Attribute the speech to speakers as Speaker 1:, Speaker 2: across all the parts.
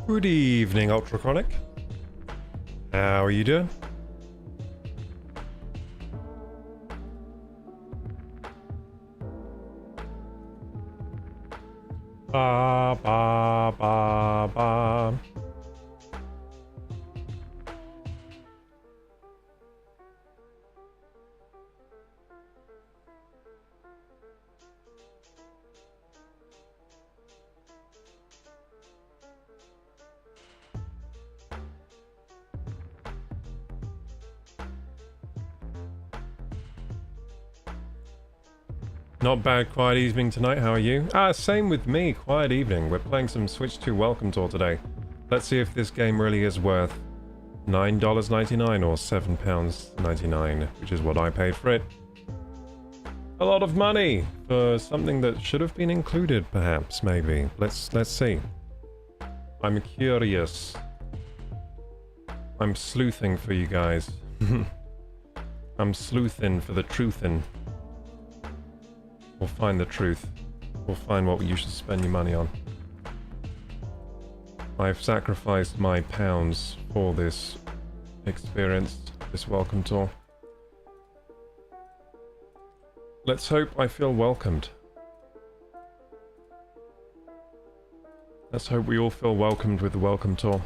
Speaker 1: Good evening, Ultrachronic. How are you doing? Ba ba ba ba. Not bad, quiet evening tonight. How are you? Same with me. Quiet evening. We're playing some Switch 2 Welcome Tour today. Let's see if this game really is worth $9.99 or £7.99, which is what I paid for it. A lot of money for something that should have been included, perhaps, maybe. Let's see. I'm curious. I'm sleuthing for you guys. I'm sleuthing for the truthin'. We'll find the truth. We'll find what you should spend your money on. I've sacrificed my pounds for this experience, this welcome tour. Let's hope I feel welcomed. Let's hope we all feel welcomed with the welcome tour.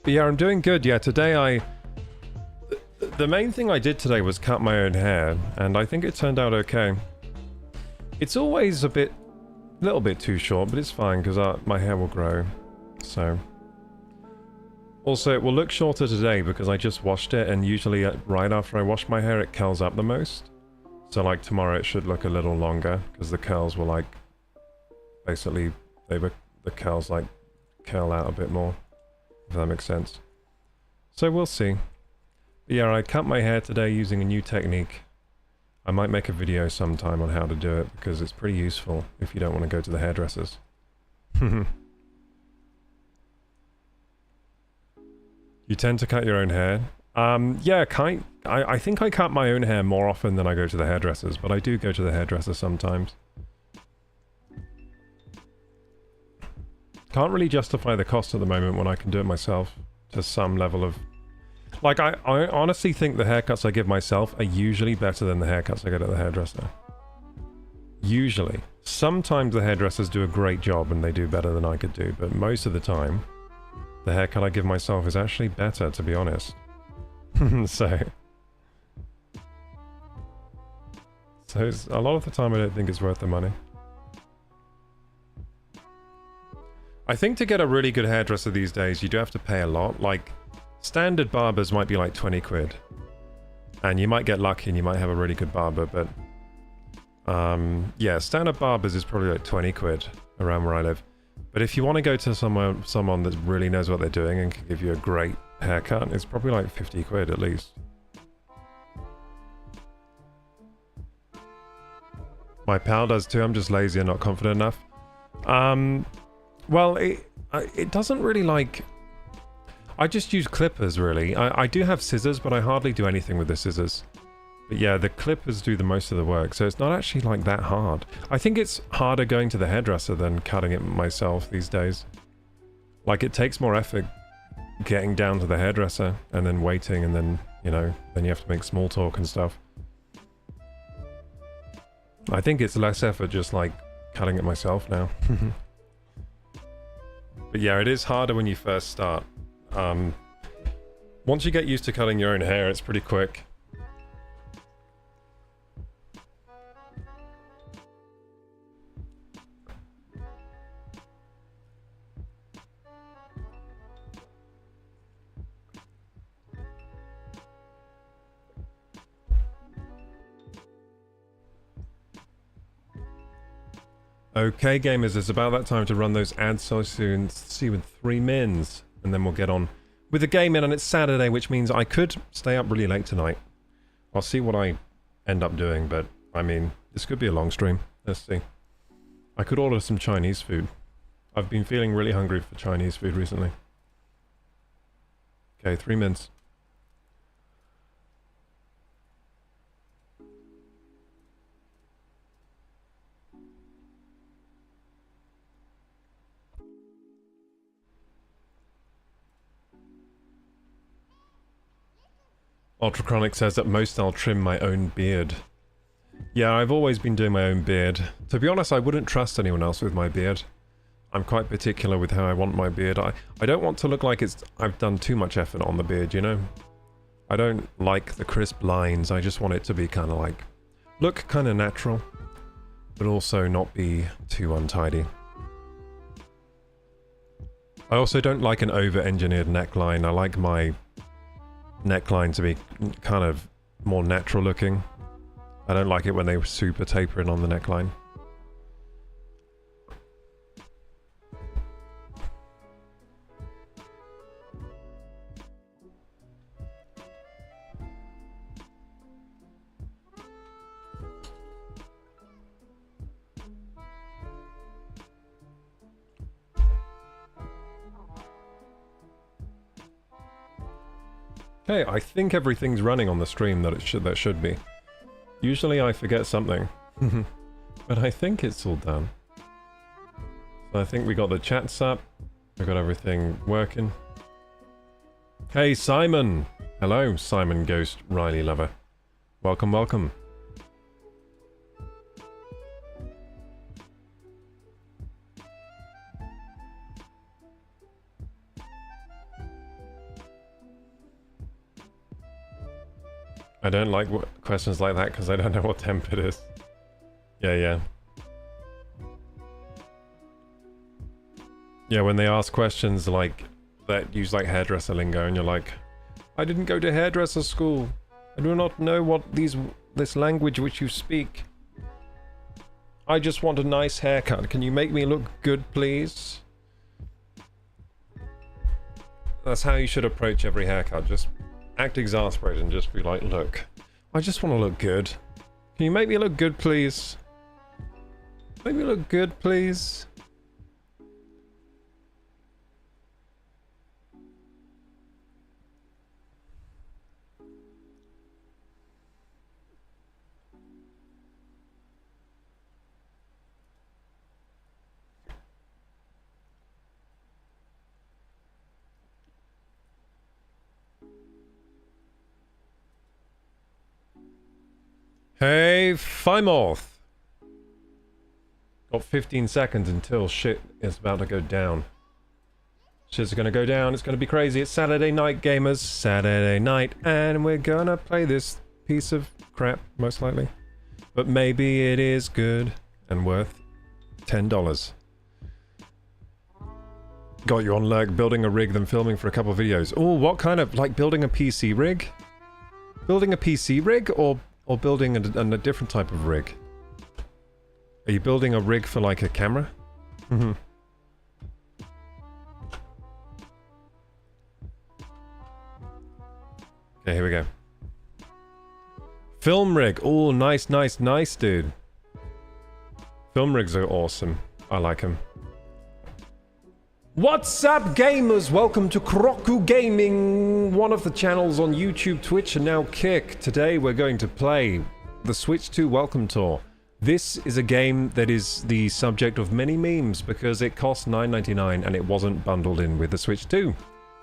Speaker 1: But yeah, I'm doing good. Yeah, today the main thing I did today was cut my own hair, and I think it turned out okay. It's always a little bit too short, but it's fine because my hair will grow, so. Also, it will look shorter today because I just washed it, and usually right after I wash my hair, it curls up the most. So like tomorrow it should look a little longer because the curls will like, basically, the curls like curl out a bit more, if that makes sense. So we'll see. Yeah, I cut my hair today using a new technique. I might make a video sometime on how to do it because it's pretty useful if you don't want to go to the hairdressers. You tend to cut your own hair? Yeah, I think I cut my own hair more often than I go to the hairdressers, but I do go to the hairdresser sometimes. Can't really justify the cost at the moment when I can do it myself to some level of... Like, I honestly think the haircuts I give myself are usually better than the haircuts I get at the hairdresser. Usually. Sometimes the hairdressers do a great job and they do better than I could do, but most of the time, the haircut I give myself is actually better, to be honest. So it's, a lot of the time I don't think it's worth the money. I think to get a really good hairdresser these days, you do have to pay a lot. Like, standard barbers might be like 20 quid. And you might get lucky and you might have a really good barber, but... yeah, standard barbers is probably like 20 quid around where I live. But if you want to go to someone that really knows what they're doing and can give you a great haircut, it's probably like 50 quid at least. My pal does too, I'm just lazy and not confident enough. Well, it doesn't really like... I just use clippers, really. I do have scissors, but I hardly do anything with the scissors. But yeah, the clippers do the most of the work, so it's not actually like that hard. I think it's harder going to the hairdresser than cutting it myself these days. Like, it takes more effort getting down to the hairdresser, and then waiting, and then, you know, then you have to make small talk and stuff. I think it's less effort just, like, cutting it myself now. But yeah, it is harder when you first start. Once you get used to cutting your own hair, it's pretty quick. Okay, gamers, it's about that time to run those ads so soon. See you in 3 mins. And then we'll get on with the gaming, and it's Saturday, which means I could stay up really late tonight. I'll see what I end up doing, but, I mean, this could be a long stream. Let's see. I could order some Chinese food. I've been feeling really hungry for Chinese food recently. Okay, 3 mins. Ultrachronic says at most I'll trim my own beard. Yeah, I've always been doing my own beard. To be honest, I wouldn't trust anyone else with my beard. I'm quite particular with how I want my beard. I don't want to look like I've done too much effort on the beard, you know? I don't like the crisp lines. I just want it to be kind of like... look kind of natural, but also not be too untidy. I also don't like an over-engineered neckline. I like my neckline to be kind of more natural looking. I don't like it when they super taper in on the neckline. Okay, I think everything's running on the stream that should be. Usually I forget something. But I think it's all done. So I think we got the chats up. We got everything working. Hey Simon! Hello, Simon Ghost Riley Lover. Welcome, welcome. I don't like questions like that because I don't know what temp it is. Yeah. Yeah, when they ask questions like that use like hairdresser lingo and you're like, I didn't go to hairdresser school. I do not know what this language which you speak. I just want a nice haircut. Can you make me look good, please? That's how you should approach every haircut. Just act exasperated and just be like, look, I just want to look good. Can you make me look good, please? Make me look good, please? Hey, Fimorth! Got 15 seconds until shit is about to go down. Shit's gonna go down, it's gonna be crazy. It's Saturday night, gamers. Saturday night, and we're gonna play this piece of crap, most likely. But maybe it is good and worth $10. Got you on lurk, building a rig, then filming for a couple of videos. Oh, what kind of, like building a PC rig? Building a PC rig, or building a different type of rig? Are you building a rig for like a camera? Mm-hmm. Okay, here we go. Film rig. Oh, nice, dude. Film rigs are awesome. I like them. What's up, gamers? Welcome to Kroku Gaming, one of the channels on YouTube, Twitch, and now Kick. Today we're going to play the Switch 2 Welcome Tour. This is a game that is the subject of many memes because it cost $9.99 and it wasn't bundled in with the Switch 2,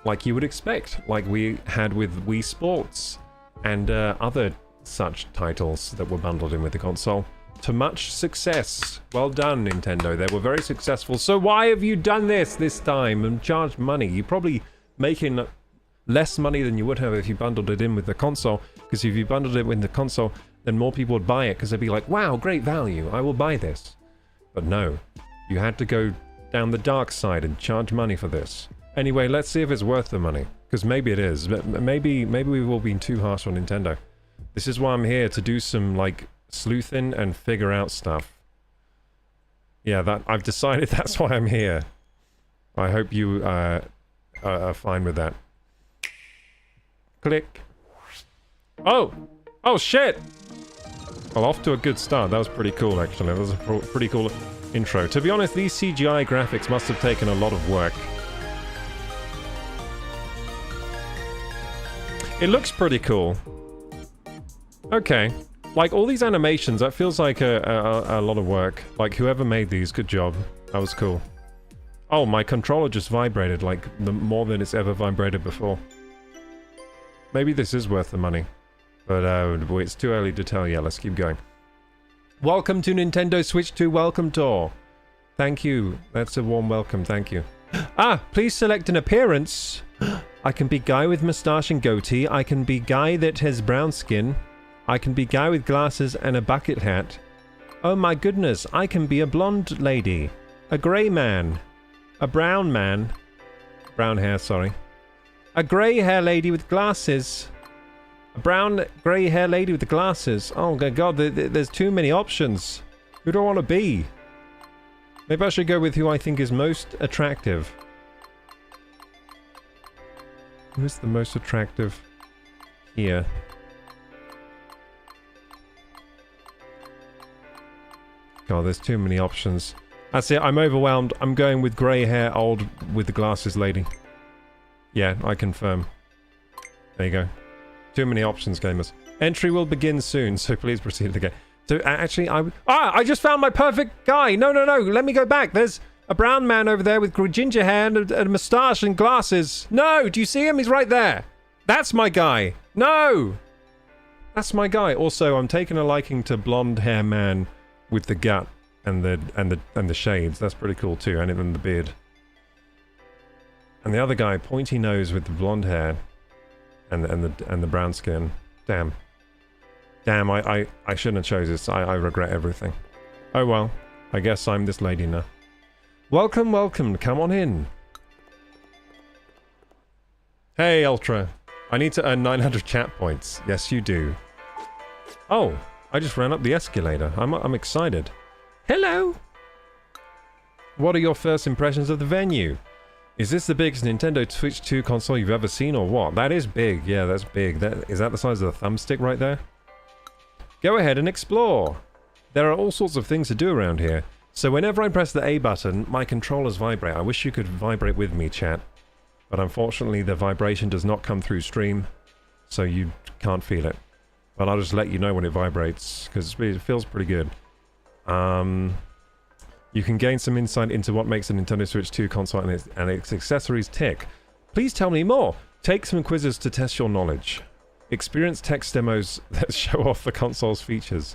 Speaker 1: like you would expect, like we had with Wii Sports and other such titles that were bundled in with the console. To much success. Well done, Nintendo. They were very successful. So why have you done this time and charged money? You're probably making less money than you would have if you bundled it in with the console. Because if you bundled it with the console, then more people would buy it because they'd be like, wow, great value. I will buy this. But no. You had to go down the dark side and charge money for this. Anyway, let's see if it's worth the money. Because maybe it is. But maybe we've all been too harsh on Nintendo. This is why I'm here, to do some, like, sleuthing and figure out stuff. Yeah, I've decided that's why I'm here. I hope you are fine with that. Click. Oh shit! Well, off to a good start. That was pretty cool, actually. That was a pretty cool intro. To be honest, these CGI graphics must have taken a lot of work. It looks pretty cool. Okay. Like, all these animations, that feels like a lot of work. Like, whoever made these, good job. That was cool. Oh, my controller just vibrated, like, more than it's ever vibrated before. Maybe this is worth the money. But it's too early to tell yet. Let's keep going. Welcome to Nintendo Switch 2 Welcome Tour. Thank you. That's a warm welcome. Thank you. Ah, please select an appearance. I can be guy with moustache and goatee. I can be guy that has brown skin. I can be guy with glasses and a bucket hat. Oh my goodness, I can be a blonde lady. A grey man. A brown man. Brown hair, sorry. A grey hair lady with glasses. A brown grey hair lady with the glasses. Oh my god, there's too many options. Who do I want to be? Maybe I should go with who I think is most attractive. Who's the most attractive here? God, there's too many options. That's it, I'm overwhelmed. I'm going with grey hair, old with the glasses lady. Yeah, I confirm. There you go. Too many options, gamers. Entry will begin soon, so please proceed to the game. So, actually, I just found my perfect guy! No, let me go back. There's a brown man over there with ginger hair and a moustache and glasses. No! Do you see him? He's right there! That's my guy! No! That's my guy. Also, I'm taking a liking to blonde hair man with the gut and the shades. That's pretty cool too, and even the beard. And the other guy, pointy nose with the blonde hair and the brown skin. Damn. Damn, I shouldn't have chose this. I regret everything. Oh well, I guess I'm this lady now. Welcome, welcome, come on in. Hey, Ultra. I need to earn 900 chat points. Yes, you do. Oh, I just ran up the escalator. I'm excited. Hello! What are your first impressions of the venue? Is this the biggest Nintendo Switch 2 console you've ever seen or what? That is big. Yeah, that's big. Is that the size of the thumbstick right there? Go ahead and explore. There are all sorts of things to do around here. So whenever I press the A button, my controllers vibrate. I wish you could vibrate with me, chat. But unfortunately, the vibration does not come through stream, so you can't feel it. But I'll just let you know when it vibrates, because it feels pretty good. You can gain some insight into what makes the Nintendo Switch 2 console and its accessories tick. Please tell me more. Take some quizzes to test your knowledge. Experience text demos that show off the console's features.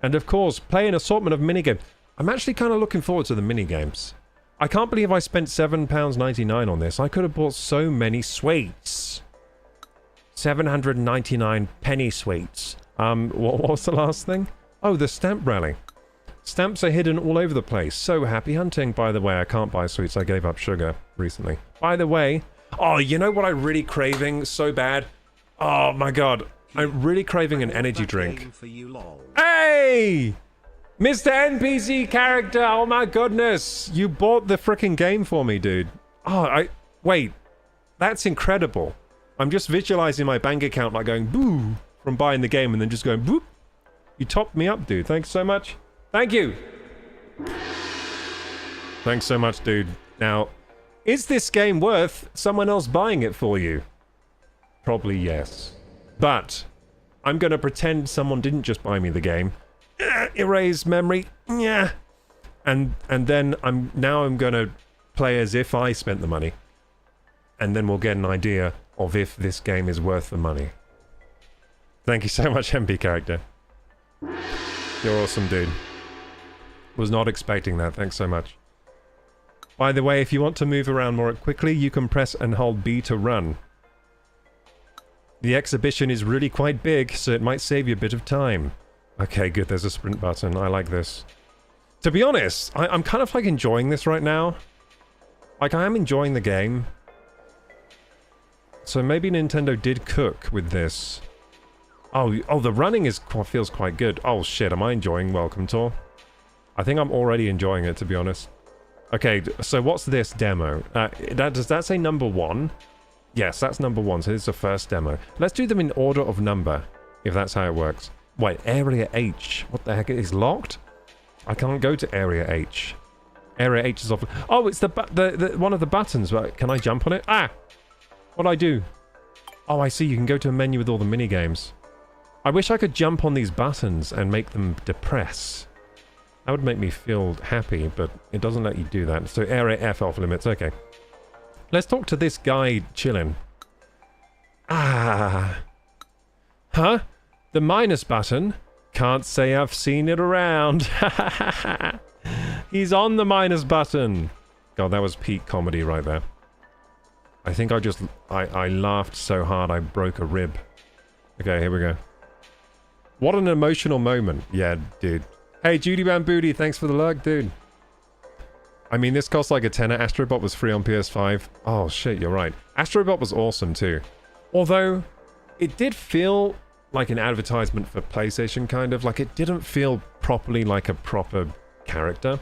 Speaker 1: And of course, play an assortment of minigames. I'm actually kind of looking forward to the minigames. I can't believe I spent £7.99 on this. I could have bought so many sweets. 799 penny sweets. What was the last thing? Oh, the stamp rally. Stamps are hidden all over the place. So happy hunting, by the way. I can't buy sweets. I gave up sugar recently. By the way... Oh, you know what I'm really craving so bad? Oh my god. I'm really craving an energy drink. Hey! Mr. NPC character! Oh my goodness! You bought the frickin' game for me, dude. Oh, wait. That's incredible. I'm just visualizing my bank account like going boo from buying the game and then just going boop. You topped me up, dude. Thanks so much. Thank you! Thanks so much, dude. Now, is this game worth someone else buying it for you? Probably yes. But, I'm gonna pretend someone didn't just buy me the game. Erase memory. Yeah. And then I'm gonna play as if I spent the money. And then we'll get an idea of if this game is worth the money. Thank you so much, MP character. You're awesome, dude. Was not expecting that. Thanks so much. By the way, if you want to move around more quickly, you can press and hold B to run. The exhibition is really quite big, so it might save you a bit of time. Okay, good. There's a sprint button. I like this. To be honest, I'm kind of like enjoying this right now. Like, I am enjoying the game. So maybe Nintendo did cook with this. Oh, the running feels quite good. Oh shit, am I enjoying Welcome Tour? I think I'm already enjoying it, to be honest. Okay, so what's this demo? Does that say number 1? Yes, that's number 1, so this is the first demo. Let's do them in order of number, if that's how it works. Wait, Area H. What the heck? It's locked? I can't go to Area H. Area H is off. Oh, it's the one of the buttons. But can I jump on it? Ah! What'd I do? Oh, I see. You can go to a menu with all the minigames. I wish I could jump on these buttons and make them depress. That would make me feel happy, but it doesn't let you do that. So Area F off limits. Okay. Let's talk to this guy chilling. Ah. Huh? The minus button? Can't say I've seen it around. He's on the minus button. God, that was peak comedy right there. I think I laughed so hard I broke a rib. Okay, here we go. What an emotional moment. Yeah, dude. Hey, Judy Bambooty, thanks for the lurk, dude. I mean, this costs like a tenner. Astrobot was free on PS5. Oh, shit, you're right. Astrobot was awesome, too. Although, it did feel like an advertisement for PlayStation, kind of. Like, it didn't feel properly like a proper character.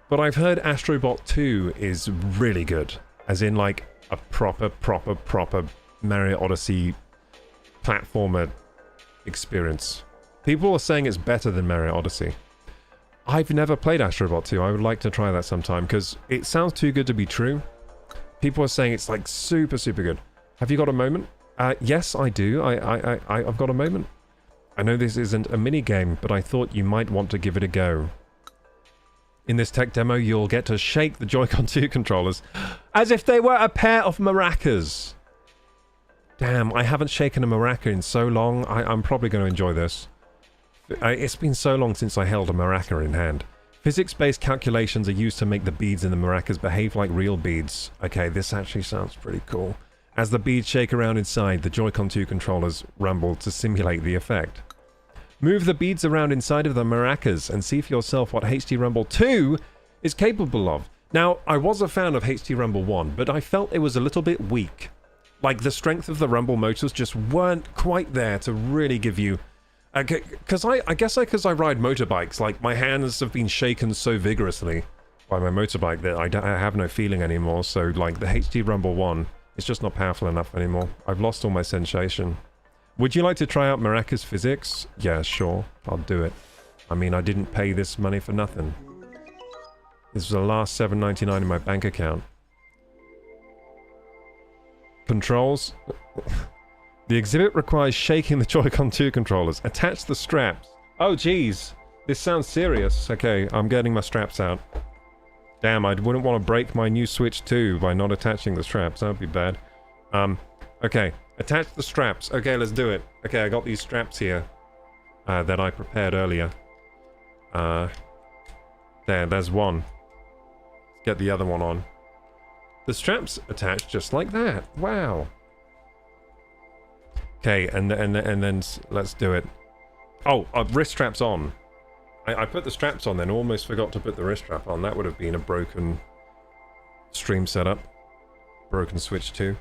Speaker 1: But I've heard Astrobot 2 is really good. As in, like, a proper Mario Odyssey platformer experience. People are saying it's better than Mario Odyssey. I've never played Astrobot 2. I would like to try that sometime, because it sounds too good to be true. People are saying it's, like, super good. Have you got a moment? Yes, I do. I've got a moment. I know this isn't a mini-game, but I thought you might want to give it a go. In this tech demo, you'll get to shake the Joy-Con 2 controllers as if they were a pair of maracas. Damn, I haven't shaken a maraca in so long. I'm probably going to enjoy this. It's been so long since I held a maraca in hand. Physics-based calculations are used to make the beads in the maracas behave like real beads. Okay, this actually sounds pretty cool. As the beads shake around inside, the Joy-Con 2 controllers rumble to simulate the effect. Move the beads around inside of the maracas and see for yourself what HD Rumble 2 is capable of. Now, I was a fan of HD Rumble 1, but I felt it was a little bit weak. Like, the strength of the Rumble motors just weren't quite there to really give you... Because I guess because I ride motorbikes, like, my hands have been shaken so vigorously by my motorbike that I have no feeling anymore, so, like, the HD Rumble 1 is just not powerful enough anymore. I've lost all my sensation. Would you like to try out Maraca's physics? Yeah, sure. I'll do it. I mean, I didn't pay this money for nothing. This was the last $7.99 in my bank account. Controls. The exhibit requires shaking the Joy-Con 2 controllers. Attach the straps. Oh, jeez. This sounds serious. Okay, I'm getting my straps out. Damn, I wouldn't want to break my new Switch 2 by not attaching the straps. That would be bad. Okay. Attach the straps. Okay, let's do it. Okay, I got these straps here that I prepared earlier. There's one. Let's get the other one on. The straps attach just like that. Wow. Okay, and then let's do it. Oh, wrist straps on. I put the straps on then, almost forgot to put the wrist strap on. That would have been a broken stream setup. Broken Switch 2.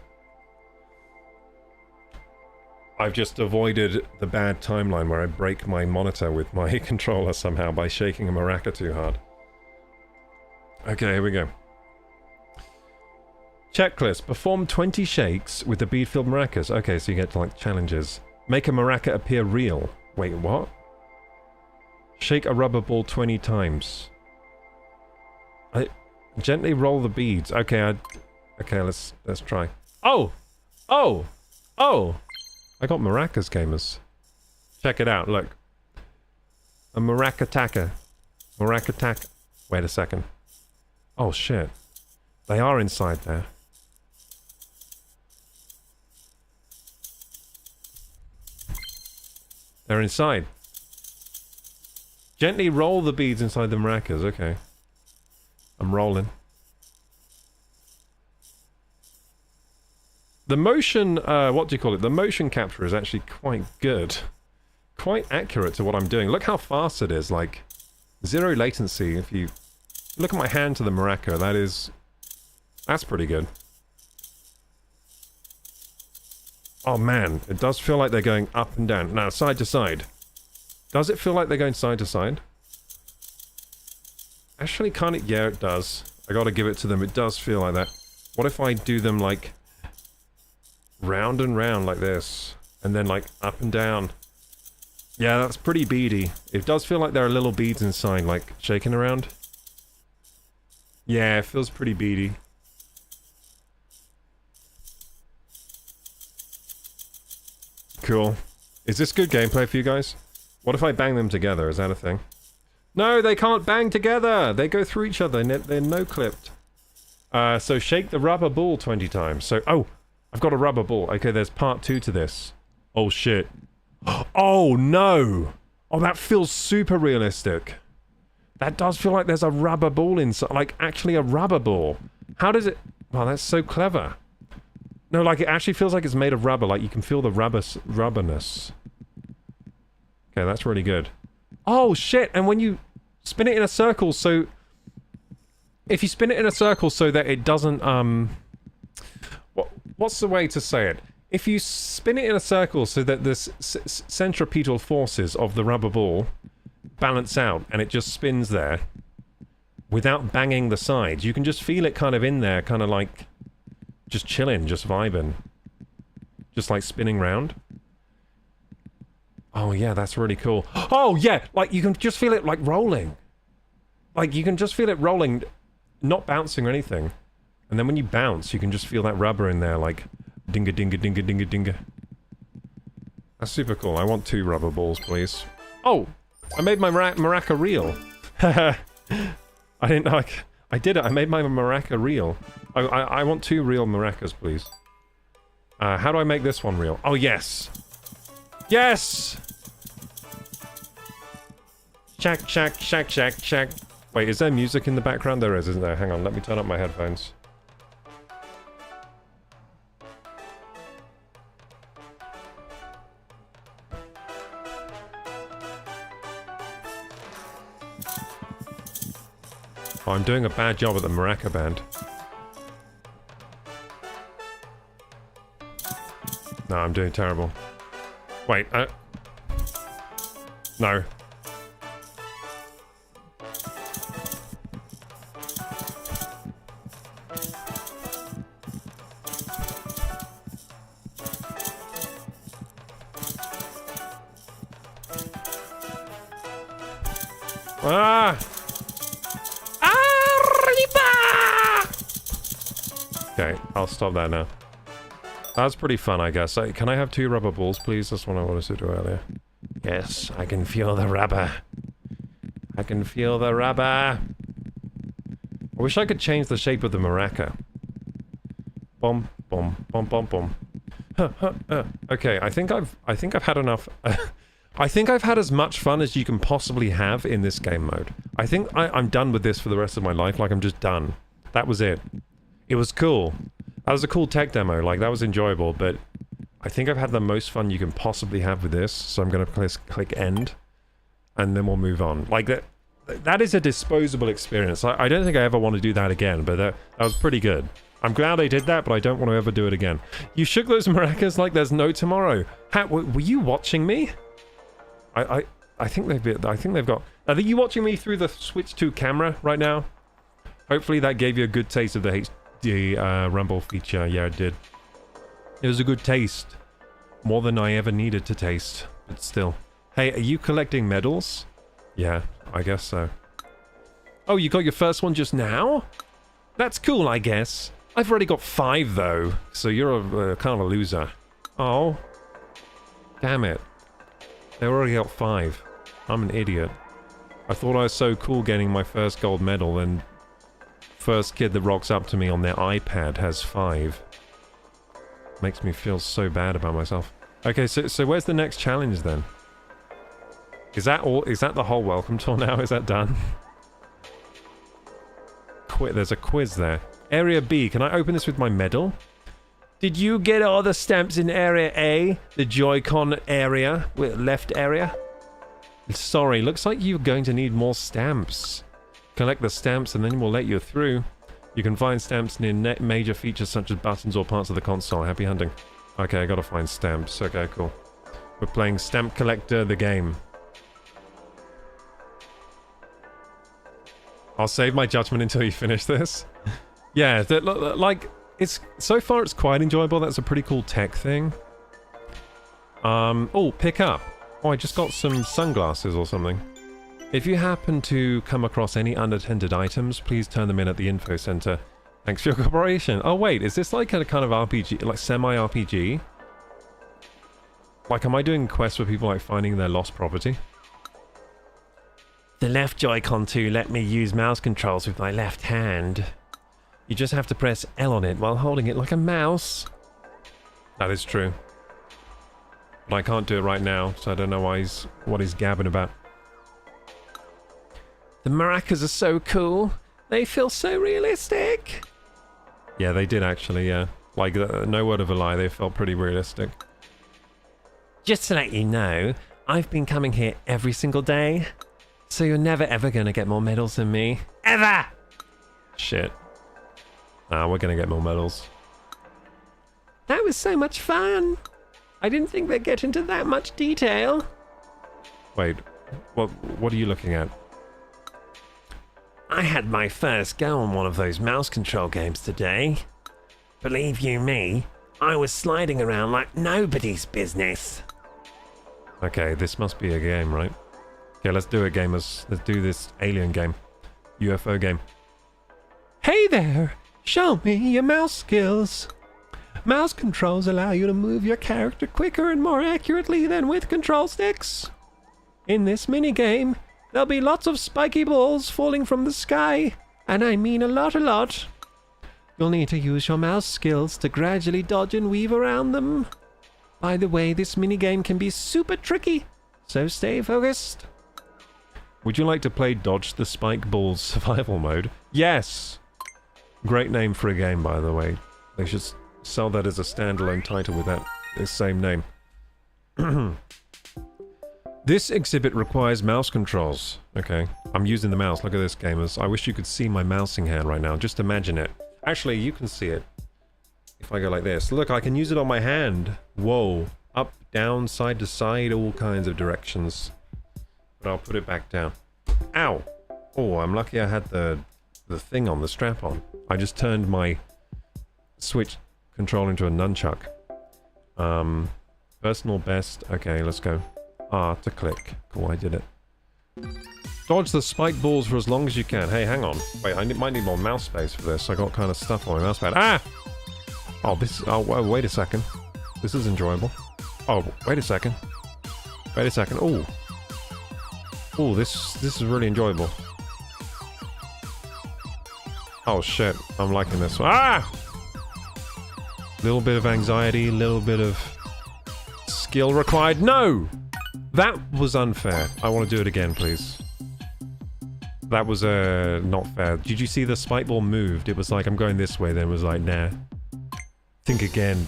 Speaker 1: I've just avoided the bad timeline where I break my monitor with my controller somehow by shaking a maraca too hard. Okay, here we go. Checklist. Perform 20 shakes with the bead-filled maracas. Okay, so you get, like, challenges. Make a maraca appear real. Wait, what? Shake a rubber ball 20 times. Gently roll the beads. Okay, okay, let's try. Oh! Oh! Oh! I got maracas, gamers. Check it out, look. A maraca-taka. Maraca-taka. Wait a second. Oh, shit. They are inside there. They're inside. Gently roll the beads inside the maracas. Okay. I'm rolling. The motion, what do you call it? The motion capture is actually quite good. Quite accurate to what I'm doing. Look how fast it is, like, zero latency. If you look at my hand to the maraca, that's pretty good. Oh man, it does feel like they're going up and down. Now, side to side. Does it feel like they're going side to side? Actually, kind of, yeah, it does. I gotta give it to them, it does feel like that. What if I do them, like, round and round like this, and then, like, up and down? Yeah, that's pretty beady. It does feel like there are little beads inside, like, shaking around. Yeah, it feels pretty beady. Cool. Is this good gameplay for you guys? What if I bang them together? Is that a thing? No, they can't bang together! They go through each other, they're no-clipped. So shake the rubber ball 20 times. So, oh! I've got a rubber ball. Okay, there's part 2 to this. Oh, shit. Oh, no! Oh, that feels super realistic. That does feel like there's a rubber ball inside. Like, actually a rubber ball. How does it... Wow, that's so clever. No, like, it actually feels like it's made of rubber. Like, you can feel the rubberness. Okay, that's really good. Oh, shit! And when you spin it in a circle, so... If you spin it in a circle so that it doesn't, What's the way to say it? If you spin it in a circle so that the centripetal forces of the rubber ball balance out and it just spins there without banging the sides, you can just feel it kind of in there, kind of like just chilling, just vibing. Just like spinning round. Oh yeah, that's really cool. Oh yeah, like you can just feel it like rolling. Like you can just feel it rolling, not bouncing or anything. And then when you bounce, you can just feel that rubber in there, like dinga dinga dinga dinga dinga. That's super cool. I want 2 rubber balls, please. Oh! I made my maraca real. I didn't know I did it. I made my maraca real. I want 2 real maracas, please. How do I make this one real? Oh, yes! Yes! Shack, shack, shack, shack, shack. Wait, is there music in the background? There is, isn't there? Hang on, let me turn up my headphones. Oh, I'm doing a bad job at the maraca band. No, I'm doing terrible. Wait, no. Ah! Okay, I'll stop that now. That was pretty fun, I guess. Can I have 2 rubber balls, please? That's what I wanted to do earlier. Yes, I can feel the rubber. I can feel the rubber. I wish I could change the shape of the maraca. Bom, bom, bom, bom, bom. Okay, I think I've had enough. I think I've had as much fun as you can possibly have in this game mode. I think I'm done with this for the rest of my life. Like, I'm just done. That was it. It was cool. That was a cool tech demo. Like, that was enjoyable, but I think I've had the most fun you can possibly have with this, so I'm gonna click end, and then we'll move on. Like, that is a disposable experience. I don't think I ever want to do that again, but that was pretty good. I'm glad I did that, but I don't want to ever do it again. You shook those maracas like there's no tomorrow. Were you watching me? I think they've got... Are you watching me through the Switch 2 camera right now? Hopefully that gave you a good taste of the HD Rumble feature. Yeah, it did. It was a good taste. More than I ever needed to taste, but still. Hey, are you collecting medals? Yeah, I guess so. Oh, you got your first one just now? That's cool, I guess. I've already got 5, though, so you're a kind of a loser. Oh. Damn it. They already got 5. I'm an idiot. I thought I was so cool getting my first gold medal, and first kid that rocks up to me on their iPad has 5. Makes me feel so bad about myself. Okay, so where's the next challenge then? Is that all? Is that the whole welcome tour now? Is that done? There's a quiz there. Area B. Can I open this with my medal? Did you get all the stamps in Area A? The Joy-Con area? Left area? Sorry, looks like you're going to need more stamps. Collect the stamps and then we'll let you through. You can find stamps near major features such as buttons or parts of the console. Happy hunting. Okay, I gotta find stamps. Okay, cool. We're playing Stamp Collector, the game. I'll save my judgment until you finish this. Yeah, like, it's... So far, it's quite enjoyable. That's a pretty cool tech thing. Oh, pick up. Oh, I just got some sunglasses or something. If you happen to come across any unattended items, please turn them in at the info center. Thanks for your cooperation. Oh wait, is this like a kind of RPG, like semi-RPG? Like, am I doing quests for people like finding their lost property? The left Joy-Con to let me use mouse controls with my left hand. You just have to press L on it while holding it like a mouse. That is true. But I can't do it right now, so I don't know what he's gabbing about. The maracas are so cool. They feel so realistic. Yeah, they did actually, yeah. Like, no word of a lie, they felt pretty realistic. Just to let you know, I've been coming here every single day. So you're never ever gonna get more medals than me. Ever! Shit. Nah, we're gonna get more medals. That was so much fun. I didn't think they'd get into that much detail. Wait, what are you looking at? I had my first go on one of those mouse control games today. Believe you me, I was sliding around like nobody's business. Okay, this must be a game, right? Okay, let's do it, gamers. Let's do this alien game. UFO game. Hey there! Show me your mouse skills. Mouse controls allow you to move your character quicker and more accurately than with control sticks. In this minigame, there'll be lots of spiky balls falling from the sky, and I mean a lot. You'll need to use your mouse skills to gradually dodge and weave around them. By the way, this minigame can be super tricky, so stay focused. Would you like to play Dodge the Spike Balls survival mode? Yes! Great name for a game, by the way. They should sell that as a standalone title with that same name. This exhibit requires mouse controls. Okay, I'm using the mouse. Look at this, gamers. I wish you could see my mousing hand right now. Just imagine it. Actually, you can see it. If I go like this. Look, I can use it on my hand. Whoa. Up, down, side to side, all kinds of directions. But I'll put it back down. Ow! Oh, I'm lucky I had the thing on, the strap on. I just turned my Switch control into a nunchuck. Personal best. Okay, let's go. R to click. Cool, I did it. Dodge the spike balls for as long as you can. Hey, hang on. Wait, I might need more mouse space for this. I got kind of stuff on my mouse pad. Ah! Oh, this... Oh, wait a second. This is enjoyable. Oh, wait a second. Wait a second. Oh. Oh, this is really enjoyable. Oh, shit. I'm liking this one. Ah! Little bit of anxiety, little bit of skill required. No! That was unfair. I want to do it again, please. That was, not fair. Did you see the spike ball moved? It was like, I'm going this way, then it was like, nah. Think again.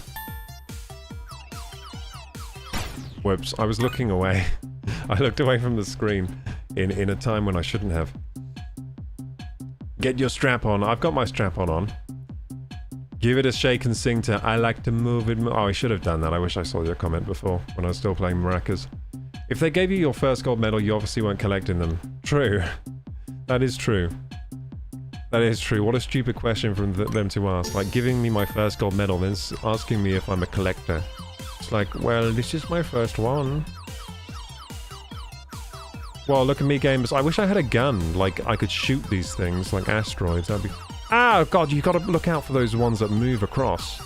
Speaker 1: Whoops, I was looking away. I looked away from the screen in a time when I shouldn't have. Get your strap on. I've got my strap on. Give it a shake and sing to I like to move it. Oh, I should have done that. I wish I saw your comment before when I was still playing maracas. If they gave you your first gold medal, you obviously weren't collecting them. True. That is true. That is true. What a stupid question from them to ask. Like, giving me my first gold medal, then asking me if I'm a collector. It's like, well, this is my first one. Well, look at me, gamers. I wish I had a gun. Like, I could shoot these things, like asteroids. That'd be... Ah, God, you gotta look out for those ones that move across.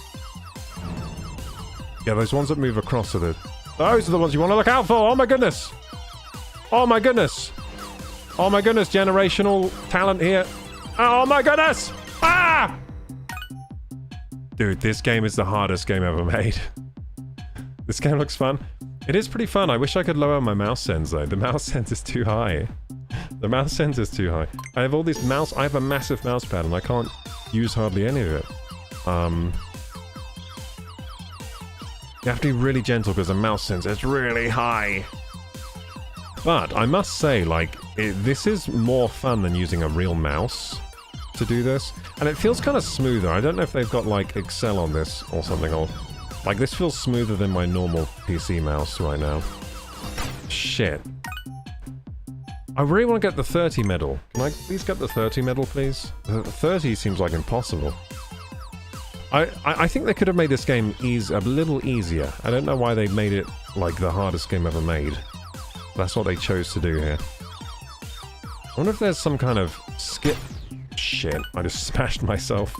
Speaker 1: Yeah, those ones that move across are the... Those are the ones you want to look out for! Oh my goodness! Oh my goodness! Oh my goodness, generational talent here. Oh my goodness! Ah! Dude, this game is the hardest game ever made. This game looks fun. It is pretty fun. I wish I could lower my mouse sens though. The mouse sens is too high. The mouse sens is too high. I have all these mouse... I have a massive mouse pad and I can't use hardly any of it. You have to be really gentle because the mouse sensor is really high. But I must say, like, this is more fun than using a real mouse to do this. And it feels kind of smoother. I don't know if they've got, like, Excel on this or something. Or like, this feels smoother than my normal PC mouse right now. Shit. I really want to get the 30 medal. Can I please get the 30 medal, please? The 30 seems like impossible. I think they could have made this game a little easier. I don't know why they made it, like, the hardest game ever made. That's what they chose to do here. I wonder if there's some kind of skip... Shit, I just smashed myself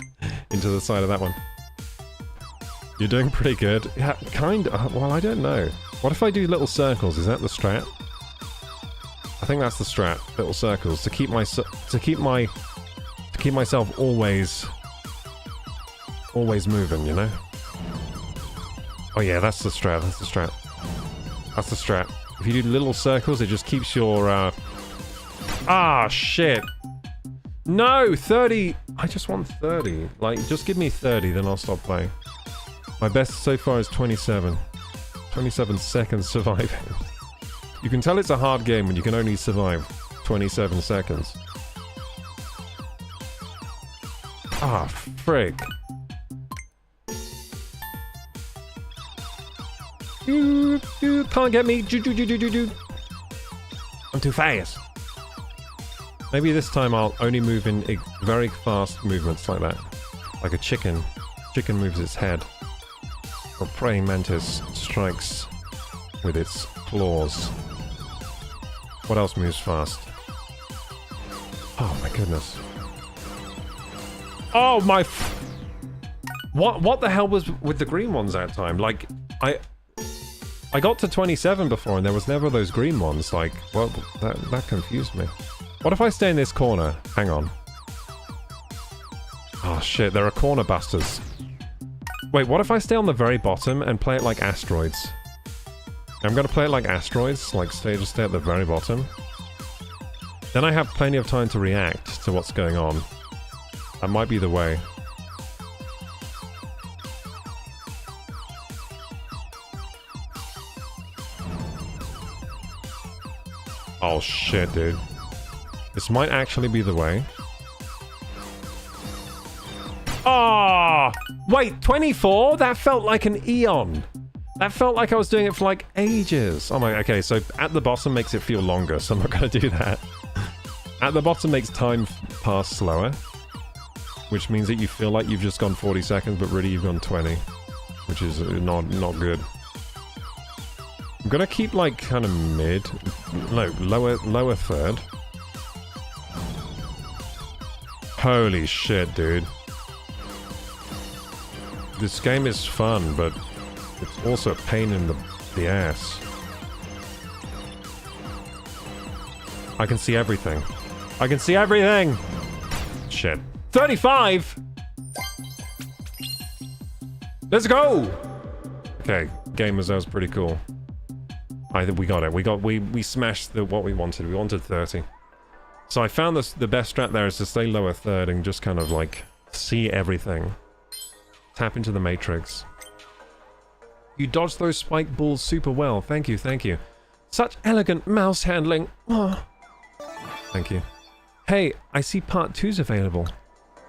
Speaker 1: into the side of that one. You're doing pretty good. Yeah, kinda. Well, I don't know. What if I do little circles? Is that the strat? I think that's the strat. Little circles to keep myself always moving, you know? Oh yeah, that's the strat, that's the strat. That's the strat. If you do little circles, it just keeps your, Ah, shit. No, 30! I just want 30. Like, just give me 30, then I'll stop playing. My best so far is 27. 27 seconds surviving. You can tell it's a hard game when you can only survive 27 seconds. Ah, frick. Can't get me. I'm too fast. Maybe this time I'll only move in very fast movements like that. Like a chicken. Chicken moves its head. Or praying mantis strikes with its claws. What else moves fast? Oh my goodness. Oh my What the hell was with the green ones that time? Like, I got to 27 before and there was never those green ones. Like, well, that confused me. What if I stay in this corner? Hang on. Oh shit, there are corner busters. Wait, what if I stay on the very bottom and play it like asteroids? I'm gonna play it like asteroids, like stay at the very bottom. Then I have plenty of time to react to what's going on. That might be the way. Oh shit, dude. This might actually be the way. Ah! Oh, wait, 24? That felt like an eon. That felt like I was doing it for like ages. Oh my, okay, so at the bottom makes it feel longer, so I'm not gonna do that. At the bottom makes time pass slower, which means that you feel like you've just gone 40 seconds, but really you've gone 20, which is not good. I'm gonna keep like kind of mid, no, lower third. Holy shit, dude. This game is fun, but it's also a pain in the ass. I can see everything. I can see everything! Shit. 35! Let's go! Okay, gamers, that was pretty cool. We got it. We smashed what we wanted. We wanted 30. So I found the best strat there is to stay lower third and just kind of like see everything. Tap into the matrix. You dodged those spike balls super well. Thank you, thank you. Such elegant mouse handling. Oh. Thank you. Hey, I see part 2's available.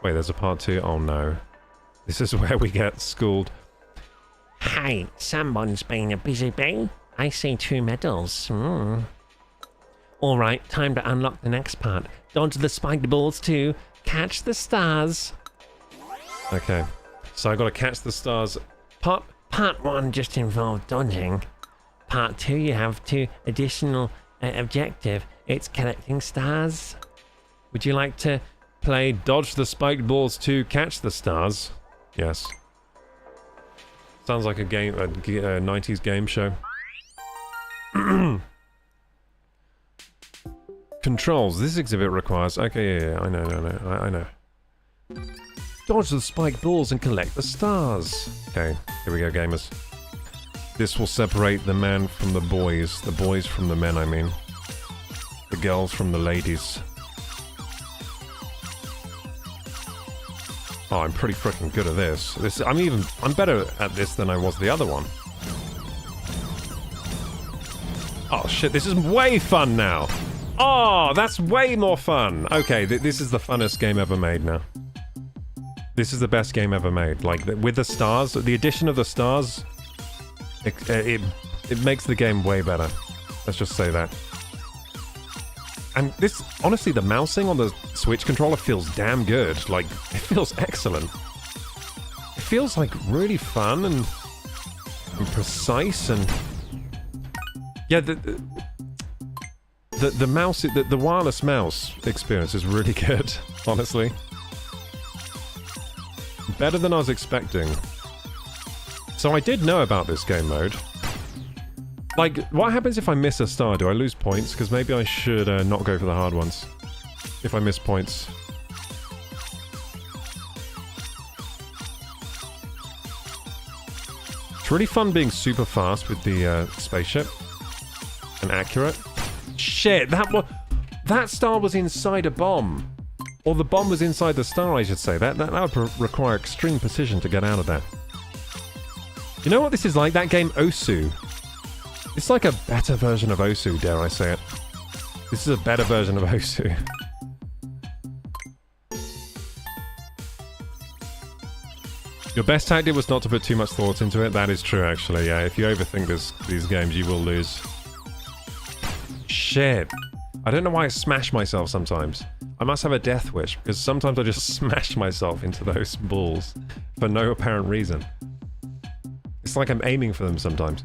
Speaker 1: Wait, there's a part 2? Oh no. This is where we get schooled.
Speaker 2: Hey, someone's been a busy bee. I see 2 medals. Alright, time to unlock the next part. Dodge the spiked balls to catch the stars.
Speaker 1: Okay. So I gotta catch the stars.
Speaker 2: Part 1 just involved dodging. Part 2 you have 2 additional objective. It's collecting stars.
Speaker 1: Would you like to play Dodge the Spiked Balls to Catch the Stars? Yes. Sounds like a 90s game show. Controls. This exhibit requires... Okay, yeah, I know. Dodge the spiked balls and collect the stars. Okay, here we go, gamers. This will separate the man from the boys from the men, I mean. The girls from the ladies. Oh, I'm pretty freaking good at this. I'm better at this than I was the other one. Oh shit, this is way fun now. Oh, that's way more fun. Okay, this is the funnest game ever made now. This is the best game ever made. Like, with the stars, the addition of the stars, it makes the game way better. Let's just say that. And this, honestly, the mousing on the Switch controller feels damn good. Like, it feels excellent. It feels, like, really fun and precise and... Yeah, the mouse, the wireless mouse experience is really good, honestly. Better than I was expecting. So I did know about this game mode. Like, what happens if I miss a star? Do I lose points? Because maybe I should not go for the hard ones. If I miss points. It's really fun being super fast with the spaceship. And accurate. Shit, that star was inside a bomb. Or the bomb was inside the star, I should say. That would require extreme precision to get out of that. You know what this is like? That game Osu. It's like a better version of Osu, dare I say it. This is a better version of Osu. Your best tactic was not to put too much thought into it. That is true, actually. Yeah, if you overthink these games, you will lose. Shit. I don't know why I smash myself sometimes. I must have a death wish, because sometimes I just smash myself into those balls for no apparent reason. It's like I'm aiming for them sometimes.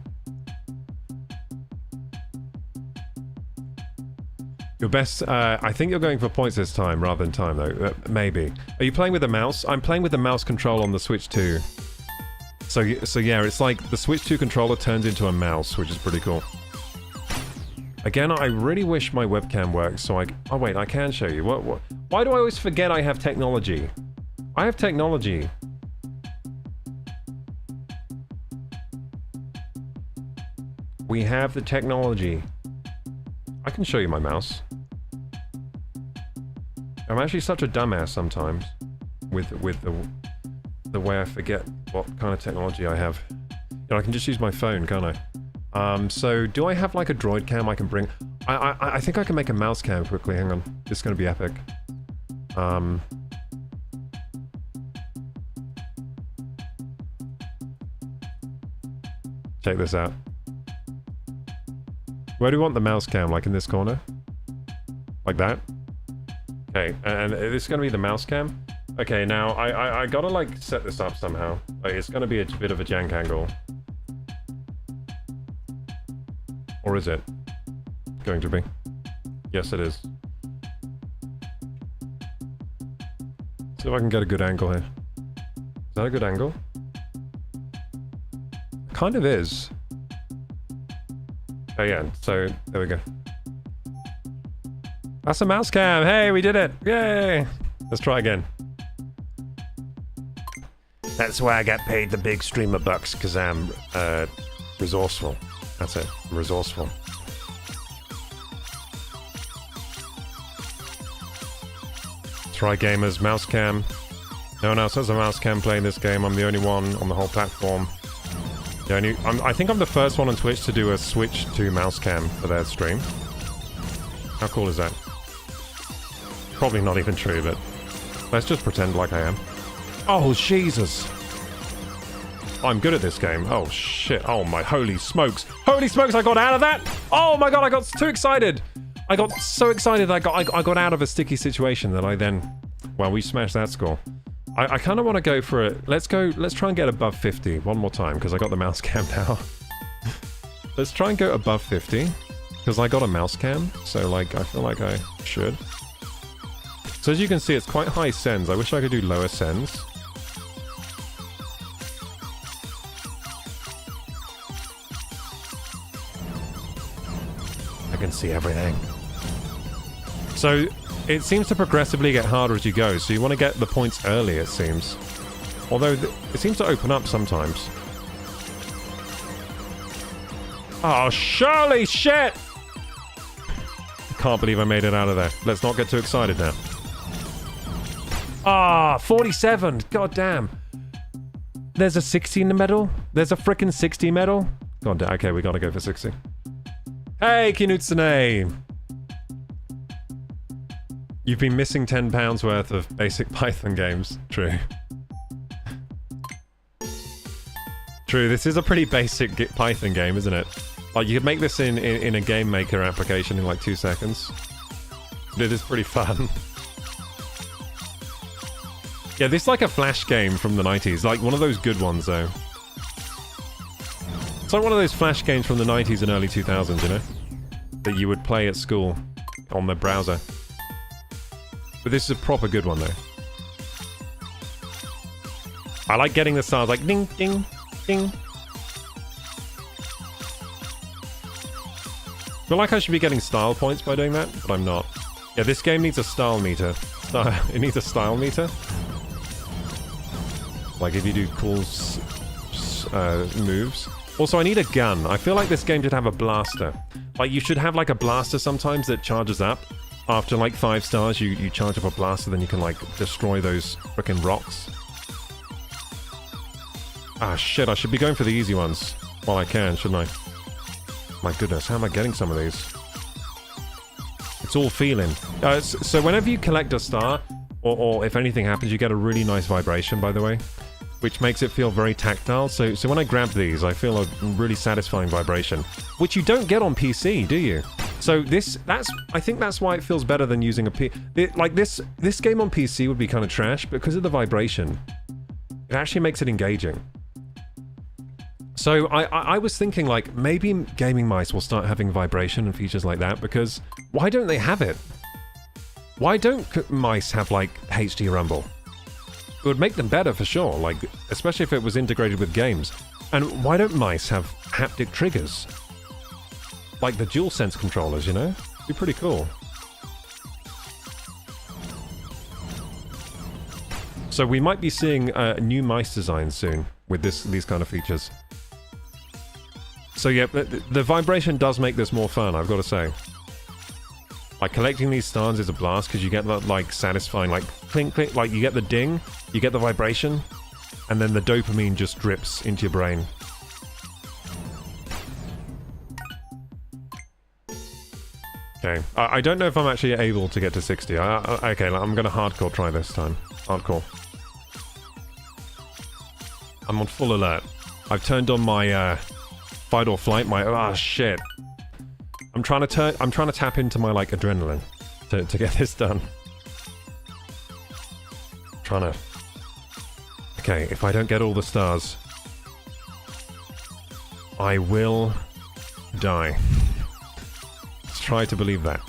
Speaker 1: Your best, I think you're going for points this time rather than time though, maybe. Are you playing with the mouse? I'm playing with the mouse control on the Switch 2. So yeah, it's like the Switch 2 controller turns into a mouse, which is pretty cool. Again, I really wish my webcam works so oh wait, I can show you. Why do I always forget I have technology? I have technology. We have the technology. I can show you my mouse. I'm actually such a dumbass sometimes with the way I forget what kind of technology I have. You know, I can just use my phone, can't I? So do I have like a droid cam I can bring? I think I can make a mouse cam quickly. Hang on, this is gonna be epic. Check this out. Where do we want the mouse cam? Like in this corner? Like that? Okay, and this is gonna be the mouse cam? Okay, now I gotta like set this up somehow. Like, it's gonna be a bit of a jank angle. Or is it going to be? Yes, it is. See if I can get a good angle here. Is that a good angle? Kind of is. Oh yeah, so there we go. That's a mouse cam! Hey, we did it! Yay! Let's try again.
Speaker 2: That's why I got paid the big streamer bucks, because I'm
Speaker 1: Resourceful. That's it. I'm resourceful. Try gamers, mouse cam. No one else has a mouse cam playing this game. I'm the only one on the whole platform. I think I'm the first one on Twitch to do a Switch to mouse cam for their stream. How cool is that? Probably not even true, but let's just pretend like I am. Oh, Jesus! I'm good at this game. Oh, shit. Oh, my holy smokes. Holy smokes, I got out of that! Oh, my God, I got too excited! I got so excited I got out of a sticky situation that I then... Well, we smashed that score. I kind of want to go for it. Let's try and get above 50 one more time, because I got the mouse cam now. Let's try and go above 50, because I got a mouse cam, so, like, I feel like I should. So as you can see, it's quite high sends. I wish I could do lower sends. I can see everything. So it seems to progressively get harder as you go, so you want to get the points early, it seems. Although it seems to open up sometimes. Oh, Shirley, shit! I can't believe I made it out of there. Let's not get too excited now. Ah, 47! God damn. There's a 60 in the medal? There's a frickin' 60 medal? God damn, okay, we gotta go for 60. Hey, Kinutsune! You've been missing £10 worth of basic Python games. True. True, this is a pretty basic Python game, isn't it? Like, you could make this in a Game Maker application in like 2 seconds. But it is pretty fun. Yeah, this is like a Flash game from the 90s. Like, one of those good ones, though. It's like one of those Flash games from the 90s and early 2000s, you know? That you would play at school on the browser. But this is a proper good one, though. I like getting the stars like ding, ding, ding. I feel like I should be getting style points by doing that, but I'm not. Yeah, this game needs a style meter. It needs a style meter. Like if you do cool moves. Also, I need a gun. I feel like this game should have a blaster. Like, you should have, like, a blaster sometimes that charges up. After, like, 5 stars, you charge up a blaster, then you can, like, destroy those frickin' rocks. Ah, shit, I should be going for the easy ones while I can, shouldn't I? My goodness, how am I getting some of these? It's all feeling. So whenever you collect a star, or if anything happens, you get a really nice vibration, by the way, which makes it feel very tactile. So when I grab these, I feel a really satisfying vibration, which you don't get on PC, do you? So I think that's why it feels better than using a like this game on PC would be kind of trash because of the vibration. It actually makes it engaging. So I was thinking, like, maybe gaming mice will start having vibration and features like that, because why don't they have it? Why don't mice have, like, HD rumble? It would make them better for sure, like, especially if it was integrated with games. And why don't mice have haptic triggers? Like the DualSense controllers, you know? It'd be pretty cool. So we might be seeing new mice designs soon with these kind of features. So yeah, the vibration does make this more fun, I've got to say. Like, collecting these stars is a blast because you get that, like, satisfying, like, clink, clink, like, you get the ding, you get the vibration, and then the dopamine just drips into your brain. Okay, I don't know if I'm actually able to get to 60. Okay, I'm gonna hardcore try this time. Hardcore. I'm on full alert. I've turned on my, fight or flight, shit. I'm trying to tap into my, like, adrenaline to get this done. Okay, if I don't get all the stars, I will die. Let's try to believe that.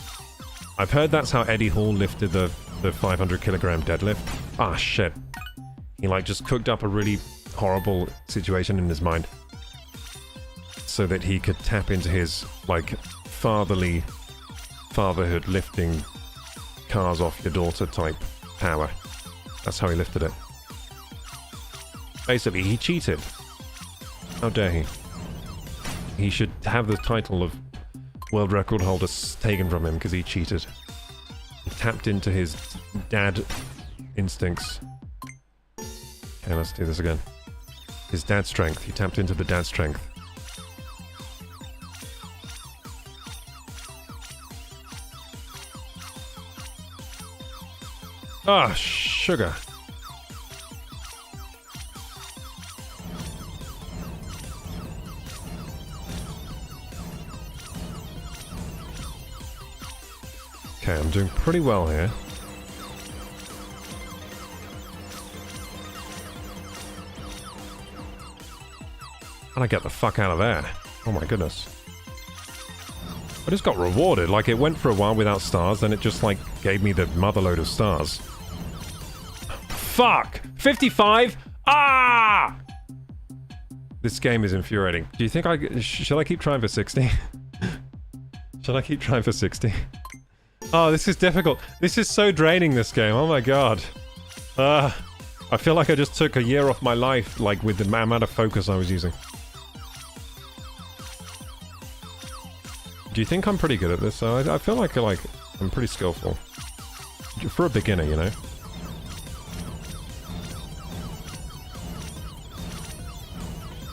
Speaker 1: I've heard that's how Eddie Hall lifted the 500 kilogram deadlift. Ah, shit. He, like, just cooked up a really horrible situation in his mind so that he could tap into his, like, fatherhood lifting cars off your daughter type power. That's how he lifted it. Basically, he cheated. How dare he? He should have the title of world record holder taken from him because he cheated. He tapped into his dad instincts. Okay, let's do this again. His dad strength. He tapped into the dad strength. Ah, sugar. Okay, I'm doing pretty well here. How'd I get the fuck out of there? Oh my goodness. I just got rewarded. Like, it went for a while without stars, then it just, like, gave me the motherload of stars. Fuck! 55? Ah! This game is infuriating. Do you think should I keep trying for 60? Should I keep trying for 60? Oh, this is difficult. This is so draining, this game. Oh my god. I feel like I just took a year off my life, like, with the amount of focus I was using. Do you think I'm pretty good at this? I feel like I'm pretty skillful. For a beginner, you know?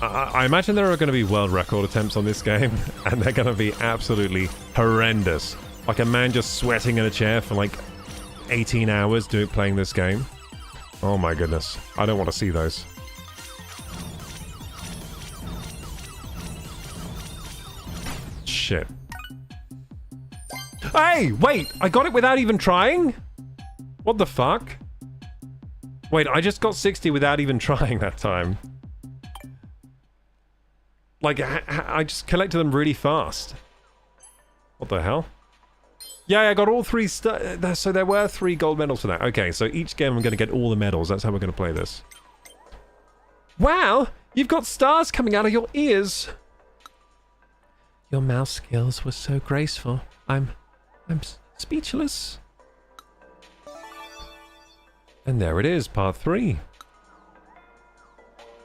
Speaker 1: I imagine there are going to be world record attempts on this game, and they're going to be absolutely horrendous. Like a man just sweating in a chair for like 18 hours playing this game. Oh my goodness. I don't want to see those. Shit. Hey! Wait! I got it without even trying? What the fuck? Wait, I just got 60 without even trying that time. Like, I just collected them really fast. What the hell? Yeah, I got all 3 so there were 3 gold medals for that. Okay, so each game I'm going to get all the medals. That's how we're going to play this. Wow! You've got stars coming out of your ears! Your mouse skills were so graceful. I'm speechless. And there it is, part 3.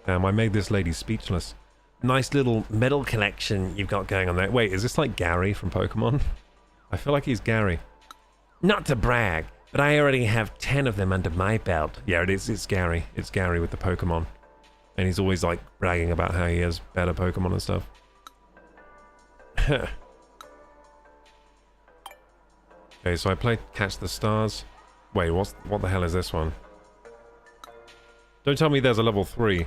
Speaker 1: Damn, I made this lady speechless. Nice little medal collection you've got going on there. Wait, is this like Gary from Pokemon? I feel like he's Gary.
Speaker 2: Not to brag, but I already have 10 of them under my belt.
Speaker 1: Yeah, it is. It's Gary. It's Gary with the Pokemon. And he's always like bragging about how he has better Pokemon and stuff. Okay, so I played Catch the Stars. Wait, what the hell is this one? Don't tell me there's a level 3.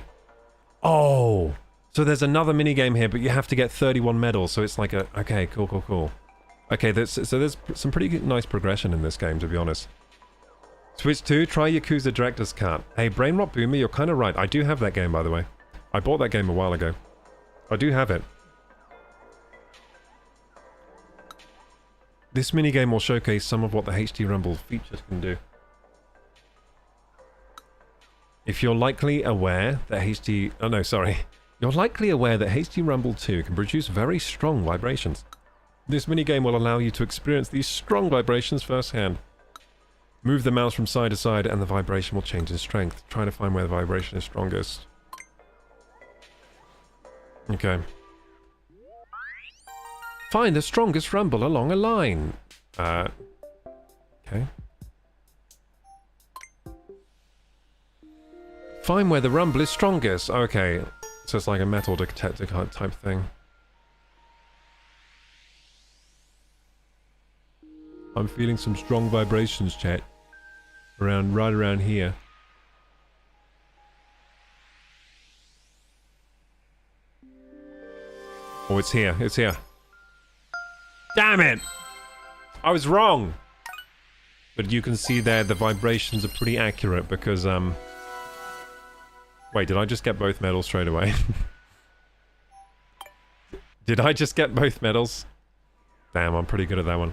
Speaker 1: Oh! So there's another minigame here, but you have to get 31 medals, so it's like a... Okay, cool. Okay, so there's some pretty nice progression in this game, to be honest. Switch 2, try Yakuza Director's Cut. Hey, Brain Rot Boomer, you're kind of right. I do have that game, by the way. I bought that game a while ago. I do have it. This minigame will showcase some of what the HD Rumble features can do. If you're likely aware that HD... Oh no, sorry. You're likely aware that HD Rumble 2 can produce very strong vibrations. This minigame will allow you to experience these strong vibrations firsthand. Move the mouse from side to side and the vibration will change in strength. Try to find where the vibration is strongest. Okay. Find the strongest rumble along a line. Okay. Find where the rumble is strongest. Okay. So it's like a metal detector type thing. I'm feeling some strong vibrations, chat. Right around here. Oh, it's here. It's here. Damn it! I was wrong! But you can see there the vibrations are pretty accurate because, Wait, did I just get both medals straight away? Did I just get both medals? Damn, I'm pretty good at that one.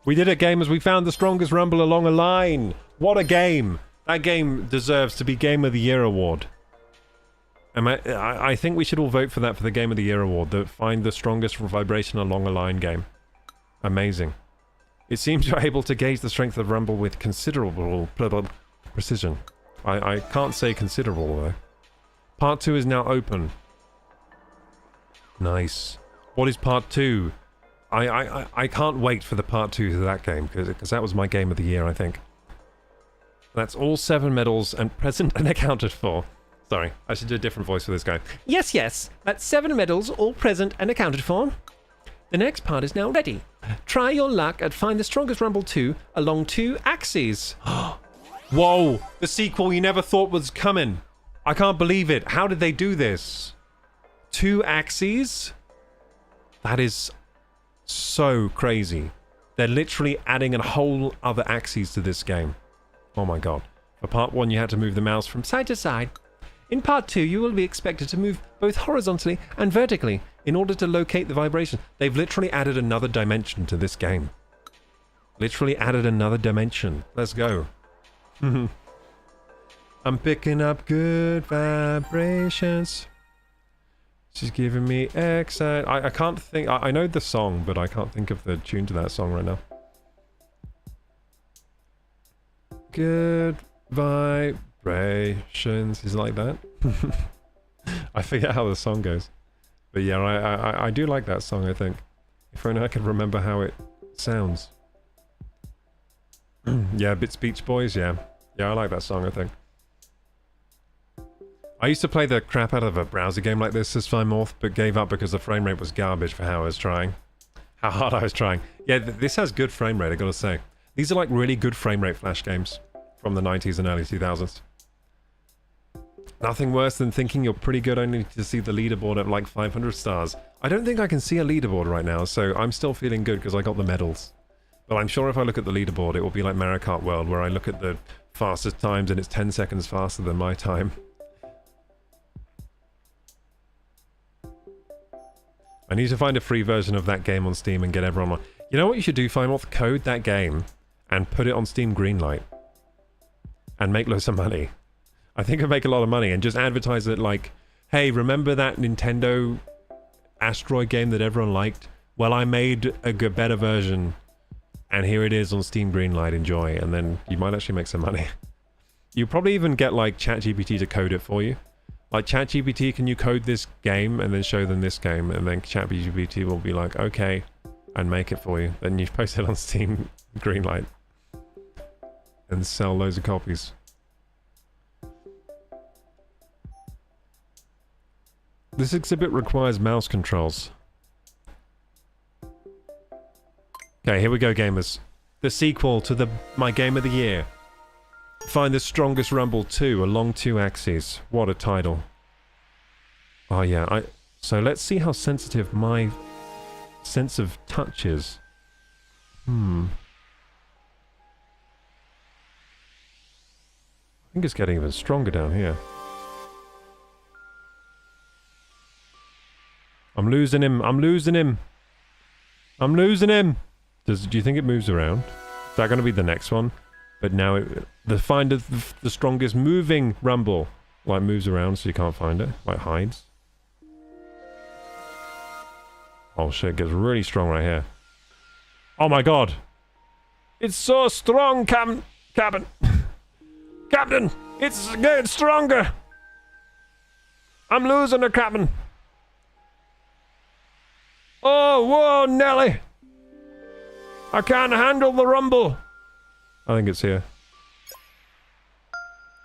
Speaker 1: We did it, gamers. We found the strongest rumble along a line. What a game. That game deserves to be Game of the Year award. I think we should all vote for that for the Game of the Year award. The find the strongest vibration along a line game. Amazing. It seems you're able to gauge the strength of rumble with considerable precision. I can't say considerable, though. Part 2 is now open. Nice. What is part 2? I can't wait for the part 2 to that game, because that was my Game of the Year, I think. That's all 7 medals and present and accounted for. Sorry, I should do a different voice for this guy.
Speaker 2: Yes, that's 7 medals, all present and accounted for. The next part is now ready. Try your luck at Find the Strongest Rumble 2 along 2 axes.
Speaker 1: Whoa, the sequel you never thought was coming. I can't believe it. How did they do this? 2 axes? That is so crazy. They're literally adding a whole other axes to this game. Oh my god. For part 1 you had to move the mouse from side to side. In part 2 you will be expected to move both horizontally and vertically in order to locate the vibration. They've literally added another dimension to this game. Literally added another dimension. Let's go. I'm picking up good vibrations. She's giving me excitement. I can't think... I know the song, but I can't think of the tune to that song right now. Good vibrations. Is it like that? I forget how the song goes. But yeah, I do like that song, I think. If only I could remember how it sounds. Yeah, Bits Beach Boys, yeah. Yeah, I like that song, I think. I used to play the crap out of a browser game like this time off, but gave up because the frame rate was garbage for how I was trying. How hard I was trying. Yeah, this has good frame rate, I gotta say. These are like really good frame rate Flash games from the 90s and early 2000s. Nothing worse than thinking you're pretty good only to see the leaderboard at like 500 stars. I don't think I can see a leaderboard right now, so I'm still feeling good because I got the medals. But I'm sure if I look at the leaderboard, it will be like Mario Kart World, where I look at the fastest times and it's 10 seconds faster than my time. I need to find a free version of that game on Steam and get everyone on. You know what you should do, Fimoth? Code that game and put it on Steam Greenlight. And make loads of money. I think I'd make a lot of money and just advertise it like, hey, remember that Nintendo Asteroid game that everyone liked? Well, I made a better version and here it is on Steam Greenlight, enjoy. And then you might actually make some money. You probably even get like ChatGPT to code it for you. Like ChatGPT, can you code this game and then show them this game, and then ChatGPT will be like, okay, and make it for you. Then you post it on Steam, greenlight, and sell loads of copies. This exhibit requires mouse controls. Okay, here we go, gamers. The sequel to my game of the year. Find the Strongest Rumble 2 along 2 axes. What a title. Oh yeah, so let's see how sensitive my sense of touch is. I think it's getting even stronger down here. I'm losing him. I'm losing him. I'm losing him. Do you think it moves around? Is that going to be the next one? But now find the strongest moving rumble. Like moves around so you can't find it. Like hides. Oh shit, it gets really strong right here. Oh my god. It's so strong, Captain. Captain, it's getting stronger. I'm losing her, Captain. Oh, whoa, Nelly. I can't handle the rumble. I think it's here.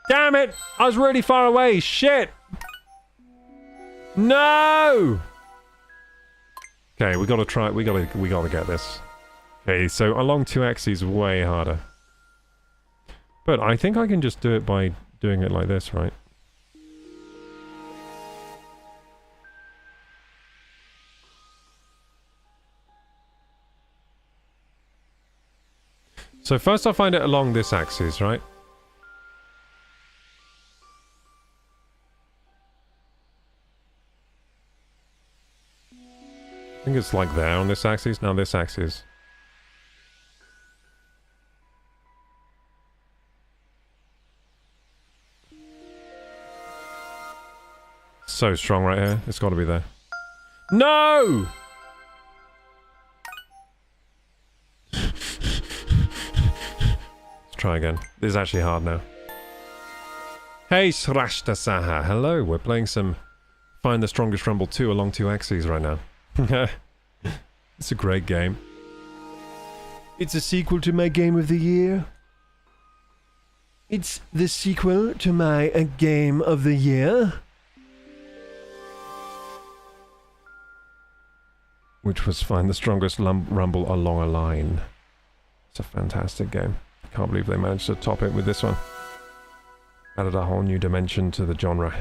Speaker 1: Damn it! I was really far away. Shit! No! Okay, we gotta try. We gotta get this. Okay, so along 2 axes, way harder. But I think I can just do it by doing it like this, right? So first I find it along this axis, right? I think it's like there on this axis. Now this axis. So strong right here. It's got to be there. No! Try again. This is actually hard now. Hey, Srashta Saha. Hello, we're playing some Find the Strongest Rumble 2 along 2 axes right now. It's a great game. It's a sequel to my game of the year. It's the sequel to my game of the year. Which was Find the Strongest Rumble along a line. It's a fantastic game. Can't believe they managed to top it with this one. Added a whole new dimension to the genre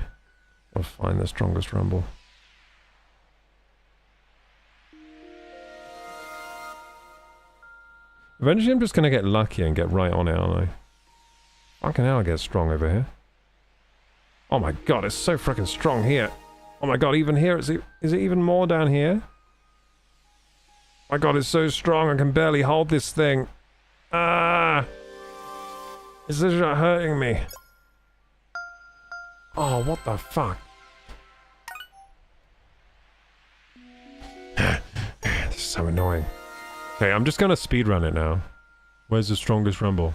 Speaker 1: of Find the Strongest Rumble. Eventually I'm just going to get lucky and get right on it, aren't I? Fucking hell, I get strong over here. Oh my god, it's so freaking strong here. Oh my god, even here, is it even more down here? My god, it's so strong I can barely hold this thing. Ah! Is this hurting me? Oh, what the fuck? This is so annoying. Okay, I'm just gonna speedrun it now. Where's the strongest rumble?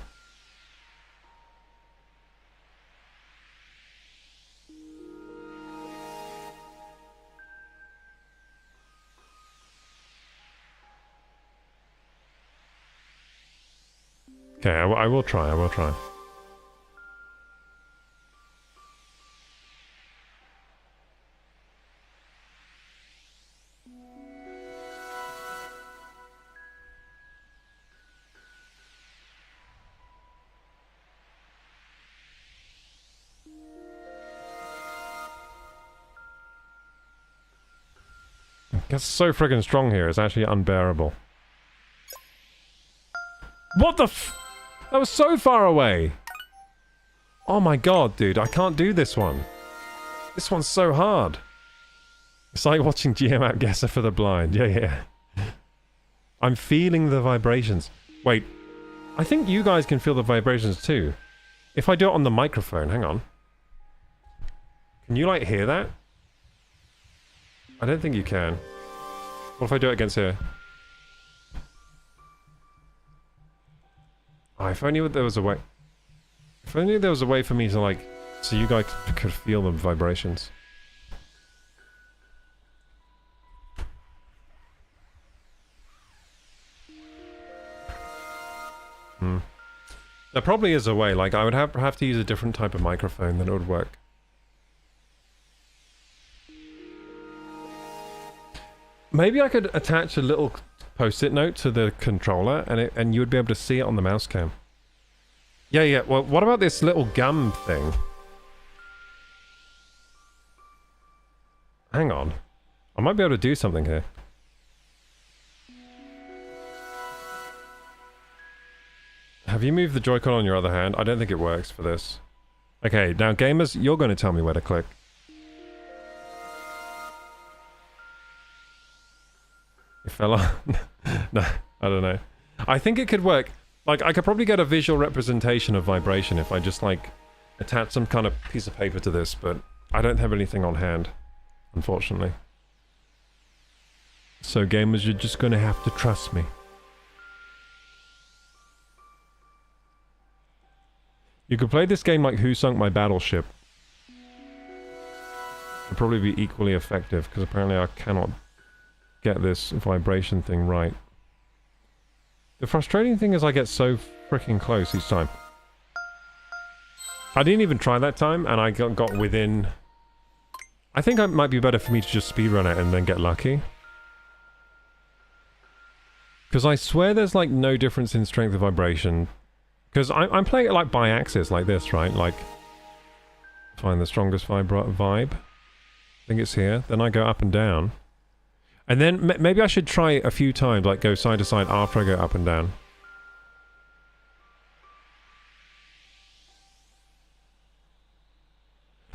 Speaker 1: Okay, I will try, I will try. It gets so friggin' strong here, it's actually unbearable. What the f- That was so far away! Oh my god, dude, I can't do this one. This one's so hard. It's like watching GMAP Guesser for the Blind. Yeah. I'm feeling the vibrations. Wait, I think you guys can feel the vibrations too. If I do it on the microphone, hang on. Can you, like, hear that? I don't think you can. What if I do it against here? Oh, if only there was a way... If only there was a way for me to, like, So you guys could feel the vibrations. There probably is a way, like I would have to use a different type of microphone, then it would work. Maybe I could attach a little post-it note to the controller and you would be able to see it on the mouse cam. Yeah, well what about this little gum thing? Hang on. I might be able to do something here. Have you moved the Joy-Con on your other hand? I don't think it works for this. Okay, now gamers, you're going to tell me where to click. It fell on. No, I don't know. I think it could work. Like, I could probably get a visual representation of vibration if I just, like, attach some kind of piece of paper to this, but I don't have anything on hand, unfortunately. So gamers, you're just going to have to trust me. You could play this game like Who Sunk My Battleship. It'd probably be equally effective, because apparently I cannot get this vibration thing right. The frustrating thing is I get so freaking close each time. I didn't even try that time, and I got within... I think it might be better for me to just speedrun it and then get lucky. Because I swear there's like no difference in strength of vibration. Because I'm playing it like by axis, like this, right? Like, find the strongest vibe. I think it's here. Then I go up and down. And then maybe I should try a few times, like go side to side after I go up and down.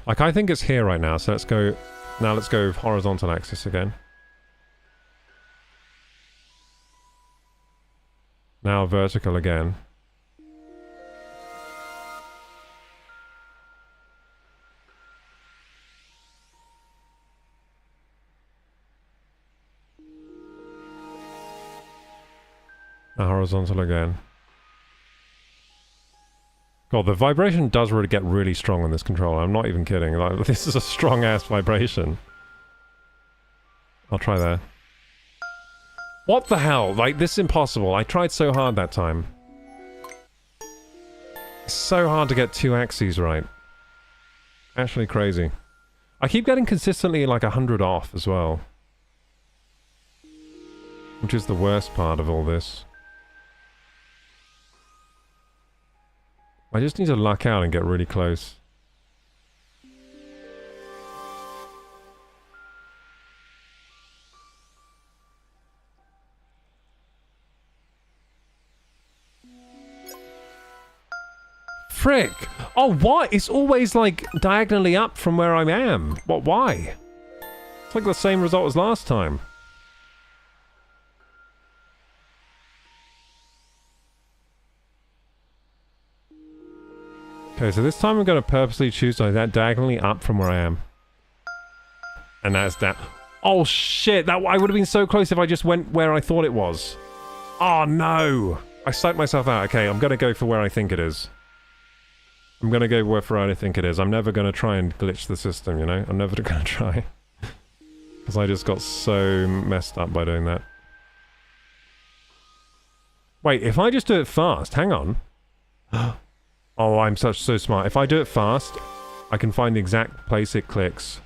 Speaker 1: Like, I think it's here right now, so let's go... Now let's go horizontal axis again. Now vertical again. Now horizontal again. God, the vibration does really get really strong on this controller. I'm not even kidding. Like, this is a strong-ass vibration. I'll try that. What the hell? Like, this is impossible. I tried so hard that time. It's so hard to get two axes right. Actually crazy. I keep getting consistently like 100 off as well. Which is the worst part of all this. I just need to luck out and get really close. Frick! Oh, what? It's always like diagonally up from where I am. What? Why? It's like the same result as last time. Okay, so this time I'm going to purposely choose like that diagonally up from where I am. And that's that. Oh shit, that I would have been so close if I just went where I thought it was. Oh no! I psyched myself out. Okay, I'm going to go for where I think it is. I'm going to go where I think it is. I'm never going to try and glitch the system, you know? I'm never going to try. Because I just got so messed up by doing that. Wait, if I just do it fast, hang on. Oh, I'm so smart. If I do it fast, I can find the exact place it clicks.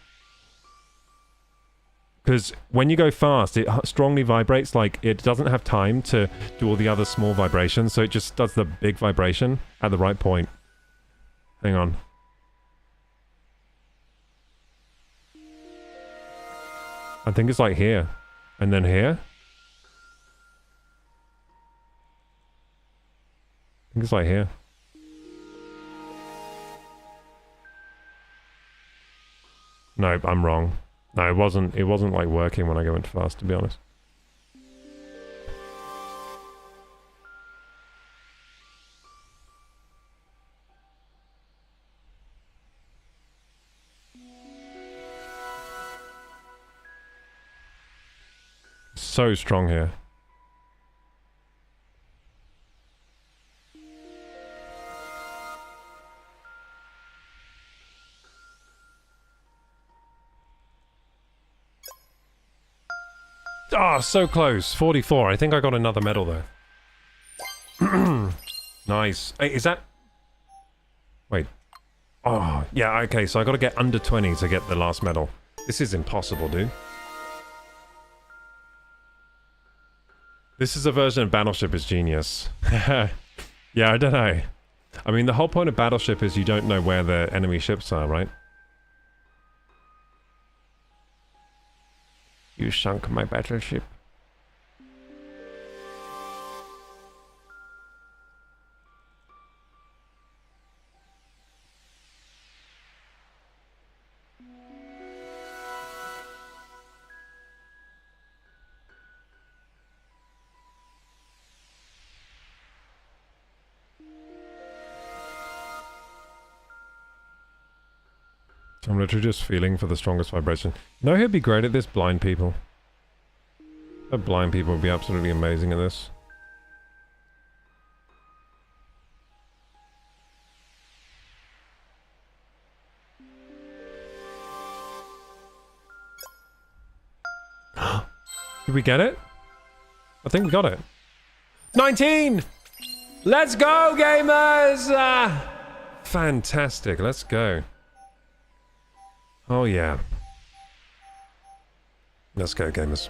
Speaker 1: Because when you go fast, it strongly vibrates, like it doesn't have time to do all the other small vibrations, so it just does the big vibration at the right point. Hang on. I think it's like here. And then here. I think it's like here. No, I'm wrong. No, it wasn't like working when I went fast, to be honest. So strong here. Ah, so close. 44. I think I got another medal though. Nice. Hey, is that... Wait. Oh, yeah, okay, so I gotta get under 20 to get the last medal. This is impossible, dude. This is a version of Battleship is genius. Yeah, I don't know. I mean, the whole point of Battleship is you don't know where the enemy ships are, right? You sunk my battleship. I'm literally just feeling for the strongest vibration. You know who'd be great at this? Blind people. The blind people would be absolutely amazing at this. Did we get it? I think we got it. 19! Let's go, gamers! Fantastic, let's go. Oh yeah. Let's go, gamers.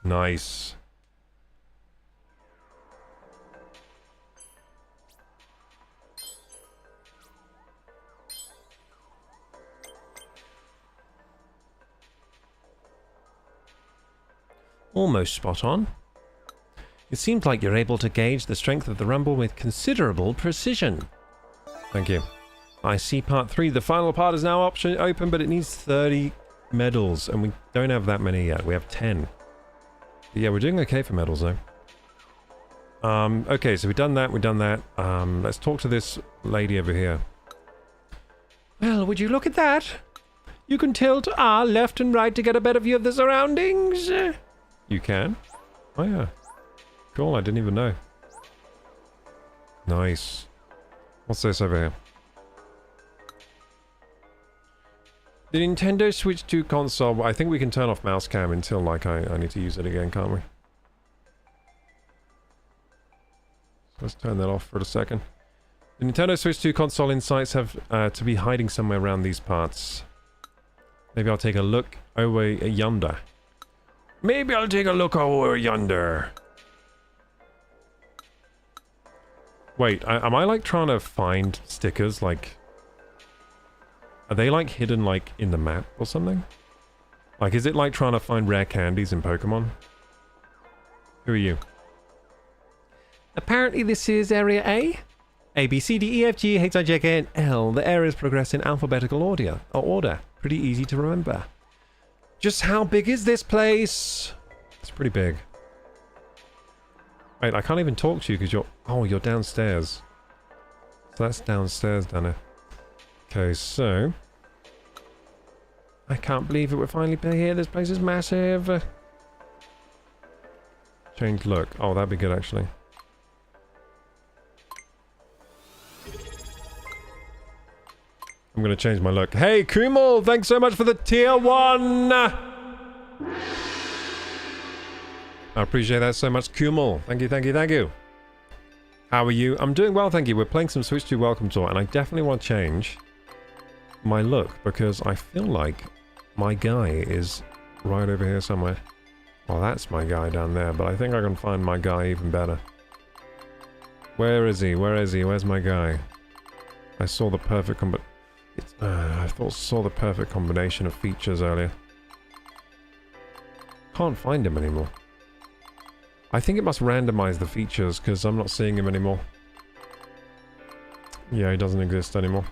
Speaker 1: Nice. Almost spot on. It seems like you're able to gauge the strength of the rumble with considerable precision. Thank you. I see part 3. The final part is now open, but it needs 30 medals, and we don't have that many yet. We have 10. But yeah, we're doing okay for medals, though. Okay, so we've done that, let's talk to this lady over here.
Speaker 2: Well, would you look at that? You can tilt R left and right to get a better view of the surroundings.
Speaker 1: You can? Oh, yeah. Cool, I didn't even know. Nice. What's this over here? The Nintendo Switch 2 console, I think we can turn off mouse cam until, like, I need to use it again, can't we? Let's turn that off for a second. The Nintendo Switch 2 console insights have to be hiding somewhere around these parts. Maybe I'll take a look over yonder. Maybe I'll take a look over yonder. Wait, am I, like, trying to find stickers, like... Are they, like, hidden, like, in the map or something? Like, is it like trying to find rare candies in Pokemon? Who are you?
Speaker 2: Apparently this is Area A. A, B, C, D, E, F, G, H, I, J, K, and L. The areas progress in alphabetical order. Pretty easy to remember. Just how big is this place? It's pretty big. Wait, I can't even talk to you because you're... Oh, you're downstairs. So that's downstairs, Dana. Okay, so... I can't believe it. We're finally here. This place is massive. Change look. Oh, that'd be good, actually. I'm going to change my look. Hey, Kumal! Thanks so much for the tier 1! I appreciate that so much, Kumal. Thank you, thank you, thank you. How are you? I'm doing well, thank you. We're playing some Switch 2 Welcome Tour, and I definitely want to change my look, because I feel like my guy is right over here somewhere. Well, that's my guy down there, but I think I can find my guy even better. Where is he? Where is he? Where's my guy? I saw the perfect saw the perfect combination of features earlier. Can't find him anymore. I think it must randomize the features because I'm not seeing him anymore. Yeah, he doesn't exist anymore.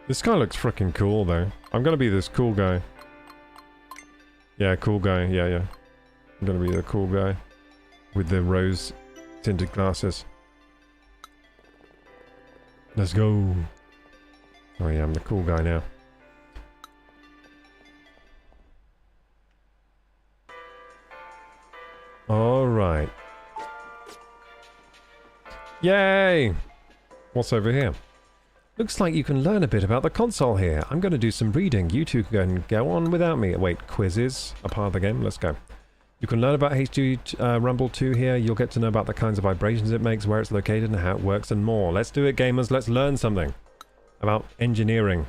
Speaker 2: This guy looks freaking cool though. I'm gonna be this cool guy. Yeah, cool guy. Yeah, yeah. I'm gonna be the cool guy with the rose tinted glasses. Let's go. Oh yeah, I'm the cool guy now. Alright.
Speaker 1: Yay! What's over here? Looks like you can learn a bit about the console here. I'm going to do some reading. You two can go on without me. Wait, quizzes are part of the game. Let's go. You can learn about HD Rumble 2 here. You'll get to know about the kinds of vibrations it makes, where it's located, and how it works, and more. Let's do it, gamers. Let's learn something about engineering.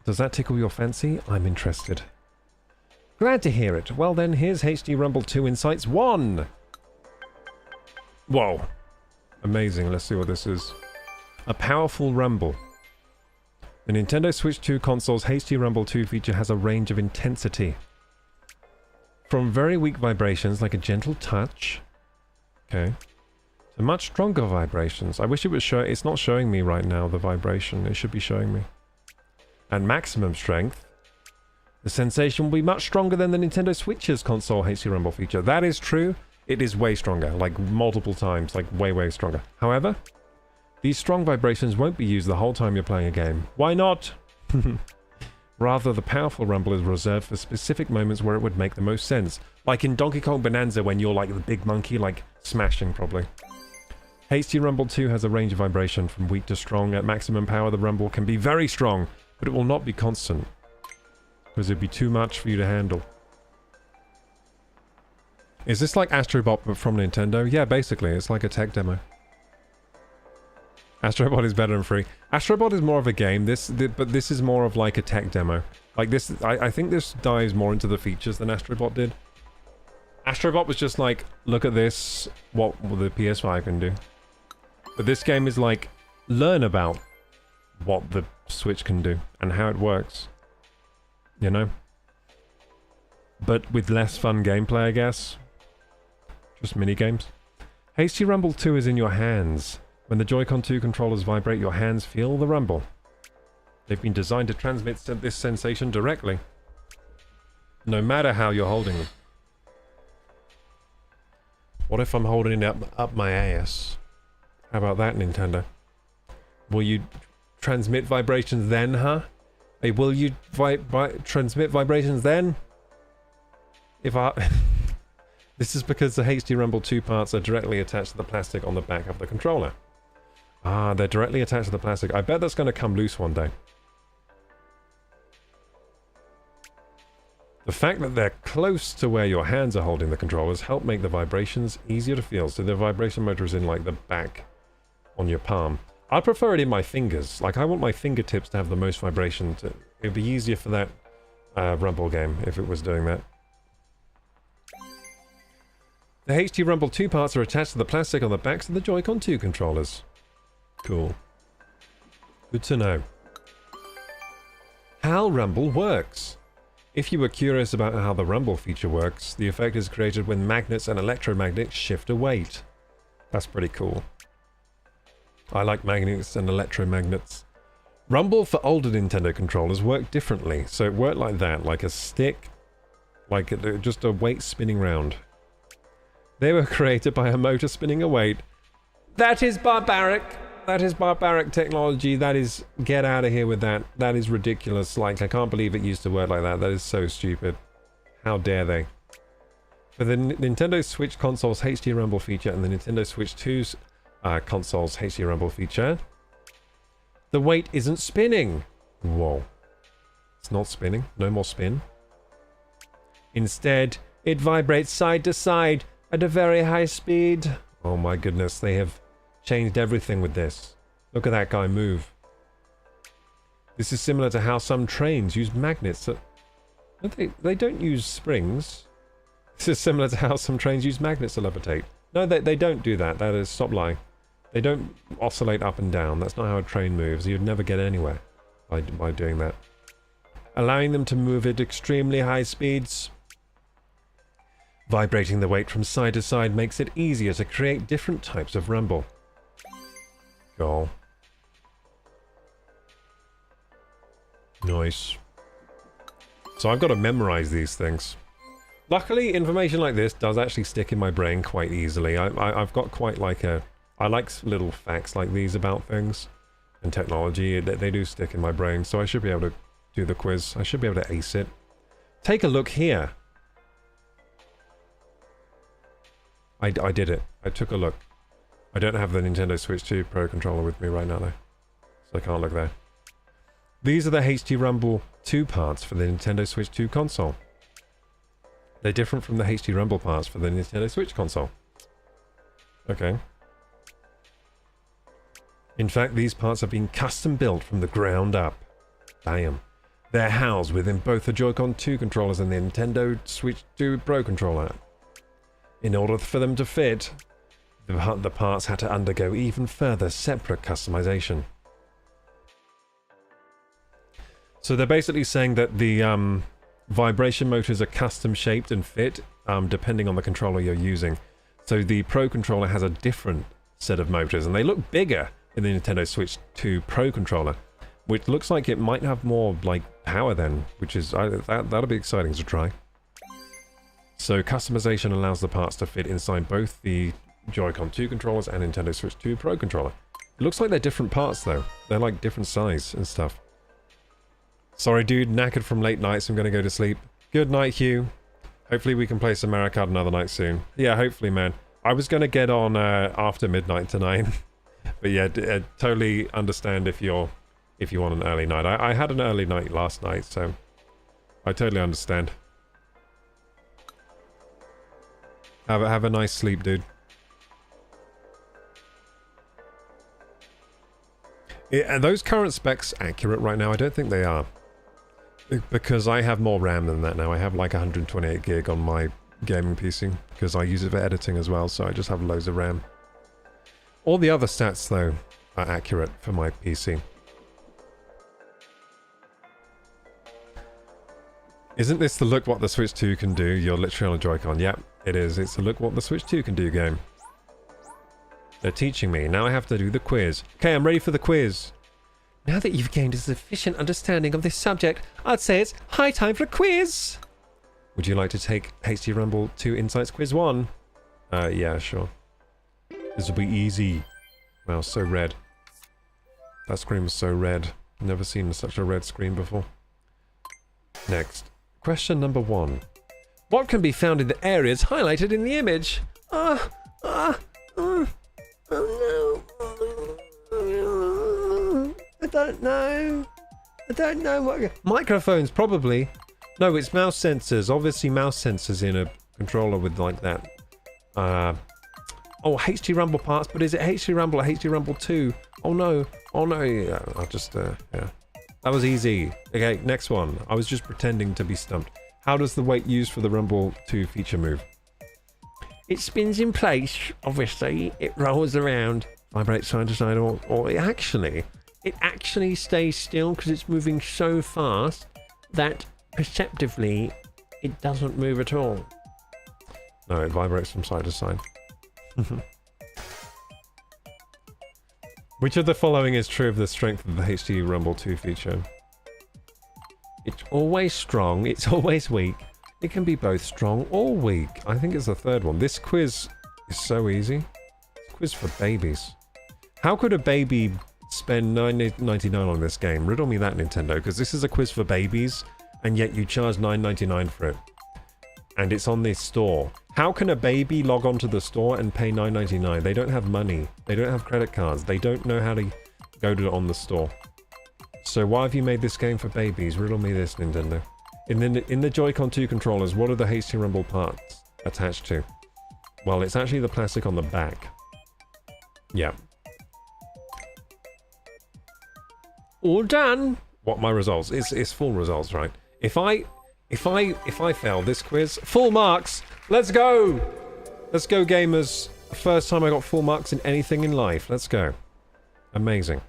Speaker 1: Does that tickle your fancy? I'm interested. Glad to hear it. Well then, here's HD Rumble 2 Insights 1. Whoa. Amazing. Let's see what this is. A powerful rumble. The Nintendo Switch 2 console's HD Rumble 2 feature has a range of intensity. From very weak vibrations like a gentle touch, okay, to much stronger vibrations. I wish it would show. It's not showing me right now, the vibration. It should be showing me. At maximum strength, the sensation will be much stronger than the Nintendo Switch's console HD Rumble feature. That is true. It is way stronger, like multiple times, like way stronger. However, these strong vibrations won't be used the whole time you're playing a game. Why not? Rather, the powerful rumble is reserved for specific moments where it would make the most sense. Like in Donkey Kong Bonanza when you're like the big monkey, like smashing probably. HD Rumble 2 has a range of vibration from weak to strong. At maximum power, the rumble can be very strong, but it will not be constant, because it'd be too much for you to handle. Is this like Astrobot but from Nintendo? Yeah, basically. It's like a tech demo. Astrobot is better than free. Astrobot is more of a game, but this is more of like a tech demo. Like this, I think this dives more into the features than Astrobot did. Astrobot was just like, look at this, what the PS5 can do. But this game is like, learn about what the Switch can do and how it works. You know? But with less fun gameplay, I guess. Just mini-games. HD Rumble 2 is in your hands. When the Joy-Con 2 controllers vibrate, your hands feel the rumble. They've been designed to transmit this sensation directly, no matter how you're holding them. What if I'm holding it up my ass? How about that, Nintendo? Will you transmit vibrations then, huh? Hey, will you transmit vibrations then? If I... This is because the HD Rumble 2 parts are directly attached to the plastic on the back of the controller. Ah, they're directly attached to the plastic. I bet that's going to come loose one day. The fact that they're close to where your hands are holding the controllers help make the vibrations easier to feel. So the vibration motor is in like the back on your palm. I prefer it in my fingers. Like I want my fingertips to have the most vibration. It'd be easier for that Rumble game if it was doing that. The HD Rumble 2 parts are attached to the plastic on the backs of the Joy-Con 2 controllers. Cool. Good to know. How Rumble works. If you were curious about how the Rumble feature works, the effect is created when magnets and electromagnets shift a weight. That's pretty cool. I like magnets and electromagnets. Rumble for older Nintendo controllers worked differently, so it worked like that, like a stick, like just a weight spinning round. They were created by a motor spinning a weight. That is barbaric! That is barbaric technology. That is... Get out of here with that. That is ridiculous. Like, I can't believe it used to work like that. That is so stupid. How dare they? For the Nintendo Switch console's HD Rumble feature and the Nintendo Switch 2's console's HD Rumble feature, the weight isn't spinning. Whoa. It's not spinning. No more spin. Instead, it vibrates side to side at a very high speed. Oh my goodness, they have changed everything with this. Look at that guy move. This is similar to how some trains use magnets. They don't use springs. This is similar to how some trains use magnets to levitate. No, they don't do that. That is, stop lying. They don't oscillate up and down. That's not how a train moves. You'd never get anywhere by doing that. Allowing them to move at extremely high speeds. Vibrating the weight from side to side makes it easier to create different types of rumble. Cool. Nice. So I've got to memorize these things. Luckily, information like this does actually stick in my brain quite easily. I've got quite like a... I like little facts like these about things and technology. They do stick in my brain, so I should be able to do the quiz. I should be able to ace it. Take a look here. I did it. I took a look. I don't have the Nintendo Switch 2 Pro controller with me right now though, so I can't look there. These are the HD Rumble 2 parts for the Nintendo Switch 2 console. They're different from the HD Rumble parts for the Nintendo Switch console. Okay. In fact, these parts have been custom built from the ground up. Bam. They're housed within both the Joy-Con 2 controllers and the Nintendo Switch 2 Pro controller. In order for them to fit, the parts had to undergo even further separate customization. So they're basically saying that the vibration motors are custom shaped and fit depending on the controller you're using. So the Pro controller has a different set of motors, and they look bigger in the Nintendo Switch 2 Pro controller, which looks like it might have more like power then, which is that'll be exciting to try. So customization allows the parts to fit inside both the Joy-Con 2 controllers and Nintendo Switch 2 Pro controller. It looks like they're different parts though. They're like different size and stuff. Sorry dude, knackered from late nights, I'm gonna go to sleep. Good night, Hugh. Hopefully we can play some Mario Kart another night soon. Yeah, hopefully, man. I was gonna get on after midnight tonight. But yeah, totally understand if you want an early night. I had an early night last night, so I totally understand. Have a nice sleep, dude. Are those current specs accurate right now? I don't think they are. Because I have more RAM than that now. I have like 128 gig on my gaming PC because I use it for editing as well, so I just have loads of RAM. All the other stats, though, are accurate for my PC. Isn't this the look what the Switch 2 can do? You're literally on a Joy-Con. Yep, it is. It's the look what the Switch 2 can do game. They're teaching me. Now I have to do the quiz. Okay, I'm ready for the quiz. Now that you've gained a sufficient understanding of this subject, I'd say it's high time for a quiz! Would you like to take HD Rumble 2 Insights Quiz 1? Yeah, sure. This will be easy. Wow, so red. That screen was so red. Never seen such a red screen before. Next. Question number 1. What can be found in the areas highlighted in the image? Oh no. I don't know. I don't know what... Microphones, probably. No, it's mouse sensors. Obviously mouse sensors in a controller with like that. Oh, HD Rumble parts, but is it HD Rumble or HD Rumble 2? Oh no. Oh no. Yeah, I'll just, yeah. That was easy. Okay, next one. I was just pretending to be stumped. How does the weight used for the Rumble 2 feature move? It spins in place, obviously. It rolls around, vibrates side to side, or it actually stays still because it's moving so fast that perceptively it doesn't move at all. No, it vibrates from side to side. Which of the following is true of the strength of the HD Rumble 2 feature? It's always strong, it's always weak. It can be both strong or weak. I think it's the third one. This quiz is so easy. It's a quiz for babies. How could a baby spend $9.99 on this game? Riddle me that, Nintendo, because this is a quiz for babies, and yet you charge $9.99 for it. And it's on this store. How can a baby log onto the store and pay $9.99? They don't have money. They don't have credit cards. They don't know how to go to on the store. So why have you made this game for babies? Riddle me this, Nintendo. In the Joy-Con 2 controllers, what are the HD Rumble parts attached to? Well, it's actually the plastic on the back. Yeah. All done. What my results? It's full results, right? If I fail this quiz, full marks. Let's go. Let's go, gamers. The first time I got full marks in anything in life. Let's go. Amazing.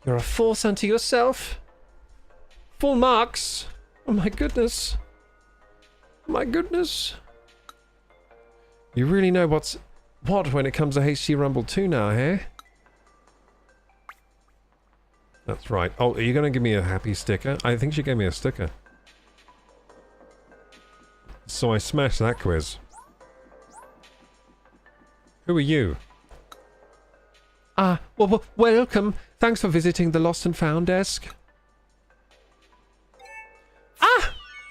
Speaker 1: You're a force unto yourself. Full marks. Oh my goodness. My goodness. You really know what's what when it comes to HD Rumble 2 now, eh? That's right. Oh, are you going to give me a happy sticker? I think she gave me a sticker. So I smashed that quiz. Who are you? Well, welcome. Thanks for visiting the Lost and Found desk.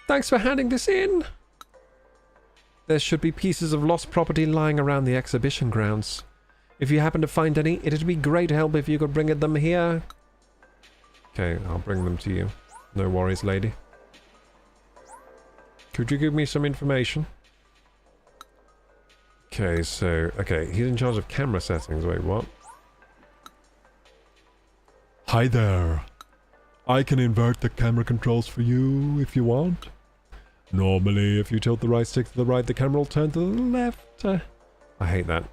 Speaker 1: Thanks for handing this in. There should be pieces of lost property lying around the exhibition grounds.
Speaker 2: If you happen to find any, it'd be great help if you could bring them here. Okay, I'll bring them to you. No worries, lady. Could you give me some information? Okay, so... Okay, he's in charge of camera settings. Wait, what? Hi there. I can invert the camera controls for you if you want. Normally, if you tilt the right stick to the right, the camera will turn to the left. I hate that.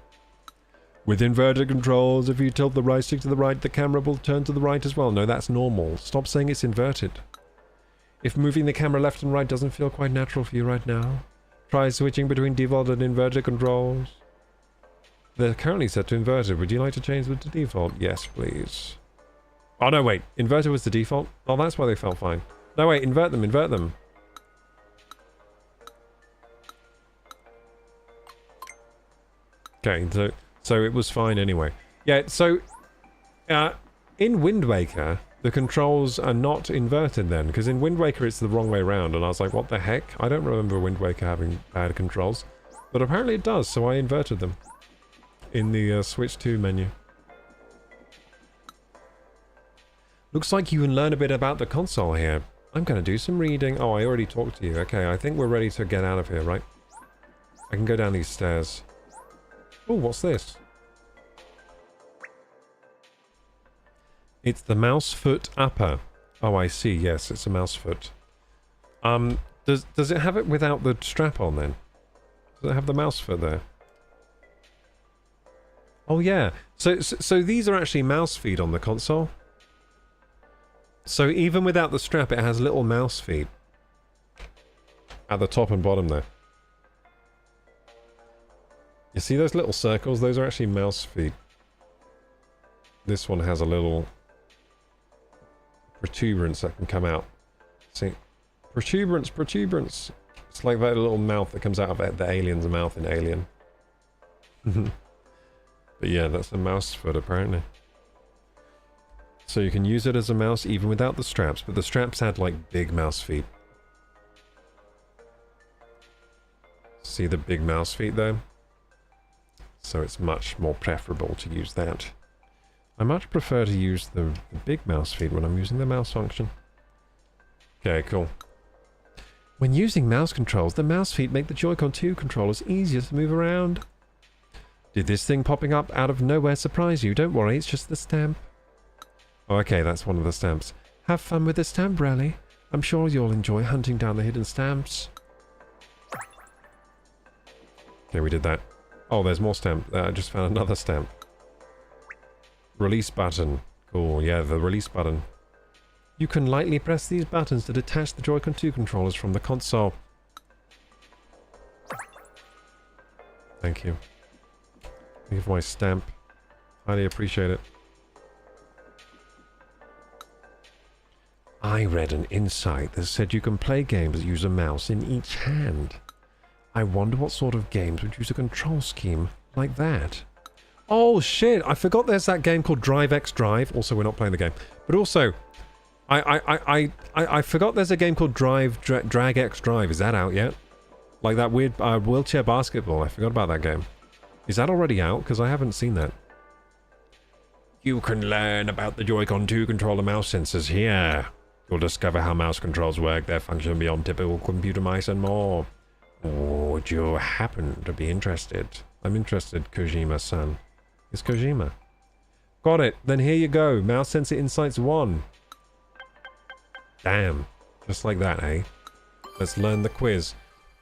Speaker 2: With inverted controls, if you tilt the right stick to the right, the camera will turn to the right as well. No, that's normal. Stop saying it's inverted. If moving the camera left and right doesn't feel quite natural for you right now, try switching between default and inverted controls. They're currently set to inverted. Would you like to change them to default? Yes, please. Oh, no, wait. Inverted was the default? Oh, that's why they felt fine. No, wait. Invert them. Invert them. Okay, so it was fine anyway. Yeah, so in Wind Waker, the controls are not inverted then, because in Wind Waker it's the wrong way around, and I was like, what the heck? I don't remember Wind Waker having bad controls, but apparently it does, so I inverted them in the Switch 2 menu. Looks like you can learn a bit about the console here. I'm going to do some reading. Oh, I already talked to you. Okay, I think we're ready to get out of here, right? I can go down these stairs. Oh, what's this? It's the mouse foot upper. Oh, I see. Yes, it's a mouse foot. Does it have it without the strap on then? Does it have the mouse foot there? Oh yeah. So these are actually mouse feet on the console. So even without the strap, it has little mouse feet at the top and bottom there. You see those little circles? Those are actually mouse feet. This one has a little protuberance that can come out. See? Protuberance, protuberance. It's like that little mouth that comes out of the alien's mouth in Alien. But yeah, that's a mouse foot apparently. So you can use it as a mouse even without the straps, but the straps had like big mouse feet. See the big mouse feet there? So it's much more preferable to use that. I much prefer to use the big mouse feet when I'm using the mouse function. Okay, cool. When using mouse controls, the mouse feet make the Joy-Con 2 controllers easier to move around. Did this thing popping up out of nowhere surprise you? Don't worry, it's just the stamp. Oh, okay, that's one of the stamps. Have fun with the stamp rally. I'm sure you'll enjoy hunting down the hidden stamps. Okay, we did that. Oh, there's more stamp. I just found another stamp. Release button. Cool, yeah, the release button. You can lightly press these buttons to detach the Joy-Con 2 controllers from the console. Thank you. Thank you for my stamp. Highly appreciate it. I read an insight that said you can play games that use a mouse in each hand. I wonder what sort of games would use a control scheme like that. Oh shit, I forgot there's that game called Drive X Drive. Also, we're not playing the game. But also, I forgot there's a game called Drag X Drive. Is that out yet? Like that weird wheelchair basketball. I forgot about that game. Is that already out? Because I haven't seen that. You can learn about the Joy-Con 2 controller mouse sensors here. You'll discover how mouse controls work, their function beyond typical computer mice, and more. Would you happen to be interested? I'm interested, Kojima-san. It's Kojima. Got it. Then here you go. Mouse Sensor Insights 1. Damn. Just like that, eh? Let's learn the quiz.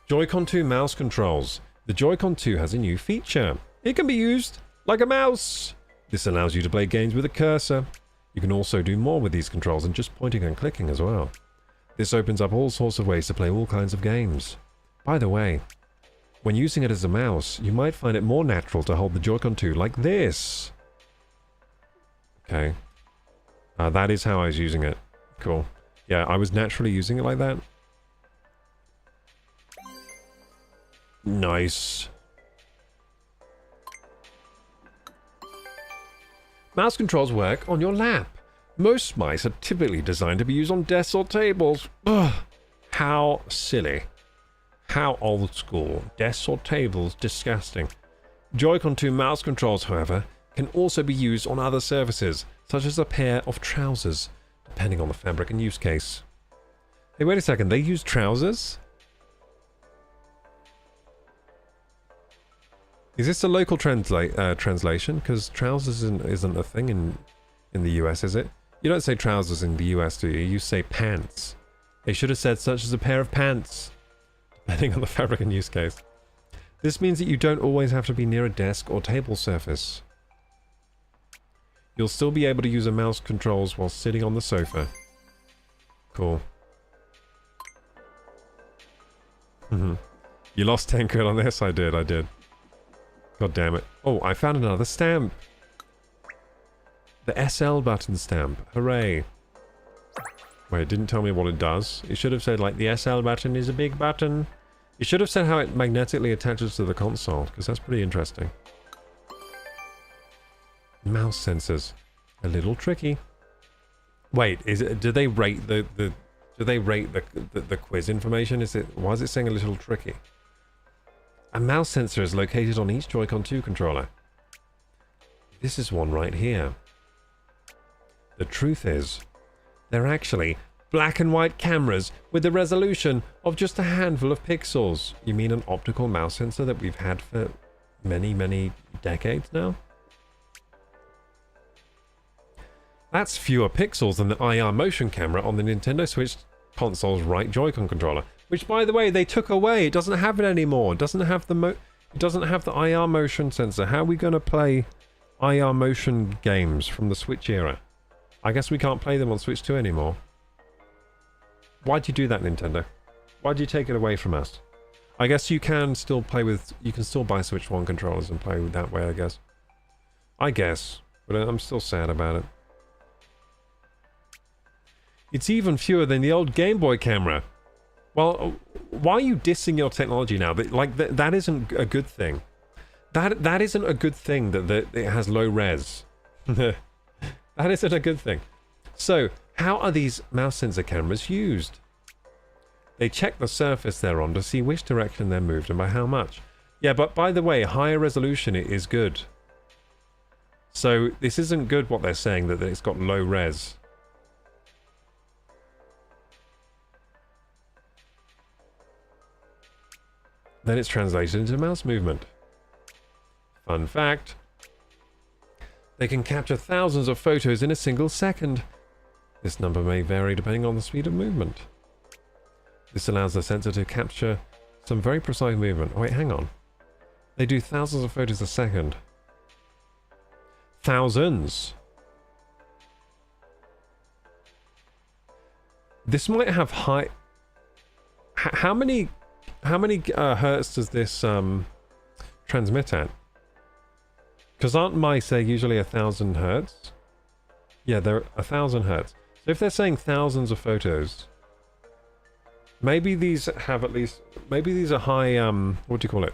Speaker 2: Joy-Con 2 mouse controls. The Joy-Con 2 has a new feature. It can be used like a mouse. This allows you to play games with a cursor. You can also do more with these controls than just pointing and clicking as well. This opens up all sorts of ways to play all kinds of games. By the way, when using it as a mouse, you might find it more natural to hold the Joy-Con 2 like this. Okay. That is how I was using it. Cool. Yeah, I was naturally using it like that. Nice. Mouse controls work on your lap. Most mice are typically designed to be used on desks or tables. Ugh. How silly. How old school. Desks or tables, disgusting. Joy-Con 2 mouse controls, however, can also be used on other surfaces, such as a pair of trousers, depending on the fabric and use case. Hey, wait a second, they use trousers? Is this a local translation? Because trousers isn't a thing in the US, is it? You don't say trousers in the US, do you? You say pants. They should have said such as a pair of pants, depending on the fabric and use case. This means that you don't always have to be near a desk or table surface. You'll still be able to use a mouse controls while sitting on the sofa. Cool. You lost 10 quid on this? I did. God damn it. Oh, I found another stamp. The SL button stamp. Hooray. Wait, it didn't tell me what it does. It should have said, like, the SL button is a big button. It should have said how it magnetically attaches to the console, because that's pretty interesting. Mouse sensors. A little tricky. Wait, do they rate the quiz information? Why is it saying a little tricky? A mouse sensor is located on each Joy-Con 2 controller. This is one right here. The truth is, they're actually black and white cameras with a resolution of just a handful of pixels. You mean an optical mouse sensor that we've had for many, many decades now? That's fewer pixels than the IR motion camera on the Nintendo Switch console's right Joy-Con controller. Which, by the way, they took away. It doesn't have it anymore. It doesn't have the IR motion sensor. How are we going to play IR motion games from the Switch era? I guess we can't play them on Switch 2 anymore. Why'd you do that, Nintendo? Why'd you take it away from us? I guess you can still play with... You can still buy Switch 1 controllers and play with that way, I guess. But I'm still sad about it. It's even fewer than the old Game Boy camera. Well, why are you dissing your technology now? That isn't a good thing. That isn't a good thing that it has low res. That isn't a good thing. So, how are these mouse sensor cameras used? They check the surface they're on to see which direction they're moved and by how much. Yeah, but by the way, higher resolution is good. So, this isn't good what they're saying, that it's got low res. Then it's translated into mouse movement. Fun fact. They can capture thousands of photos in a single second. This number may vary depending on the speed of movement. This allows the sensor to capture some very precise movement. Oh wait, hang on. They do thousands of photos a second. Thousands! This might have high... How many hertz does this transmit at? Because aren't mice usually 1,000 hertz? Yeah, they're 1,000 hertz. So if they're saying thousands of photos, maybe these have at least... Maybe these are high... what do you call it?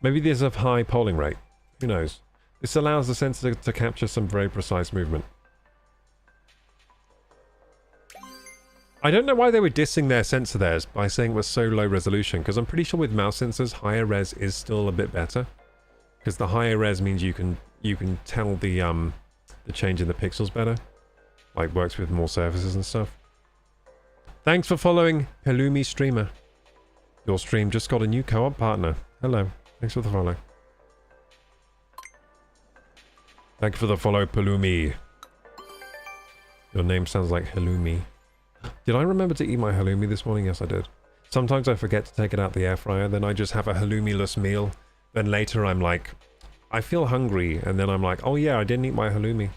Speaker 2: Maybe these have high polling rate. Who knows? This allows the sensor to capture some very precise movement. I don't know why they were dissing their sensor there by saying it was so low resolution, because I'm pretty sure with mouse sensors, higher res is still a bit better. Because the higher res means you can tell the change in the pixels better. Like, works with more surfaces and stuff. Thanks for following Halloumi Streamer. Your stream just got a new co-op partner. Hello. Thanks for the follow. Thank you for the follow, Palumi. Your name sounds like halloumi. Did I remember to eat my halloumi this morning? Yes, I did. Sometimes I forget to take it out the air fryer, then I just have a halloumi-less meal. Then later I'm like, I feel hungry, and then I'm like, oh yeah, I didn't eat my halloumi.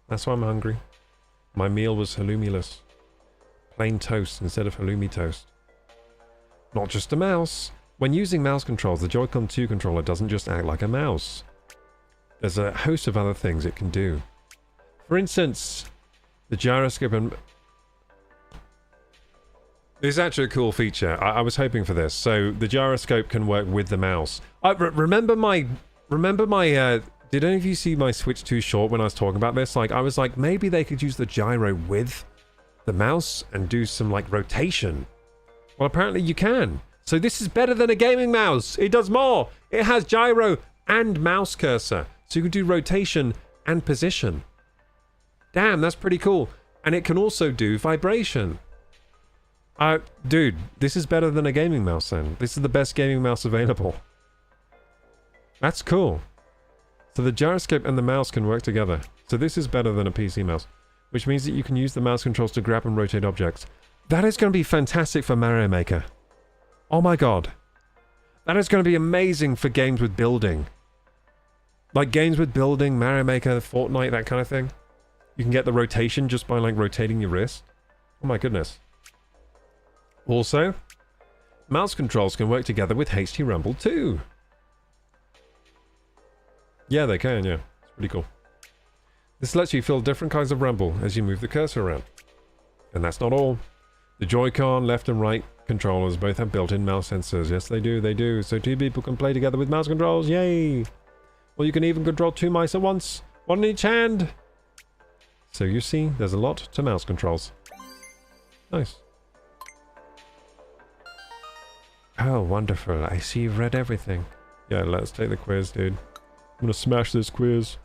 Speaker 2: That's why I'm hungry. My meal was halloumi-less. Plain toast instead of halloumi toast. Not just a mouse. When using mouse controls, the Joy-Con 2 controller doesn't just act like a mouse. There's a host of other things it can do. For instance, the gyroscope and... This is actually a cool feature. I was hoping for this. So the gyroscope can work with the mouse. Remember my... did any of you see my Switch 2 short when I was talking about this? Like, I was like, maybe they could use the gyro with the mouse and do some, like, rotation. Well, apparently you can. So this is better than a gaming mouse. It does more. It has gyro and mouse cursor.
Speaker 1: So you can do rotation and position. Damn, that's pretty cool. And it can also do vibration. Dude, this is better than a gaming mouse then. This is the best gaming mouse available. That's cool. So the gyroscope and the mouse can work together. So this is better than a PC mouse, which means that you can use the mouse controls to grab and rotate objects. That is going to be fantastic for Mario Maker. Oh my god. That is going to be amazing for games with building. Like games with building, Mario Maker, Fortnite, that kind of thing. You can get the rotation just by like rotating your wrist. Oh my goodness. Also, mouse controls can work together with HT Rumble too. Yeah, they can, yeah. It's pretty cool. This lets you feel different kinds of rumble as you move the cursor around. And that's not all. The Joy-Con left and right controllers both have built-in mouse sensors. Yes, they do, they do. So two people can play together with mouse controls. Yay! Or you can even control two mice at once. One in each hand. So you see, there's a lot to mouse controls. Nice. Oh, wonderful. I see you've read everything. Yeah, let's take the quiz, dude. I'm gonna smash this quiz.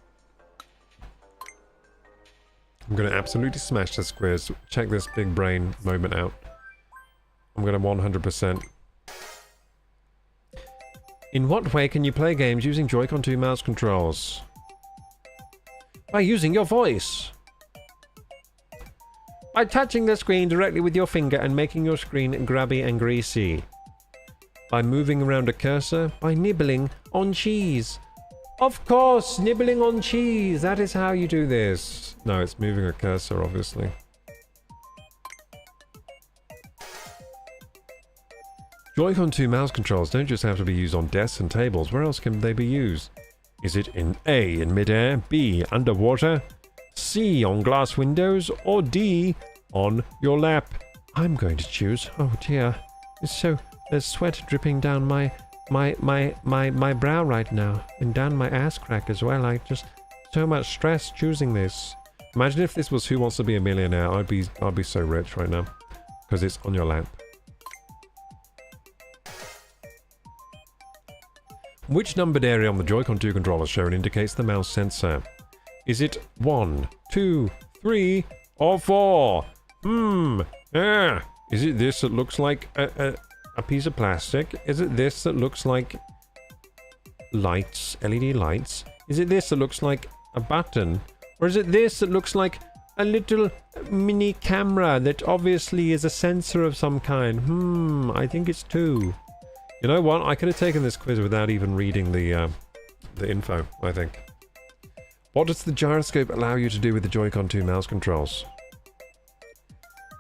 Speaker 1: I'm gonna absolutely smash this quiz. Check this big brain moment out. I'm gonna 100%. In what way can you play games using Joy-Con 2 mouse controls? By using your voice. By touching the screen directly with your finger and making your screen grabby and greasy. By moving around a cursor. By nibbling on cheese. Of course, nibbling on cheese. That is how you do this. No, it's moving a cursor, obviously. Joy-Con 2 mouse controls don't just have to be used on desks and tables. Where else can they be used? Is it in A, in midair, B, underwater, C, on glass windows, or D, on your lap? I'm going to choose. Oh dear. There's sweat dripping down my brow right now. And down my ass crack as well. So much stress choosing this. Imagine if this was Who Wants to Be a Millionaire. I'd be so rich right now. Because it's on your lap. Which numbered area on the Joy-Con 2 controller shown indicates the mouse sensor? Is it 1, 2, 3, or 4? Is it this that looks like a piece of plastic? Is it this that looks like lights, LED lights? Is it this that looks like a button? Or is it this that looks like a little mini camera that obviously is a sensor of some kind? I think it's 2. You know what? I could have taken this quiz without even reading the info, I think. What does the gyroscope allow you to do with the Joy-Con 2 mouse controls?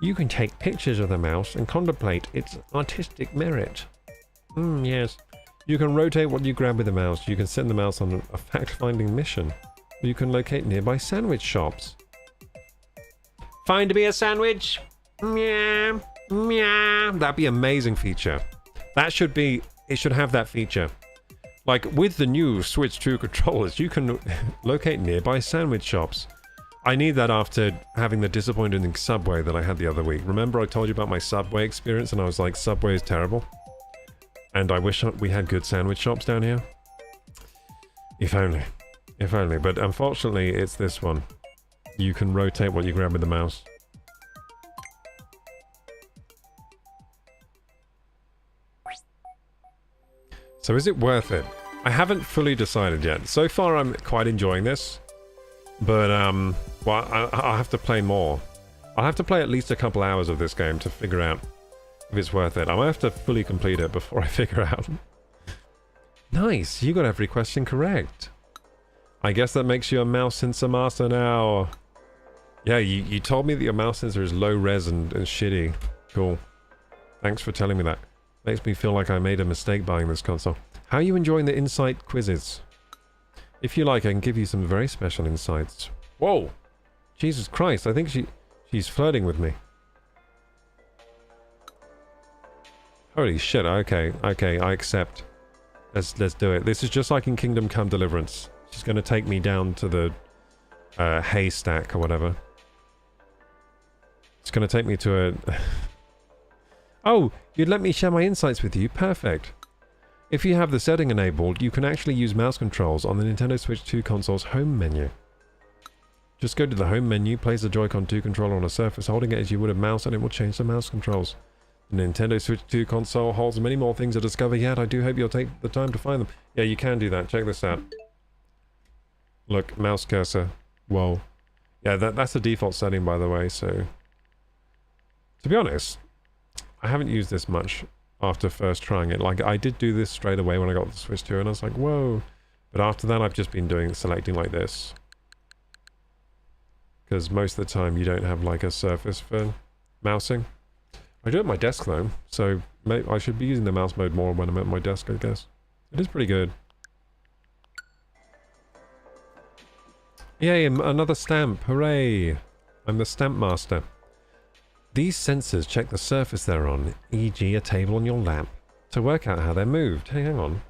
Speaker 1: You can take pictures of the mouse and contemplate its artistic merit. Yes. You can rotate what you grab with the mouse. You can send the mouse on a fact-finding mission. You can locate nearby sandwich shops. Find me a sandwich! Meow, meow. That'd be an amazing feature. It should have that feature. Like, with the new Switch 2 controllers, you can locate nearby sandwich shops. I need that after having the disappointing Subway that I had the other week. Remember I told you about my Subway experience and I was like, Subway is terrible? And I wish we had good sandwich shops down here. If only. If only. But unfortunately, it's this one. You can rotate what you grab with the mouse. So is it worth it? I haven't fully decided yet. So far I'm quite enjoying this. But, well, I'll have to play more. I'll have to play at least a couple hours of this game to figure out if it's worth it. I might have to fully complete it before I figure out. Nice, you got every question correct. I guess that makes you a mouse sensor master now. Yeah, you told me that your mouse sensor is low res and shitty. Cool. Thanks for telling me that. Makes me feel like I made a mistake buying this console. How are you enjoying the insight quizzes? If you like, I can give you some very special insights. Whoa! Jesus Christ, I think she's flirting with me. Holy shit, okay, I accept. Let's do it. This is just like in Kingdom Come Deliverance. She's gonna take me down to the haystack or whatever. It's gonna take me to a... Oh, you'd let me share my insights with you? Perfect. If you have the setting enabled, you can actually use mouse controls on the Nintendo Switch 2 console's home menu. Just go to the home menu, place the Joy-Con 2 controller on a surface, holding it as you would a mouse, and it will change the mouse controls. The Nintendo Switch 2 console holds many more things to discover yet. I do hope you'll take the time to find them. Yeah, you can do that. Check this out. Look, mouse cursor. Whoa. Yeah, that's the default setting, by the way, so... To be honest, I haven't used this much after first trying it. Like, I did do this straight away when I got the Switch 2, and I was like, whoa. But after that, I've just been selecting like this. Because most of the time, you don't have, like, a surface for mousing. I do it at my desk, though, so I should be using the mouse mode more when I'm at my desk, I guess. It is pretty good. Yay, another stamp. Hooray! I'm the stamp master. These sensors check the surface they're on, e.g. a table on your lap, to work out how they're moved. Hey, hang on.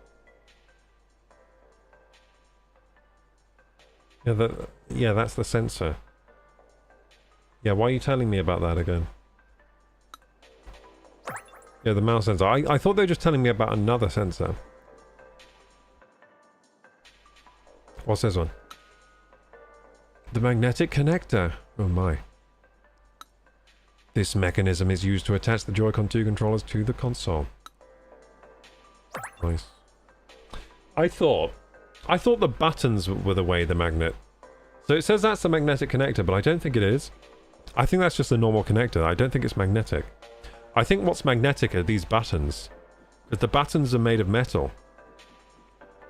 Speaker 1: Yeah, that's the sensor. Yeah, why are you telling me about that again? Yeah, the mouse sensor. I thought they were just telling me about another sensor. What's this one? The magnetic connector. Oh my. This mechanism is used to attach the Joy-Con 2 controllers to the console. Nice. I thought the buttons were the way the magnet. So it says that's the magnetic connector, but I don't think it is. I think that's just a normal connector. I don't think it's magnetic. I think what's magnetic are these buttons. Because the buttons are made of metal.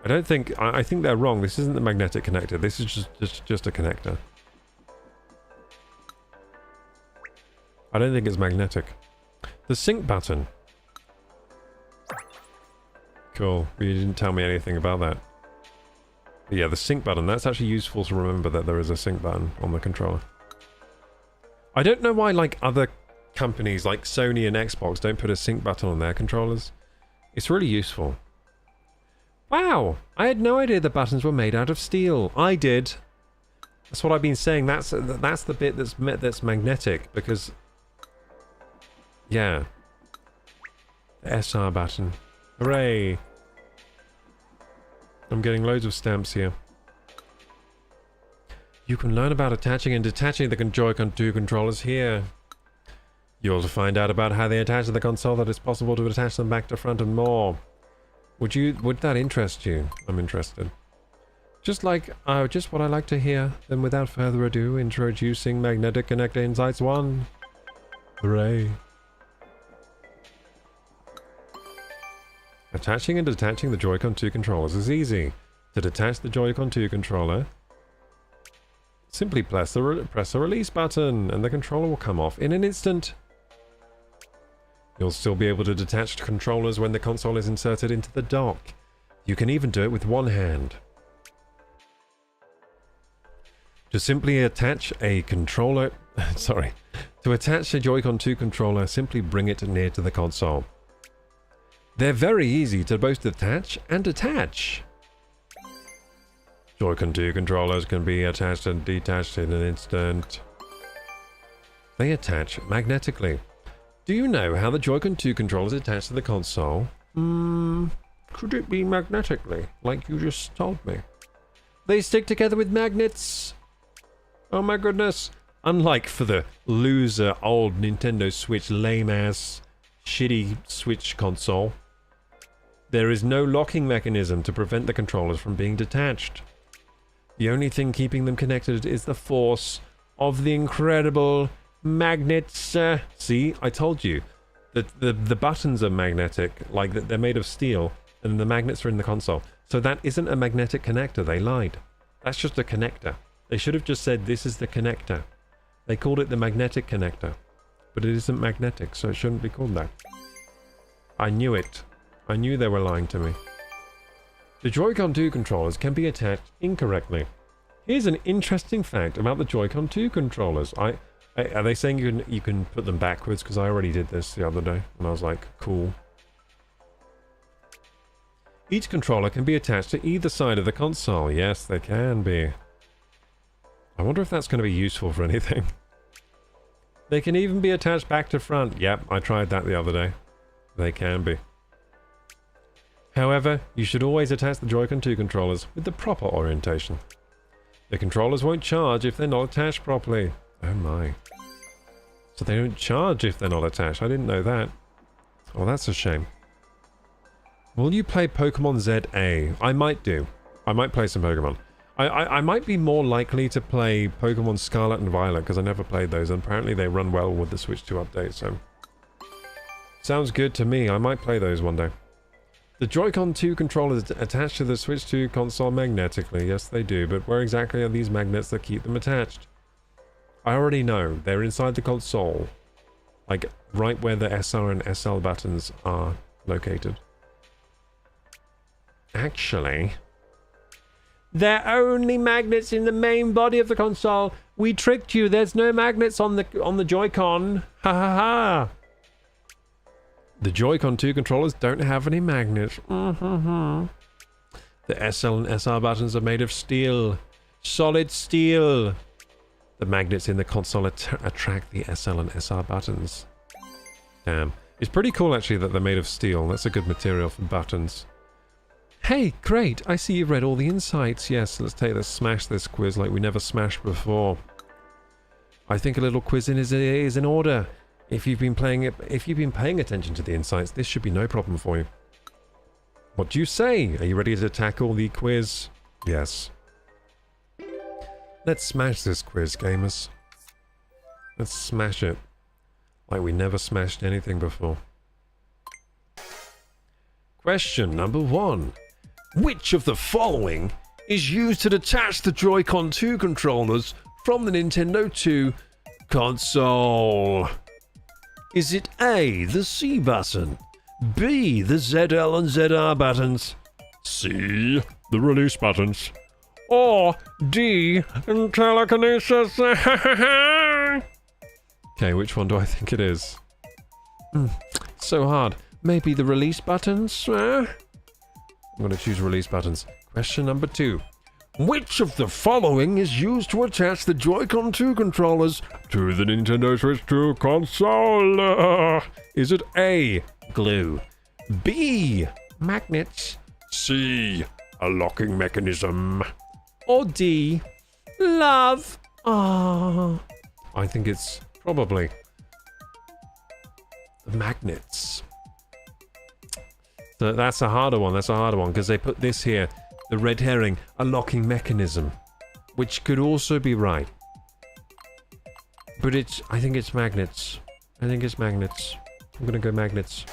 Speaker 1: I think they're wrong. This isn't the magnetic connector. This is just a connector. I don't think it's magnetic. The sync button. Cool. You didn't tell me anything about that. But yeah, the sync button. That's actually useful to remember that there is a sync button on the controller. I don't know why, like, other companies like Sony and Xbox don't put a sync button on their controllers. It's really useful. Wow! I had no idea the buttons were made out of steel. I did. That's what I've been saying. That's the bit that's magnetic, because... Yeah. The SR button. Hooray! I'm getting loads of stamps here. You can learn about attaching and detaching the Joy-Con 2 controllers here. You'll find out about how they attach to the console, that it's possible to attach them back to front and more. Would that interest you? I'm interested. Just what I like to hear. Then without further ado, introducing Magnetic Connector Insights 1. Hooray. Attaching and detaching the Joy-Con 2 controllers is easy. To detach the Joy-Con 2 controller, simply press the release button and the controller will come off in an instant. You'll still be able to detach controllers when the console is inserted into the dock. You can even do it with one hand. To simply attach a controller... sorry. To attach a Joy-Con 2 controller, simply bring it near to the console. They're very easy to both detach and attach. Joy-Con 2 controllers can be attached and detached in an instant. They attach magnetically. Do you know how the Joy-Con 2 controllers attach to the console? Could it be magnetically, like you just told me? They stick together with magnets! Oh my goodness! Unlike for the loser old Nintendo Switch lame-ass, shitty Switch console, there is no locking mechanism to prevent the controllers from being detached. The only thing keeping them connected is the force of the incredible magnets. See, I told you that the buttons are magnetic, like that they're made of steel, and the magnets are in the console. So that isn't a magnetic connector. They lied. That's just a connector. They should have just said this is the connector. They called it the magnetic connector, but it isn't magnetic, so it shouldn't be called that. I knew it. I knew they were lying to me. The Joy-Con 2 controllers can be attached incorrectly. Here's an interesting fact about the Joy-Con 2 controllers. Are they saying you can put them backwards? Because I already did this the other day, and I was like, cool. Each controller can be attached to either side of the console. Yes, they can be. I wonder if that's going to be useful for anything. They can even be attached back to front. Yep, I tried that the other day. They can be. However, you should always attach the Joy-Con 2 controllers with the proper orientation. The controllers won't charge if they're not attached properly. Oh my. So they don't charge if they're not attached. I didn't know that. Oh, that's a shame. Will you play Pokemon ZA? I might do. I might play some Pokemon. I might be more likely to play Pokemon Scarlet and Violet because I never played those and apparently they run well with the Switch 2 update, so... Sounds good to me. I might play those one day. The Joy-Con 2 controllers attached to the Switch 2 console magnetically. Yes, they do, but where exactly are these magnets that keep them attached? I already know. They're inside the console. Like, right where the SR and SL buttons are located. Actually... They're only magnets in the main body of the console. We tricked you. There's no magnets on the Joy-Con. Ha ha ha. The Joy-Con 2 controllers don't have any magnets. The SL and SR buttons are made of steel. Solid steel. The magnets in the console attract the SL and SR buttons. Damn. It's pretty cool actually that they're made of steel. That's a good material for buttons. Hey, great! I see you've read all the insights. Yes, let's smash this quiz like we never smashed before. I think a little quiz is in order. If you've been paying attention to the insights, this should be no problem for you. What do you say? Are you ready to tackle the quiz? Yes. Let's smash this quiz, gamers. Let's smash it like we never smashed anything before. Question number 1. Which of the following is used to detach the Joy-Con 2 controllers from the Nintendo 2 console? Is it A, the C button, B, the ZL and ZR buttons, C, the release buttons, or D, telekinesis? Okay, which one do I think it is? So hard. Maybe the release buttons? I'm going to choose release buttons. Question number 2. Which of the following is used to attach the Joy-Con 2 controllers to the Nintendo Switch 2 console? Is it A, glue, B, magnets, C, a locking mechanism, or D, love? I think it's probably the magnets. So that's a harder one, because they put this here, the red herring, a locking mechanism, which could also be right. But I think it's magnets. I'm gonna go magnets.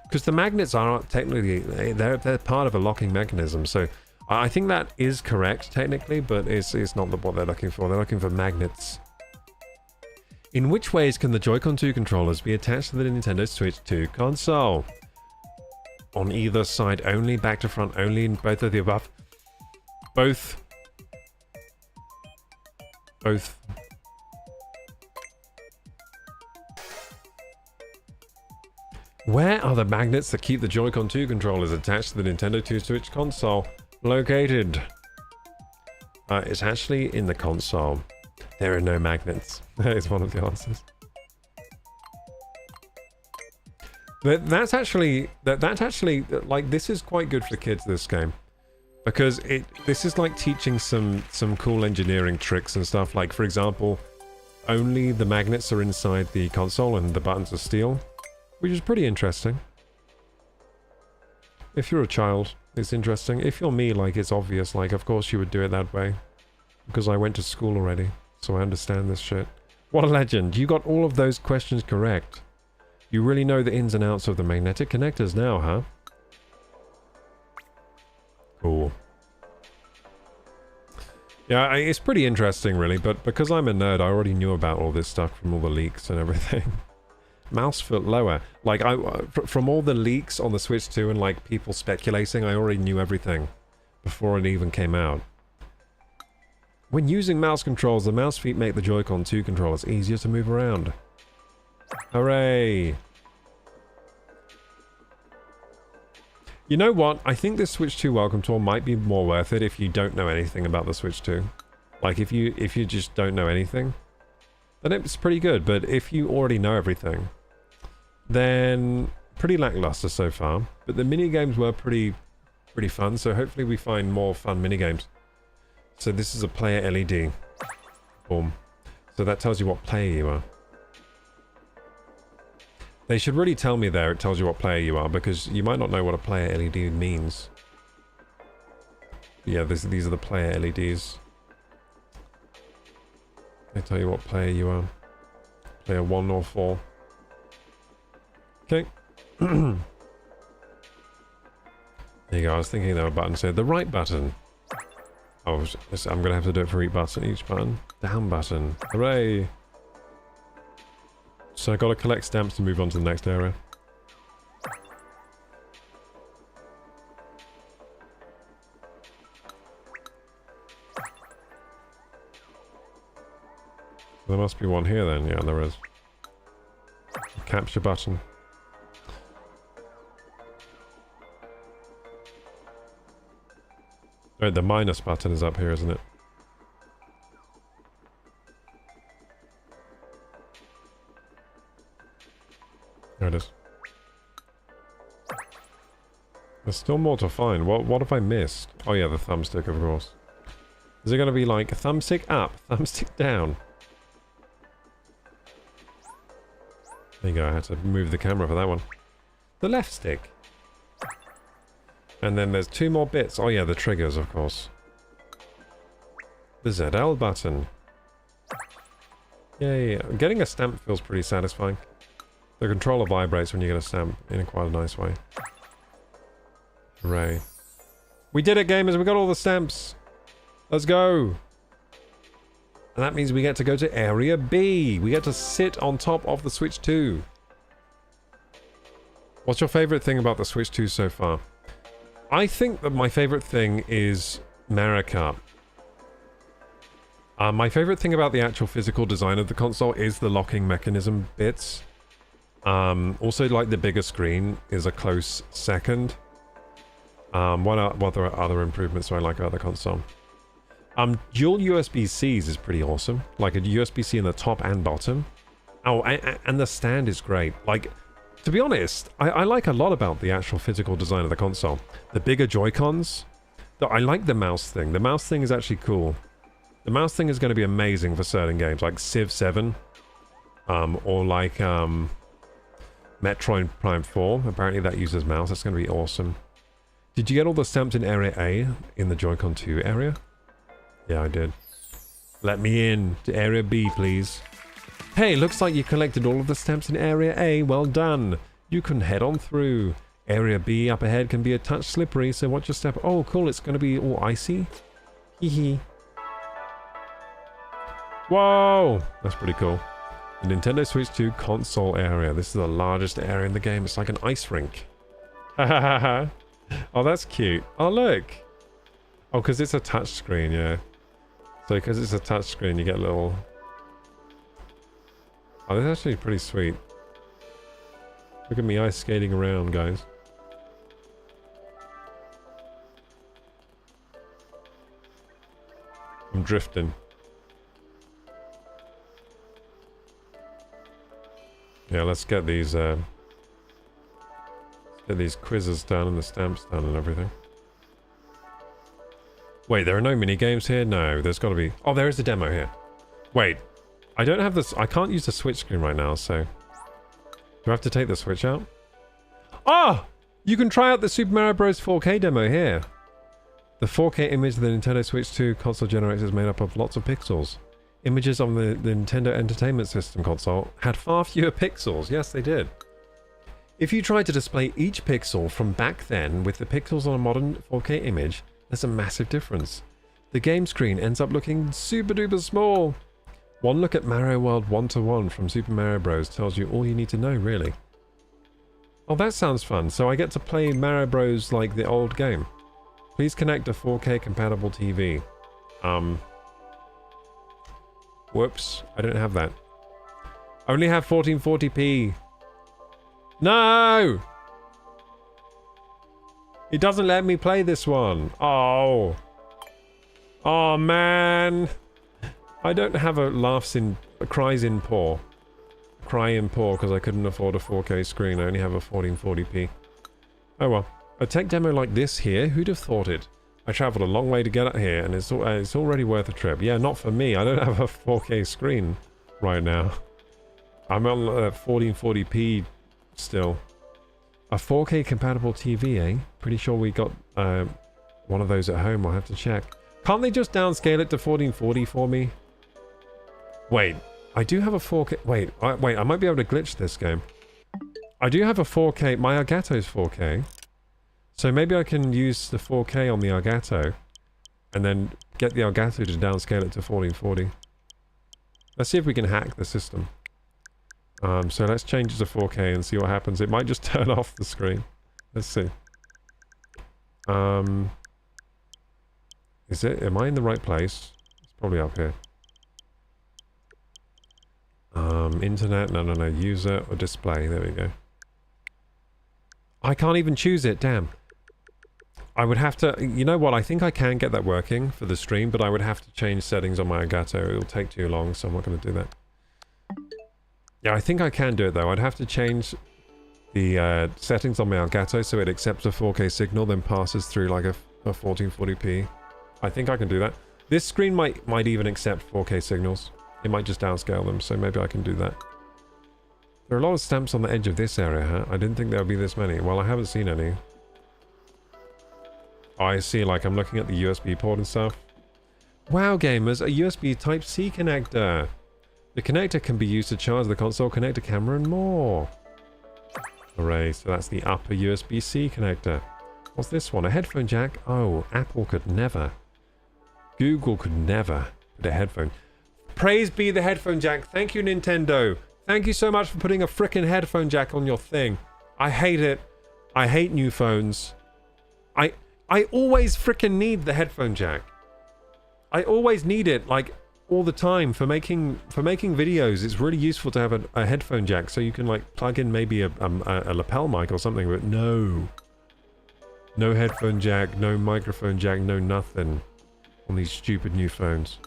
Speaker 1: Because the magnets are technically, they're part of a locking mechanism, so I think that is correct, technically, but it's not what they're looking for. They're looking for magnets. In which ways can the Joy-Con 2 controllers be attached to the Nintendo Switch 2 console? On either side only, back to front only, in both of the above. Both. Where are the magnets that keep the Joy-Con 2 controllers attached to the Nintendo 2 Switch console located? It's actually in the console. There are no magnets. That is one of the answers. That's actually like, this is quite good for kids, this game, because this is like teaching some cool engineering tricks and stuff. Like, for example, only the magnets are inside the console and the buttons are steel, which is pretty interesting. If you're a child, it's interesting. If you're me, like, it's obvious. Like, of course you would do it that way, because I went to school already, so I understand this shit. What a legend! You got all of those questions correct. You really know the ins and outs of the magnetic connectors now, huh? Cool. Yeah, it's pretty interesting, really, but because I'm a nerd, I already knew about all this stuff from all the leaks and everything. Mouse foot lower. Like, from all the leaks on the Switch 2 and, like, people speculating, I already knew everything before it even came out. When using mouse controls, the mouse feet make the Joy-Con 2 controllers easier to move around. Hooray! You know what? I think this Switch 2 Welcome Tour might be more worth it if you don't know anything about the Switch 2. Like, if you just don't know anything, then it's pretty good. But if you already know everything, then pretty lackluster so far, but the mini games were pretty fun. So hopefully we find more fun mini games. So this is a player LED. Boom. So that tells you what player you are. They should really tell me there. It tells you what player you are, because you might not know what a player LED means. Yeah, these are the player LEDs. They tell you what player you are. Player 1 or 4. Okay. There you go. I was thinking there were buttons here. The right button. Oh, I'm going to have to do it for each button. Down button. Hooray! So I got to collect stamps to move on to the next area. There must be one here then. Yeah, there is. Capture button. Oh, the minus button is up here, isn't it? There it is. There's still more to find. What have I missed? Oh yeah, the thumbstick, of course. Is it going to be like thumbstick up, thumbstick down? There you go, I had to move the camera for that one. The left stick. And then there's 2 more bits. Oh yeah, the triggers, of course. The ZL button. Yay. Getting a stamp feels pretty satisfying. The controller vibrates when you get a stamp in quite a nice way. Hooray. We did it, gamers! We got all the stamps! Let's go! And that means we get to go to Area B. We get to sit on top of the Switch 2. What's your favourite thing about the Switch 2 so far? I think that my favourite thing is Mario Kart. My favourite thing about the actual physical design of the console is the locking mechanism bits. Also, like, the bigger screen is a close second. What are other improvements do I like about the console? Dual USB-Cs is pretty awesome. Like a USB-C in the top and bottom. Oh, and the stand is great. Like, to be honest, I like a lot about the actual physical design of the console. The bigger Joy-Cons. I like the mouse thing. The mouse thing is actually cool. The mouse thing is going to be amazing for certain games, like Civ 7. Or like, Metroid Prime 4. Apparently that uses mouse. That's going to be awesome. Did you get all the stamps in Area A in the Joy-Con 2 area? Yeah, I did. Let me in to Area B, please. Hey, looks like you collected all of the stamps in Area A. Well done. You can head on through. Area B up ahead can be a touch slippery, so watch your step. Oh, cool. It's going to be all icy. Hee hee. Whoa! That's pretty cool. The Nintendo Switch 2 console area. This is the largest area in the game. It's like an ice rink. Ha ha ha ha. Oh, that's cute. Oh, look. Oh, because it's a touchscreen, yeah. So, because it's a touchscreen, you get a little... Oh, this is actually pretty sweet. Look at me ice skating around, guys. I'm drifting. Yeah, let's get these quizzes done and the stamps done and everything. Wait, there are no mini games here? No, there's got to be... Oh, there is a demo here. Wait, I don't have this... I can't use the Switch screen right now, so... Do I have to take the Switch out? Ah! You can try out the Super Mario Bros. 4K demo here. The 4K image the Nintendo Switch 2 console generates is made up of lots of pixels. Images on the Nintendo Entertainment System console had far fewer pixels. Yes, they did. If you try to display each pixel from back then with the pixels on a modern 4K image, there's a massive difference. The game screen ends up looking super duper small. One look at Mario World 1-to-1 from Super Mario Bros. Tells you all you need to know, really. Oh, that sounds fun. So I get to play Mario Bros. Like the old game. Please connect a 4K compatible TV. Whoops, I don't have that. I only have 1440p. No! It doesn't let me play this one. Oh. Oh, man. I don't have a cries in paw. crying poor because I couldn't afford a 4K screen. I only have a 1440p. Oh well. A tech demo like this here, who'd have thought it? I travelled a long way to get out here, and it's already worth a trip. Yeah, not for me. I don't have a 4K screen right now. I'm on 1440p still. A 4K compatible TV, eh? Pretty sure we got one of those at home. I'll have to check. Can't they just downscale it to 1440 for me? Wait, I do have a 4K. Wait, I might be able to glitch this game. I do have a 4K. My Elgato's 4K. So maybe I can use the 4K on the Elgato and then get the Elgato to downscale it to 1440. Let's see if we can hack the system. So let's change it to 4K and see what happens. It might just turn off the screen. Let's see. Is it? Am I in the right place? It's probably up here. Internet. No. User or display. There we go. I can't even choose it. Damn. I would have to... You know what? I think I can get that working for the stream, but I would have to change settings on my Elgato. It'll take too long, so I'm not going to do that. Yeah, I think I can do it, though. I'd have to change the settings on my Elgato so it accepts a 4K signal, then passes through like a 1440p. I think I can do that. This screen might even accept 4K signals. It might just downscale them, so maybe I can do that. There are a lot of stamps on the edge of this area, huh? I didn't think there would be this many. Well, I haven't seen any. Oh, I see, like I'm looking at the USB port and stuff. Wow, gamers, a USB Type-C connector. The connector can be used to charge the console, connect a camera, and more. Hooray, so that's the upper USB-C connector. What's this one? A headphone jack? Oh, Apple could never. Google could never put a headphone. Praise be the headphone jack. Thank you, Nintendo. Thank you so much for putting a frickin' headphone jack on your thing. I hate it. I hate new phones. I always frickin' need the headphone jack. I always need it, like, all the time for making videos. It's really useful to have a headphone jack so you can, like, plug in maybe a lapel mic or something, but no. No headphone jack, no microphone jack, no nothing on these stupid new phones.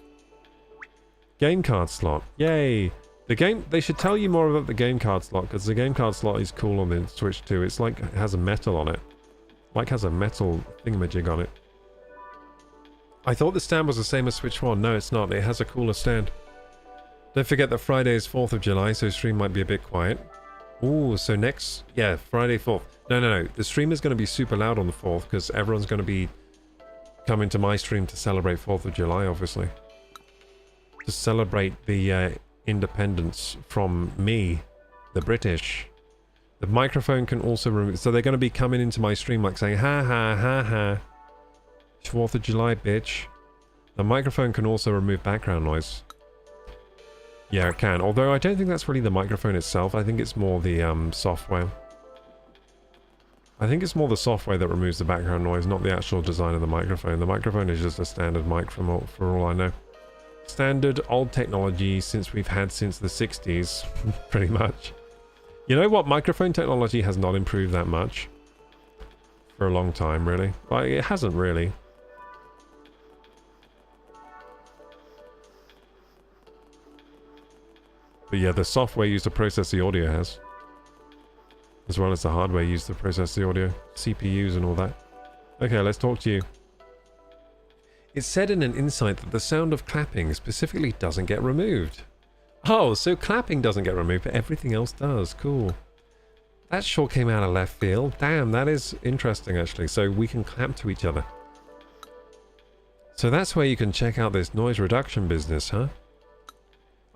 Speaker 1: Game card slot. Yay! They should tell you more about the game card slot, because the game card slot is cool on the Switch too. It's like, it has a metal on it. Like has a metal thingamajig on it. I thought the stand was the same as Switch 1. No, it's not. It has a cooler stand. Don't forget that Friday is 4th of July, so stream might be a bit quiet. Ooh, so next... Yeah, Friday 4th. No. The stream is going to be super loud on the 4th, because everyone's going to be coming to my stream to celebrate 4th of July, obviously. To celebrate the independence from me, the British. The microphone can also remove... So they're going to be coming into my stream like saying, ha ha ha ha. 4th of July, bitch. The microphone can also remove background noise. Yeah, it can. Although I don't think that's really the microphone itself. I think it's more the software. I think it's more the software that removes the background noise, not the actual design of the microphone. The microphone is just a standard mic for all I know. Standard old technology we've had since the 60s, pretty much. You know what? Microphone technology has not improved that much for a long time, really. Like, it hasn't really. But yeah, the software used to process the audio has. As well as the hardware used to process the audio. CPUs and all that. Okay, let's talk to you. It's said in an insight that the sound of clapping specifically doesn't get removed. Oh, so clapping doesn't get removed, but everything else does. Cool. That sure came out of left field. Damn, that is interesting, actually. So we can clap to each other. So that's where you can check out this noise reduction business, huh?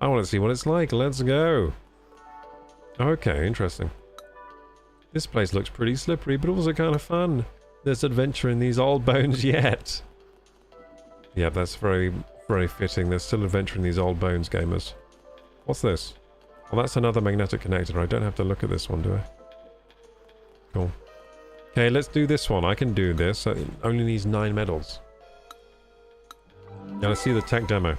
Speaker 1: I want to see what it's like. Let's go. Okay, interesting. This place looks pretty slippery, but also kind of fun. There's adventure in these old bones yet. Yeah, that's very, very fitting. There's still adventure in these old bones, gamers. What's this? Well, that's another magnetic connector. I don't have to look at this one, do I? Cool. Okay, let's do this one. I can do this. It only needs 9 medals. Now let's see the tech demo.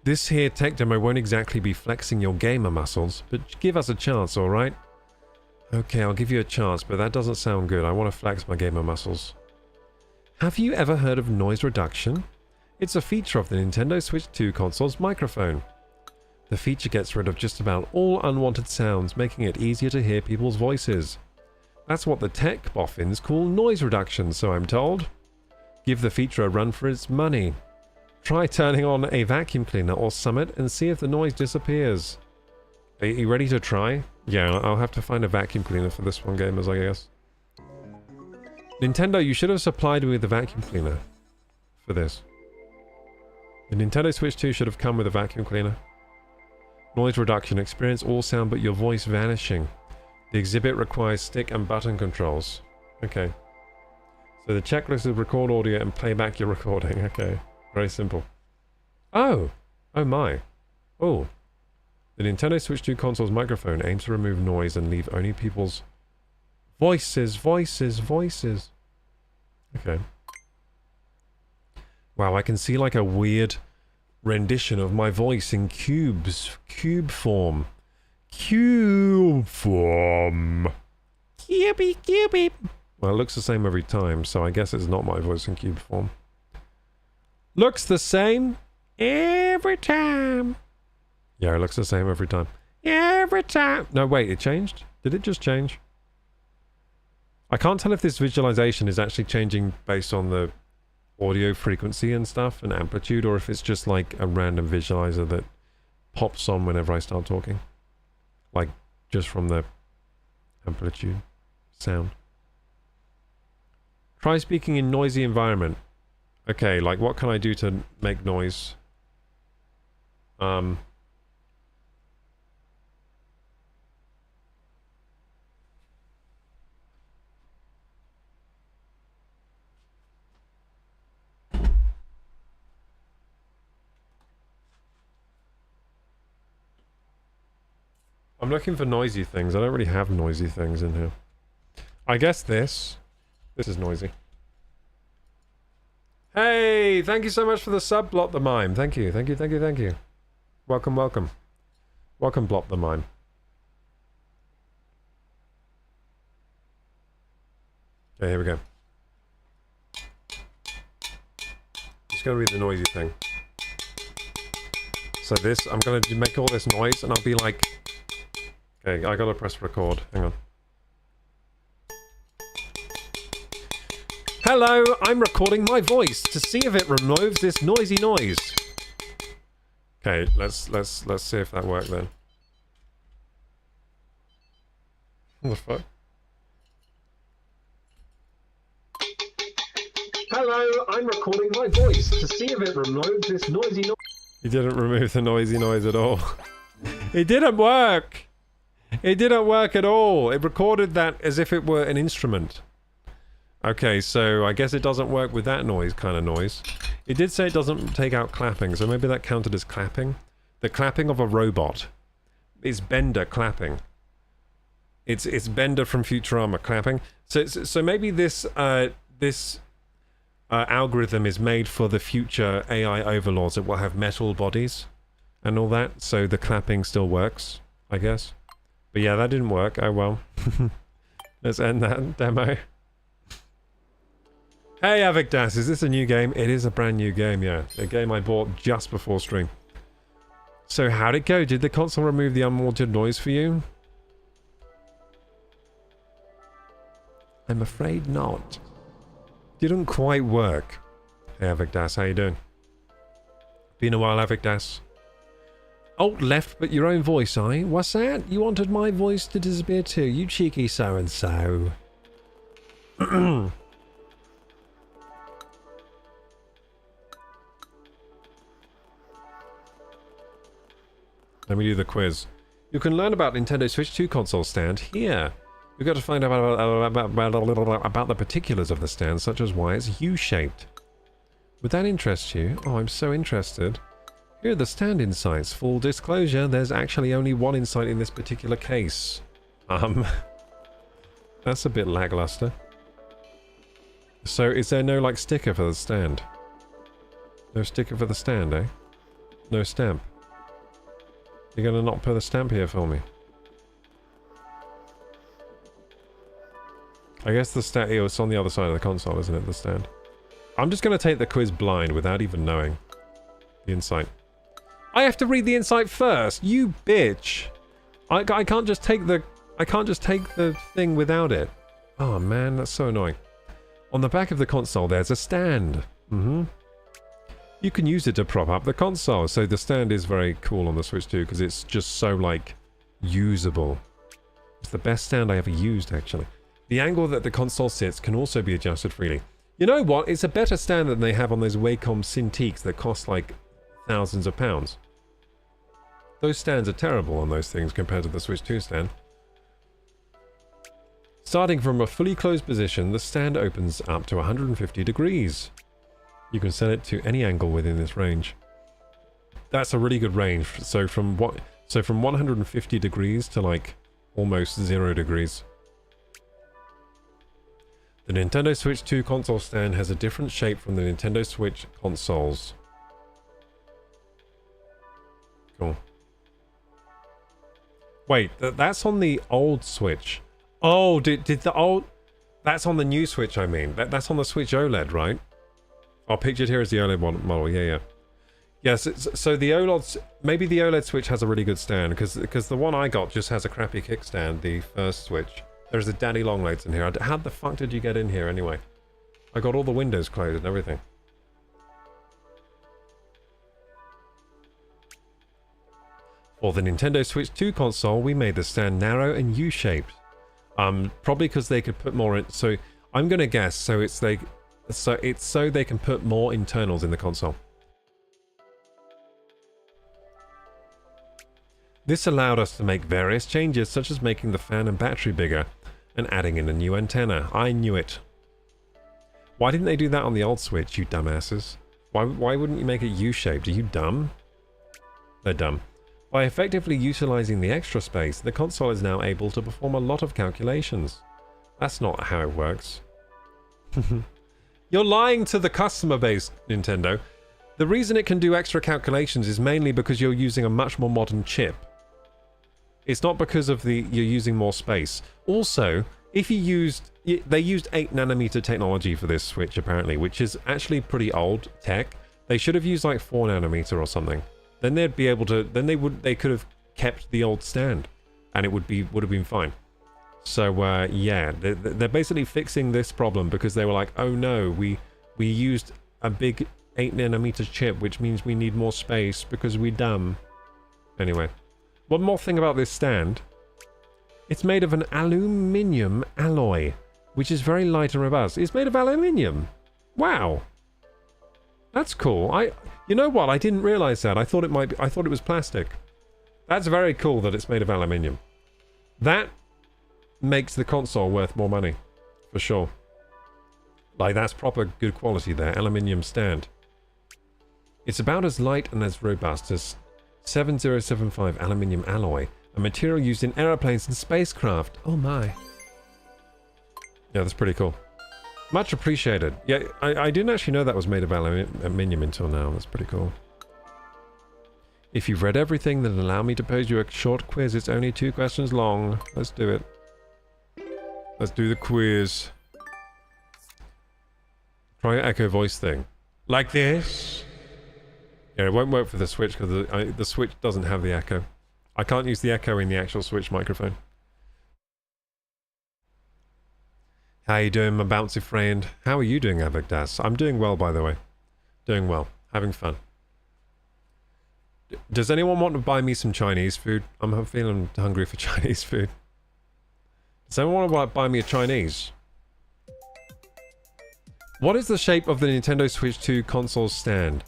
Speaker 1: This here tech demo won't exactly be flexing your gamer muscles, but give us a chance, alright? Okay, I'll give you a chance, but that doesn't sound good. I want to flex my gamer muscles. Have you ever heard of noise reduction? It's a feature of the Nintendo Switch 2 console's microphone.
Speaker 2: The feature gets rid of just about all unwanted sounds, making it easier to hear people's voices. That's what the tech boffins call noise reduction, so I'm told. Give the feature a run for its money. Try turning on a vacuum cleaner or Summit and see if the noise disappears. Are you ready to try? Yeah, I'll have to find a vacuum cleaner for this one, gamers, I guess. Nintendo, you should have supplied me with a vacuum cleaner for this. The Nintendo Switch 2 should have come with a vacuum cleaner. Noise reduction. Experience all sound but your voice vanishing. The exhibit requires stick and button controls. Okay. So the checklist is record audio and play back your recording. Okay. Very simple. Oh! Oh my. Oh. The Nintendo Switch 2 console's microphone aims to remove noise and leave only people's voices. Okay. Wow, I can see like a weird rendition of my voice in cubes. Cube form. Cubey. Well, it looks the same every time, so I guess it's not my voice in cube form. Looks the same every time. Yeah, it looks the same every time. Every time. No, wait, it changed? Did it just change? I can't tell if this visualization is actually changing based on the audio frequency and stuff and amplitude, or if it's just like a random visualizer that pops on whenever I start talking. Like, just from the amplitude sound. Try speaking in noisy environment. Okay, like what can I do to make noise? I'm looking for noisy things. I don't really have noisy things in here. I guess this. This is noisy. Hey, thank you so much for the sub, Blop the Mime. Thank you. Welcome. Welcome, Blop the Mime. Okay, here we go. It's gonna be the noisy thing. So this, I'm gonna make all this noise and I'll be like... Okay, I gotta press record. Hang on. Hello, I'm recording my voice to see if it removes this noisy noise. Okay, let's see if that worked then. What the fuck? Hello, I'm recording my voice to see if it removes this noisy noise. He didn't remove the noisy noise at all. It didn't work! It didn't work at all. It recorded that as if it were an instrument. Okay, so I guess it doesn't work with that noise, kind of noise. It did say it doesn't take out clapping, so maybe that counted as clapping. The clapping of a robot. It's Bender clapping. It's Bender from Futurama clapping. So maybe this algorithm is made for the future AI overlords that will have metal bodies and all that, so the clapping still works, I guess. But yeah, that didn't work. Oh well. Let's end that demo. Hey Avicdas, is this a new game? It is a brand new game, yeah. A game I bought just before stream. So how'd it go? Did the console remove the unwanted noise for you? I'm afraid not. Didn't quite work. Hey Avicdas, how you doing? Been a while, Avicdas. Alt left, but your own voice, eh? What's that? You wanted my voice to disappear too, you cheeky so-and-so. Let me do the quiz. You can learn about Nintendo Switch 2 console stand here. You've got to find out about the particulars of the stand, such as why it's U-shaped. Would that interest you? Oh, I'm so interested. Here are the stand insights. Full disclosure, there's actually only one insight in this particular case. That's a bit lackluster. So, is there no, like, sticker for the stand? No sticker for the stand, eh? No stamp. You're gonna not put a stamp here for me? I guess the stand... it's on the other side of the console, isn't it, the stand? I'm just gonna take the quiz blind without even knowing the insight.
Speaker 1: I have to read the insight first. You bitch. I can't just take the thing without it. Oh man, that's so annoying. On the back of the console, there's a stand. You can use it to prop up the console. So the stand is very cool on the Switch 2 because it's just so like usable. It's the best stand I ever used, actually. The angle that the console sits can also be adjusted freely. You know what? It's a better stand than they have on those Wacom Cintiqs that cost like thousands of pounds. Those stands are terrible on those things compared to the Switch 2 stand. Starting from a fully closed position, the stand opens up to 150 degrees. You can set it to any angle within this range. That's a really good range. So from 150 degrees to like almost 0 degrees. The Nintendo Switch 2 console stand has a different shape from the Nintendo Switch consoles. Cool. Wait, that's on the old Switch. Oh, did the old... That's on the new Switch, I mean. That's on the Switch OLED, right? Oh, pictured here is the OLED model. Yeah. Yes, so the OLED... Maybe the OLED Switch has a really good stand, because the one I got just has a crappy kickstand, the first Switch. There's a daddy long legs in here. How the fuck did you get in here, anyway? I got all the windows closed and everything. For the Nintendo Switch 2 console, we made the stand narrow and U-shaped. Probably because they could put more in... So, I'm gonna guess, so it's so they can put more internals in the console. This allowed us to make various changes, such as making the fan and battery bigger, and adding in a new antenna. I knew it. Why didn't they do that on the old Switch, you dumbasses? Why wouldn't you make it U-shaped? Are you dumb? They're dumb. By effectively utilizing the extra space, the console is now able to perform a lot of calculations. That's not how it works. You're lying to the customer base, Nintendo. The reason it can do extra calculations is mainly because you're using a much more modern chip. It's not because of you're using more space. Also, if you used... They used 8nm technology for this Switch, apparently, which is actually pretty old tech. They should have used like 4nm or something. Then they'd be able to... Then they could have kept the old stand, and it would have been fine. So yeah, they're basically fixing this problem because they were like, oh no, we used a big 8nm chip, which means we need more space because we're dumb. Anyway, one more thing about this stand. It's made of an aluminium alloy, which is very light and robust. It's made of aluminium. Wow. That's cool. You know what? I didn't realize that. I thought it was plastic. That's very cool that it's made of aluminium. That makes the console worth more money, for sure. Like, that's proper good quality there. Aluminium stand. It's about as light and as robust as 7075 aluminium alloy, a material used in aeroplanes and spacecraft. Oh my. Yeah, that's pretty cool. Much appreciated. Yeah, I didn't actually know that was made of aluminium until now. That's pretty cool. If you've read everything, then allow me to pose you a short quiz. It's only 2 questions long. Let's do it. Let's do the quiz. Try your echo voice thing. Like this? Yeah, it won't work for the Switch because the Switch doesn't have the echo. I can't use the echo in the actual Switch microphone. How you doing, my bouncy friend? How are you doing, Avigdas? I'm doing well, by the way. Doing well. Having fun. Does anyone want to buy me some Chinese food? I'm feeling hungry for Chinese food. Does anyone want to buy me a Chinese? What is the shape of the Nintendo Switch 2 console stand?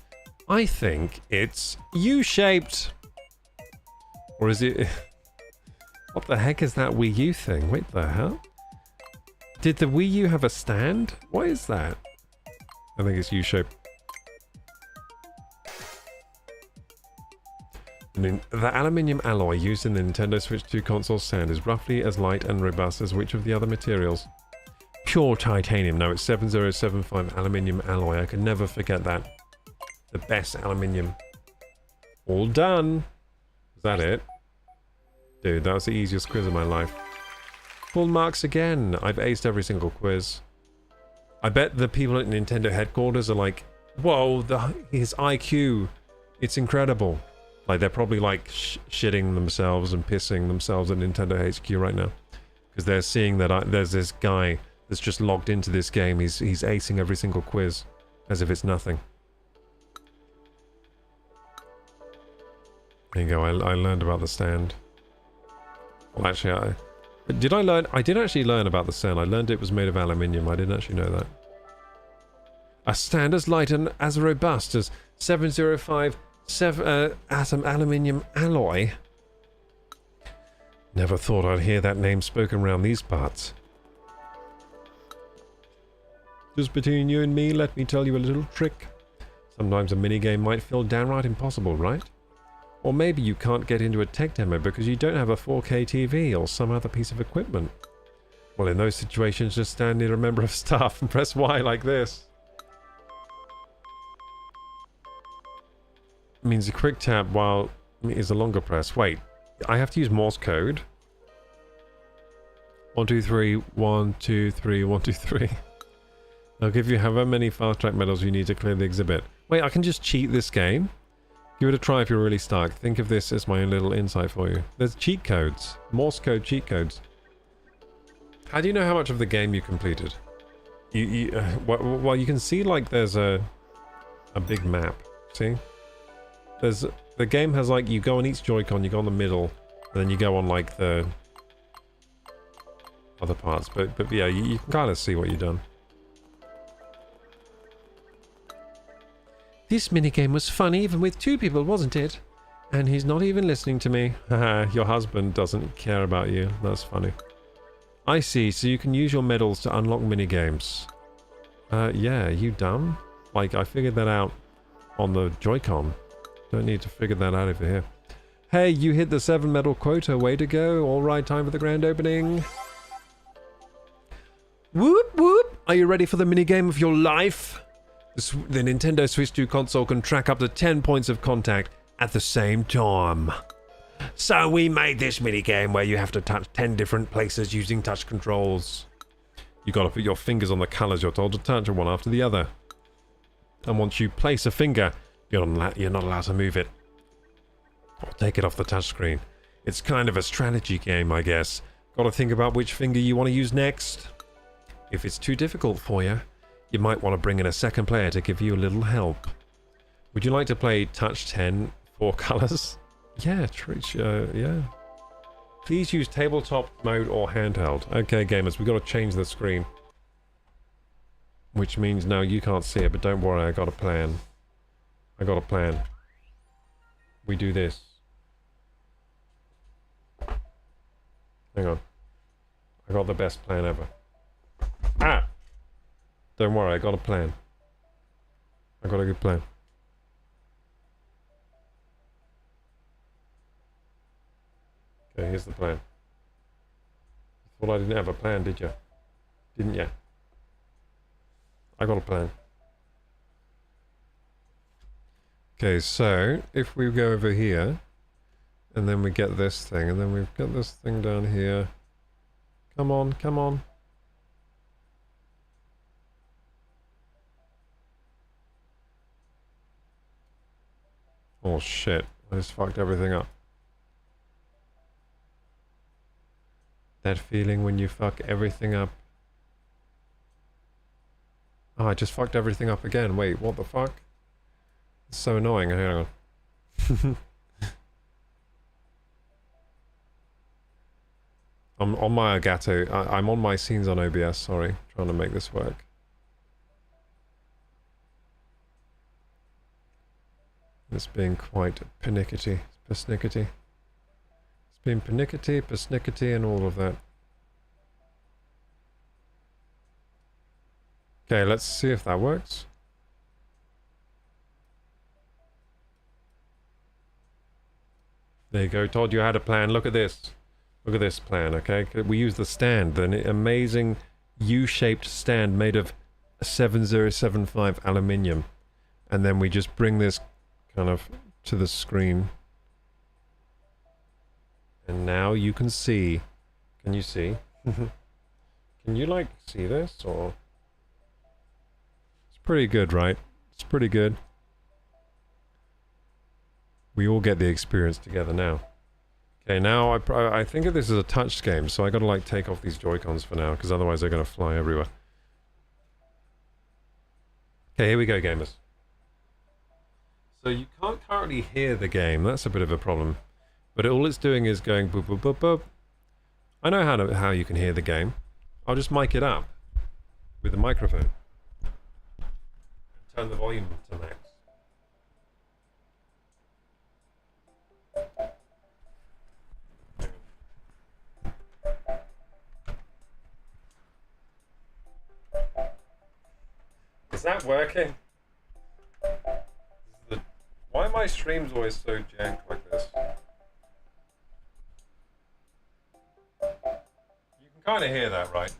Speaker 1: I think it's U-shaped. Or is it... What the heck is that Wii U thing? Wait, the hell? Did the Wii U have a stand? What is that? I think it's U-shaped. The aluminium alloy used in the Nintendo Switch 2 console stand is roughly as light and robust as which of the other materials? Pure titanium. No, it's 7075 aluminium alloy. I could never forget that. The best aluminium. All done. Is that it? Dude, that was the easiest quiz of my life. Full marks again. I've aced every single quiz. I bet the people at Nintendo headquarters are like, whoa, his IQ. It's incredible. Like, they're probably like shitting themselves and pissing themselves at Nintendo HQ right now. Because they're seeing that there's this guy that's just logged into this game. He's acing every single quiz as if it's nothing. There you go, I learned about the stand. Well, actually, did I learn? I did actually learn about the stand. I learned it was made of aluminium. I didn't actually know that. A stand as light and as robust as 705 atom aluminium alloy. Never thought I'd hear that name spoken around these parts. Just between you and me, let me tell you a little trick. Sometimes a minigame might feel downright impossible, right? Or maybe you can't get into a tech demo because you don't have a 4K TV or some other piece of equipment. Well, in those situations, just stand near a member of staff and press Y like this. It means a quick tap while is a longer press. Wait, I have to use Morse code. 1, 2, 3, 1, 2, 3, 1, 2, 3. I'll give you however many fast track medals you need to clear the exhibit. Wait, I can just cheat this game? Give it a try if you're really stuck. Think of this as my own little insight for you. There's cheat codes. Morse code cheat codes. How do you know how much of the game you completed? Well, you can see like there's a big map. See? The game has like, you go on each Joy-Con, you go on the middle, and then you go on like the other parts. But yeah, you can kind of see what you've done. This minigame was fun even with 2 people, wasn't it? And he's not even listening to me. Haha, your husband doesn't care about you. That's funny. I see, so you can use your medals to unlock minigames. Yeah, you dumb? Like, I figured that out on the Joy-Con. Don't need to figure that out over here. Hey, you hit the 7 medal quota. Way to go. All right, time for the grand opening. Whoop, whoop. Are you ready for the minigame of your life? The Nintendo Switch 2 console can track up to 10 points of contact at the same time. So we made this minigame where you have to touch 10 different places using touch controls. You gotta put your fingers on the colors you're told to touch one after the other. And once you place a finger, you're not allowed to move it or take it off the touchscreen. It's kind of a strategy game, I guess. Gotta think about which finger you want to use next. If it's too difficult for you, you might want to bring in a second player to give you a little help. Would you like to play Touch 10 4 colors? Yeah, yeah. Please use tabletop mode or handheld. Okay, gamers, we've got to change the screen. Which means now you can't see it, but don't worry, I got a plan. I got a plan. We do this. Hang on. I got the best plan ever. Ah! Don't worry, I got a plan. I got a good plan. Okay, here's the plan. You thought I didn't have a plan, did you? Didn't you? I got a plan. Okay, so if we go over here, and then we get this thing, and then we've got this thing down here. Come on, come on. Oh shit, I just fucked everything up. That feeling when you fuck everything up. Oh, I just fucked everything up again. Wait, what the fuck? It's so annoying. Hang on. I'm on my Elgato. I'm on my scenes on OBS, sorry. Trying to make this work. It's being quite persnickety. It's been persnickety, and all of that. Okay, let's see if that works. There you go, told you I had a plan. Look at this. Look at this plan, okay? We use the stand, the amazing U-shaped stand made of 7075 aluminium. And then we just bring this kind of to the screen. And now you can see. Can you see? Can you, like, see this, or? It's pretty good, right? It's pretty good. we all get the experience together now. Okay, now I think of this as a touch game, so I gotta like take off these Joy-Cons for now, because otherwise they're gonna fly everywhere. Okay, here we go, gamers. So you can't currently hear the game, that's a bit of a problem. But all it's doing is going boop boop boop boop. I know how you can hear the game. I'll just mic it up with the microphone. Turn the volume to max. Is that working? Why are my streams always so jank like this? You can kind of hear that, right?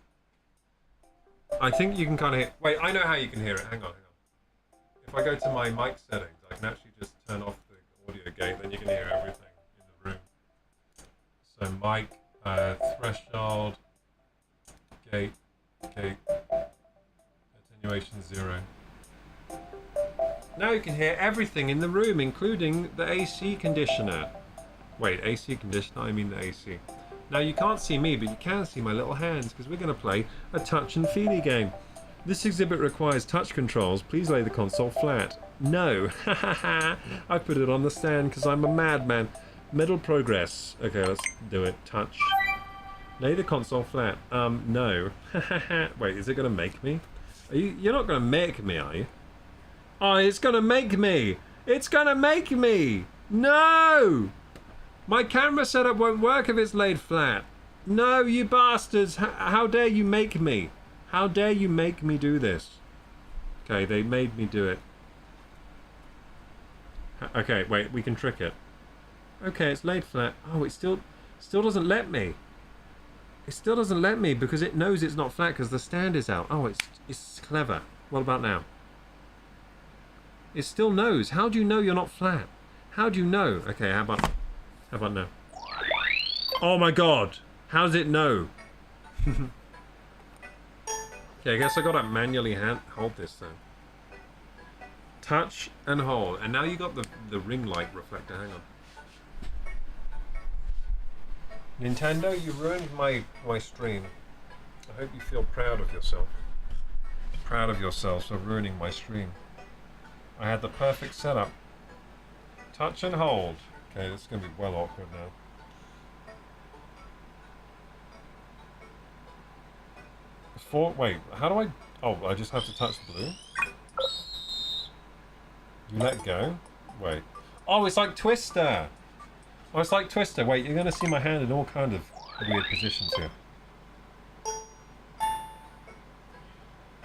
Speaker 1: I think you can kind of hear... Wait, I know how you can hear it. Hang on, hang on. If I go to my mic settings, I can actually just turn off the audio gate, then you can hear everything in the room. So mic, threshold, gate, attenuation 0. Now you can hear everything in the room, including the AC conditioner. Wait, AC conditioner? I mean the AC. Now you can't see me, but you can see my little hands, because we're going to play a touch and feely game. This exhibit requires touch controls. Please lay the console flat. No. I put it on the stand because I'm a madman. Middle progress. Okay, let's do it. Touch. Lay the console flat. No. Wait, is it going to make me? You're not going to make me, are you? Oh, it's gonna make me! It's gonna make me! No! My camera setup won't work if it's laid flat. No, you bastards! How dare you make me? How dare you make me do this? Okay, they made me do it. Okay, wait, we can trick it. Okay, it's laid flat. Oh, it still doesn't let me. It still doesn't let me because it knows it's not flat because the stand is out. Oh, it's clever. What about now? It still knows. How do you know you're not flat? How do you know? Okay, how about now? Oh my god! How does it know? Okay, I guess I gotta manually hold this then. Touch and hold. And now you got the ring light reflector. Hang on. Nintendo, you ruined my stream. I hope you feel proud of yourself. Proud of yourself for ruining my stream. I had the perfect setup. Touch and hold. Okay, this is going to be well awkward now. Wait, how do I... Oh, I just have to touch blue? You let go? Wait. Oh, it's like Twister! Oh, it's like Twister. Wait, you're going to see my hand in all kind of weird positions here.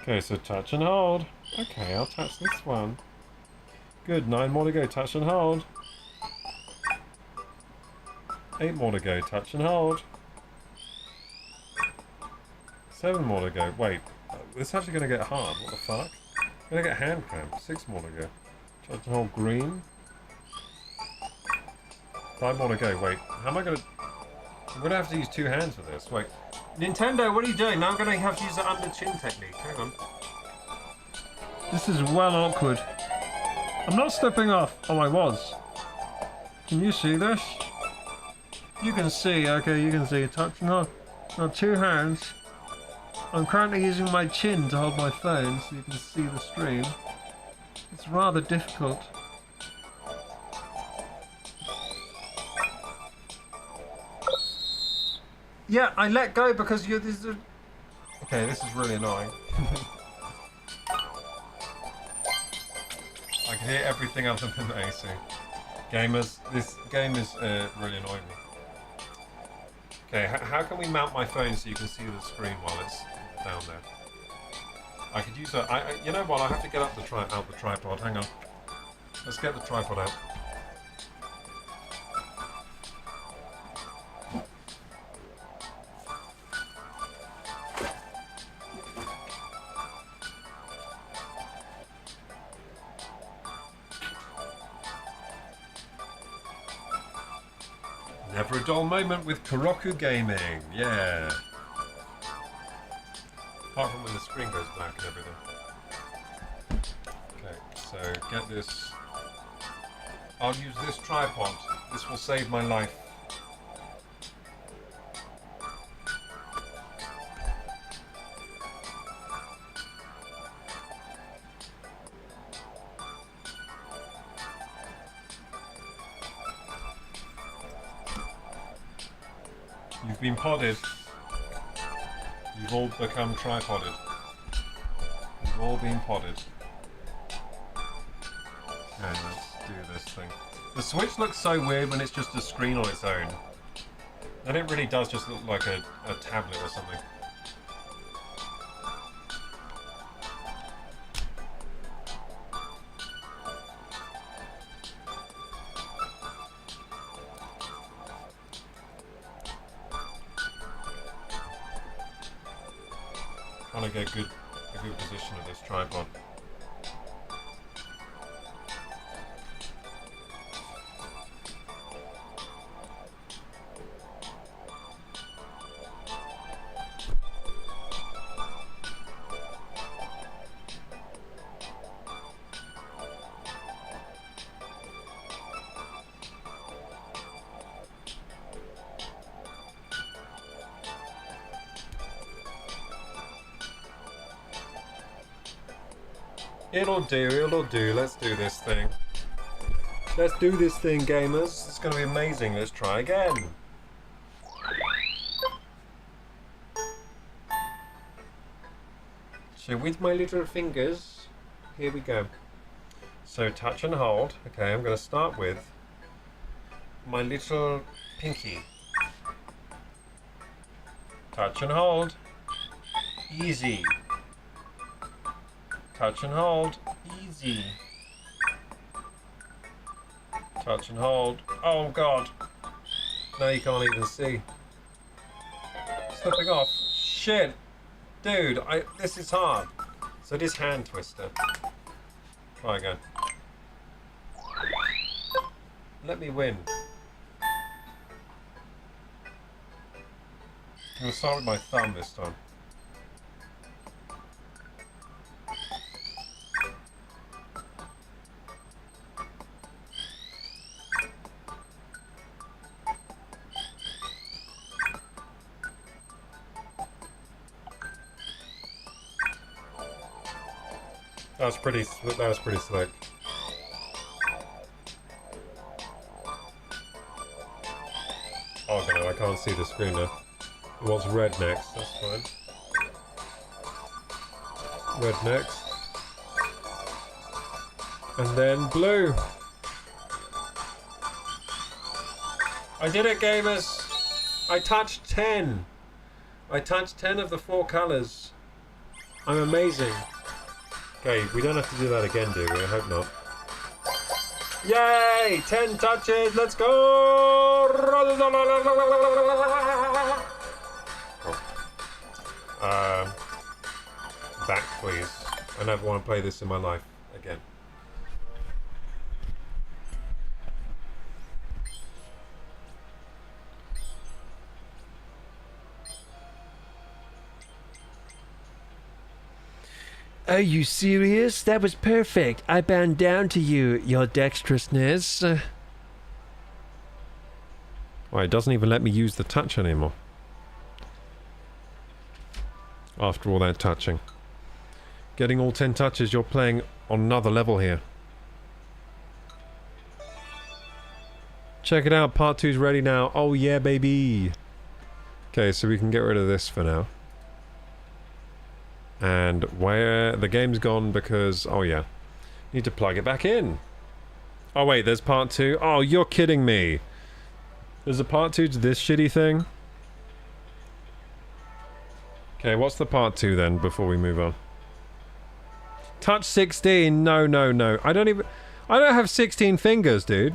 Speaker 1: Okay, so touch and hold. Okay, I'll touch this one. Good, 9 more to go, touch and hold. 8 more to go, touch and hold. 7 more to go. Wait, this is actually going to get hard. What the fuck? I'm going to get hand cramp. 6 more to go. Touch and hold green. 5 more to go. Wait, how am I going to... I'm going to have to use 2 hands for this. Wait. Nintendo, what are you doing? Now I'm going to have to use the under chin technique. Hang on. This is well awkward. I'm not stepping off. Oh, I was. Can you see this? You can see. Okay, you can see. Touch and hold. Now 2 hands. I'm currently using my chin to hold my phone so you can see the stream. It's rather difficult. Yeah, I let go because you're... Okay, this is really annoying. I can hear everything other than the AC. Gamers, this game is really annoying me. Okay, how can we mount my phone so you can see the screen while it's down there? I could use a... you know what, I have to get out the tripod. Hang on. Let's get the tripod out. Never a dull moment with Kuroku Gaming, yeah. Apart from when the screen goes black and everything. Okay, so get this I'll use this tripod. This will save my life. You've been podded. You've all become tripodded. You've all been podded. Okay, let's do this thing. The Switch looks so weird when it's just a screen on its own. And it really does just look like a tablet or something. Trying to get a good position of this tripod. It'll do, let's do this thing. Let's do this thing, gamers. It's gonna be amazing, let's try again. So with my little fingers, here we go. So touch and hold. Okay, I'm gonna start with my little pinky. Touch and hold. Easy. Touch and hold. Easy. Touch and hold. Oh god. Now you can't even see. Slipping off. Shit. Dude, this is hard. So this hand twister. Try again. Let me win. I'm gonna start with my thumb this time. That was pretty slick. Oh no, I can't see the screen now. It wants red next, that's fine. Red next. And then blue. I did it, gamers! I touched 10! I touched 10 of the 4 colours. I'm amazing. Okay, we don't have to do that again, do we? I hope not. Yay! 10 touches, let's go! Back, please. I never want to play this in my life again.
Speaker 3: Are you serious? That was perfect. I bowed down to you, your dexterousness.
Speaker 1: Well, it doesn't even let me use the touch anymore. After all that touching. Getting all 10 touches, you're playing on another level here. Check it out, part 2's ready now. Oh yeah, baby! Okay, so we can get rid of this for now. And where the game's gone because, oh yeah, need to plug it back in. Oh wait, there's part 2. Oh, you're kidding me. There's a part 2 to this shitty thing. Okay, what's the part 2 then before we move on? Touch 16. No, no, no. I don't have 16 fingers, dude.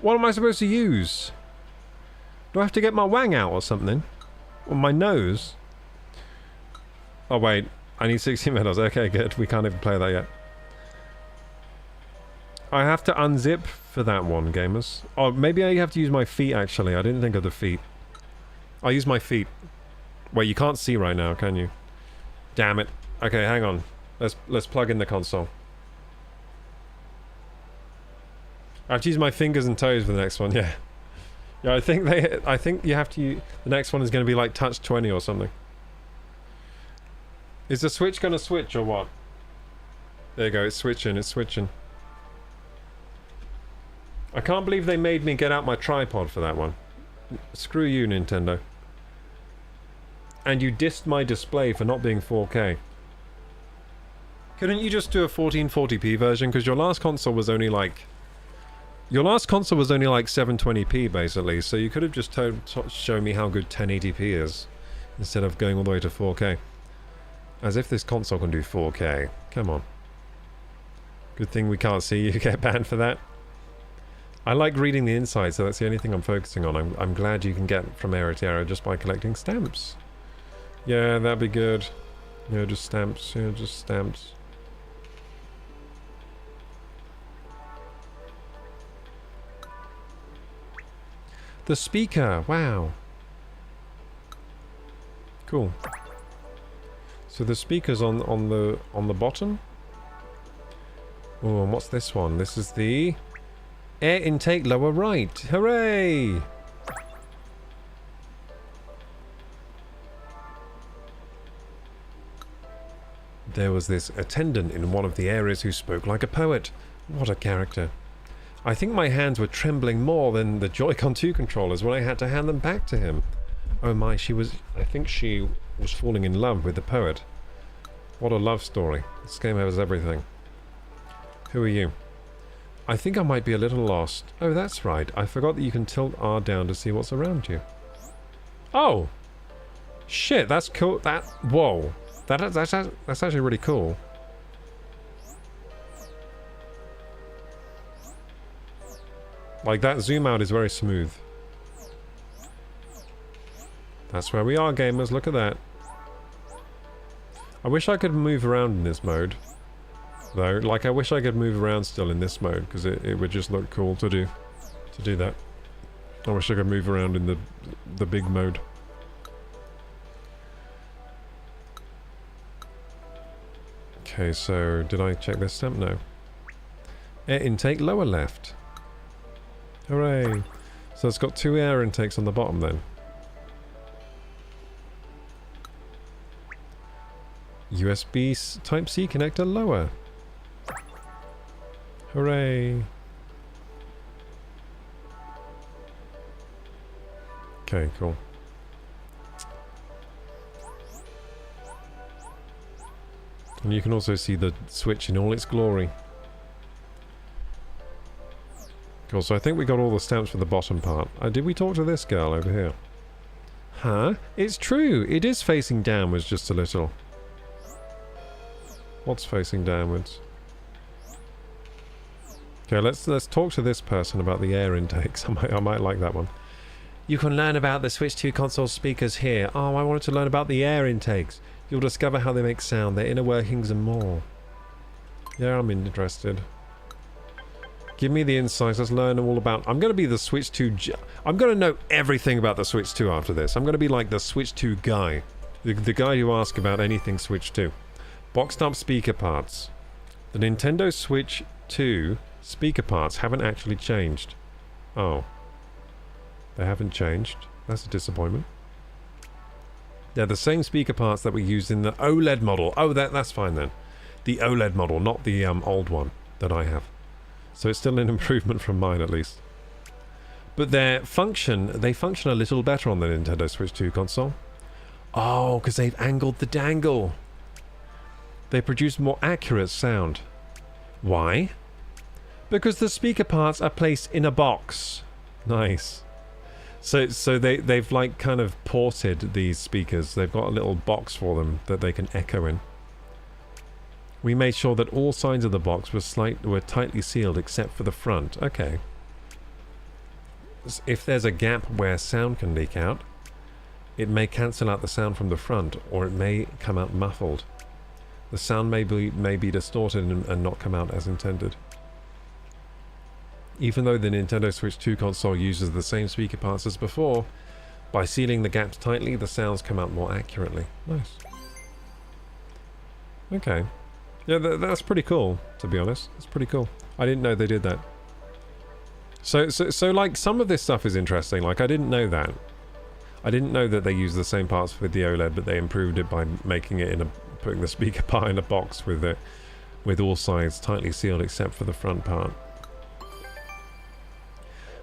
Speaker 1: What am I supposed to use? Do I have to get my wang out or something? Or my nose? Oh wait, I need 16 medals. Okay, good. We can't even play that yet. I have to unzip for that one, gamers. Oh, maybe I have to use my feet, actually. I didn't think of the feet. I'll use my feet. Wait, you can't see right now, can you? Damn it. Okay, hang on. Let's plug in the console. I have to use my fingers and toes for the next one, yeah. Yeah, I think you have to the next one is going to be like touch 20 or something. Is the Switch going to switch or what? There you go, it's switching, it's switching. I can't believe they made me get out my tripod for that one. Screw you, Nintendo. And you dissed my display for not being 4K. Couldn't you just do a 1440p version? Because your last console was only like... Your last console was only like 720p basically, so you could have just shown me how good 1080p is, instead of going all the way to 4K. As if this console can do 4K. Come on. Good thing we can't see you get banned for that. I like reading the inside, so that's the only thing I'm focusing on. I'm glad you can get from area to area just by collecting stamps. Yeah, that'd be good. Yeah, just stamps. Yeah, just stamps. The speaker, wow. Cool. So the speaker's on the bottom. Oh, and what's this one? This is the air intake lower right. Hooray! There was this attendant in one of the areas who spoke like a poet. What a character. I think my hands were trembling more than the Joy-Con 2 controllers when I had to hand them back to him. Oh my, I think she was falling in love with the poet. What a love story. This game has everything. Who are you? I think I might be a little lost. Oh, that's right. I forgot that you can tilt R down to see what's around you. Oh! Shit, that's cool. Whoa. That's actually really cool. Like, that zoom out is very smooth. That's where we are, gamers. Look at that. I wish I could move around in this mode. Though, like, I wish I could move around still in this mode, because it would just look cool to do that. I wish I could move around in the big mode. Okay, so did I check this stamp? No. Air intake lower left. Hooray! So it's got 2 air intakes on the bottom then. USB Type-C connector lower. Hooray! Okay, cool. And you can also see the Switch in all its glory. Cool, so I think we got all the stamps for the bottom part. Did we talk to this girl over here? Huh? It's true! It is facing downwards just a little. What's facing downwards? Okay, let's talk to this person about the air intakes. I might like that one. You can learn about the Switch 2 console speakers here. Oh, I wanted to learn about the air intakes. You'll discover how they make sound, their inner workings and more. Yeah, I'm interested. Give me the insights. Let's learn all about... I'm going to be the Switch 2... I'm going to know everything about the Switch 2 after this. I'm going to be like the Switch 2 guy. The guy who asks about anything Switch 2. Boxed up speaker parts. The Nintendo Switch 2 speaker parts haven't actually changed. Oh. They haven't changed. That's a disappointment. They're the same speaker parts that we used in the OLED model. Oh, that's fine then. The OLED model, not the old one that I have. So it's still an improvement from mine at least. But they function a little better on the Nintendo Switch 2 console. Oh, because they've angled the dangle. They produce more accurate sound. Why? Because the speaker parts are placed in a box. Nice. So they've like kind of ported these speakers. They've got a little box for them that they can echo in. We made sure that all sides of the box were tightly sealed except for the front. Okay. If there's a gap where sound can leak out, it may cancel out the sound from the front, or it may come out muffled. The sound may be distorted and not come out as intended. Even though the Nintendo Switch 2 console uses the same speaker parts as before, by sealing the gaps tightly, the sounds come out more accurately. Nice. Okay. Yeah, that's pretty cool, to be honest. It's pretty cool. I didn't know they did that. So like some of this stuff is interesting. Like I didn't know that. I didn't know that they used the same parts with the OLED, but they improved it by making it putting the speaker part in a box with it, with all sides tightly sealed except for the front part.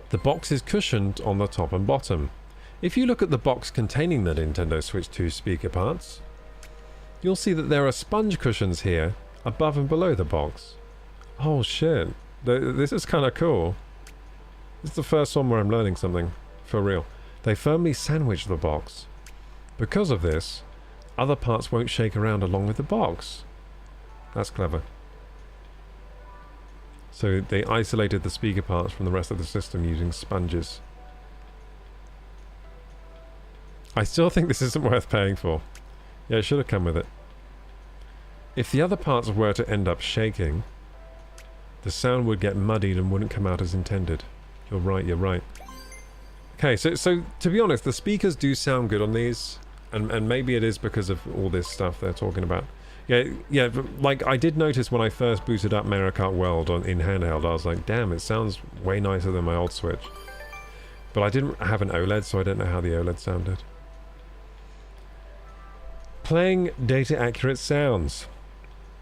Speaker 1: The box is cushioned on the top and bottom. If you look at the box containing the Nintendo Switch 2 speaker parts, you'll see that there are sponge cushions here above and below the box. Oh shit, this is kind of cool. This is the first one where I'm learning something, for real. They firmly sandwich the box. Because of this, other parts won't shake around along with the box. That's clever. So they isolated the speaker parts from the rest of the system using sponges. I still think this isn't worth paying for. Yeah, it should have come with it. If the other parts were to end up shaking, the sound would get muddied and wouldn't come out as intended. You're right, you're right. Okay, so to be honest, the speakers do sound good on these, and maybe it is because of all this stuff they're talking about. Yeah, like I did notice when I first booted up Mario Kart World in handheld, I was like, damn, it sounds way nicer than my old Switch. But I didn't have an OLED, so I don't know how the OLED sounded. Playing data accurate sounds.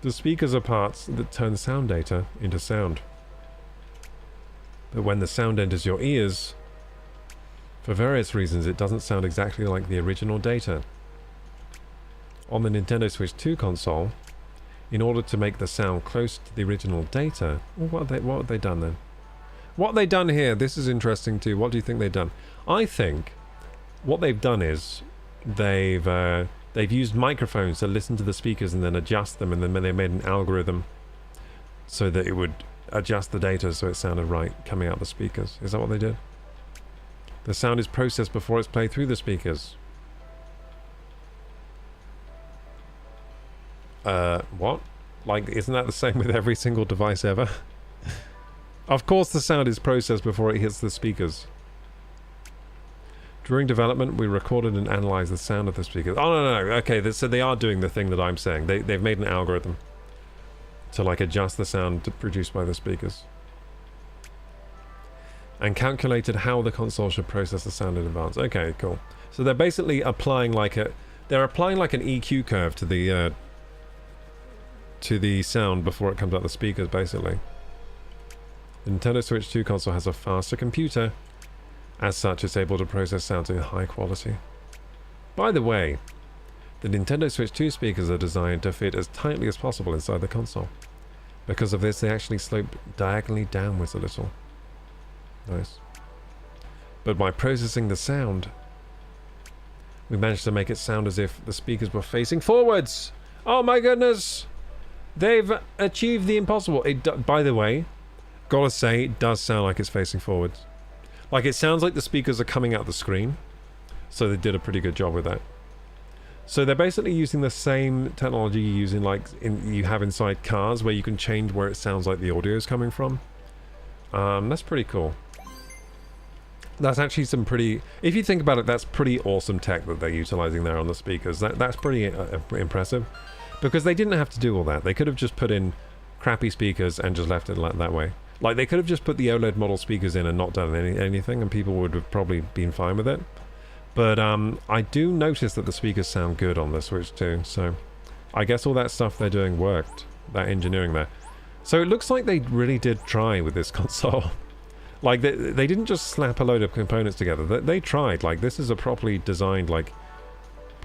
Speaker 1: The speakers are parts that turn sound data into sound. But when the sound enters your ears, for various reasons it doesn't sound exactly like the original data. On the Nintendo Switch 2 console, in order to make the sound close to the original data, what have they done then? What they done here, this is interesting too. What do you think they've done? I think what they've done is they've used microphones to listen to the speakers and then adjust them, and then they made an algorithm so that it would adjust the data so it sounded right coming out the speakers. Is that what they did? The sound is processed before it's played through the speakers. What? Like, isn't that the same with every single device ever? Of course the sound is processed before it hits the speakers. During development, we recorded and analyzed the sound of the speakers. Oh, no. Okay, so they are doing the thing that I'm saying. They've made an algorithm to, like, adjust the sound produced by the speakers. And calculated how the console should process the sound in advance. Okay, cool. So they're basically applying like an EQ curve to the sound before it comes out the speakers, basically. The Nintendo Switch 2 console has a faster computer. As such, it's able to process sounds in high quality. By the way, the Nintendo Switch 2 speakers are designed to fit as tightly as possible inside the console. Because of this, they actually slope diagonally downwards a little. Nice. But by processing the sound, we managed to make it sound as if the speakers were facing forwards! Oh my goodness! They've achieved the impossible. By the way, gotta say, it does sound like it's facing forwards. Like, it sounds like the speakers are coming out the screen. So they did a pretty good job with that. So they're basically using the same technology you have inside cars, where you can change where it sounds like the audio is coming from. That's pretty cool. That's actually some pretty... If you think about it, that's pretty awesome tech that they're utilizing there on the speakers. That's pretty impressive. Because they didn't have to do all that. They could have just put in crappy speakers and just left it that way. Like, they could have just put the OLED model speakers in and not done anything, and people would have probably been fine with it. But I do notice that the speakers sound good on the Switch 2, so I guess all that stuff they're doing worked. That engineering there. So it looks like they really did try with this console. Like, they didn't just slap a load of components together. They tried. Like, this is a properly designed, like,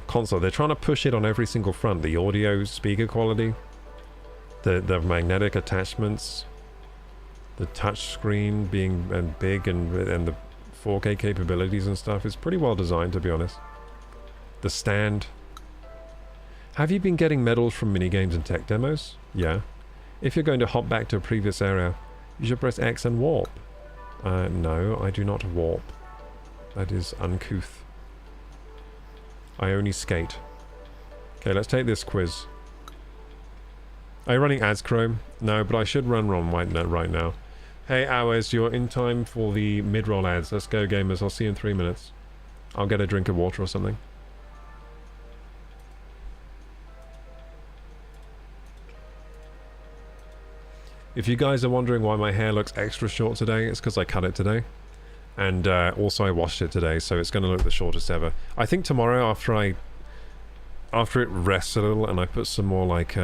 Speaker 1: console. They're trying to push it on every single front. The audio, speaker quality, the magnetic attachments, the touch screen being big, and the 4K capabilities and stuff is pretty well designed, to be honest. The stand. Have you been getting medals from minigames and tech demos? Yeah. If you're going to hop back to a previous area, you should press X and warp. No, I do not warp. That is uncouth. I only skate. Okay, let's take this quiz. Are you running ads, Chrome? No, but I should run ROM right now. Hey, Hours, you're in time for the mid-roll ads. Let's go, gamers. I'll see you in 3 minutes. I'll get a drink of water or something. If you guys are wondering why my hair looks extra short today, it's because I cut it today. And also I washed it today, so it's going to look the shortest ever. I think tomorrow, after it rests a little and I put some more like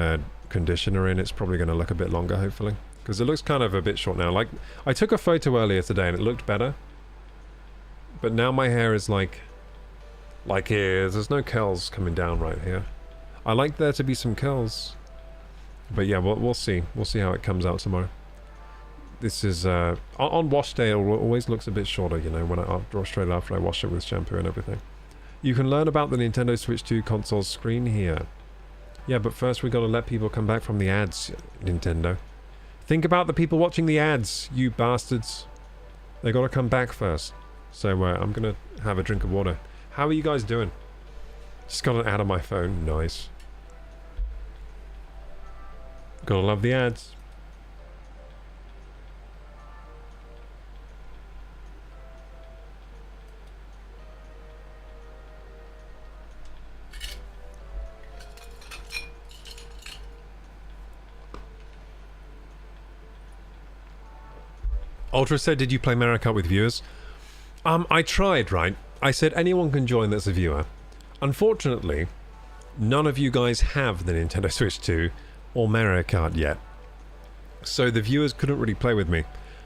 Speaker 1: conditioner in, it's probably going to look a bit longer, hopefully. Because it looks kind of a bit short now. Like, I took a photo earlier today and it looked better. But now my hair is like here. There's no curls coming down right here. I like there to be some curls. But yeah, we'll see. We'll see how it comes out tomorrow. This is, on wash day, it always looks a bit shorter, you know, when I draw straight after I wash it with shampoo and everything. You can learn about the Nintendo Switch 2 console's screen here. Yeah, but first we got to let people come back from the ads, Nintendo. Think about the people watching the ads, you bastards. They got to come back first. So I'm going to have a drink of water. How are you guys doing? Just got an ad on my phone. Nice. Gotta love the ads. Ultra said, did you play Mario Kart with viewers? I tried, right? I said anyone can join that's a viewer. Unfortunately, none of you guys have the Nintendo Switch 2 or Mario Kart yet. So the viewers couldn't really play with me.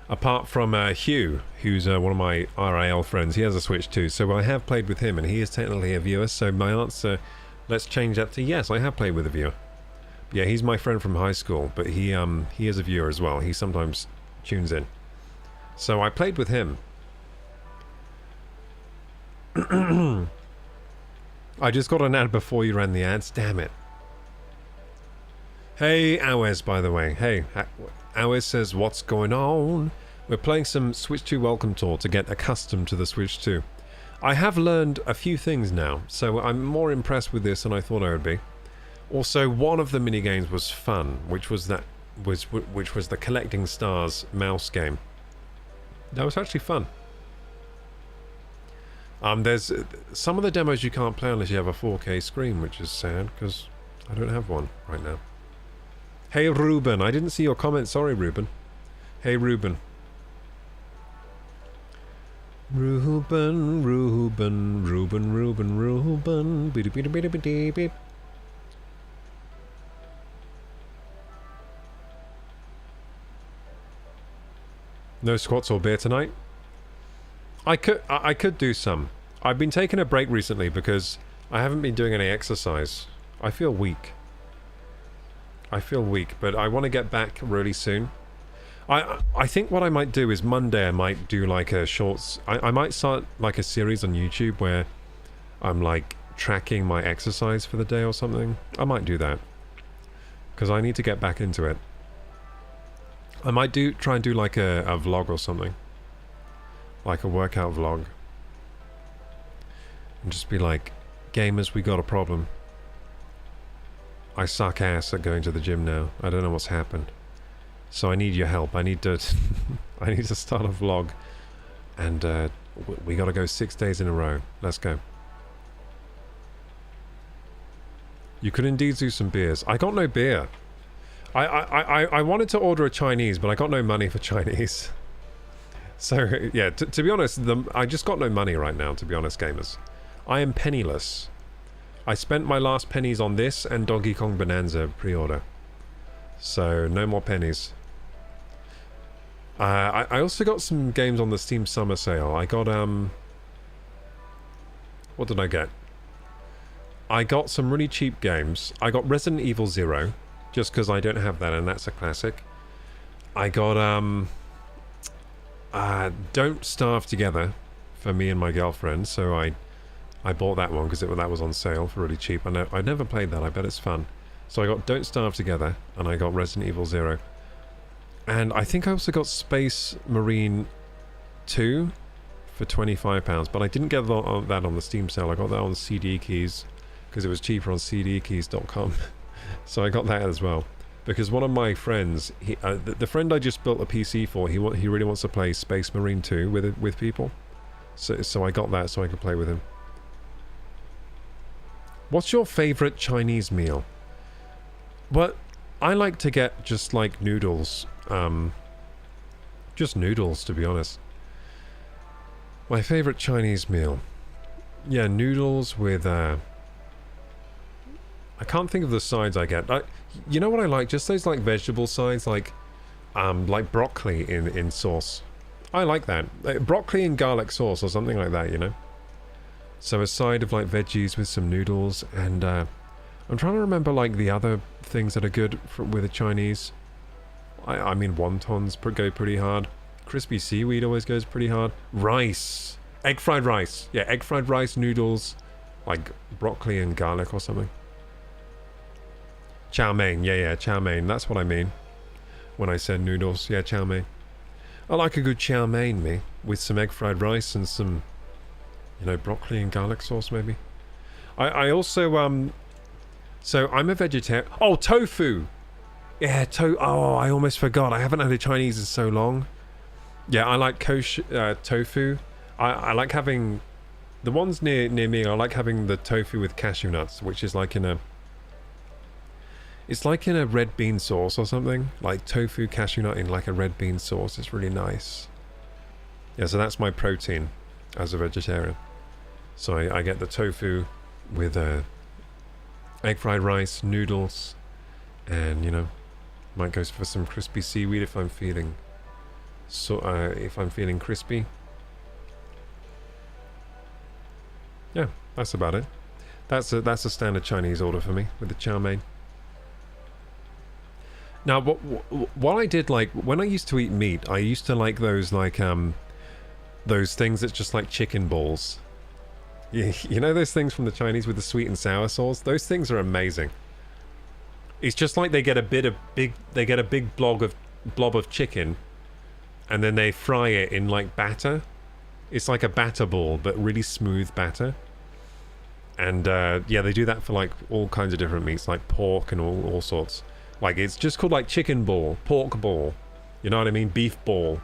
Speaker 1: Apart from Hugh, who's one of my RIL friends. He has a Switch 2, so I have played with him and he is technically a viewer. So my answer, let's change that to yes, I have played with a viewer. Yeah, he's my friend from high school, but he is a viewer as well. He sometimes tunes in. So I played with him. I just got an ad before you ran the ads. Damn it. Hey, Awes, by the way. Hey, Awes says, what's going on? We're playing some Switch 2 Welcome Tour to get accustomed to the Switch 2. I have learned a few things now, so I'm more impressed with this than I thought I would be. Also, one of the minigames was fun, which was the Collecting Stars mouse game. That was actually fun. There's some of the demos you can't play unless you have a 4K screen, which is sad, because I don't have one right now. Hey, Ruben. I didn't see your comment. Sorry, Ruben. Hey, Ruben. Ruben, Ruben, Ruben, Ruben, Ruben. Beep, beep, beep, beep, beep, beep. No squats or beer tonight? I could do some. I've been taking a break recently because I haven't been doing any exercise. I feel weak. But I want to get back really soon. I think what I might do is Monday I might do like a shorts. I might start like a series on YouTube where I'm like tracking my exercise for the day or something. I might do that because I need to get back into it. I might try and do like a vlog or something. Like a workout vlog. And just be like, gamers, we got a problem. I suck ass at going to the gym now. I don't know what's happened. So I need your help. I need to I need to start a vlog. And we gotta go 6 days in a row. Let's go. You could indeed do some beers. I got no beer. I wanted to order a Chinese, but I got no money for Chinese. So, yeah, to be honest, I just got no money right now, to be honest, gamers. I am penniless. I spent my last pennies on this and Donkey Kong Bonanza pre-order. So, no more pennies. I also got some games on the Steam Summer Sale. I got, what did I get? I got some really cheap games. I got Resident Evil 0. Just because I don't have that, and that's a classic. I got, Don't Starve Together for me and my girlfriend, so I bought that one because that was on sale for really cheap. I never played that, I bet it's fun. So I got Don't Starve Together, and I got Resident Evil 0. And I think I also got Space Marine 2 for £25, but I didn't get that on the Steam sale. I got that on CD Keys, because it was cheaper on cdkeys.com. So I got that as well, because one of my friends, the friend I just built a PC for, he really wants to play Space Marine 2 with people. So I got that so I could play with him. What's your favorite Chinese meal? Well, I like to get just like noodles. Just noodles, to be honest. My favorite Chinese meal. Yeah, noodles with, I can't think of the sides I get. You know what I like? Just those like vegetable sides, like broccoli in sauce. I like that. Broccoli and garlic sauce or something like that, you know? So a side of like veggies with some noodles, and I'm trying to remember like the other things that are good with the Chinese. I mean, wontons go pretty hard. Crispy seaweed always goes pretty hard. Rice. Egg fried rice. Yeah, egg fried rice, noodles, like broccoli and garlic or something. Chow mein. Yeah, chow mein. That's what I mean when I said noodles. Yeah, chow mein. I like a good chow mein, me, with some egg fried rice and some, you know, broccoli and garlic sauce, maybe. I also, so I'm a vegetarian. Oh, tofu! Yeah, oh, I almost forgot. I haven't had a Chinese in so long. Yeah, I like tofu. I like having... The ones near me, I like having the tofu with cashew nuts, which is like in a... It's like in a red bean sauce or something. Like tofu cashew nut in like a red bean sauce. It's really nice. Yeah, so that's my protein as a vegetarian. So I get the tofu with egg fried rice, noodles, and, you know, might go for some crispy seaweed if I'm feeling crispy. Yeah, that's about it. That's a standard Chinese order for me with the chow mein. Now, what I did, like, when I used to eat meat, I used to like those, like, those things that's just like chicken balls. You know those things from the Chinese with the sweet and sour sauce? Those things are amazing. It's just like they get a big blob of chicken, and then they fry it in like batter. It's like a batter ball, but really smooth batter. And yeah, they do that for like all kinds of different meats, like pork and all sorts. Like, it's just called like chicken ball, pork ball, you know what I mean? Beef ball.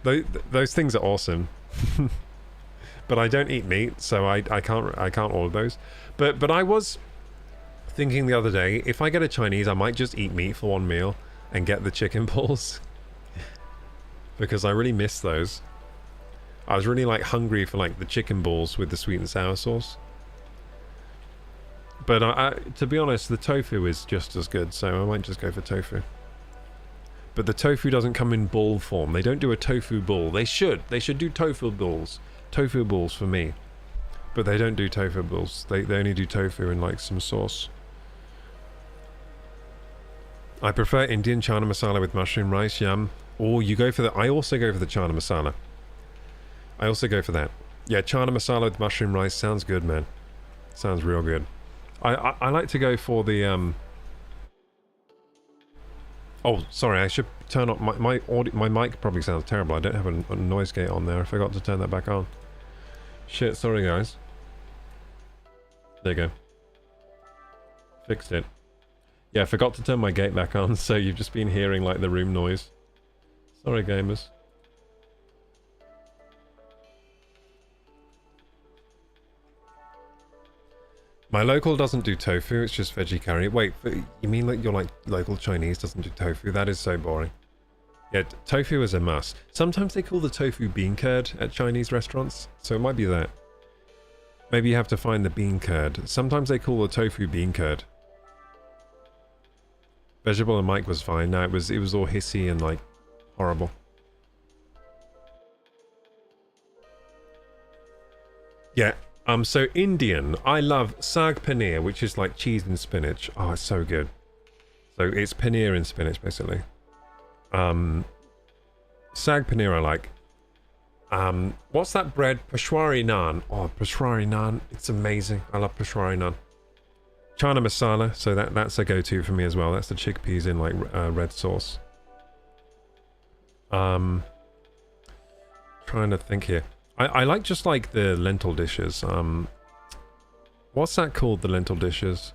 Speaker 1: Those things are awesome. But I don't eat meat, so I can't order those. But I was thinking the other day, if I get a Chinese, I might just eat meat for one meal and get the chicken balls. Because I really miss those. I was really like hungry for like the chicken balls with the sweet and sour sauce. But to be honest, the tofu is just as good, so I might just go for tofu. But the tofu doesn't come in ball form. They don't do a tofu ball. They should. They should do tofu balls. Tofu balls for me. But they don't do tofu balls. They only do tofu in like some sauce. I prefer Indian chana masala with mushroom rice, yum. Or you go for the... I also go for the chana masala. I also go for that. Yeah, chana masala with mushroom rice sounds good, man. Sounds real good. I like to go for the Oh, sorry, I should turn up my audio. My mic probably sounds terrible. I don't have a noise gate on there. I forgot to turn that back on. Shit, sorry guys. There you go. Fixed it. Yeah, I forgot to turn my gate back on, so you've just been hearing like the room noise. Sorry gamers. My local doesn't do tofu, it's just veggie curry. Wait, you mean like your like local Chinese doesn't do tofu? That is so boring. Yeah, tofu is a must. Sometimes they call the tofu bean curd at Chinese restaurants, so it might be that. Maybe you have to find the bean curd. Sometimes they call the tofu bean curd. Vegetable and Mike was fine. No, it was all hissy and like horrible. Yeah. So Indian, I love saag paneer, which is like cheese and spinach. Oh, it's so good. So it's paneer and spinach, basically. Saag paneer I like. What's that bread? Peshwari naan. Oh, Peshwari naan. It's amazing. I love Peshwari naan. Chana masala, so that's a go-to for me as well. That's the chickpeas in like red sauce. Trying to think here. I like just like the lentil dishes. What's that called, the lentil dishes?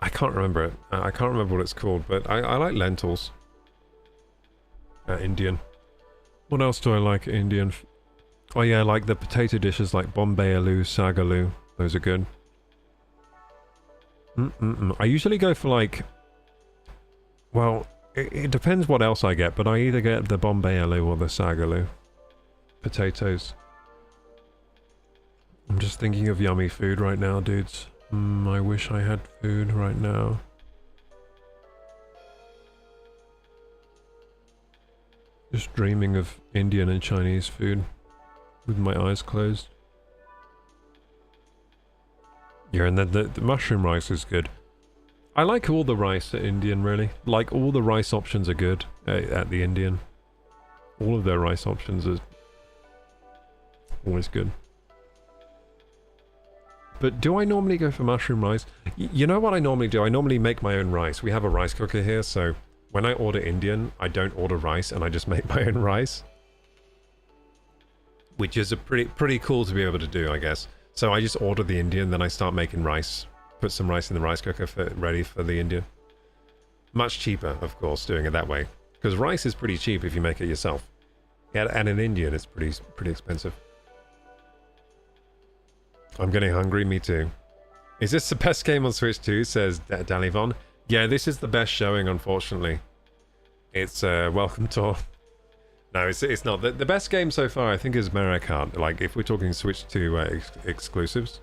Speaker 1: I can't remember it. I can't remember what it's called, but I like lentils. Indian. What else do I like Indian? Oh yeah, I like the potato dishes like Bombay aloo, saag aloo. Those are good. I usually go for like... Well, it depends what else I get, but I either get the Bombay aloo or the sagaloo. Potatoes. I'm just thinking of yummy food right now, dudes. I wish I had food right now. Just dreaming of Indian and Chinese food with my eyes closed. Yeah, and then the mushroom rice is good. I like all the rice at Indian, really. Like, all the rice options are good at the Indian. All of their rice options are always good. But do I normally go for mushroom rice? You know what I normally do? I normally make my own rice. We have a rice cooker here, so when I order Indian, I don't order rice and I just make my own rice. Which is a pretty cool to be able to do, I guess. So I just order the Indian, then I start making rice. Put some rice in the rice cooker ready for the Indian. Much cheaper, of course, doing it that way. Because rice is pretty cheap if you make it yourself. Yeah, and in Indian, it's pretty expensive. I'm getting hungry, me too. Is this the best game on Switch 2, says Dalivon? Yeah, this is the best showing, unfortunately. It's Welcome Tour. No, it's not. The best game so far, I think, is Mario Kart. Like, if we're talking Switch 2 exclusives,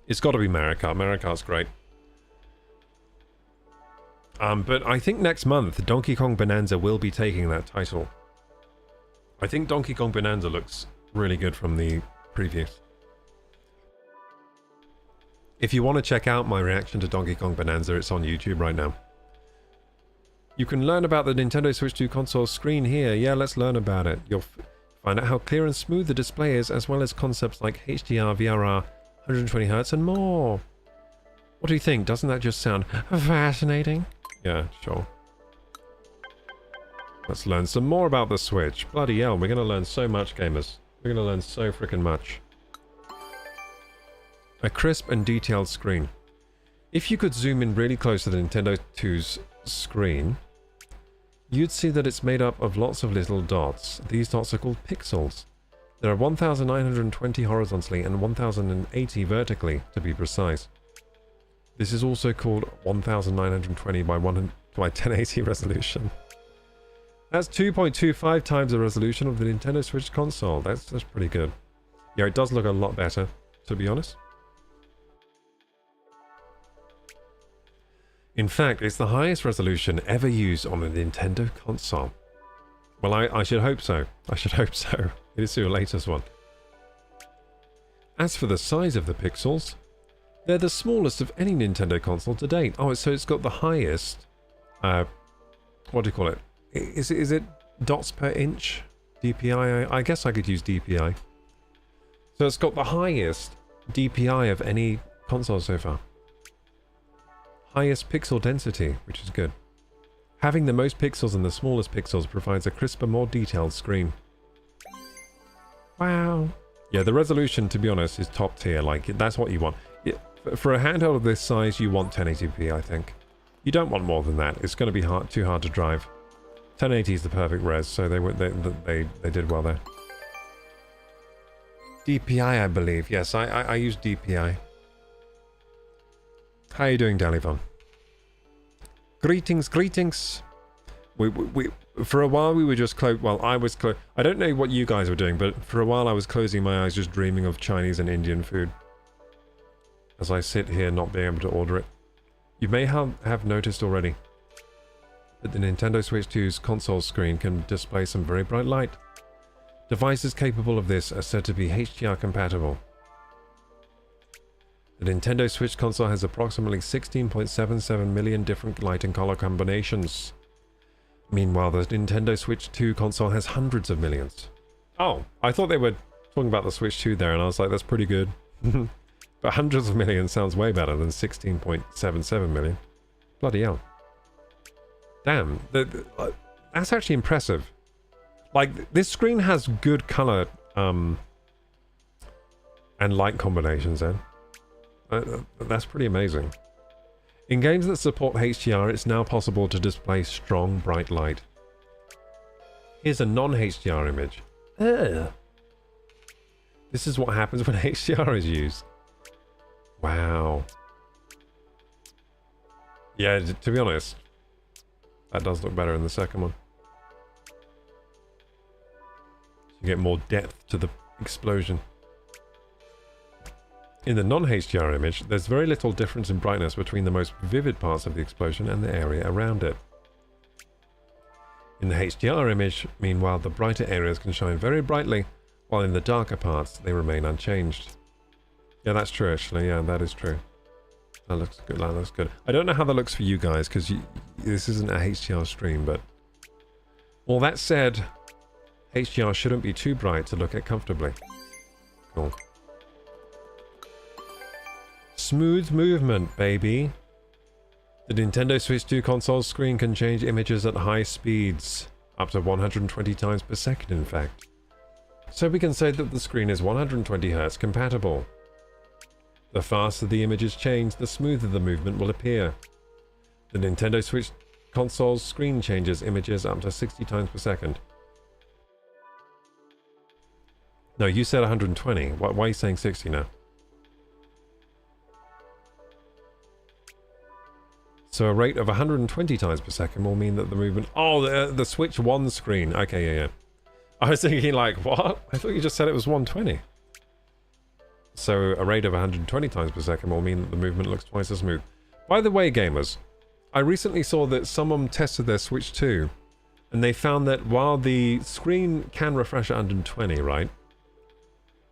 Speaker 1: it's got to be Mario Kart. Mario Kart's great. But I think next month, Donkey Kong Bonanza will be taking that title. I think Donkey Kong Bonanza looks really good from the previews. If you want to check out my reaction to Donkey Kong Bonanza, it's on YouTube right now. You can learn about the Nintendo Switch 2 console screen here. Yeah, let's learn about it. You'll find out how clear and smooth the display is, as well as concepts like HDR, VRR, 120Hz, and more. What do you think? Doesn't that just sound fascinating? Yeah, sure. Let's learn some more about the Switch. Bloody hell, we're going to learn so much, gamers. We're going to learn so freaking much. A crisp and detailed screen. If you could zoom in really close to the Nintendo 2's screen, you'd see that it's made up of lots of little dots. These dots are called pixels. There are 1,920 horizontally and 1,080 vertically, to be precise. This is also called 1,920 by 1080 resolution. That's 2.25 times the resolution of the Nintendo Switch console. That's pretty good. Yeah, it does look a lot better, to be honest. In fact, it's the highest resolution ever used on a Nintendo console. Well, I should hope so. I should hope so. It is the latest one. As for the size of the pixels, they're the smallest of any Nintendo console to date. Oh, so it's got the highest... what do you call it? Is it dots per inch? DPI? I guess I could use DPI. So it's got the highest DPI of any console so far. Highest pixel density, which is good. Having the most pixels and the smallest pixels provides a crisper, more detailed screen. Wow. Yeah, the resolution, to be honest, is top tier. Like, that's what you want. For a handheld of this size, you want 1080p, I think. You don't want more than that. It's going to be too hard to drive. 1080 is the perfect res, so they did well there. DPI, I believe. Yes, I use DPI. How are you doing, Dalivon? Greetings, greetings. For a while we were just well, I was I don't know what you guys were doing, but for a while I was closing my eyes just dreaming of Chinese and Indian food. As I sit here not being able to order it. You may have noticed already that the Nintendo Switch 2's console screen can display some very bright light. Devices capable of this are said to be HDR compatible. The Nintendo Switch console has approximately 16.77 million different light and color combinations. Meanwhile, the Nintendo Switch 2 console has hundreds of millions. Oh, I thought they were talking about the Switch 2 there, and I was like, that's pretty good. But hundreds of millions sounds way better than 16.77 million. Bloody hell. Damn, that's actually impressive. Like, this screen has good color and light combinations then. That's pretty amazing. In games that support HDR, it's now possible to display strong, bright light. Here's a non-HDR image. Ugh. This is what happens when HDR is used. Wow. Yeah, to be honest, that does look better in the second one. You get more depth to the explosion. In the non-HDR image, there's very little difference in brightness between the most vivid parts of the explosion and the area around it. In the HDR image, meanwhile, the brighter areas can shine very brightly, while in the darker parts, they remain unchanged. Yeah, that's true, actually. Yeah, that is true. That looks good. That looks good. I don't know how that looks for you guys, because this isn't a HDR stream, but... All that said, HDR shouldn't be too bright to look at comfortably. Cool. Smooth movement, baby. The Nintendo Switch 2 console screen can change images at high speeds, up to 120 times per second, in fact. So we can say that the screen is 120 Hz compatible. The faster the images change, the smoother the movement will appear. The Nintendo Switch console's screen changes images up to 60 times per second. No, you said 120. Why are you saying 60 now? So a rate of 120 times per second will mean that the movement... Oh, the Switch 1 screen. Okay, yeah. I was thinking like, what? I thought you just said it was 120. So a rate of 120 times per second will mean that the movement looks twice as smooth. By the way, gamers, I recently saw that someone tested their Switch 2, and they found that while the screen can refresh at 120, right?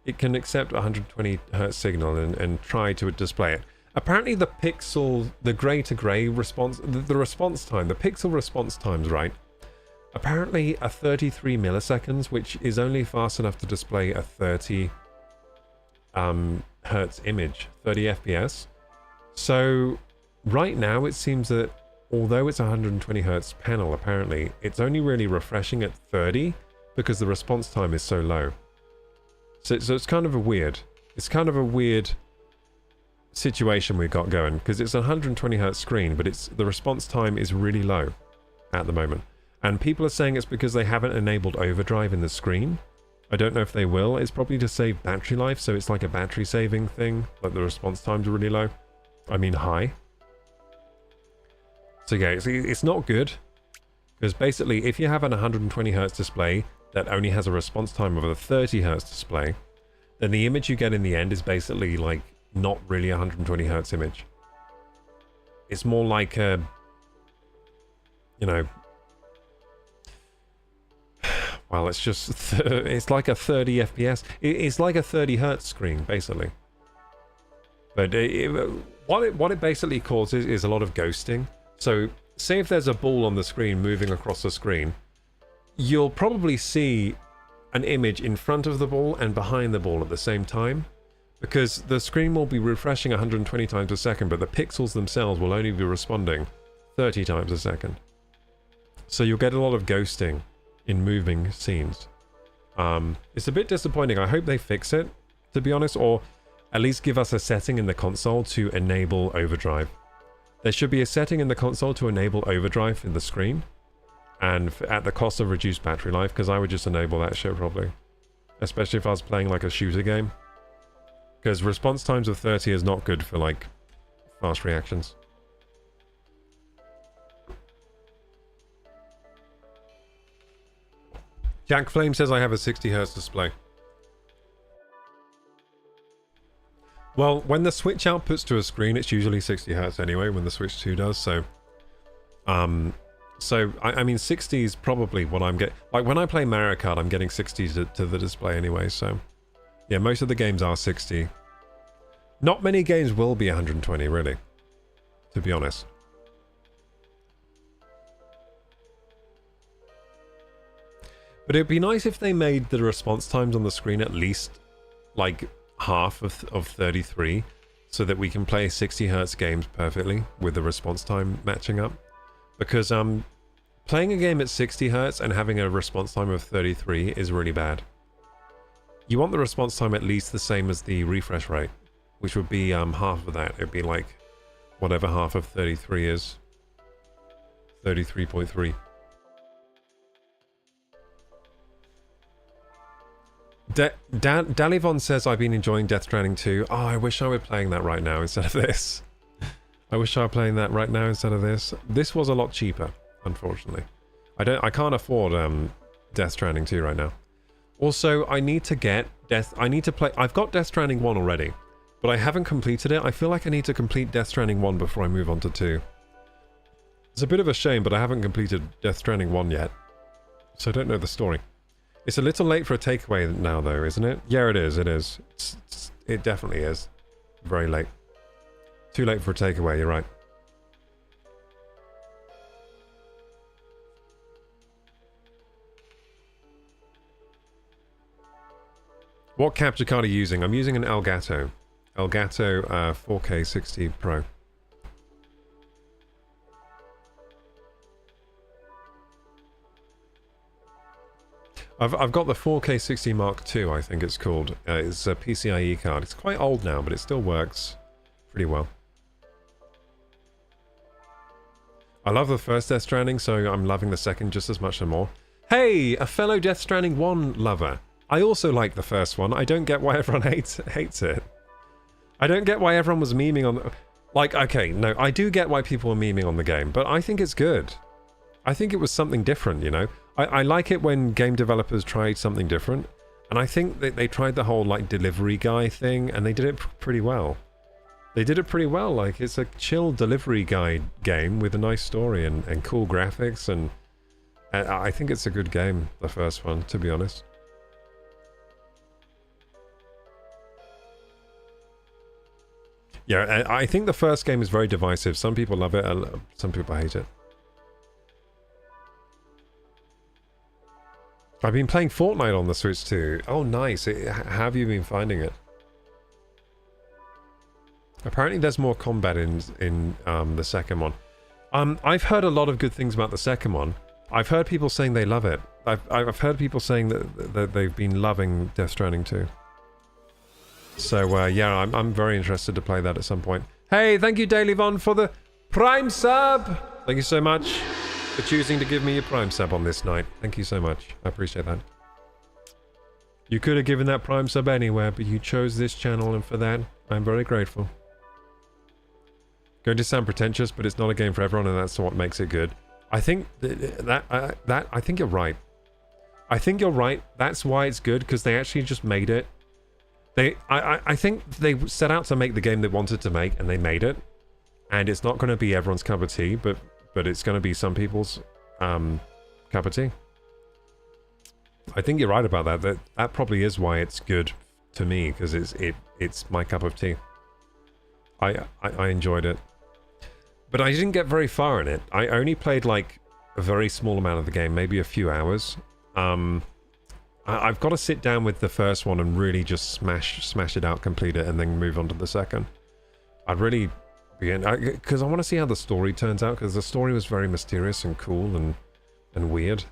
Speaker 1: It can accept 120 Hz signal and try to display it. Apparently the pixel, the grey to grey response, the response time, the pixel response times, right? Apparently a 33 milliseconds, which is only fast enough to display a 30 Hertz image, 30 FPS. So right now it seems that although it's a 120 Hertz panel, apparently it's only really refreshing at 30 because the response time is so low. So it's kind of a weird, situation we've got going, because it's a 120 Hz screen, but the response time is really low at the moment. And people are saying it's because they haven't enabled overdrive in the screen. I don't know if they will. It's probably to save battery life, so it's like a battery saving thing, like the response times are really low. I mean high. So yeah, it's not good, because basically if you have an 120 Hz display that only has a response time of a 30 Hz display, then the image you get in the end is basically like not really a 120 Hz image. It's more like a, you know, well, it's just, it's like a 30 FPS. It's like a 30 Hz screen, basically. But what it basically causes is a lot of ghosting. So, say if there's a ball on the screen moving across the screen, you'll probably see an image in front of the ball and behind the ball at the same time, because the screen will be refreshing 120 times a second, but the pixels themselves will only be responding 30 times a second. So you'll get a lot of ghosting in moving scenes. It's a bit disappointing. I hope they fix it, to be honest, or at least give us a setting in the console to enable overdrive. There should be a setting in the console to enable overdrive in the screen, and at the cost of reduced battery life, because I would just enable that shit probably. Especially if I was playing like a shooter game. Because response times of 30 is not good for like fast reactions. Jack Flame says I have a 60 Hz display. Well, when the Switch outputs to a screen, it's usually 60 Hz anyway, when the Switch 2 does, so... I mean, 60 is probably what I'm getting... Like, when I play Mario Kart, I'm getting 60 to the display anyway, so... Yeah, most of the games are 60. Not many games will be 120, really. To be honest. But it'd be nice if they made the response times on the screen at least, like, half of 33, so that we can play 60 Hz games perfectly with the response time matching up. Because playing a game at 60 Hz and having a response time of 33 is really bad. You want the response time at least the same as the refresh rate, which would be half of that. It'd be like whatever half of 33 is. 33.3. Dalivon says, I've been enjoying Death Stranding 2. Oh, I wish I were playing that right now instead of this. I wish I were playing that right now instead of this. This was a lot cheaper, unfortunately. I can't afford Death Stranding 2 right now. Also, I need to play... I've got Death Stranding 1 already, but I haven't completed it. I feel like I need to complete Death Stranding 1 before I move on to 2. It's a bit of a shame, but I haven't completed Death Stranding 1 yet, so I don't know the story. It's a little late for a takeaway now, though, isn't it? Yeah, it is. It is. It definitely is. Very late. Too late for a takeaway, you're right. What capture card are you using? I'm using an Elgato. Elgato 4K 60 Pro. I've got the 4K 60 Mark II, I think it's called. It's a PCIe card. It's quite old now, but it still works pretty well. I love the first Death Stranding, so I'm loving the second just as much or more. Hey, a fellow Death Stranding 1 lover. I also like the first one. I don't get why everyone hates it. I don't get why everyone was memeing on the... Like, okay, no, I do get why people were memeing on the game, but I think it's good. I think it was something different, you know? I like it when game developers tried something different, and I think that they tried the whole, like, delivery guy thing, and they did it pretty well. They did it pretty well, like, it's a chill delivery guy game with a nice story and cool graphics, and I think it's a good game, the first one, to be honest. Yeah, I think the first game is very divisive. Some people love it, some people hate it. I've been playing Fortnite on the Switch too. Oh, nice. How have you been finding it? Apparently there's more combat in the second one. I've heard a lot of good things about the second one. I've heard people saying they love it. I've heard people saying that they've been loving Death Stranding too. So, yeah, I'm very interested to play that at some point. Hey, thank you, Daily Von, for the Prime sub! Thank you so much for choosing to give me your Prime sub on this night. Thank you so much. I appreciate that. You could have given that Prime sub anywhere, but you chose this channel, and for that, I'm very grateful. Going to sound pretentious, but it's not a game for everyone, and that's what makes it good. I think I think you're right. I think you're right. That's why it's good, because they actually just made it. I think they set out to make the game they wanted to make, and they made it. And it's not going to be everyone's cup of tea, but it's going to be some people's cup of tea. I think you're right about that. That probably is why it's good to me, because it's my cup of tea. I enjoyed it. But I didn't get very far in it. I only played like a very small amount of the game, maybe a few hours. I've got to sit down with the first one and really just smash it out, complete it, and then move on to the second. I'd really begin, because I want to see how the story turns out, because the story was very mysterious and cool and weird.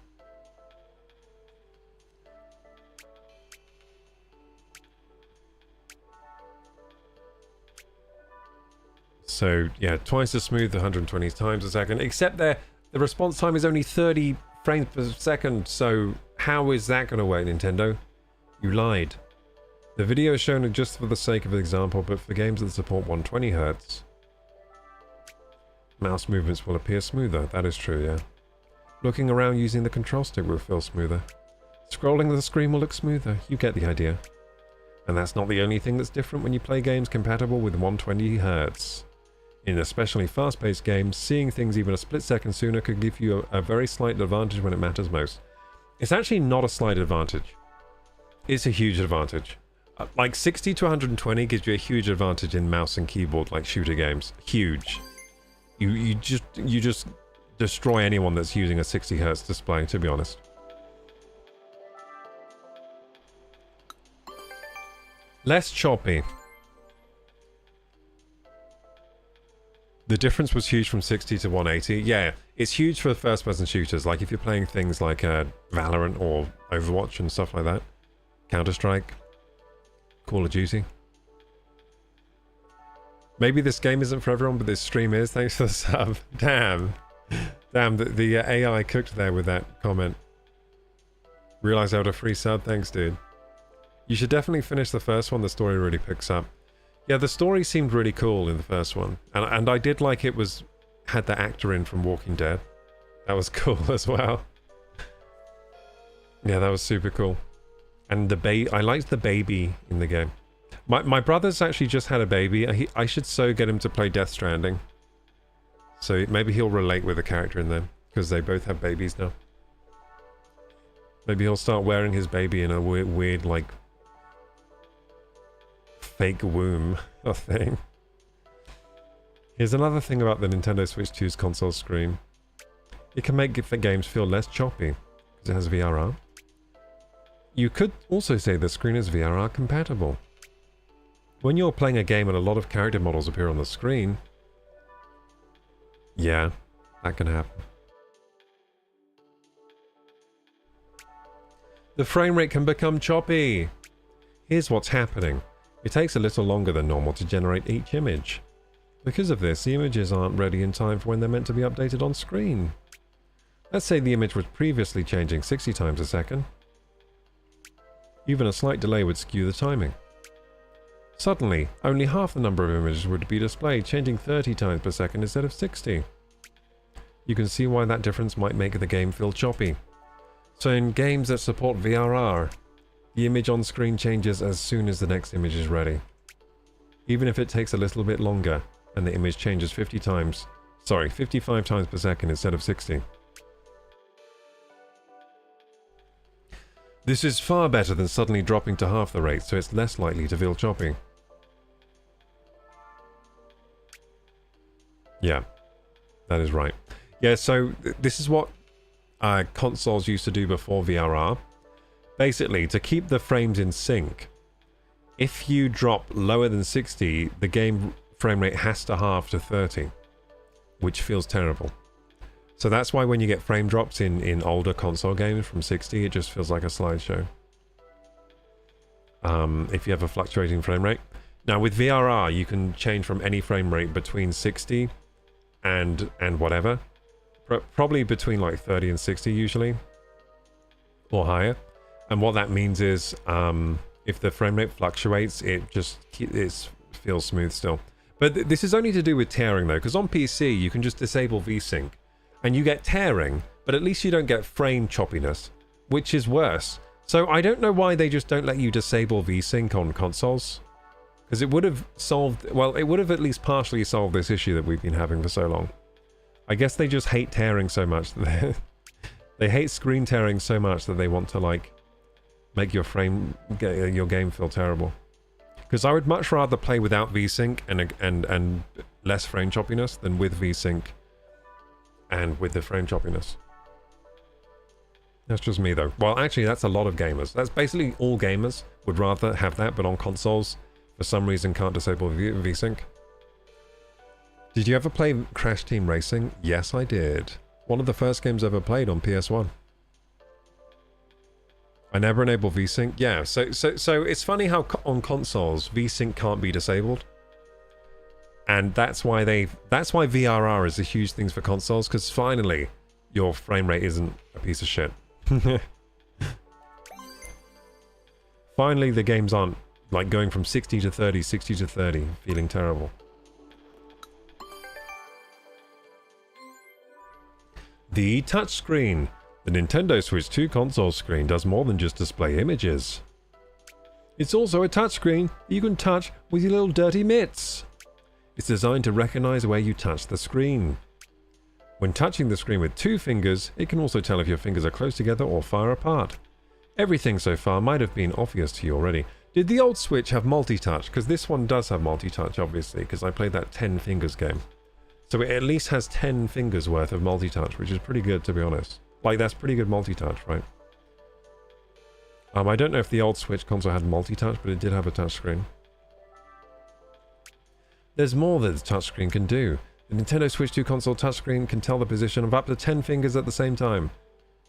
Speaker 1: So yeah, twice as smooth, 120 times a second, except the response time is only 30 frames per second, so how is that going to work, Nintendo? You lied. The video is shown just for the sake of an example, but for games that support 120 Hz, mouse movements will appear smoother. That is true, yeah. Looking around using the control stick will feel smoother. Scrolling the screen will look smoother. You get the idea. And that's not the only thing that's different when you play games compatible with 120 Hz. In especially fast-paced games, seeing things even a split second sooner could give you a very slight advantage when it matters most. It's actually not a slight advantage. It's a huge advantage. Like 60 to 120 gives you a huge advantage in mouse and keyboard, like shooter games. Huge. You just destroy anyone that's using a 60 Hz display, to be honest. Less choppy. The difference was huge from 60 to 180. Yeah, it's huge for first-person shooters. Like if you're playing things like Valorant or Overwatch and stuff like that. Counter-Strike. Call of Duty. Maybe this game isn't for everyone, but this stream is. Thanks for the sub. Damn. Damn, the AI cooked there with that comment. Realized I had a free sub. Thanks, dude. You should definitely finish the first one. The story really picks up. Yeah, the story seemed really cool in the first one. And I did like it had the actor in from Walking Dead. That was cool as well. Yeah, that was super cool. And I liked the baby in the game. My brother's actually just had a baby. I should so get him to play Death Stranding. So maybe he'll relate with the character in there, because they both have babies now. Maybe he'll start wearing his baby in a weird like, fake womb or thing. Here's another thing about the Nintendo Switch 2's console screen. It can make games feel less choppy, because it has VRR. You could also say the screen is VRR compatible. When you're playing a game and a lot of character models appear on the screen, yeah, that can happen. The frame rate can become choppy. Here's what's happening. It takes a little longer than normal to generate each image. Because of this, the images aren't ready in time for when they're meant to be updated on screen. Let's say the image was previously changing 60 times a second. Even a slight delay would skew the timing. Suddenly, only half the number of images would be displayed, changing 30 times per second instead of 60. You can see why that difference might make the game feel choppy. So in games that support VRR, the image on screen changes as soon as the next image is ready. Even if it takes a little bit longer, and the image changes 55 times per second instead of 60. This is far better than suddenly dropping to half the rate, so it's less likely to feel choppy. Yeah, that is right. Yeah, so this is what consoles used to do before VRR. Basically, to keep the frames in sync, if you drop lower than 60, the game frame rate has to halve to 30, which feels terrible. So that's why when you get frame drops in older console games from 60, it just feels like a slideshow. If you have a fluctuating frame rate. Now with VRR, you can change from any frame rate between 60 and whatever. Probably between like 30 and 60 usually, or higher. And what that means is, if the frame rate fluctuates, it feels smooth still. But this is only to do with tearing though, because on PC you can just disable VSync, and you get tearing, but at least you don't get frame choppiness, which is worse. So I don't know why they just don't let you disable VSync on consoles, because it would have solved, well, it would have at least partially solved this issue that we've been having for so long. I guess they just hate tearing so much that they hate screen tearing so much that they want to like make your game feel terrible. Because I would much rather play without VSync and less frame choppiness than with VSync and with the frame choppiness. That's just me though. Well, actually that's a lot of gamers. That's basically all gamers would rather have that, but on consoles for some reason can't disable VSync. Did you ever play Crash Team Racing? Yes, I did. One of the first games I ever played on PS1. I never enable VSync. Yeah, so it's funny how on consoles VSync can't be disabled, and that's why VRR is a huge thing for consoles, because finally your frame rate isn't a piece of shit. Finally, the games aren't like going from 60 to 30, 60 to 30, feeling terrible. The touchscreen. The Nintendo Switch 2 console screen does more than just display images. It's also a touchscreen you can touch with your little dirty mitts. It's designed to recognize where you touch the screen. When touching the screen with 2 fingers, it can also tell if your fingers are close together or far apart. Everything so far might have been obvious to you already. Did the old Switch have multi-touch? Because this one does have multi-touch, obviously, because I played that 10 fingers game. So it at least has 10 fingers worth of multi-touch, which is pretty good, to be honest. Like, that's pretty good multi-touch, right? I don't know if the old Switch console had multi-touch, but it did have a touchscreen. There's more that the touchscreen can do. The Nintendo Switch 2 console touchscreen can tell the position of up to 10 fingers at the same time.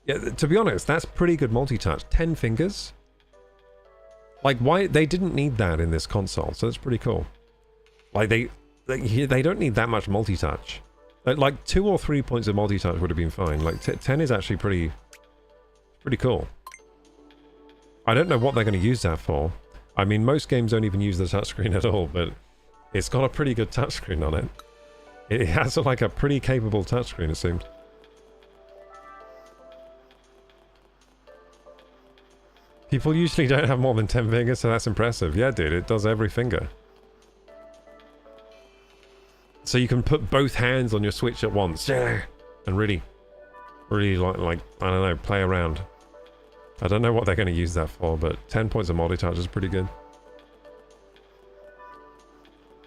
Speaker 1: Yeah, to be honest, that's pretty good multi-touch. 10 fingers? Like, why? They didn't need that in this console, so that's pretty cool. Like, they don't need that much multi-touch. Like 2 or 3 points of multi-touch would have been fine. Like 10 is actually pretty cool. I don't know what they're going to use that for. I mean, most games don't even use the touchscreen at all, but It's got a pretty good touchscreen on it. It has like a pretty capable touchscreen, it seemed. People usually don't have more than 10 fingers, so that's impressive. Yeah, dude, it does every finger. So you can put both hands on your Switch at once. And really like, I don't know, play around. I don't know what they're going to use that for, but 10 points of multi-touch is pretty good.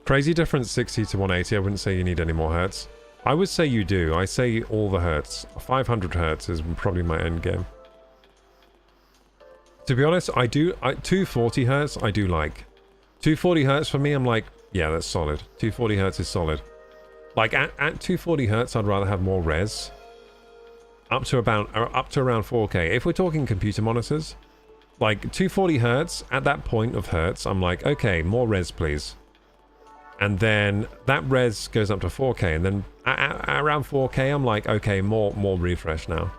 Speaker 1: Crazy difference 60 to 180. I wouldn't say you need any more hertz. I would say you do. I say all the hertz. 500 hertz is probably my end game. To be honest, 240 hertz I do like. 240 hertz for me, I'm like, yeah, that's solid. 240 hertz is solid. Like at 240 hertz, I'd rather have more res. Up to around 4K. If we're talking computer monitors, like 240 hertz, at that point of hertz, I'm like, okay, more res, please. And then that res goes up to 4K, and then at around 4K, I'm like, okay, more refresh now.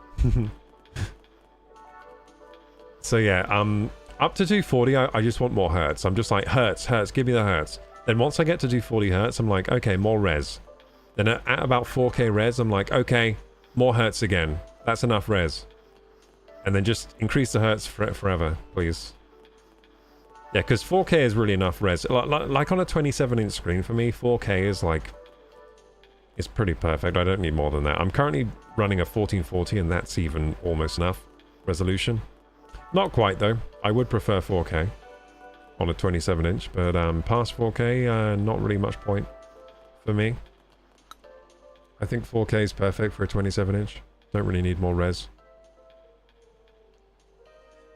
Speaker 1: So yeah, up to 240, I just want more hertz. I'm just like, hertz, give me the hertz. Then once I get to 240 hertz, I'm like, okay, more res. Then at about 4K res, I'm like, okay, more hertz again. That's enough res. And then just increase the hertz forever, please. Yeah, because 4K is really enough res. Like on a 27-inch screen for me, 4K is like... it's pretty perfect. I don't need more than that. I'm currently running a 1440, and that's even almost enough resolution. Not quite, though. I would prefer 4K on a 27-inch, but past 4K, not really much point for me. I think 4K is perfect for a 27-inch. Don't really need more res.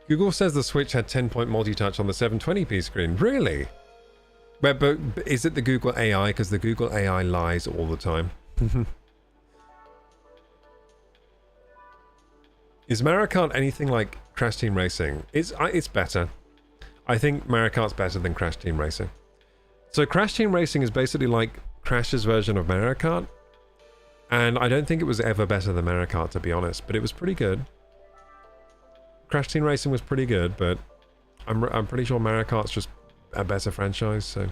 Speaker 1: Google says the Switch had 10-point multi-touch on the 720p screen. Really? But is it the Google AI? Because the Google AI lies all the time. Is Mario Kart anything like Crash Team Racing? It's better. I think Mario Kart's better than Crash Team Racing. So Crash Team Racing is basically like Crash's version of Mario Kart. And I don't think it was ever better than Mario Kart, to be honest. But it was pretty good. Crash Team Racing was pretty good, but I'm pretty sure Mario Kart's just a better franchise, so...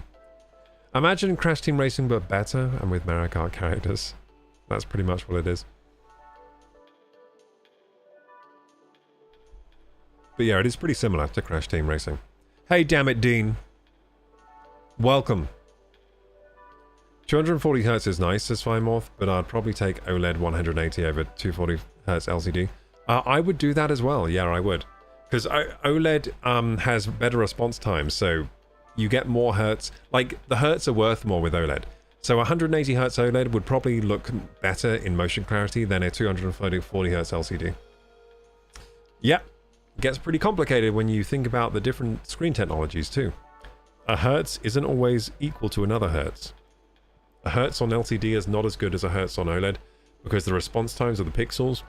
Speaker 1: imagine Crash Team Racing but better, and with Mario Kart characters. That's pretty much what it is. But yeah, it is pretty similar to Crash Team Racing. Hey, damn it, Dean. Welcome. 240 Hz is nice, says Firemorph, but I'd probably take OLED 180 over 240 Hz LCD. I would do that as well, yeah, I would. Because OLED has better response times, so you get more hertz. Like, the hertz are worth more with OLED. So 180 Hz OLED would probably look better in motion clarity than a 240 Hz LCD. Yep. Gets pretty complicated when you think about the different screen technologies too. A hertz isn't always equal to another hertz. A hertz on LCD is not as good as a hertz on OLED because the response times of the pixels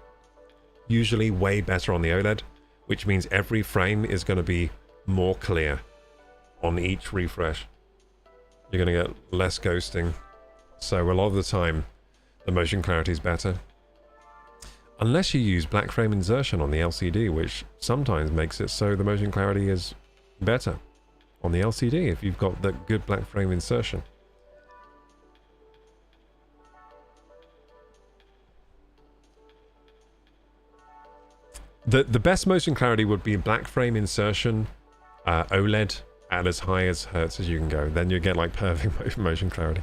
Speaker 1: usually way better on the OLED, which means every frame is going to be more clear on each refresh. You're going to get less ghosting, so a lot of the time the motion clarity is better. Unless you use black frame insertion on the LCD, which sometimes makes it so the motion clarity is better on the LCD if you've got the good black frame insertion. The best motion clarity would be black frame insertion, OLED at as high as hertz as you can go. Then you get like perfect motion clarity.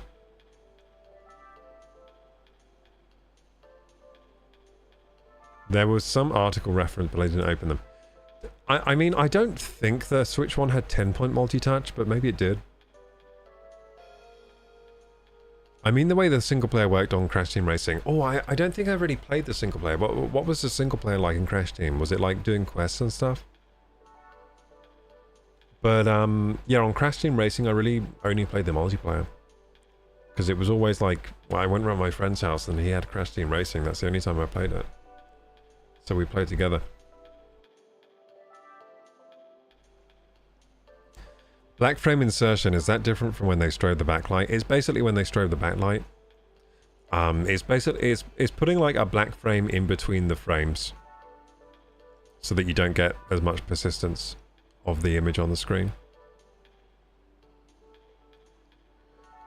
Speaker 1: There was some article reference, but I didn't open them. I mean, I don't think the Switch one had 10-point multi-touch, but maybe it did. I mean, the way the single player worked on Crash Team Racing. Oh, I don't think I've really played the single player. What was the single player like in Crash Team? Was it like doing quests and stuff? But yeah, on Crash Team Racing, I really only played the multiplayer. Because it was always like, well, I went around my friend's house and he had Crash Team Racing. That's the only time I played it. So we played together. Black frame insertion, is that different from when they strobe the backlight? It's basically when they strobe the backlight. It's putting like a black frame in between the frames so that you don't get as much persistence of the image on the screen.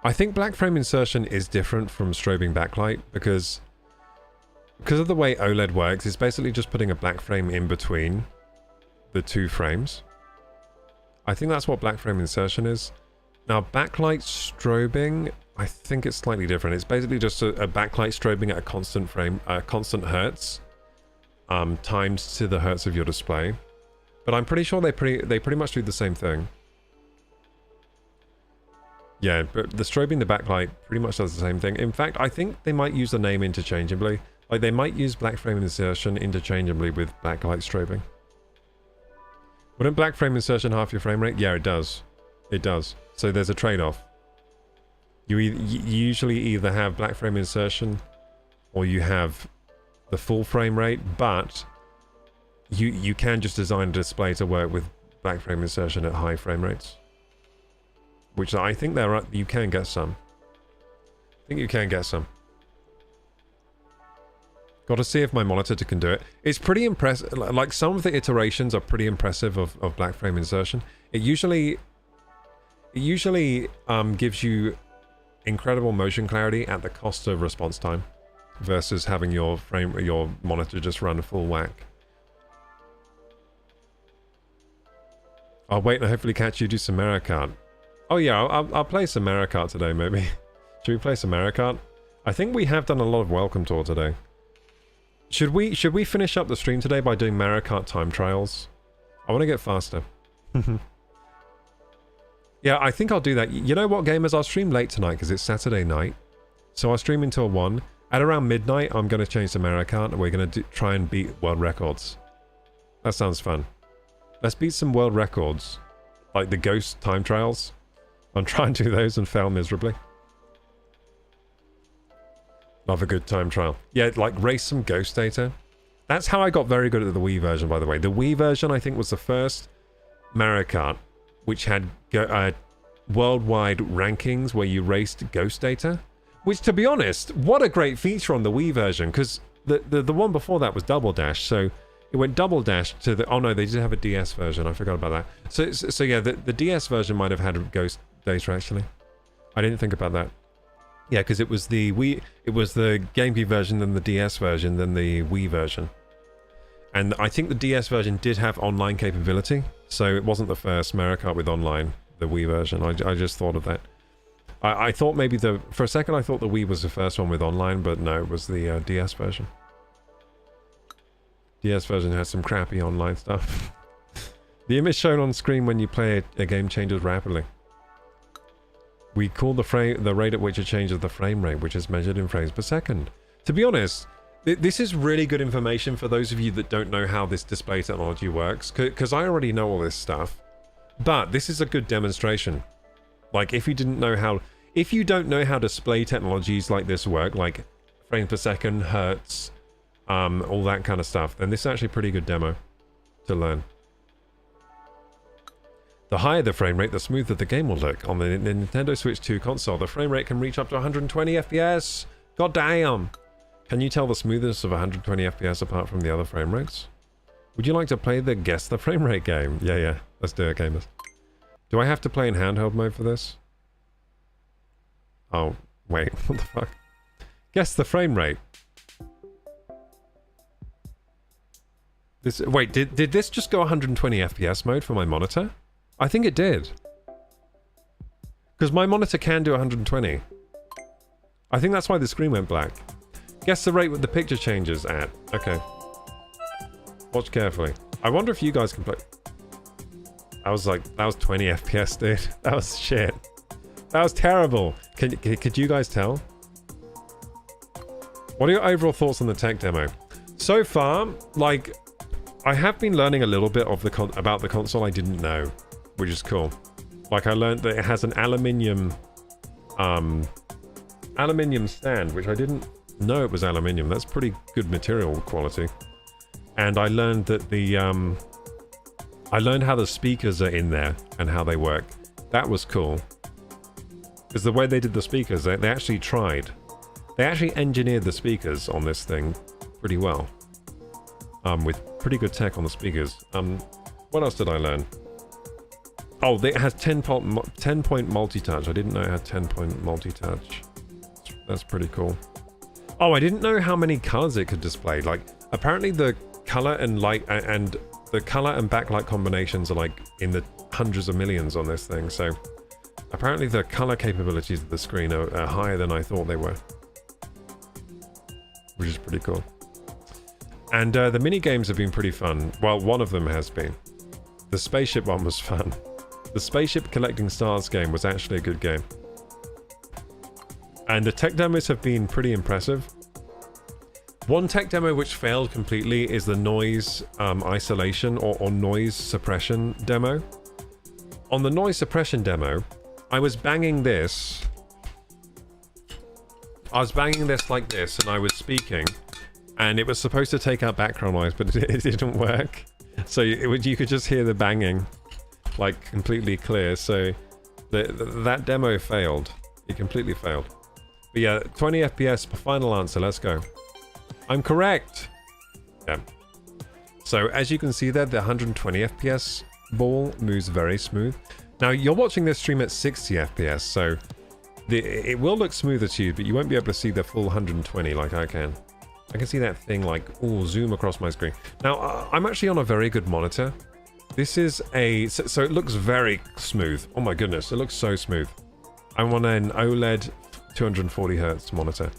Speaker 1: I think black frame insertion is different from strobing backlight because of the way OLED works. It's basically just putting a black frame in between the two frames. I think that's what black frame insertion is. Now, backlight strobing, I think it's slightly different. It's basically just a backlight strobing at a constant frame, constant hertz, times to the hertz of your display. But I'm pretty sure they pretty much do the same thing. Yeah, but the strobing the backlight pretty much does the same thing. In fact, I think they might use the name interchangeably. Like, they might use black frame insertion interchangeably with backlight strobing. Wouldn't black frame insertion half your frame rate? Yeah, it does. It does. So there's a trade-off. You usually either have black frame insertion or you have the full frame rate, but you can just design a display to work with black frame insertion at high frame rates. Which I think you can get some. I think you can get some. Got to see if my monitor can do it. It's pretty impressive. Like, some of the iterations are pretty impressive of black frame insertion. It usually gives you incredible motion clarity at the cost of response time versus having your monitor just run full whack. I'll wait and hopefully catch you do some Mario Kart. Oh yeah, I'll play some Mario Kart today, maybe. Should we play some Mario Kart? I think we have done a lot of welcome tour today. Should we finish up the stream today by doing Mario Kart time trials? I want to get faster. Yeah, I think I'll do that. You know what, gamers? I'll stream late tonight because it's Saturday night. So I'll stream until 1. At around midnight, I'm going to change to Mario Kart and we're going to try and beat world records. That sounds fun. Let's beat some world records. Like the ghost time trials. I'll try and do those and fail miserably. Love a good time trial. Yeah, like race some ghost data. That's how I got very good at the Wii version, by the way. The Wii version, I think, was the first Mario Kart which had worldwide rankings where you raced ghost data. Which, to be honest, what a great feature on the Wii version, because the one before that was Double Dash, so it went Double Dash to the... Oh no, they did have a DS version, I forgot about that. So yeah, the DS version might have had ghost data, actually. I didn't think about that. Yeah, because it was the GameCube version, then the DS version, then the Wii version. And I think the DS version did have online capability, so it wasn't the first Mario Kart with online, the Wii version. I just thought of that. I thought maybe for a second I thought the Wii was the first one with online, but no, it was the DS version. DS version has some crappy online stuff. The image shown on screen when you play a game changes rapidly. We call the rate at which it changes the frame rate, which is measured in frames per second. To be honest, this is really good information for those of you that don't know how this display technology works, because I already know all this stuff. But this is a good demonstration. Like, if you don't know how display technologies like this work, like frames per second, hertz, all that kind of stuff, then this is actually a pretty good demo to learn. The higher the frame rate, the smoother the game will look. On the Nintendo Switch 2 console, the frame rate can reach up to 120 FPS. God damn! Can you tell the smoothness of 120 FPS apart from the other frame rates? Would you like to play the Guess the Frame Rate game? Yeah. Let's do it, gamers. Do I have to play in handheld mode for this? Oh, wait. What the fuck? Guess the frame rate. Wait, did this just go 120 FPS mode for my monitor? I think it did. Because my monitor can do 120. I think that's why the screen went black. Guess the rate with the picture changes at. Okay. Watch carefully. I wonder if you guys can play... that was 20 FPS, dude. That was shit. That was terrible. Could you guys tell? What are your overall thoughts on the tech demo? So far, like, I have been learning a little bit of about the console I didn't know, which is cool. Like, I learned that it has an aluminium stand, which I didn't know it was aluminium. That's pretty good material quality. And I learned that I learned how the speakers are in there and how they work. That was cool. Because the way they did the speakers, they actually tried. They actually engineered the speakers on this thing pretty well. With pretty good tech on the speakers. What else did I learn? Oh, it has 10-point multi-touch. I didn't know it had 10-point multi-touch. That's pretty cool. Oh, I didn't know how many colors it could display. Like, apparently the color and light and the color and backlight combinations are like in the hundreds of millions on this thing. So apparently the color capabilities of the screen are higher than I thought they were, which is pretty cool. And the mini games have been pretty fun. Well, one of them has been. The spaceship one was fun. The spaceship collecting stars game was actually a good game. And the tech demos have been pretty impressive. One tech demo which failed completely is the noise isolation or noise suppression demo. On the noise suppression demo, I was banging this. I was banging this like this, and I was speaking, and it was supposed to take out background noise, but it didn't work. So you could just hear the banging, like completely clear. So that demo failed. It completely failed. But yeah, 20 FPS, final answer. Let's go. I'm correct. Yeah. So as you can see there, the 120 FPS ball moves very smooth. Now you're watching this stream at 60 FPS, so it will look smoother to you, but you won't be able to see the full 120 like I can. I can see that thing like, ooh, zoom across my screen. Now I'm actually on a very good monitor. This is so it looks very smooth. Oh my goodness, it looks so smooth. I'm on an OLED 240 Hz monitor,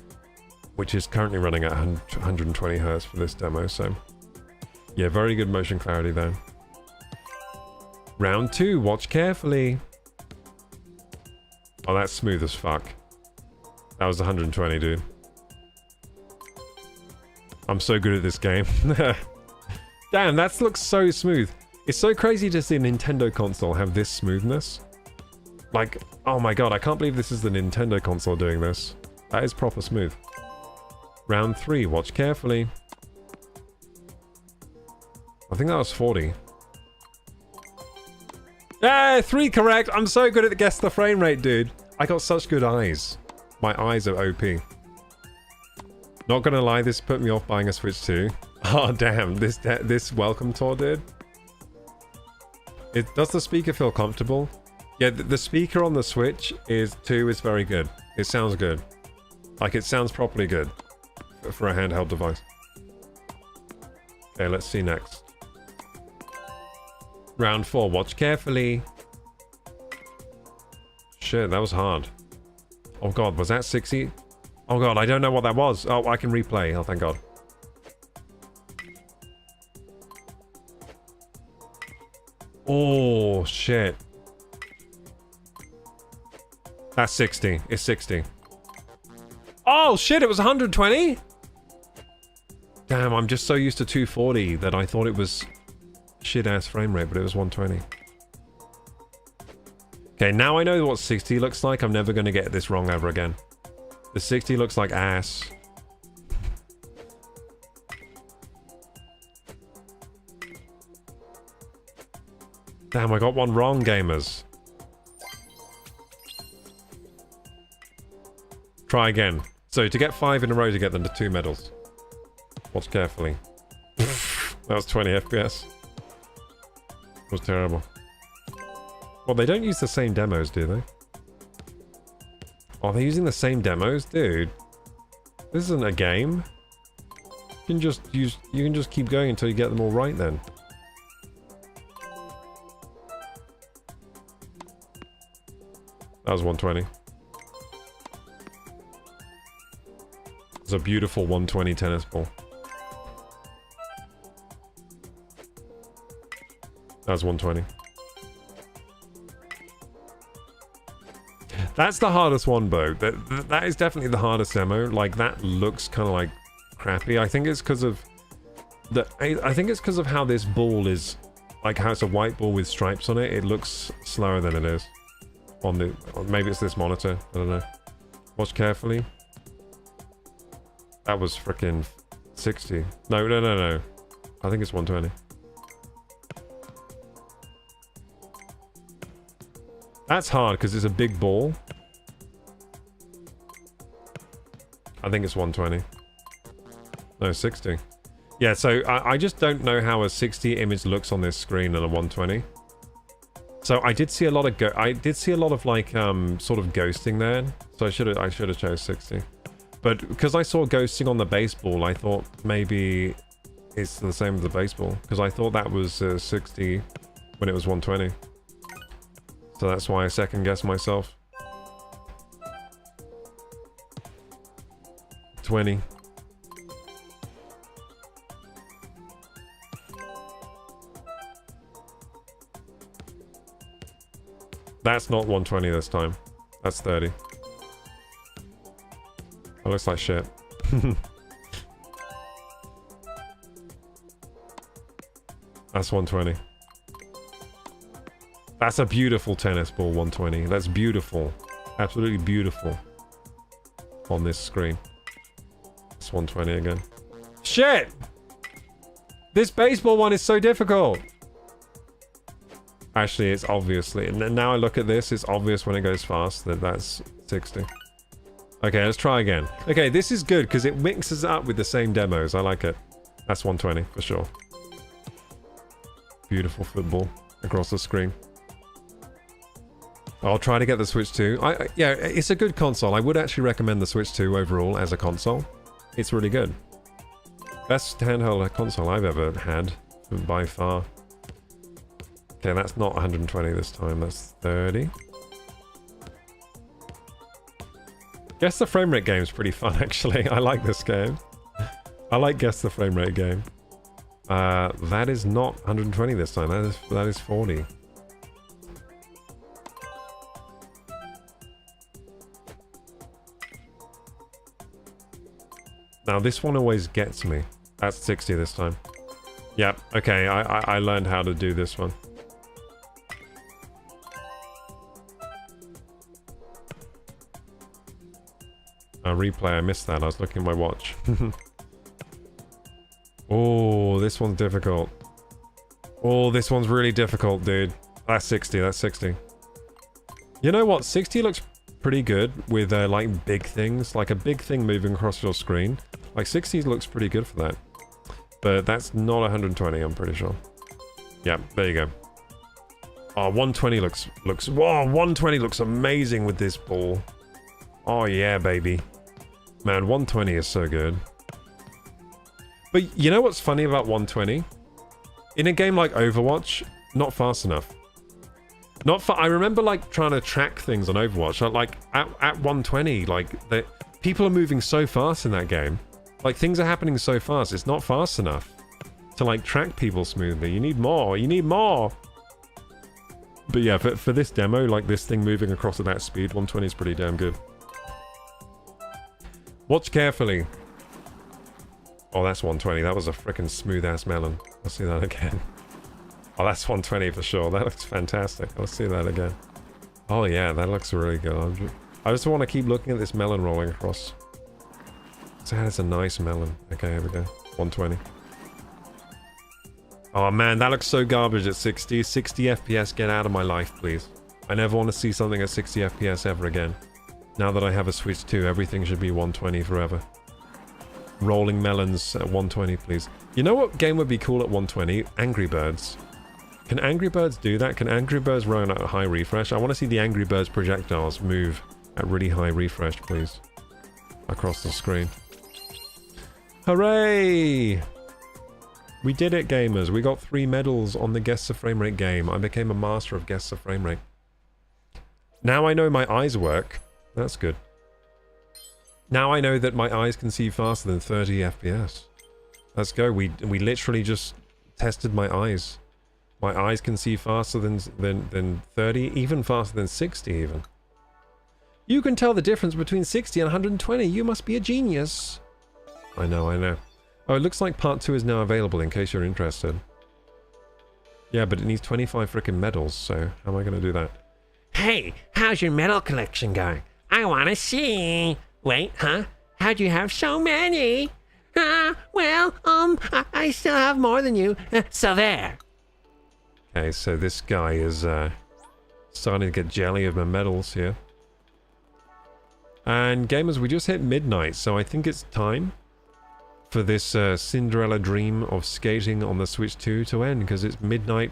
Speaker 1: which is currently running at 120 Hz for this demo, so yeah, very good motion clarity there. Round 2, watch carefully. Oh, that's smooth as fuck. That was 120, dude. I'm so good at this game. Damn, that looks so smooth. It's so crazy to see a Nintendo console have this smoothness. Like, oh my god, I can't believe this is the Nintendo console doing this. That is proper smooth. Round 3, watch carefully. I think that was 40. Yeah, 3 correct! I'm so good at guess the frame rate, dude. I got such good eyes. My eyes are OP. Not gonna lie, this put me off buying a Switch 2. Oh damn, this welcome tour, dude. Does the speaker feel comfortable? Yeah, the speaker on the Switch 2 is very good. It sounds good. Like, it sounds properly good for a handheld device. Okay, let's see next. Round 4, watch carefully. Shit, that was hard. Oh god, was that 60? Oh god, I don't know what that was. Oh, I can replay. Oh, thank god. Oh, shit. That's 60. It's 60. Oh, shit, it was 120? Damn, I'm just so used to 240 that I thought it was shit-ass frame rate, but it was 120. Okay, now I know what 60 looks like. I'm never going to get this wrong ever again. The 60 looks like ass. Damn, I got one wrong, gamers. Try again. So, to get 5 in a row to get them to 2 medals. Watch carefully. That was 20 FPS. It was terrible. Well, they don't use the same demos, do they? Oh, they're using the same demos? Dude. This isn't a game. You can just keep going until you get them all right then. That was 120. It's a beautiful 120 tennis ball. That was 120. That's the hardest one, Bo. That is definitely the hardest demo. Like, that looks kind of like crappy. I think it's because of I think it's because of how this ball is, like how it's a white ball with stripes on it. It looks slower than it is on the. Or maybe it's this monitor. I don't know. Watch carefully. That was freaking 60. No. I think it's 120. That's hard because it's a big ball. I think it's 120. No, 60. Yeah, so I just don't know how a 60 image looks on this screen and a 120. So I did see a lot of like sort of ghosting there. So I should have chose 60. But because I saw ghosting on the baseball, I thought maybe it's the same as the baseball, because I thought that was 60 when it was 120. So that's why I second guessed myself. 20. That's not 120 this time. That's 30. That looks like shit. That's 120. That's a beautiful tennis ball, 120. That's beautiful. Absolutely beautiful. On this screen. It's 120 again. Shit! This baseball one is so difficult! Actually, it's obviously... Now I look at this, it's obvious when it goes fast that that's 60. Okay, let's try again. Okay, this is good because it mixes up with the same demos. I like it. That's 120 for sure. Beautiful football across the screen. I'll try to get the Switch 2. Yeah, it's a good console. I would actually recommend the Switch 2 overall as a console. It's really good. Best handheld console I've ever had, by far. Okay, that's not 120 this time. That's 30. Guess the frame rate game is pretty fun, actually. I like this game. I like Guess the Frame Rate game. That is not 120 this time. That is 40. Now this one always gets me. That's 60 this time. Yep. Okay. I learned how to do this one. Replay. I missed that. I was looking at my watch. Oh, this one's difficult. Oh, this one's really difficult, dude. That's 60. That's 60. You know what? 60 looks pretty good with like big things, like a big thing moving across your screen. Like 60 looks pretty good for that. But that's not 120, I'm pretty sure. Yeah, there you go. Oh, 120 looks whoa, 120 looks amazing with this ball. Oh yeah, baby. Man, 120 is so good. But you know what's funny about 120? In a game like Overwatch, not fast enough. I remember like trying to track things on Overwatch. Like at 120, like people are moving so fast in that game. Like things are happening so fast. It's not fast enough to like track people smoothly. You need more. You need more. But yeah, for this demo, like this thing moving across at that speed, 120 is pretty damn good. Watch carefully. Oh, that's 120. That was a freaking smooth-ass melon. Let's see that again. Oh, that's 120 for sure. That looks fantastic. Let's see that again. Oh, yeah, that looks really good. I just want to keep looking at this melon rolling across. That is a nice melon. Okay, here we go. 120. Oh, man, that looks so garbage at 60. 60 FPS, get out of my life, please. I never want to see something at 60 FPS ever again. Now that I have a Switch 2, everything should be 120 forever. Rolling melons at 120, please. You know what game would be cool at 120? Angry Birds. Can Angry Birds do that? Can Angry Birds run at a high refresh? I want to see the Angry Birds projectiles move at really high refresh, please. Across the screen. Hooray! We did it, gamers. We got 3 medals on the Guess the Frame Rate game. I became a master of Guess the Frame Rate. Now I know my eyes work. That's good. Now I know that my eyes can see faster than 30 FPS. Let's go. We literally just tested my eyes. My eyes can see faster than 30, even faster than 60 even. You can tell the difference between 60 and 120. You must be a genius. I know, I know. Oh, it looks like part 2 is now available in case you're interested. Yeah, but it needs 25 frickin' medals, so how am I going to do that?
Speaker 3: Hey, how's your medal collection going? I want to see. Wait, huh? How'd you have so many? I still have more than you, so there.
Speaker 1: Okay, so this guy is starting to get jelly of my medals here. And gamers, we just hit midnight, so I think it's time for this Cinderella dream of skating on the Switch 2 to end, because it's midnight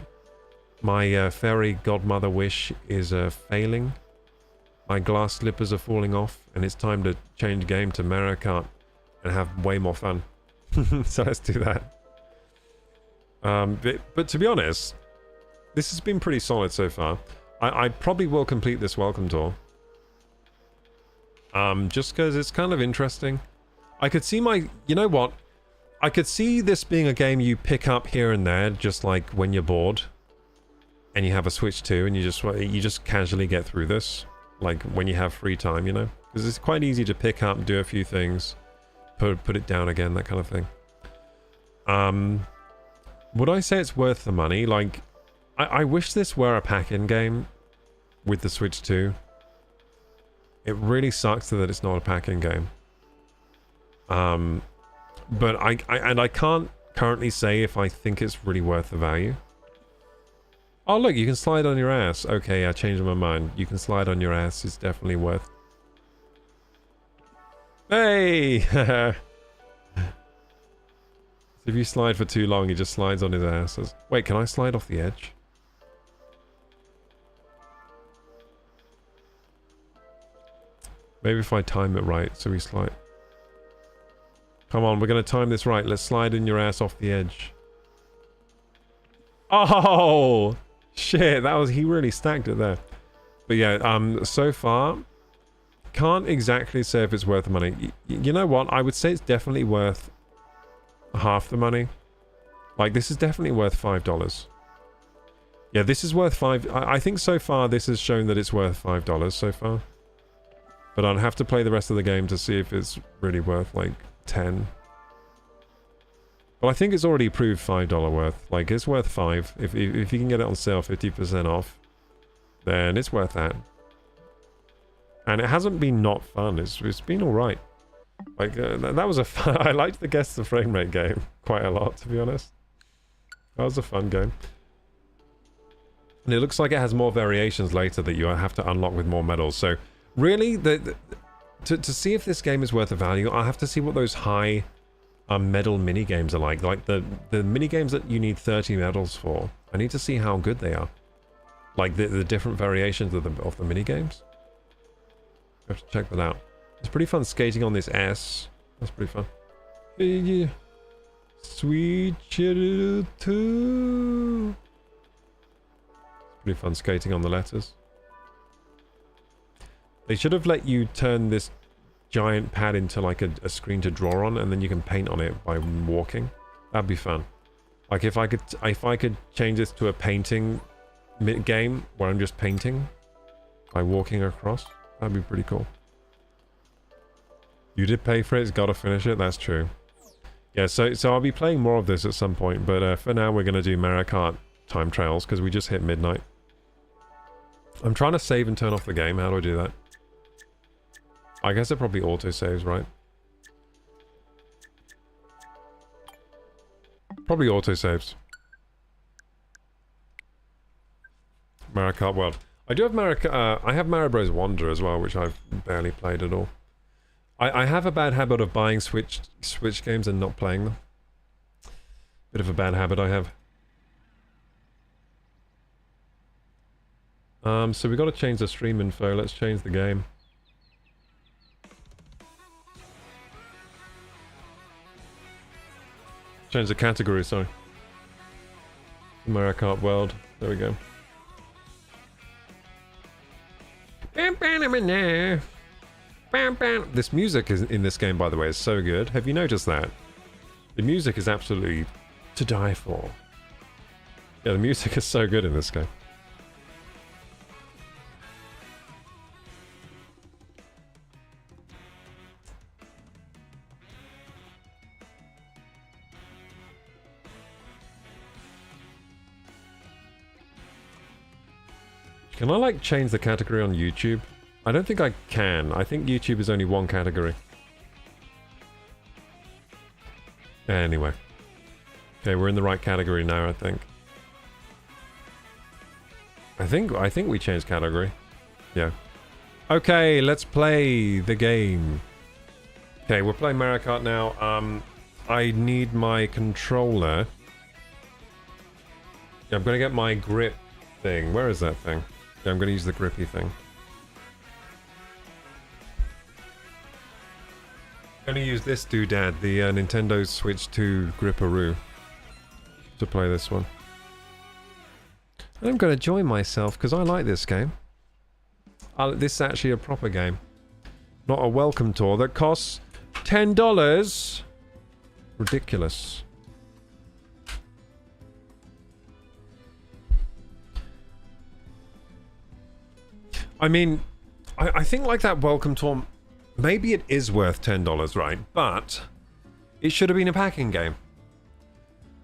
Speaker 1: My fairy godmother wish is failing. My glass slippers are falling off, and it's time to change game to Mario Kart and have way more fun. So let's do that. But to be honest, this has been pretty solid so far. I probably will complete this welcome tour. Just because it's kind of interesting. I could see you know what? I could see this being a game you pick up here and there, just like when you're bored. And you have a Switch 2 and you just casually get through this. Like when you have free time, you know? Because it's quite easy to pick up, do a few things, put it down again, that kind of thing. Would I say it's worth the money? Like, I wish this were a pack-in game with the Switch 2. It really sucks that it's not a pack-in game. But I can't currently say if I think it's really worth the value. Oh look, you can slide on your ass. Okay, I changed my mind. You can slide on your ass. It's definitely worth. Hey! So if you slide for too long, he just slides on his ass. Wait, can I slide off the edge? Maybe if I time it right, so we slide. Come on, we're going to time this right. Let's slide in your ass off the edge. Oh! Shit, he really stacked it there. But yeah, so far, can't exactly say if it's worth the money. You know what? I would say it's definitely worth half the money. Like, this is definitely worth $5. Yeah, this is worth I think so far this has shown that it's worth $5 so far. But I'd have to play the rest of the game to see if it's really worth, like, 10. But I think it's already proved $5 worth. Like, it's worth 5. If you can get it on sale 50% off, then it's worth that. And it hasn't been not fun. It's been alright. Like, that was a fun... I liked the Guess the Frame Rate game quite a lot, to be honest. That was a fun game. And it looks like it has more variations later that you have to unlock with more medals. So, really, to see if this game is worth the value, I'll have to see what those high medal mini-games are like. Like, the mini-games that you need 30 medals for. I need to see how good they are. Like, the different variations of the mini-games. I have to check that out. It's pretty fun skating on this S. That's pretty fun. Yeah. Sweet little too. Pretty fun skating on the letters. They should have let you turn this giant pad into like a screen to draw on, and then you can paint on it by walking. That'd be fun. Like if I could change this to a painting game where I'm just painting by walking across, that'd be pretty cool. You did pay for it, it's gotta finish it, that's true. Yeah, so I'll be playing more of this at some point, but for now we're gonna do Mario Kart time trials because we just hit midnight. I'm trying to save and turn off the game. How do I do that? I guess it probably auto-saves, right? Probably auto-saves. Mario Kart World. I do have I have Mario Bros. Wonder as well, which I've barely played at all. I have a bad habit of buying Switch games and not playing them. Bit of a bad habit I have. So we got to change the stream info. Let's change the game. Change the category, sorry. Mario Kart World. There we go. This music in this game, by the way, is so good. Have you noticed that? The music is absolutely to die for. Yeah, the music is so good in this game. Can I, like, change the category on YouTube? I don't think I can. I think YouTube is only one category. Anyway. Okay, we're in the right category now, I think. I think we changed category. Yeah. Okay, let's play the game. Okay, we're playing Mario Kart now. I need my controller. Yeah, I'm gonna get my grip thing. Where is that thing? Yeah, I'm going to use the grippy thing. I'm going to use this doodad, the Nintendo Switch 2 Gripperoo, to play this one. And I'm going to join myself because I like this game. This is actually a proper game. Not a welcome tour that costs $10. Ridiculous. I mean, I think like that welcome tour, maybe it is worth $10, right? But it should have been a packing game.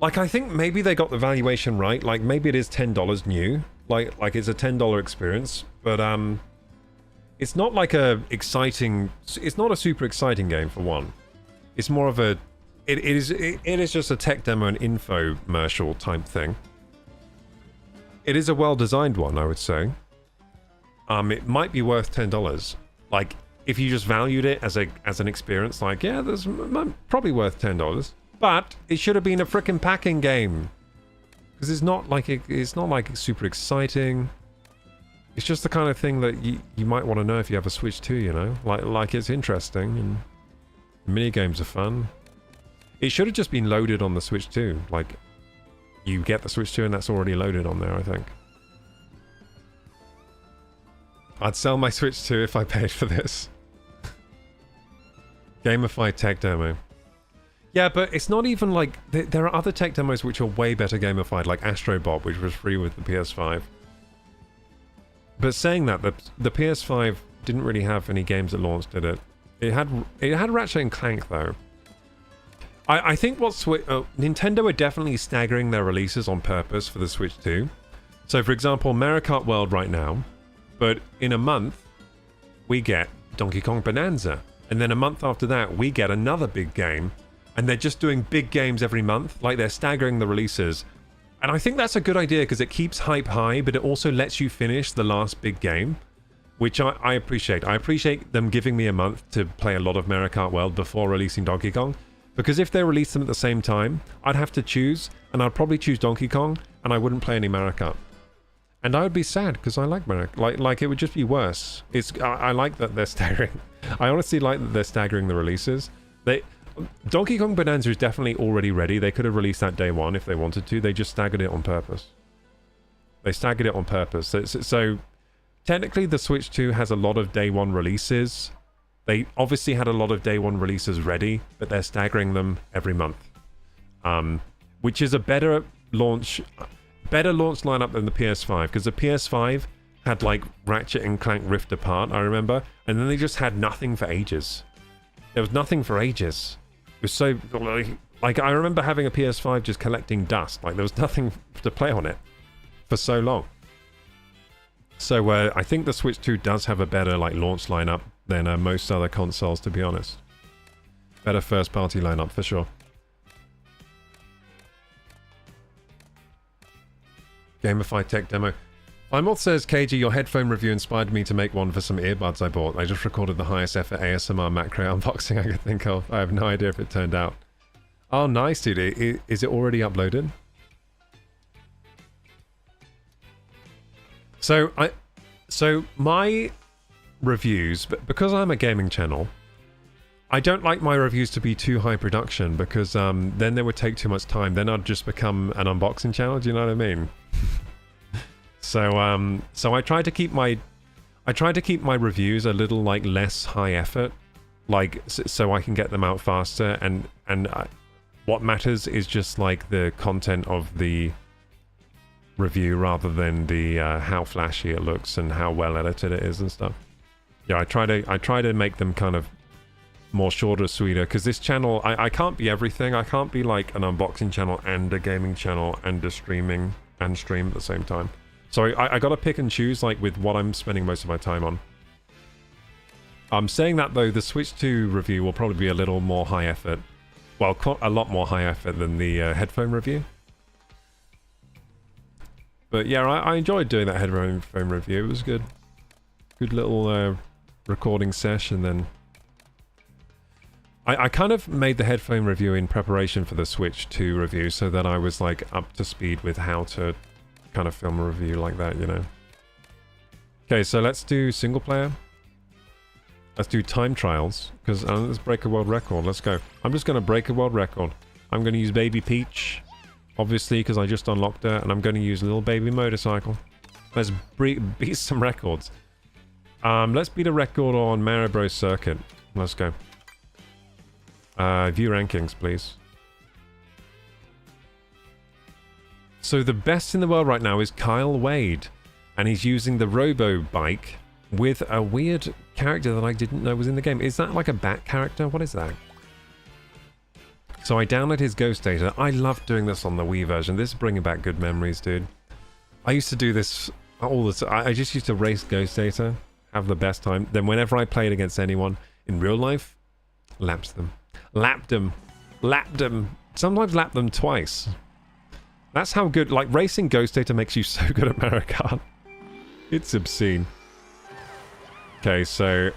Speaker 1: Like, I think maybe they got the valuation right. Like, maybe it is $10 new. Like it's a $10 experience. But, it's not like it's not a super exciting game, for one. It's more of a... It is just a tech demo and infomercial type thing. It is a well-designed one, I would say. It might be worth $10. Like, if you just valued it as an experience, like, yeah, there's probably worth $10. But it should have been a frickin' packing game, because it's not like super exciting. It's just the kind of thing that you might want to know if you have a Switch 2, you know, like it's interesting and mini games are fun. It should have just been loaded on the Switch 2. Like, you get the Switch 2 and that's already loaded on there, I think. I'd sell my Switch 2 if I paid for this. Gamified tech demo. Yeah, but it's not even like... There are other tech demos which are way better gamified, like Astro Bot, which was free with the PS5. But saying that, the PS5 didn't really have any games that launched, did it? It had Ratchet and Clank, though. I think Nintendo are definitely staggering their releases on purpose for the Switch 2. So, for example, Mario Kart World right now, but in a month, we get Donkey Kong Bonanza. And then a month after that, we get another big game. And they're just doing big games every month. Like, they're staggering the releases. And I think that's a good idea because it keeps hype high, but it also lets you finish the last big game, which I appreciate. I appreciate them giving me a month to play a lot of Mario Kart World before releasing Donkey Kong. Because if they release them at the same time, I'd have to choose, and I'd probably choose Donkey Kong, and I wouldn't play any Mario Kart. And I would be sad because I like Mario Kart. Like it would just be worse. I like that they're staggering. I honestly like that they're staggering the releases. Donkey Kong Bonanza is definitely already ready. They could have released that day one if they wanted to. They just staggered it on purpose. They staggered it on purpose. So technically the Switch 2 has a lot of day one releases. They obviously had a lot of day one releases ready, but they're staggering them every month. Which is a better launch lineup than the PS5, because the PS5 had like Ratchet and Clank Rift Apart, I remember, and then they just had nothing for ages. There was nothing for ages. It was so like I remember having a PS5 just collecting dust. Like there was nothing to play on it for so long. So I think the Switch 2 does have a better like launch lineup than most other consoles, to be honest. Better first party lineup for sure. Gamified tech demo. Imoth says, KG, your headphone review inspired me to make one for some earbuds I bought. I just recorded the highest effort ASMR macro unboxing I could think of. I have no idea if it turned out. Oh, nice, dude. Is it already uploaded? So my reviews, because I'm a gaming channel, I don't like my reviews to be too high production because then they would take too much time. Then I'd just become an unboxing channel. Do you know what I mean? So I try to keep my reviews a little like less high effort, like so I can get them out faster. And what matters is just like the content of the review rather than the how flashy it looks and how well edited it is and stuff. Yeah, I try to make them kind of more shorter, sweeter, because this channel, I can't be everything. I can't be like an unboxing channel and a gaming channel and a streaming and stream at the same time. So I gotta pick and choose like with what I'm spending most of my time on. I'm saying that though, the Switch 2 review will probably be a little more high effort. Well, a lot more high effort than the headphone review. But yeah, I enjoyed doing that headphone review. It was good. Good little recording session. Then I kind of made the headphone review in preparation for the Switch 2 review so that I was like up to speed with how to kind of film a review like that, you know. Okay, so let's do single player. Let's do time trials, because let's break a world record. Let's go. I'm just going to break a world record. I'm going to use Baby Peach, obviously, because I just unlocked her, and I'm going to use Little Baby Motorcycle. Let's beat some records. Let's beat a record on Mario Bros. Circuit. Let's go. View rankings, please. So the best in the world right now is Kyle Wade, and he's using the Robo Bike with a weird character that I didn't know was in the game. Is that like a bat character? What is that? So I downloaded his Ghost Data. I loved doing this on the Wii version. This is bringing back good memories, dude. I used to do this all the time. I just used to race Ghost Data, have the best time. Then whenever I played against anyone in real life, lapped them. Lapped them. Lapped them. Sometimes lapped them twice. That's how good, like, racing Ghost Data makes you so good at Mario Kart. It's obscene. Okay, so...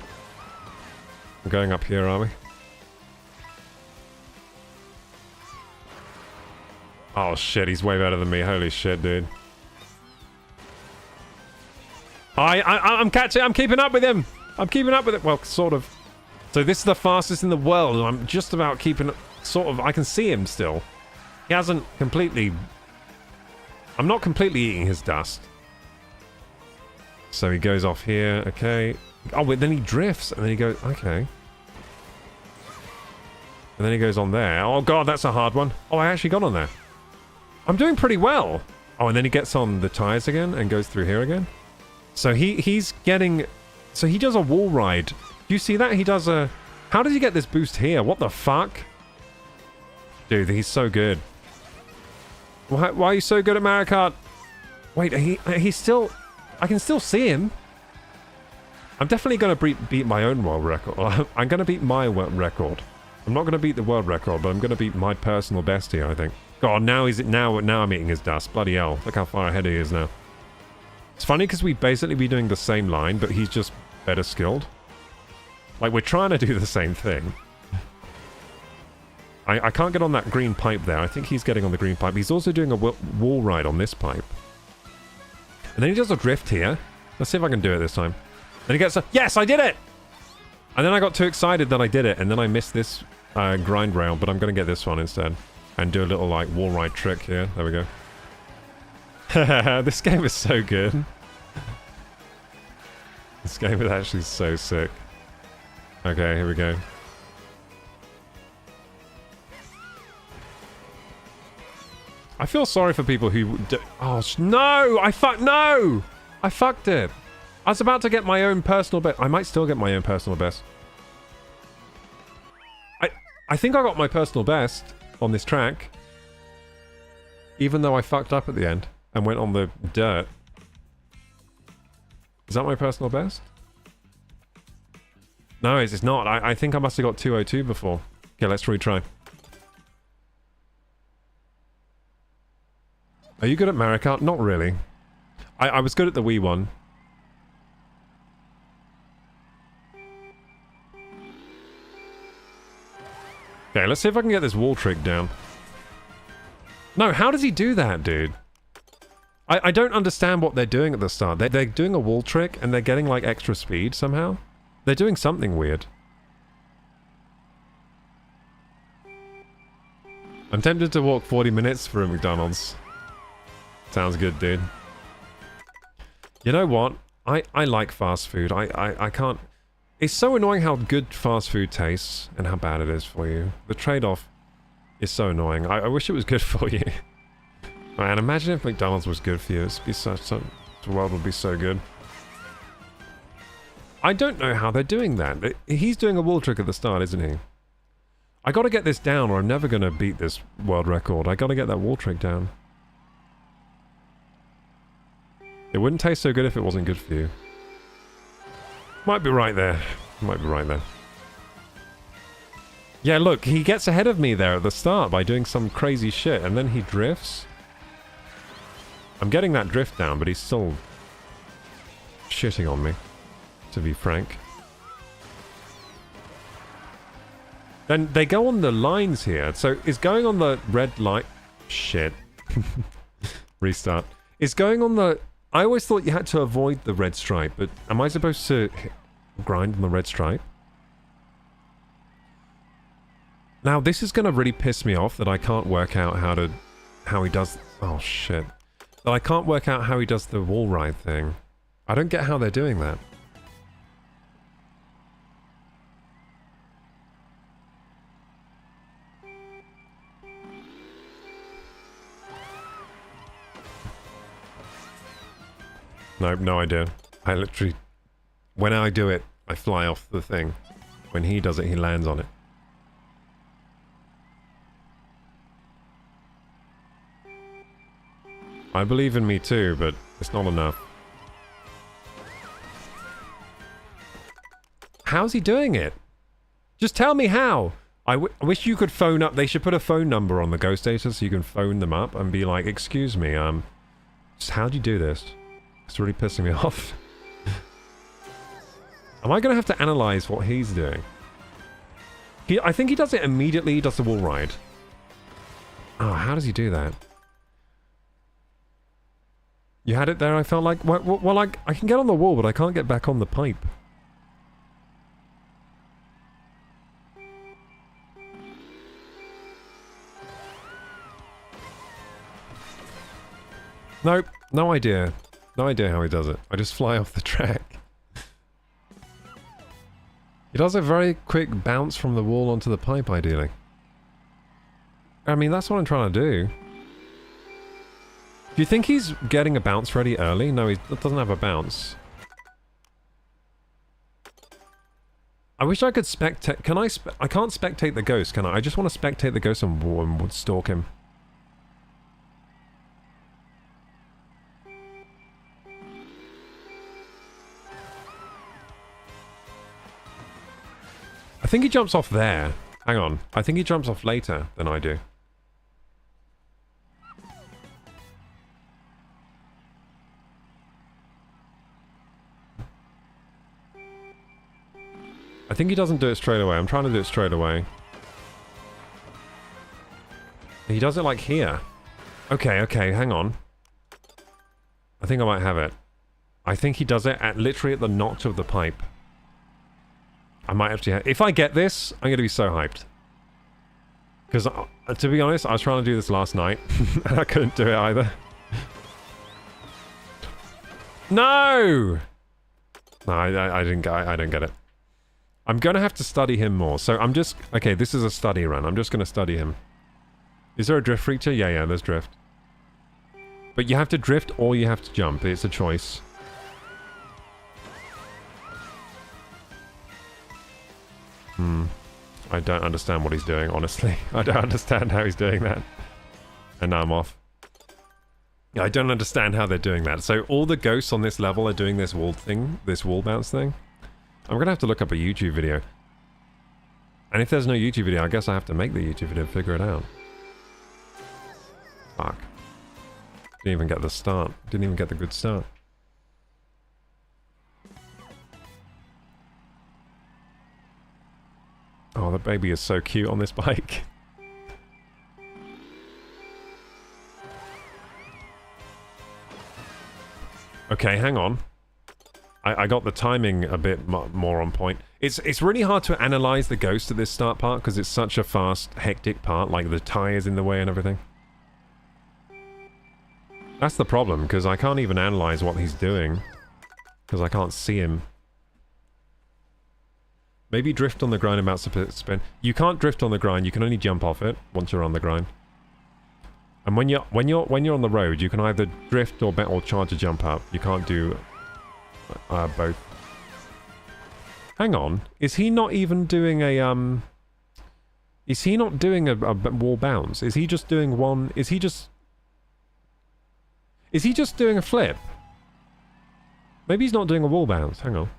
Speaker 1: we're going up here, are we? Oh shit, he's way better than me. Holy shit, dude. I'm catching, I'm keeping up with him! I'm keeping up with it, well, sort of. So this is the fastest in the world, and I'm just about keeping, sort of, I can see him still. He hasn't completely... I'm not completely eating his dust. So he goes off here, okay. Oh, but then he drifts, and then he goes, okay. And then he goes on there. Oh god, that's a hard one. Oh, I actually got on there. I'm doing pretty well. Oh, and then he gets on the tires again, and goes through here again. So he's getting... So he does a wall ride. Do you see that? He does a... How does he get this boost here? What the fuck? Dude, he's so good. Why are you so good at Mario Kart? Wait, he's still... I can still see him. I'm definitely going to beat my own world record. I'm going to beat my world record. I'm not going to beat the world record, but I'm going to beat my personal best here, I think. God, now I'm eating his dust. Bloody hell. Look how far ahead he is now. It's funny because we basically be doing the same line, but he's just better skilled. Like, we're trying to do the same thing. I can't get on that green pipe there. I think he's getting on the green pipe. He's also doing a wall ride on this pipe. And then he does a drift here. Let's see if I can do it this time. Then he gets a... Yes, I did it! And then I got too excited that I did it, and then I missed this grind rail, but I'm going to get this one instead. And do a little, like, wall ride trick here. There we go. This game is so good. This game is actually so sick. Okay, here we go. I feel sorry for people who... Oh, no! No! I fucked it. I was about to get my own personal best. I might still get my own personal best. I think I got my personal best on this track. Even though I fucked up at the end and went on the dirt. Is that my personal best? No, it's not. I think I must have got 202 before. Okay, let's retry. Are you good at Mario Kart? Not really. I was good at the Wii one. Okay, let's see if I can get this wall trick down. No, how does he do that, dude? I don't understand what they're doing at the start. They're doing a wall trick and they're getting like extra speed somehow. They're doing something weird. I'm tempted to walk 40 minutes for a McDonald's. Sounds good, dude. You know what? I like fast food. I can't... It's so annoying how good fast food tastes and how bad it is for you. The trade-off is so annoying. I wish it was good for you. Man, imagine if McDonald's was good for you. It'd be the world would be so good. I don't know how they're doing that. He's doing a wall trick at the start, isn't he? I gotta get this down or I'm never gonna beat this world record. I gotta get that wall trick down. It wouldn't taste so good if it wasn't good for you. Might be right there. Might be right there. Yeah, look, he gets ahead of me there at the start by doing some crazy shit, and then he drifts. I'm getting that drift down, but he's still shitting on me, to be frank. Then they go on the lines here, so is going on the red light... Shit. Restart. It's going on the... I always thought you had to avoid the red stripe, but am I supposed to grind on the red stripe? Now, this is going to really piss me off that I can't work out how he does... Oh, shit. That I can't work out how he does the wall ride thing. I don't get how they're doing that. Nope, no idea. I literally... When I do it, I fly off the thing. When he does it, he lands on it. I believe in me too, but it's not enough. How's he doing it? Just tell me how! I wish you could phone up... They should put a phone number on the Ghost Data so you can phone them up and be like, excuse me, just how do you do this? It's really pissing me off. Am I going to have to analyze what he's doing? I think he does it immediately. He does the wall ride. Oh, how does he do that? You had it there, I felt like... Well, I can get on the wall, but I can't get back on the pipe. Nope, no idea. No idea how he does it. I just fly off the track. He does a very quick bounce from the wall onto the pipe, ideally. I mean, that's what I'm trying to do. Do you think he's getting a bounce ready early? No, he doesn't have a bounce. I wish I could spectate... Can I... I can't spectate the ghost, can I? I just want to spectate the ghost and stalk him. I think he jumps off there. Hang on. I think he jumps off later than I do. I think he doesn't do it straight away. I'm trying to do it straight away. He does it like here. Okay, okay, hang on. I think I might have it. I think he does it at literally at the notch of the pipe. I might actually have... If I get this, I'm going to be so hyped. Because, to be honest, I was trying to do this last night. And I couldn't do it either. No! No, I didn't get it. I'm going to have to study him more. So I'm just... Okay, this is a study run. I'm just going to study him. Is there a drift feature? Yeah, there's drift. But you have to drift or you have to jump. It's a choice. I don't understand what he's doing, honestly. I don't understand how he's doing that. And now I'm off. I don't understand how they're doing that. So all the ghosts on this level are doing this wall thing, this wall bounce thing. I'm gonna have to look up a YouTube video. And if there's no YouTube video, I guess I have to make the YouTube video to figure it out. Fuck. Didn't even get the start. Didn't even get the good start. Oh, the baby is so cute on this bike. Okay, hang on. I got the timing a bit more on point. It's really hard to analyze the ghost at this start part because it's such a fast, hectic part, like the tires in the way and everything. That's the problem, because I can't even analyze what he's doing because I can't see him. Maybe drift on the grind and bounce to spin. You can't drift on the grind. You can only jump off it once you're on the grind. And when you're on the road, you can either drift or charge a jump up. You can't do both. Hang on, is he not even doing a Is he not doing a wall bounce? Is he just doing one? Is he just doing a flip? Maybe he's not doing a wall bounce. Hang on.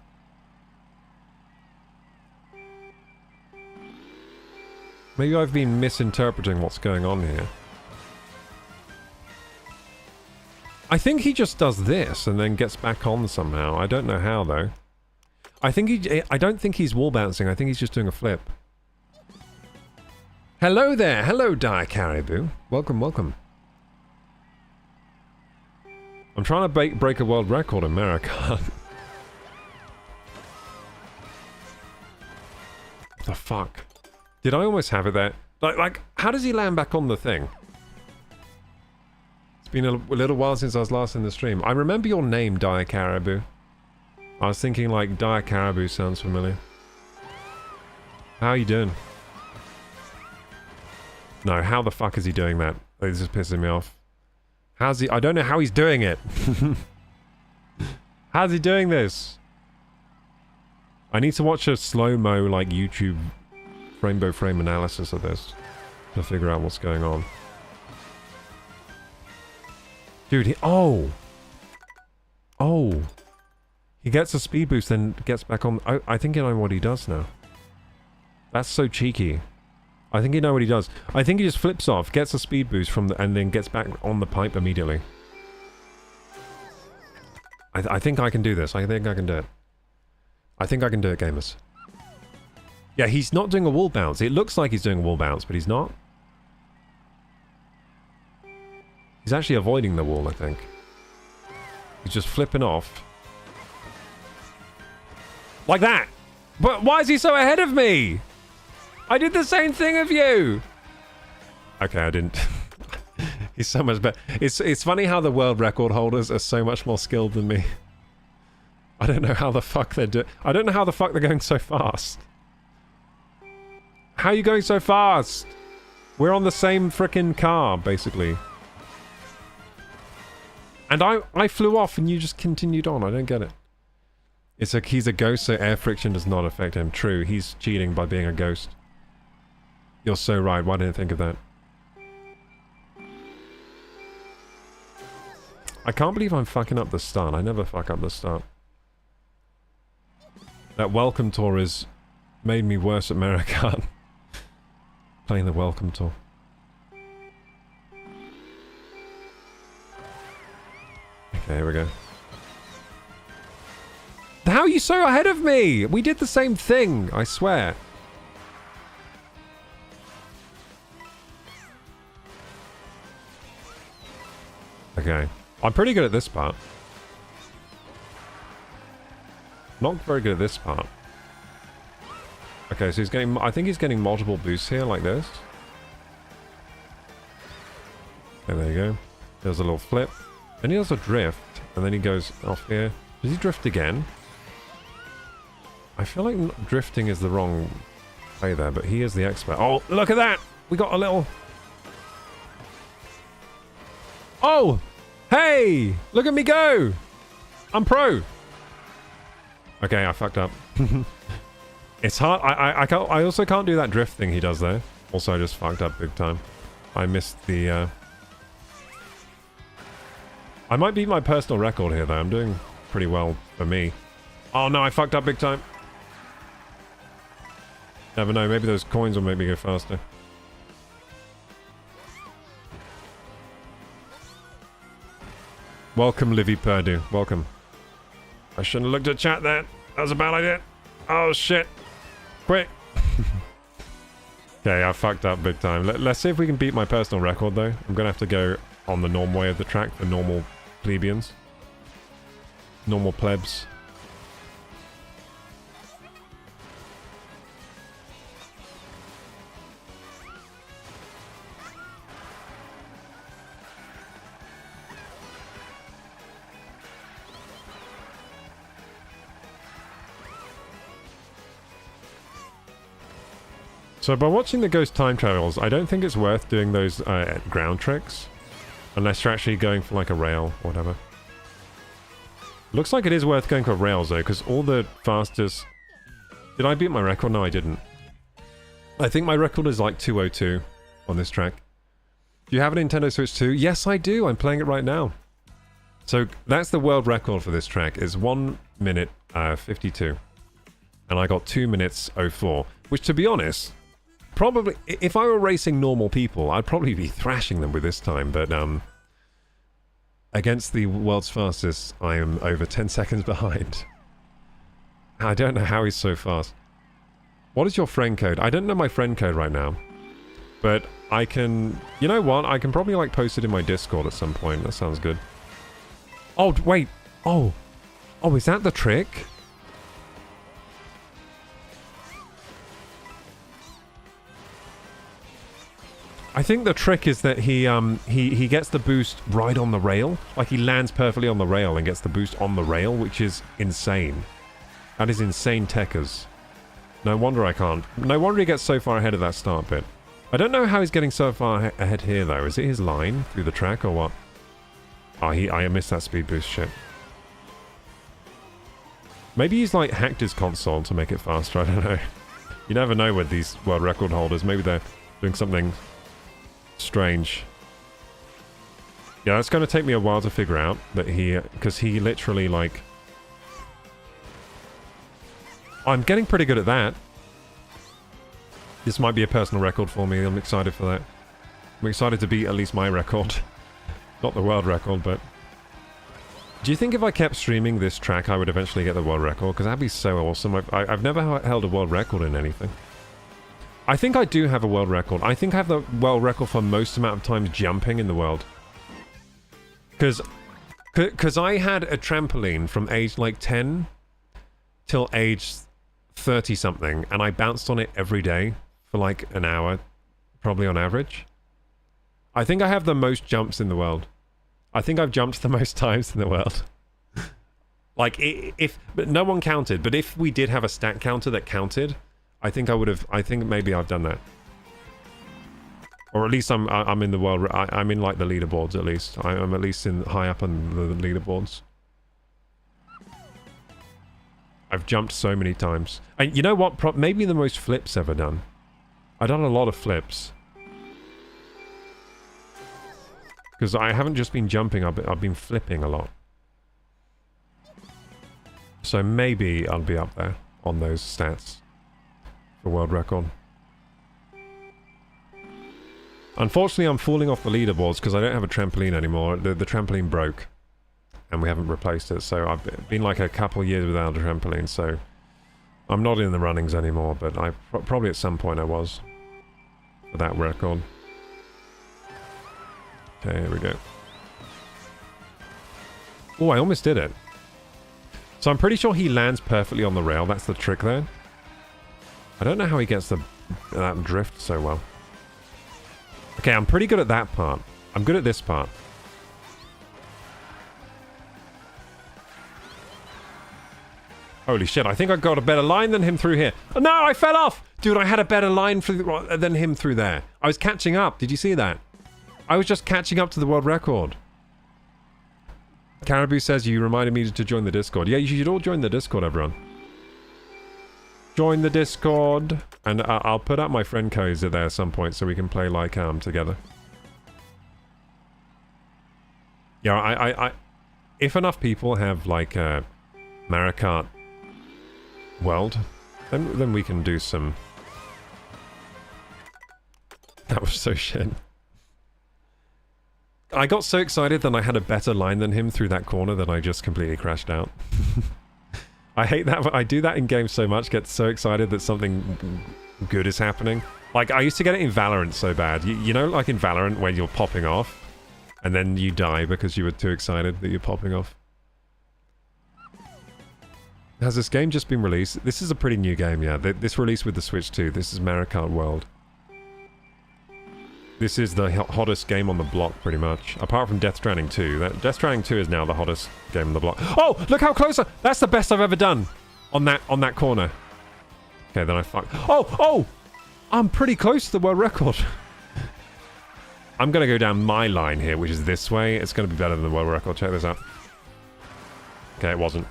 Speaker 1: Maybe I've been misinterpreting what's going on here. I think he just does this and then gets back on somehow. I don't know how though. I don't think he's wall bouncing. I think he's just doing a flip. Hello there. Hello, Dire Caribou. Welcome, welcome. I'm trying to break a world record in America. What the fuck? Did I almost have it there? Like, how does he land back on the thing? It's been a little while since I was last in the stream. I remember your name, Dire Caribou. I was thinking, like, Dire Caribou sounds familiar. How are you doing? No, how the fuck is he doing that? Like, this is pissing me off. How's he... I don't know how he's doing it. How's he doing this? I need to watch a slow-mo, like, YouTube frame-by-frame analysis of this to figure out what's going on. Dude, he... Oh! Oh! He gets a speed boost, then gets back on... I think I know what he does now. That's so cheeky. I think you know what he does. I think he just flips off, gets a speed boost from the... and then gets back on the pipe immediately. I think I can do this. I think I can do it. I think I can do it, gamers. Yeah, he's not doing a wall bounce. It looks like he's doing a wall bounce, but he's not. He's actually avoiding the wall, I think. He's just flipping off. Like that! But why is he so ahead of me? I did the same thing of you! Okay, I didn't. He's so much better. It's funny how the world record holders are so much more skilled than me. I don't know how the fuck they're doing. I don't know how the fuck they're going so fast. How are you going so fast? We're on the same frickin' car, basically. And I flew off and you just continued on. I don't get it. It's like he's a ghost, so air friction does not affect him. True, he's cheating by being a ghost. You're so right. Why didn't I think of that? I can't believe I'm fucking up the start. I never fuck up the start. That welcome tour has made me worse at American. Playing the welcome tour. Okay, here we go. How are you so ahead of me? We did the same thing, I swear. Okay. I'm pretty good at this part. Not very good at this part. Okay, so he's getting... I think he's getting multiple boosts here, like this. Okay, there you go. There's a little flip. Then he does a drift, and then he goes off here. Does he drift again? I feel like drifting is the wrong play there, but he is the expert. Oh, look at that! We got a little... Oh! Hey! Look at me go! I'm pro! Okay, I fucked up. It's hard. I also can't do that drift thing he does there. Also, I just fucked up big time. I missed the... I might beat my personal record here, though. I'm doing pretty well for me. Oh, no, I fucked up big time. Never know. Maybe those coins will make me go faster. Welcome, Livy Purdue. Welcome. I shouldn't have looked at chat there. That was a bad idea. Oh, shit. Quick. Okay, I fucked up big time. Let's see if we can beat my personal record, though. I'm going to have to go on the normal way of the track for normal plebeians. Normal plebs. So by watching the Ghost time travels, I don't think it's worth doing those ground tricks. Unless you're actually going for like a rail or whatever. Looks like it is worth going for rails though, because all the fastest... Did I beat my record? No, I didn't. I think my record is like 202 on this track. Do you have a Nintendo Switch 2? Yes, I do. I'm playing it right now. So that's the world record for this track. It's 1 minute 52. And I got 2 minutes 04. Which, to be honest... Probably, if I were racing normal people, I'd probably be thrashing them with this time, but against the world's fastest, I am over 10 seconds behind. I don't know how he's so fast. What is your friend code? I don't know my friend code right now, but I can... You know what? I can probably like post it in my Discord at some point. That sounds good. Oh, wait. Oh. Oh, is that the trick? I think the trick is that he gets the boost right on the rail. Like, he lands perfectly on the rail and gets the boost on the rail, which is insane. That is insane techers. No wonder I can't. No wonder he gets so far ahead of that start bit. I don't know how he's getting so far ahead here, though. Is it his line through the track or what? Oh, I missed that speed boost shit. Maybe he's, like, hacked his console to make it faster. I don't know. You never know with these world record holders. Maybe they're doing something strange. Yeah, it's going to take me a while to figure out that because he literally, like... I'm getting pretty good at that. This might be a personal record for me. I'm excited for that. I'm excited to beat at least my record. Not the world record, but... Do you think if I kept streaming this track, I would eventually get the world record? Because that'd be so awesome. I've never held a world record in anything. I think I do have a world record. I think I have the world record for most amount of times jumping in the world. Because I had a trampoline from age like 10 till age 30 something, and I bounced on it every day for like an hour, probably on average. I think I have the most jumps in the world. I think I've jumped the most times in the world. Like, but no one counted, but if we did have a stat counter that counted, I think I would have, I think maybe I've done that. Or at least I'm in the world, I'm in like the leaderboards at least. I'm at least high up on the leaderboards. I've jumped so many times. And you know what? Maybe the most flips ever done. I've done a lot of flips. Because I haven't just been jumping, I've been flipping a lot. So maybe I'll be up there on those stats for world record. Unfortunately, I'm falling off the leaderboards because I don't have a trampoline anymore. The trampoline broke. And we haven't replaced it, so I've been like a couple years without a trampoline, so I'm not in the runnings anymore, but I probably at some point I was for that record. Okay, here we go. Oh, I almost did it. So I'm pretty sure he lands perfectly on the rail. That's the trick there. I don't know how he gets that drift so well. Okay, I'm pretty good at that part. I'm good at this part. Holy shit, I think I got a better line than him through here. Oh, no, I fell off! Dude, I had a better line than him through there. I was catching up. Did you see that? I was just catching up to the world record. Caribou says you reminded me to join the Discord. Yeah, you should all join the Discord, everyone. Join the Discord. And I'll put up my friend codes there at some point so we can play like together. Yeah, I if enough people have like Mario Kart World, then we can do some... That was so shit. I got so excited that I had a better line than him through that corner that I just completely crashed out. I hate that. I do that in games so much, get so excited that something good is happening. Like, I used to get it in Valorant so bad. You know, like in Valorant when you're popping off, and then you die because you were too excited that you're popping off. Has this game just been released? This is a pretty new game, yeah. This released with the Switch too. This is Mario Kart World. This is the hottest game on the block, pretty much. Apart from Death Stranding 2. Death Stranding 2 is now the hottest game on the block. Oh, look how close that's the best I've ever done on that corner. Okay, then I fucked. Oh! I'm pretty close to the world record. I'm going to go down my line here, which is this way. It's going to be better than the world record. Check this out. Okay, it wasn't.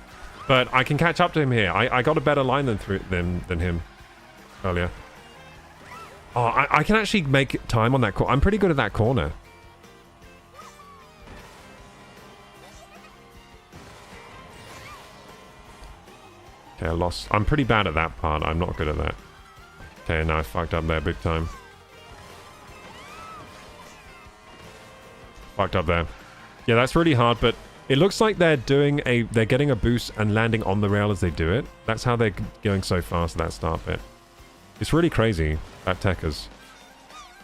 Speaker 1: But I can catch up to him here. I got a better line than him earlier. Oh, I can actually make time on that corner. I'm pretty good at that corner. Okay, I lost. I'm pretty bad at that part. I'm not good at that. Okay, now I fucked up there big time. Fucked up there. Yeah, that's really hard, but it looks like they're getting a boost and landing on the rail as they do it. That's how they're going so fast at that start bit. It's really crazy, that techers.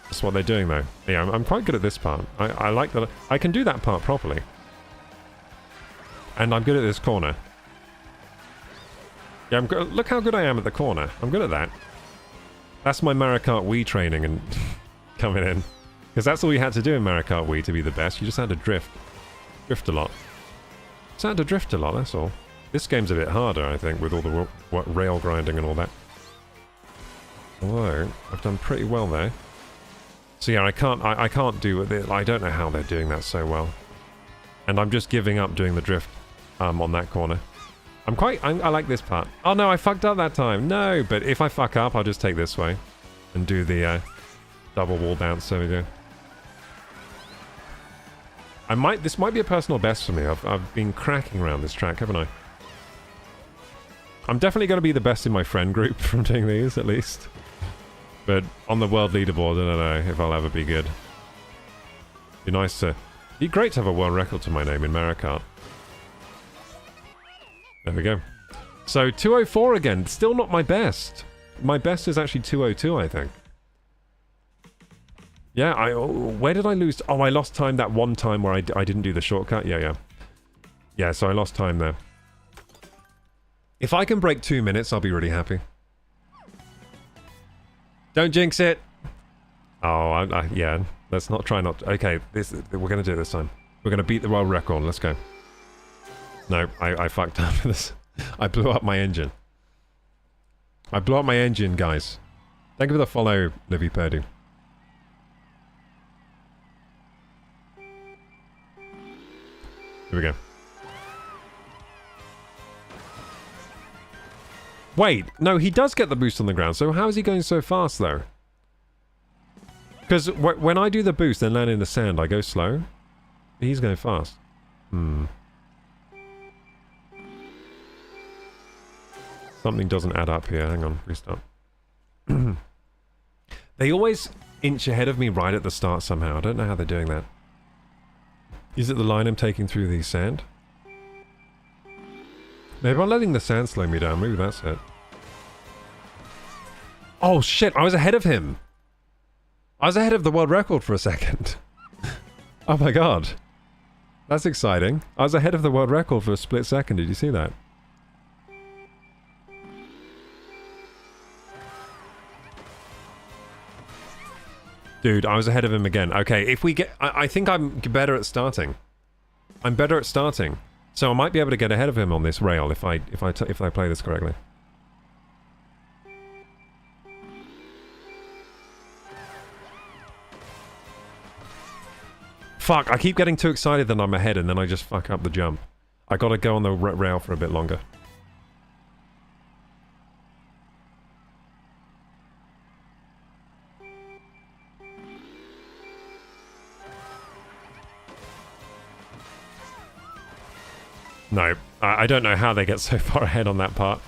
Speaker 1: That's what they're doing, though. Yeah, I'm quite good at this part. I like that. I can do that part properly. And I'm good at this corner. Yeah, I'm good. Look how good I am at the corner. I'm good at that. That's my Mario Kart Wii training and coming in. Because that's all you had to do in Mario Kart Wii to be the best. You just had to drift. Drift a lot. Just had to drift a lot, that's all. This game's a bit harder, I think, with all the rail grinding and all that. Although, I've done pretty well there. So yeah, I can't do it. I don't know how they're doing that so well. And I'm just giving up doing the drift on that corner. I like this part. Oh no, I fucked up that time. No, but if I fuck up, I'll just take this way. And do the double wall bounce. There we go. This might be a personal best for me. I've been cracking around this track, haven't I? I'm definitely going to be the best in my friend group from doing these, at least. But on the world leaderboard, I don't know if I'll ever be good. Be nice to... Be great to have a world record to my name in Mario Kart. There we go. So, 204 again. Still not my best. My best is actually 202, I think. Yeah, where did I lose? Oh, I lost time that one time where I didn't do the shortcut. Yeah. Yeah, so I lost time there. If I can break 2 minutes, I'll be really happy. Don't jinx it! Oh, yeah. Let's not try not to. Okay, we're going to do it this time. We're going to beat the world record. Let's go. No, I fucked up this. I blew up my engine. I blew up my engine, guys. Thank you for the follow, Livy Purdy. Here we go. Wait, no, he does get the boost on the ground, so how is he going so fast, though? Because when I do the boost and land in the sand, I go slow. He's going fast. Something doesn't add up here. Hang on, restart. They always inch ahead of me right at the start somehow. I don't know how they're doing that. Is it the line I'm taking through the sand? Maybe I'm letting the sand slow me down. Maybe that's it. Oh shit, I was ahead of him. I was ahead of the world record for a second. Oh my god. That's exciting. I was ahead of the world record for a split second. Did you see that? Dude, I was ahead of him again. Okay, if we get... I think I'm better at starting. I'm better at starting. So I might be able to get ahead of him on this rail if I play this correctly. Fuck, I keep getting too excited that I'm ahead and then I just fuck up the jump. I gotta go on the rail for a bit longer. No, I don't know how they get so far ahead on that part.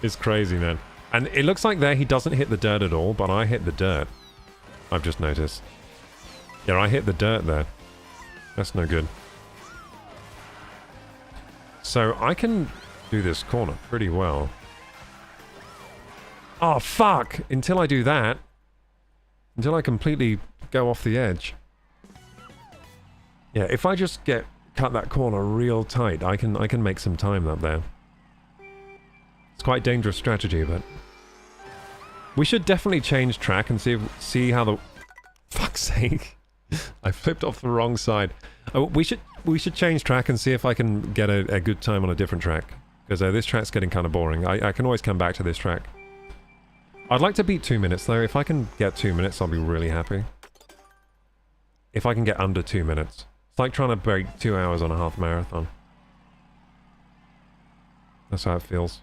Speaker 1: It's crazy, man. And it looks like there he doesn't hit the dirt at all, but I hit the dirt. I've just noticed. Yeah, I hit the dirt there. That's no good. So I can do this corner pretty well. Oh, fuck! Until I do that. Until I completely go off the edge. Yeah, if I just cut that corner real tight, I can make some time up there. It's quite dangerous strategy, but we should definitely change track and see how the... Fuck's sake. I flipped off the wrong side. We should change track and see if I can get a good time on a different track. Because this track's getting kind of boring. I can always come back to this track. I'd like to beat 2 minutes though. If I can get 2 minutes, I'll be really happy. If I can get under 2 minutes. It's like trying to break 2 hours on a half marathon. That's how it feels.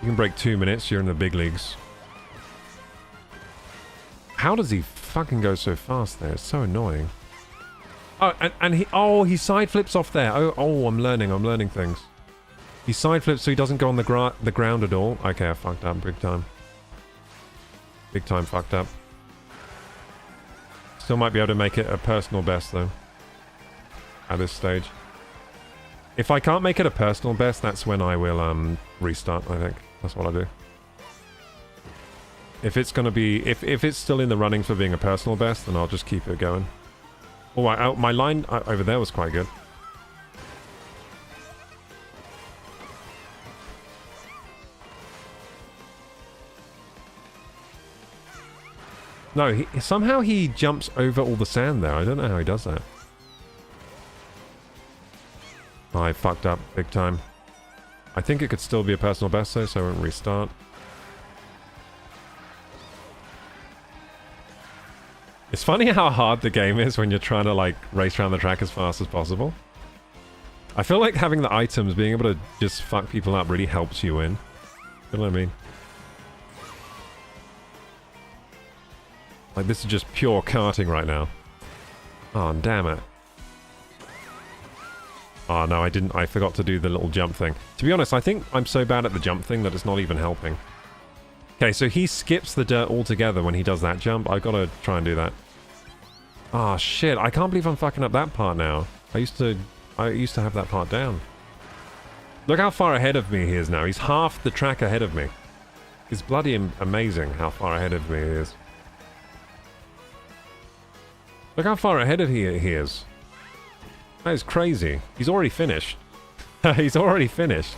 Speaker 1: You can break 2 minutes, you're in the big leagues. How does he fucking go so fast there? It's so annoying. Oh, and he side flips off there. Oh, I'm learning things. He side flips so he doesn't go on the ground at all. Okay, I fucked up big time. Big time fucked up. Still might be able to make it a personal best though. At this stage. If I can't make it a personal best, that's when I will restart, I think. That's what I'll do. If it's gonna be... If it's still in the running for being a personal best, then I'll just keep it going. Oh, my line over there was quite good. No, somehow he jumps over all the sand there. I don't know how he does that. Oh, I fucked up big time. I think it could still be a personal best though, so I won't restart. It's funny how hard the game is when you're trying to like race around the track as fast as possible. I feel like having the items, being able to just fuck people up really helps you win. You know what I mean? Like this is just pure karting right now. Oh, damn it. Oh no, I forgot to do the little jump thing. To be honest, I think I'm so bad at the jump thing that it's not even helping. Okay, so he skips the dirt altogether when he does that jump. I've got to try and do that. Oh shit, I can't believe I'm fucking up that part now. I used to have that part down. Look how far ahead of me he is now. He's half the track ahead of me. It's bloody amazing how far ahead of me he is. Look how far ahead of he is. That is crazy. He's already finished. He's already finished.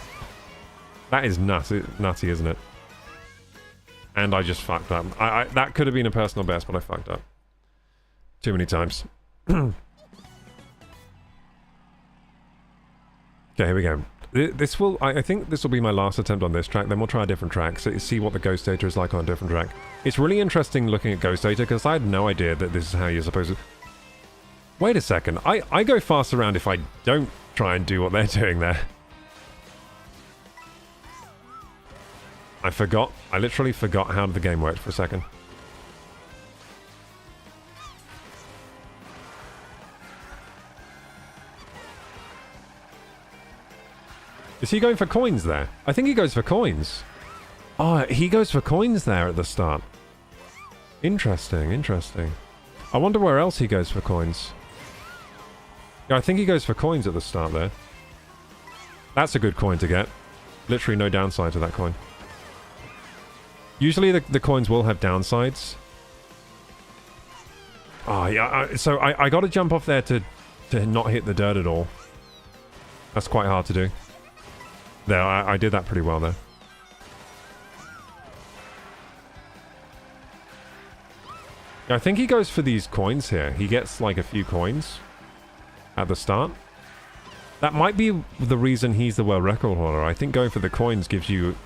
Speaker 1: That is nutty, isn't it? And I just fucked up. That could have been a personal best, but I fucked up. Too many times. Okay, here we go. I think this will be my last attempt on this track, then we'll try a different track, so see what the ghost data is like on a different track. It's really interesting looking at ghost data, because I had no idea that this is how you're supposed to... Wait a second, I go fast around if I don't try and do what they're doing there. I literally forgot how the game worked for a second. Is he going for coins there? I think he goes for coins. Oh, he goes for coins there at the start. Interesting, interesting. I wonder where else he goes for coins. Yeah, I think he goes for coins at the start there. That's a good coin to get. Literally no downside to that coin. Usually the coins will have downsides. Oh, yeah, so I got to jump off there to not hit the dirt at all. That's quite hard to do. There, I did that pretty well there. I think he goes for these coins here. He gets like a few coins at the start. That might be the reason he's the world record holder. I think going for the coins gives you...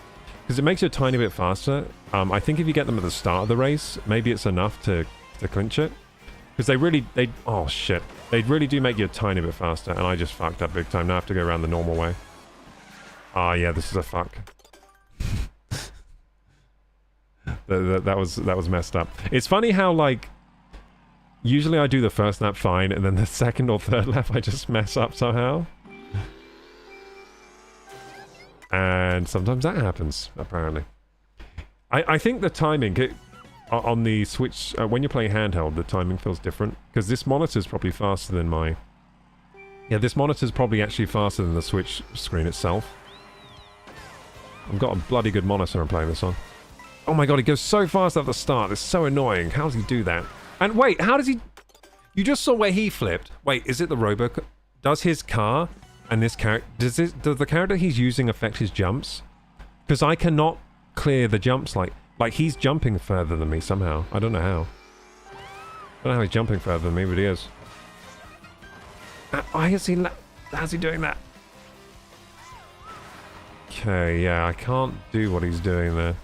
Speaker 1: Because it makes you a tiny bit faster. I think if you get them at the start of the race, maybe it's enough to clinch it. Because oh shit. They really do make you a tiny bit faster, and I just fucked up big time. Now I have to go around the normal way. Ah, yeah, this is a fuck. that was messed up. It's funny how, like, usually I do the first lap fine, and then the second or third lap I just mess up somehow. And sometimes that happens, apparently. I think the timing on the Switch, when you're playing handheld, the timing feels different. Because this monitor's probably faster than my... Yeah, this monitor's probably actually faster than the Switch screen itself. I've got a bloody good monitor I'm playing this on. Oh my god, he goes so fast at the start. It's so annoying. How does he do that? And wait, how does he... You just saw where he flipped. Wait, is it the Robo... Does his car and this character... Does the character he's using affect his jumps? Because I cannot clear the jumps like he's jumping further than me somehow. I don't know how. I don't know how he's jumping further than me, but he is. How's he doing that? Okay, yeah, I can't do what he's doing there.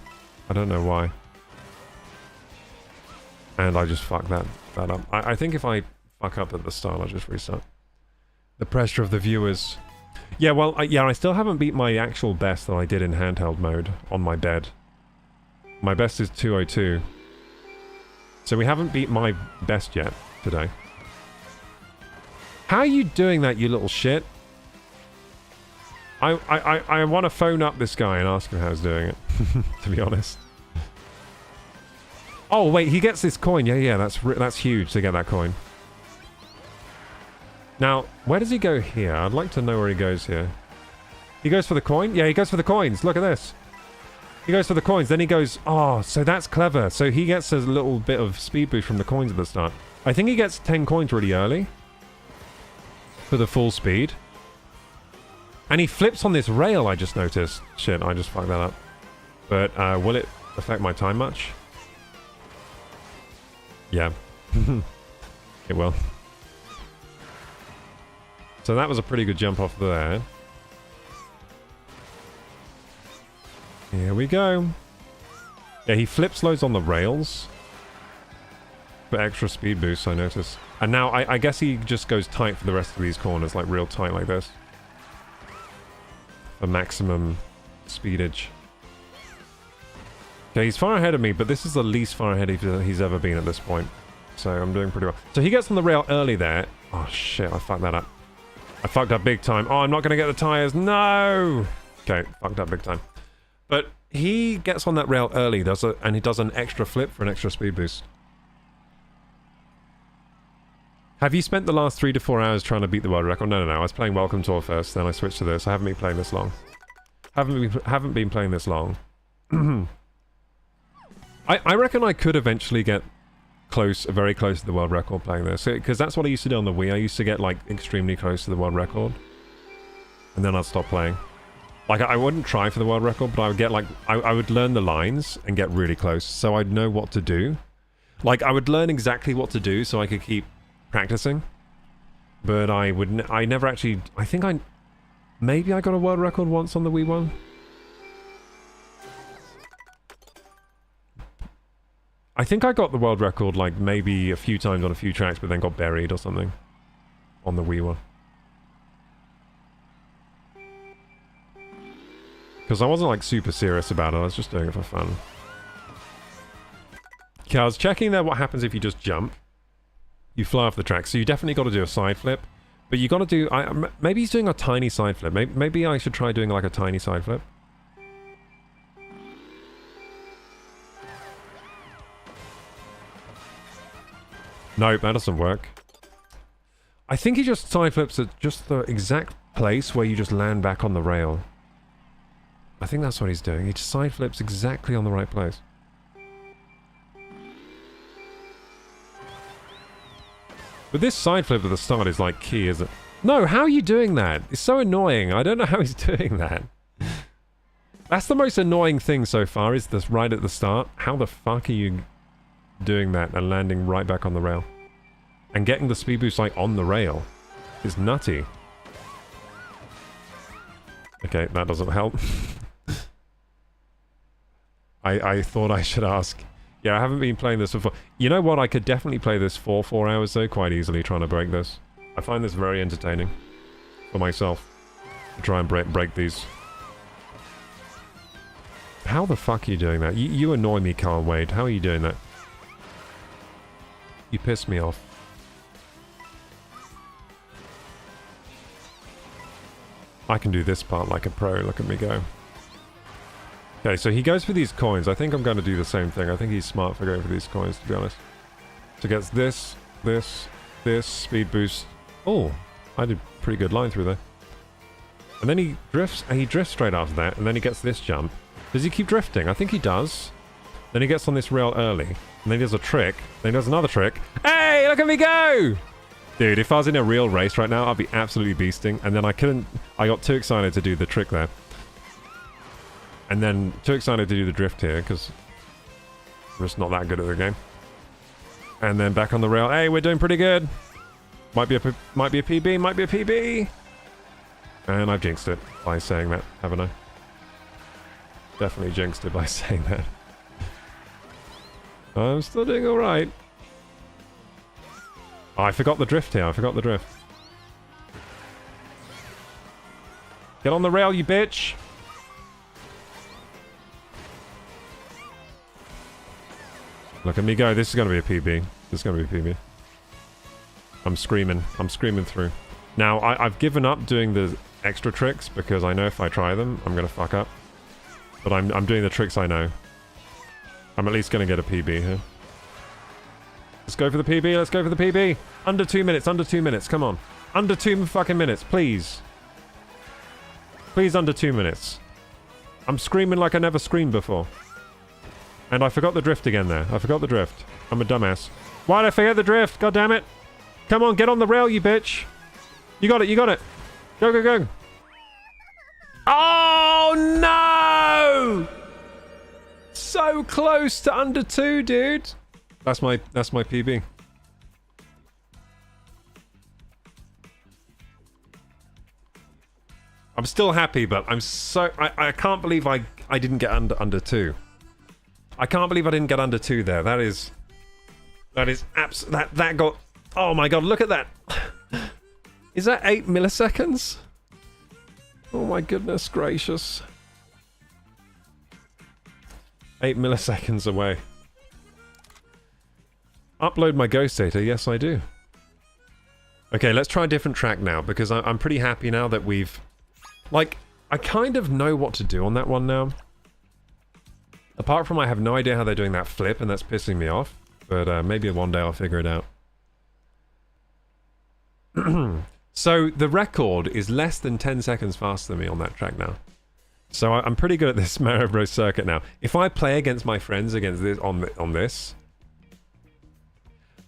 Speaker 1: I don't know why. And I just fucked that up. I think if I fuck up at the start, I'll just restart. The pressure of the viewers. Yeah, well, I still haven't beat my actual best that I did in handheld mode on my bed. My best is 202. So we haven't beat my best yet today. How are you doing that, you little shit? I want to phone up this guy and ask him how he's doing it, to be honest. Oh, wait, he gets this coin. Yeah, that's huge to get that coin. Now, where does he go here? I'd like to know where he goes here. He goes for the coin? Yeah, he goes for the coins. Look at this. He goes for the coins. Then he goes... Oh, so that's clever. So he gets a little bit of speed boost from the coins at the start. I think he gets 10 coins really early. for the full speed. And he flips on this rail, I just noticed. Shit, I just fucked that up. But will it affect my time much? Yeah. It will. So that was a pretty good jump off there. Here we go. Yeah, he flips loads on the rails. For extra speed boost, I noticed. And now I guess he just goes tight for the rest of these corners, like real tight like this. For maximum speedage. Okay, he's far ahead of me, but this is the least far ahead he's ever been at this point. So I'm doing pretty well. So he gets on the rail early there. Oh shit, I fucked that up. I fucked up big time. Oh, I'm not going to get the tires. No! Okay, fucked up big time. But he gets on that rail early, and he does an extra flip for an extra speed boost. Have you spent the last 3 to 4 hours trying to beat the world record? No. I was playing Welcome Tour first, then I switched to this. I haven't been playing this long. Haven't been playing this long. I reckon I could eventually get very close to the world record playing this. Because that's what I used to do on the Wii. I used to get, like, extremely close to the world record. And then I'd stop playing. Like, I wouldn't try for the world record, but I would get, like... I would learn the lines and get really close, so I'd know what to do. Like, I would learn exactly what to do so I could keep practicing. But I never actually... I think maybe I got a world record once on the Wii one. I think I got the world record, like, maybe a few times on a few tracks, but then got buried or something. On the Wii one. Because I wasn't, like, super serious about it. I was just doing it for fun. Okay, I was checking there what happens if you just jump. You fly off the track. So you definitely got to do a side flip. But you got to do... maybe he's doing a tiny side flip. Maybe I should try doing, like, a tiny side flip. Nope, that doesn't work. I think he just side flips at just the exact place where you just land back on the rail. I think that's what he's doing. He just side flips exactly on the right place. But this side flip at the start is like key, isn't it? No, how are you doing that? It's so annoying. I don't know how he's doing that. That's the most annoying thing so far, is this right at the start. How the fuck are you doing that and landing right back on the rail? And getting the speed boost, like, on the rail is nutty. Okay, that doesn't help. I thought I should ask. Yeah, I haven't been playing this before. You know what? I could definitely play this for 4 hours, though, quite easily, trying to break this. I find this very entertaining for myself to try and break these. How the fuck are you doing that? You annoy me, Carl Wade. How are you doing that? You piss me off. I can do this part like a pro. Look at me go. Okay, so he goes for these coins. I think I'm going to do the same thing. I think he's smart for going for these coins, to be honest. So gets this, speed boost. Oh, I did a pretty good line through there. And then he drifts straight after that, and then he gets this jump. Does he keep drifting? I think he does. Then he gets on this rail early, and then he does a trick, then he does another trick. Hey, look at me go! Dude, if I was in a real race right now, I'd be absolutely beasting, and then I got too excited to do the trick there. And then too excited to do the drift here, because I'm just not that good at the game. And then back on the rail. Hey, we're doing pretty good. Might be a PB, might be a PB. And I've jinxed it by saying that, haven't I? Definitely jinxed it by saying that. I'm still doing alright. Oh, I forgot the drift here. I forgot the drift. Get on the rail, you bitch! Look at me go. This is going to be a PB. This is going to be a PB. I'm screaming. I'm screaming through. Now, I've given up doing the extra tricks because I know if I try them, I'm going to fuck up. But I'm doing the tricks I know. I'm at least going to get a PB here. Let's go for the PB. Let's go for the PB. Under 2 minutes. Under 2 minutes. Come on. Under 2 fucking minutes. Please. Please, under 2 minutes. I'm screaming like I never screamed before. And I forgot the drift again there. I forgot the drift. I'm a dumbass. Why did I forget the drift? God damn it. Come on, get on the rail, you bitch. You got it, you got it. Go, go, go. Oh, no! So close to under 2, dude. That's my PB. I'm still happy, but I'm so... I can't believe I didn't get under 2. I can't believe I didn't get under 2 there. That is that got... Oh my god, look at that. Is that 8 milliseconds? Oh my goodness gracious. 8 milliseconds away. Upload my ghost data. Yes, I do. Okay, let's try a different track now, because I'm pretty happy now that we've... Like, I kind of know what to do on that one now. Apart from I have no idea how they're doing that flip, and that's pissing me off. But maybe one day I'll figure it out. So, the record is less than 10 seconds faster than me on that track now. So I'm pretty good at this Mario Bros. Circuit now. If I play against my friends against this on this...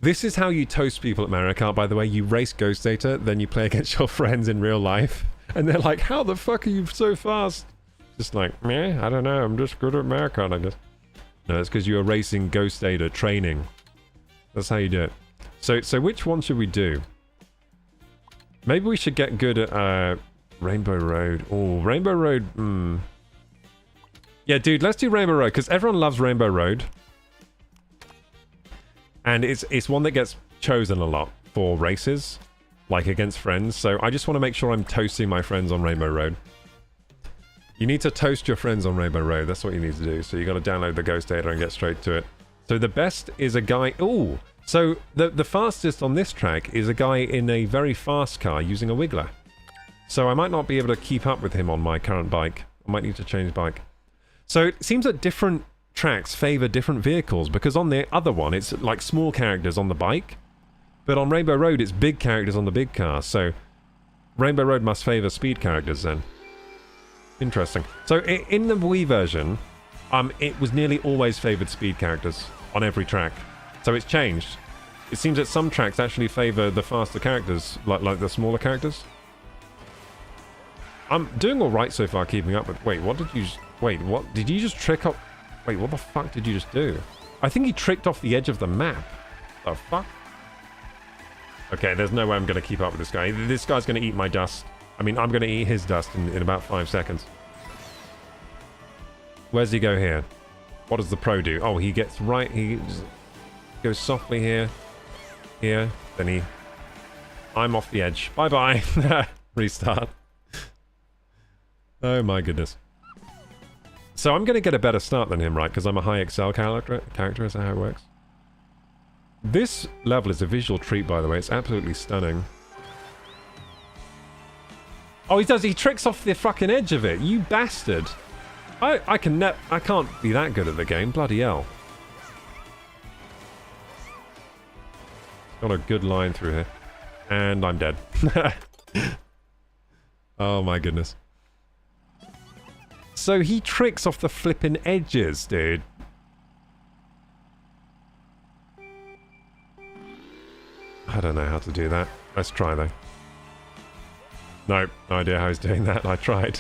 Speaker 1: This is how you toast people at Mario Kart, by the way. You race ghost data, then you play against your friends in real life. And they're like, how the fuck are you so fast? Just like, meh, I don't know, I'm just good at Mario Kart, I guess. No, it's because you are racing ghost data training. That's how you do it. So which one should we do? Maybe we should get good at Rainbow Road. Oh, Rainbow Road, Yeah, dude, let's do Rainbow Road, because everyone loves Rainbow Road. And it's one that gets chosen a lot for races, like against friends. So I just want to make sure I'm toasting my friends on Rainbow Road. You need to toast your friends on Rainbow Road. That's what you need to do. So you got to download the ghost data and get straight to it. So the best is a guy... Ooh! So the fastest on this track is a guy in a very fast car using a wiggler. So I might not be able to keep up with him on my current bike. I might need to change bike. So it seems that different tracks favor different vehicles, because on the other one it's like small characters on the bike, but on Rainbow Road it's big characters on the big car. So Rainbow Road must favor speed characters then. Interesting. So in the Wii version, it was nearly always favored speed characters on every track. So it's changed. It seems that some tracks actually favor the faster characters, like the smaller characters. I'm doing all right so far, keeping up with... Wait, what did you... Wait, what? Did you just trick up... Wait, what the fuck did you just do? I think he tricked off the edge of the map. The fuck? Okay, there's no way I'm going to keep up with this guy. This guy's going to eat my dust. I mean, I'm going to eat his dust in about 5 seconds. Where's he go here? What does the pro do? Oh, he gets right... He just goes softly here. Here. Then he... I'm off the edge. Bye-bye. Restart. Oh my goodness. So I'm going to get a better start than him, right? Because I'm a high excel character. Is that how it works? This level is a visual treat, by the way. It's absolutely stunning. Oh, he does. He tricks off the fucking edge of it. You bastard. I can't be that good at the game. Bloody hell. Got a good line through here. And I'm dead. Oh my goodness. So he tricks off the flipping edges, dude. I don't know how to do that. Let's try though. Nope, no idea how he's doing that. I tried.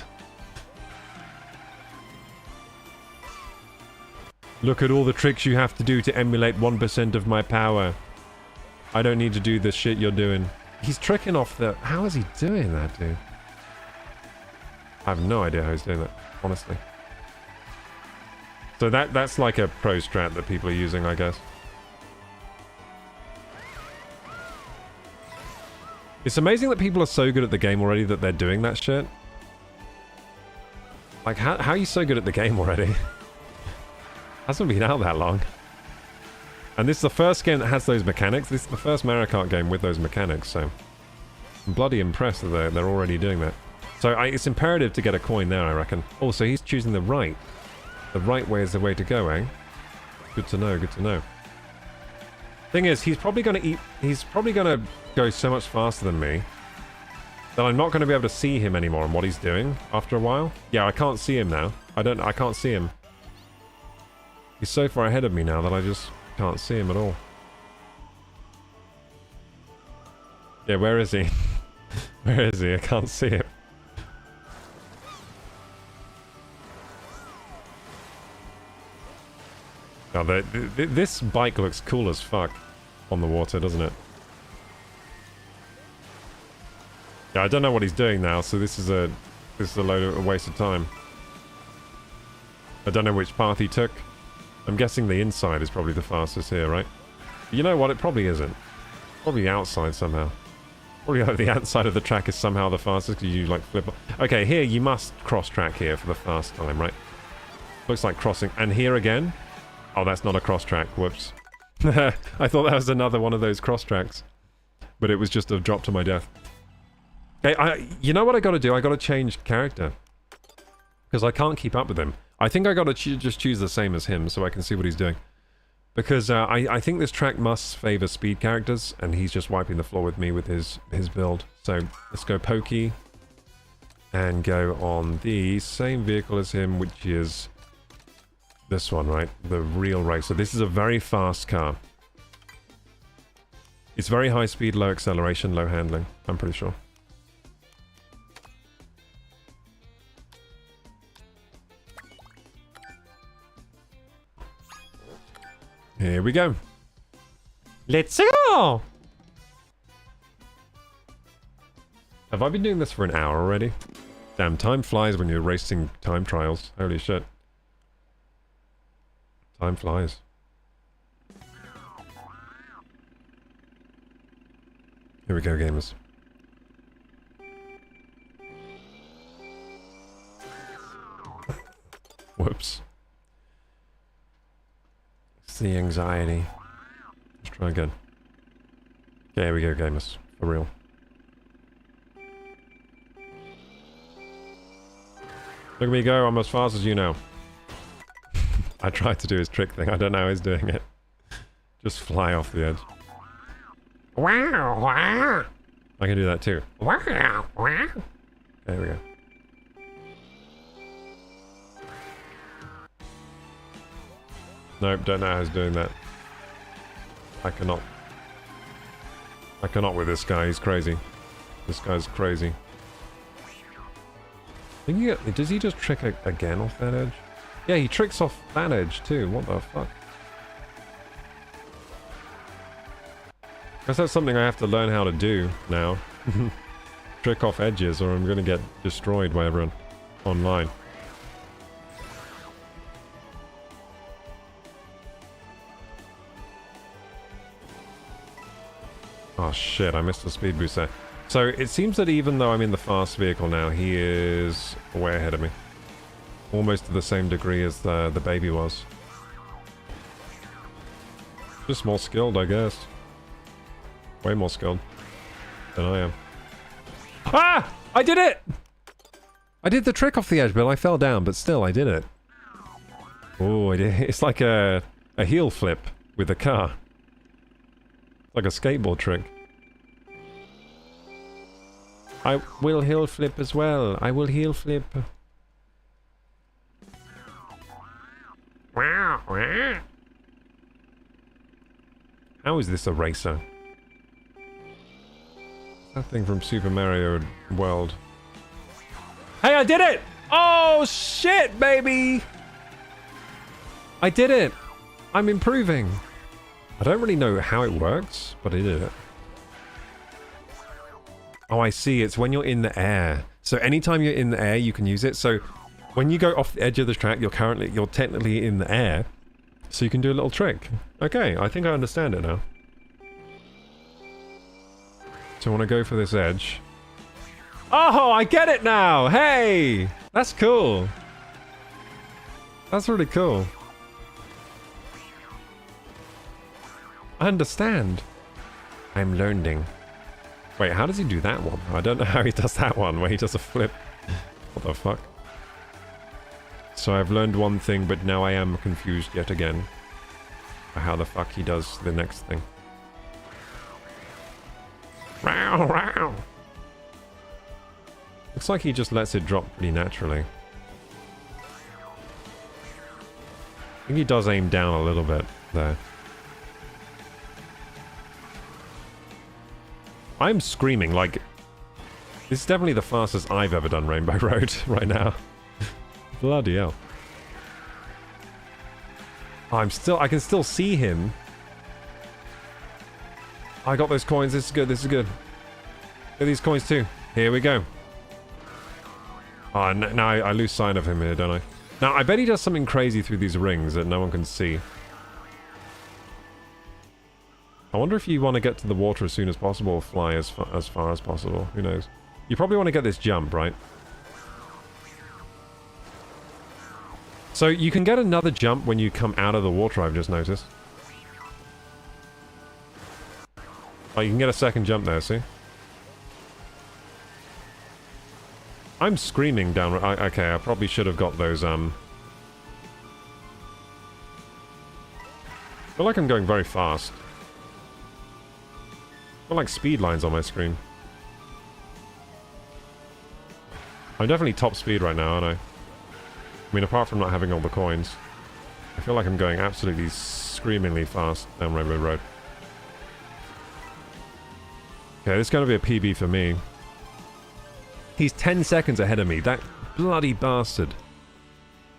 Speaker 1: Look at all the tricks you have to do to emulate 1% of my power. I don't need to do this shit you're doing. He's tricking off the... How is he doing that, dude? I have no idea how he's doing that, honestly. So that's like a pro strat that people are using, I guess. It's amazing that people are so good at the game already that they're doing that shit. Like, how are you so good at the game already? Hasn't been out that long. And this is the first game that has those mechanics. This is the first Mario Kart game with those mechanics, so... I'm bloody impressed that they're already doing that. So it's imperative to get a coin there, I reckon. Oh, so he's choosing the right. The right way is the way to go, eh? Good to know, good to know. Thing is, he's probably going to eat... He's probably going to go so much faster than me that I'm not going to be able to see him anymore and what he's doing after a while. Yeah, I can't see him now. I can't see him. He's so far ahead of me now that I just can't see him at all. Yeah, where is he? Where is he? I can't see him. Now, this bike looks cool as fuck on the water, doesn't it? Yeah, I don't know what he's doing now, so this is a load of a waste of time. I don't know which path he took. I'm guessing the inside is probably the fastest here, right? But you know what? It probably isn't. Probably the outside somehow. Probably like the outside of the track is somehow the fastest because you like flip. Okay, here you must cross track here for the fast time, right? Looks like crossing. And here again. Oh, that's not a cross track. Whoops. I thought that was another one of those cross tracks. But it was just a drop to my death. Okay, you know what I gotta do? I gotta change character. Because I can't keep up with him. I think I gotta just choose the same as him so I can see what he's doing. Because I think this track must favor speed characters, and he's just wiping the floor with me with his build. So let's go Pokey. And go on the same vehicle as him, which is this one, right? The real racer. This is a very fast car. It's very high speed, low acceleration, low handling. I'm pretty sure. Here we go. Let's go! Have I been doing this for an hour already? Damn, time flies when you're racing time trials. Holy shit. Time flies. Here we go, gamers. Whoops. It's the anxiety. Let's try again. Yeah, here we go, gamers. For real. Look at me go, I'm as fast as you now. I tried to do his trick thing, I don't know how he's doing it. Just fly off the edge.
Speaker 3: Wow, wow.
Speaker 1: I can do that too.
Speaker 3: Wow, wow.
Speaker 1: There we go. Nope, don't know how he's doing that. I cannot with this guy, he's crazy. This guy's crazy. Does he just trick again off that edge? Yeah, he tricks off that edge too. What the fuck? Guess that's something I have to learn how to do now. Trick off edges or I'm gonna get destroyed by everyone online. Oh shit, I missed the speed boost there. So it seems that even though I'm in the fast vehicle now, he is way ahead of me. Almost to the same degree as the baby was. Just more skilled, I guess. Way more skilled than I am. Ah! I did it! I did the trick off the edge, but I fell down, but still, I did it. Oh, it's like a heel flip with a car. Like a skateboard trick. I will heel flip as well. I will heel flip.
Speaker 3: Wow, wow.
Speaker 1: How is this a racer? That thing from Super Mario World. Hey, I did it! Oh, shit, baby! I did it! I'm improving. I don't really know how it works, but I did it. Oh, I see. It's when you're in the air. So anytime you're in the air, you can use it. So when you go off the edge of the track, you're technically in the air. So you can do a little trick. Okay, I think I understand it now. So I want to go for this edge. Oh, I get it now! Hey! That's cool. That's really cool. I understand. I'm learning. Wait, how does he do that one? I don't know how he does that one, where he does a flip. What the fuck? So I've learned one thing, but now I am confused yet again. How the fuck he does the next thing. Wow, wow. Looks like he just lets it drop pretty naturally. I think he does aim down a little bit there. I'm screaming like This is definitely the fastest I've ever done Rainbow Road right now. Bloody hell. I can still see him. I got those coins. This is good. This is good. Get these coins too. Here we go. Oh, now I lose sight of him here, don't I? Now, I bet he does something crazy through these rings that no one can see. I wonder if you want to get to the water as soon as possible or fly as far as possible. Who knows? You probably want to get this jump, right? So you can get another jump when you come out of the water, I've just noticed. Oh, you can get a second jump there, see? I'm screaming down... Okay, I probably should have got those, I feel like I'm going very fast. I feel like speed lines on my screen. I'm definitely top speed right now, aren't I? I mean, apart from not having all the coins. I feel like I'm going absolutely screamingly fast down Rainbow Road. Okay, this is going to be a PB for me. He's 10 seconds ahead of me. That bloody bastard.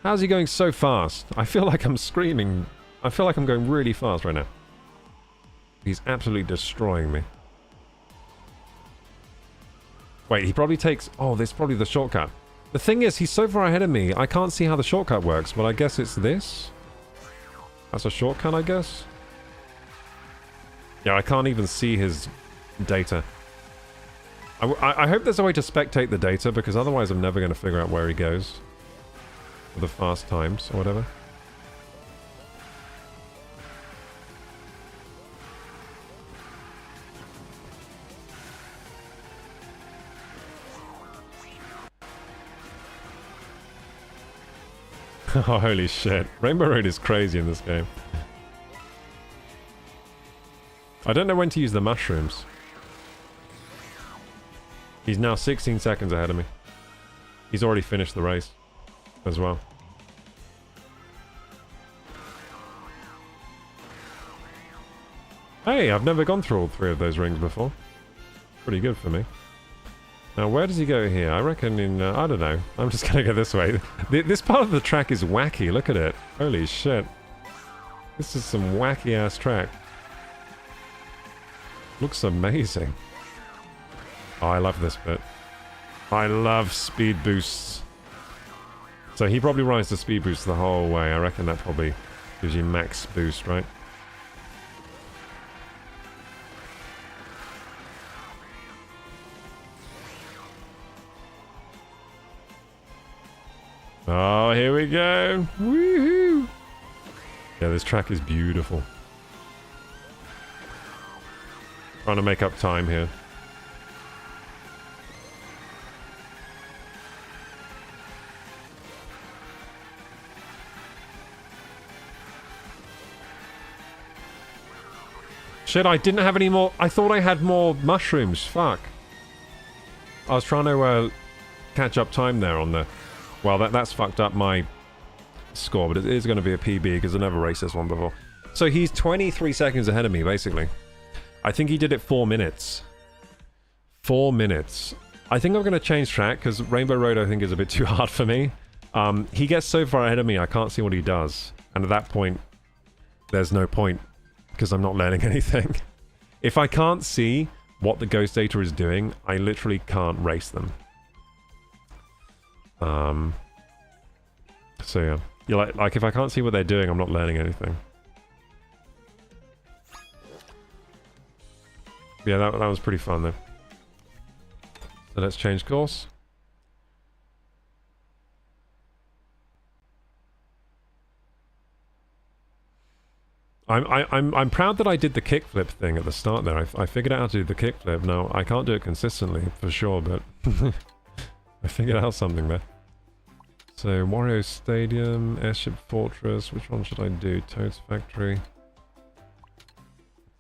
Speaker 1: How's he going so fast? I feel like I'm screaming. I feel like I'm going really fast right now. He's absolutely destroying me. Wait, he probably takes... Oh, this is probably the shortcut. The thing is, he's so far ahead of me, I can't see how the shortcut works, but I guess it's this? That's a shortcut, I guess? Yeah, I can't even see his data. I hope there's a way to spectate the data, because otherwise I'm never going to figure out where he goes. For the fast times, or whatever. Oh, holy shit. Rainbow Road is crazy in this game. I don't know when to use the mushrooms. He's now 16 seconds ahead of me. He's already finished the race as well. Hey, I've never gone through all three of those rings before. Pretty good for me. Now, where does he go here? I reckon in... I don't know. I'm just going to go this way. This part of the track is wacky. Look at it. Holy shit. This is some wacky-ass track. Looks amazing. Oh, I love this bit. I love speed boosts. So he probably rides the speed boost the whole way. I reckon that probably gives you max boost, right? Oh, here we go. Woohoo! Yeah, this track is beautiful. Trying to make up time here. Shit, I didn't have any more. I thought I had more mushrooms. Fuck. I was trying to catch up time there on the... Well, that's fucked up my score, but it is going to be a PB because I never raced this one before. So he's 23 seconds ahead of me, basically. I think he did it 4 minutes. 4 minutes. I think I'm going to change track because Rainbow Road I think is a bit too hard for me. He gets so far ahead of me, I can't see what he does. And at that point, there's no point because I'm not learning anything. If I can't see what the ghost data is doing, I literally can't race them. So yeah. You're like if I can't see what they're doing, I'm not learning anything. Yeah, that was pretty fun though. So let's change course. I'm proud that I did the kickflip thing at the start there. I figured out how to do the kickflip. Now I can't do it consistently for sure, but I figured out something there. So Wario Stadium, Airship Fortress. Which one should I do? Toad's Factory,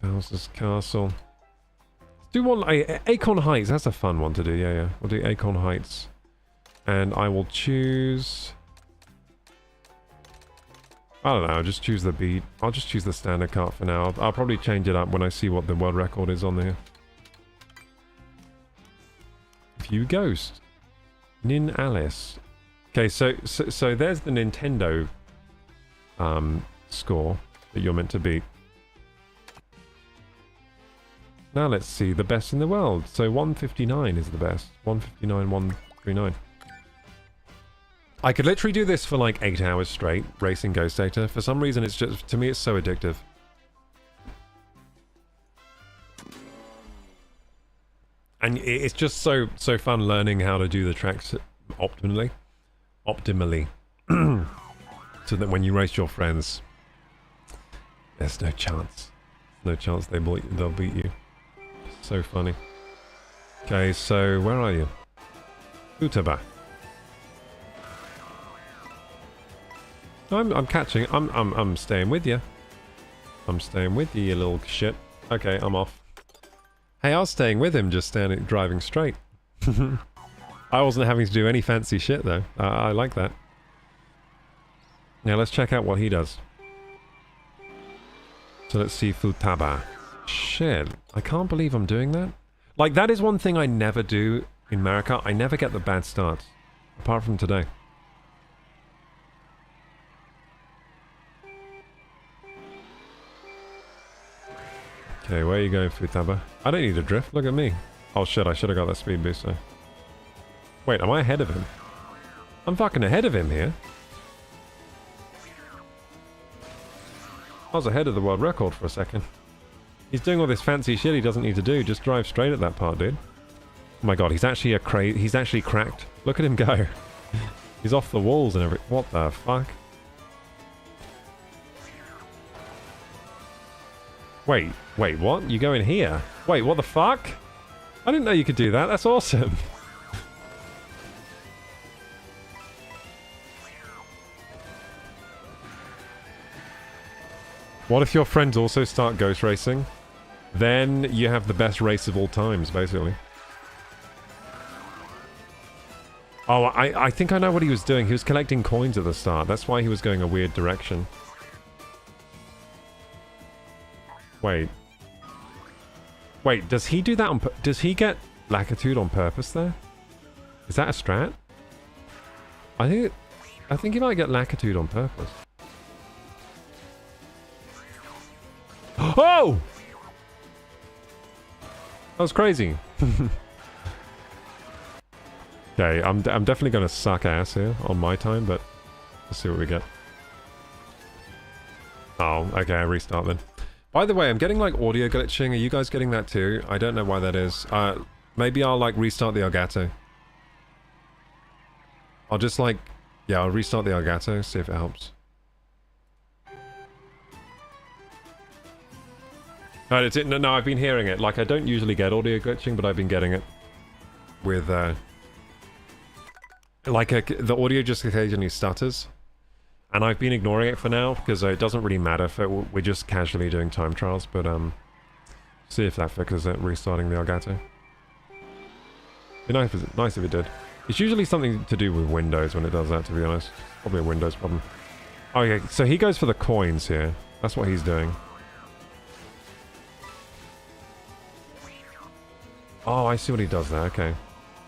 Speaker 1: Bowser's Castle. Let's do one. Acorn Heights. That's a fun one to do. Yeah. We'll do Acorn Heights, and I will choose. I don't know, I'll just choose the beat. I'll just choose the standard cart for now. I'll probably change it up when I see what the world record is on there. Few Ghost. Nin Alice. Okay, so there's the Nintendo score that you're meant to beat. Now let's see, the best in the world. So 159 is the best. 159, 139. I could literally do this for like 8 hours straight, racing Ghost Data. For some reason, it's just, to me, it's so addictive. And it's just so fun learning how to do the tracks optimally. So that when you race your friends, there's no chance. No chance they'll beat you. So funny. Okay, so where are you? Futaba. I'm catching. I'm staying with you. I'm staying with you, you little shit. Okay, I'm off. Hey, I was staying with him, just driving straight. I wasn't having to do any fancy shit though. I like that. Now let's check out what he does. So let's see Futaba. Shit, I can't believe I'm doing that. Like, that is one thing I never do in Mario Kart. I never get the bad starts. Apart from today. Okay, where are you going, Futaba? I don't need to drift, look at me. Oh shit, I should have got that speed boost though. Wait, am I ahead of him? I'm fucking ahead of him here. I was ahead of the world record for a second. He's doing all this fancy shit he doesn't need to do. Just drive straight at that part, dude. Oh my god, he's actually he's actually cracked. Look at him go. He's off the walls and everything. What the fuck? Wait, what? You go in here? Wait, what the fuck? I didn't know you could do that. That's awesome. What if your friends also start ghost racing? Then you have the best race of all times, basically. Oh, I think I know what he was doing. He was collecting coins at the start. That's why he was going a weird direction. Wait, does he do that on does he get Lackitude on purpose there? Is that a strat? I think he might get Lackitude on purpose. Oh! That was crazy. Okay, I'm definitely gonna suck ass here on my time, but let's see what we get. Oh, okay, I restart then. By the way, I'm getting like audio glitching. Are you guys getting that too? I don't know why that is. Maybe I'll like restart the Elgato. I'll just like, yeah, I'll restart the Elgato, see if it helps. No, I've been hearing it. Like, I don't usually get audio glitching, but I've been getting it with, the audio just occasionally stutters. And I've been ignoring it for now, because it doesn't really matter if we're just casually doing time trials, but, see if that fixes it, restarting the Elgato. Be nice if it did. It's usually something to do with Windows when it does that, to be honest. Probably a Windows problem. Okay, so he goes for the coins here. That's what he's doing. Oh, I see what he does there, okay.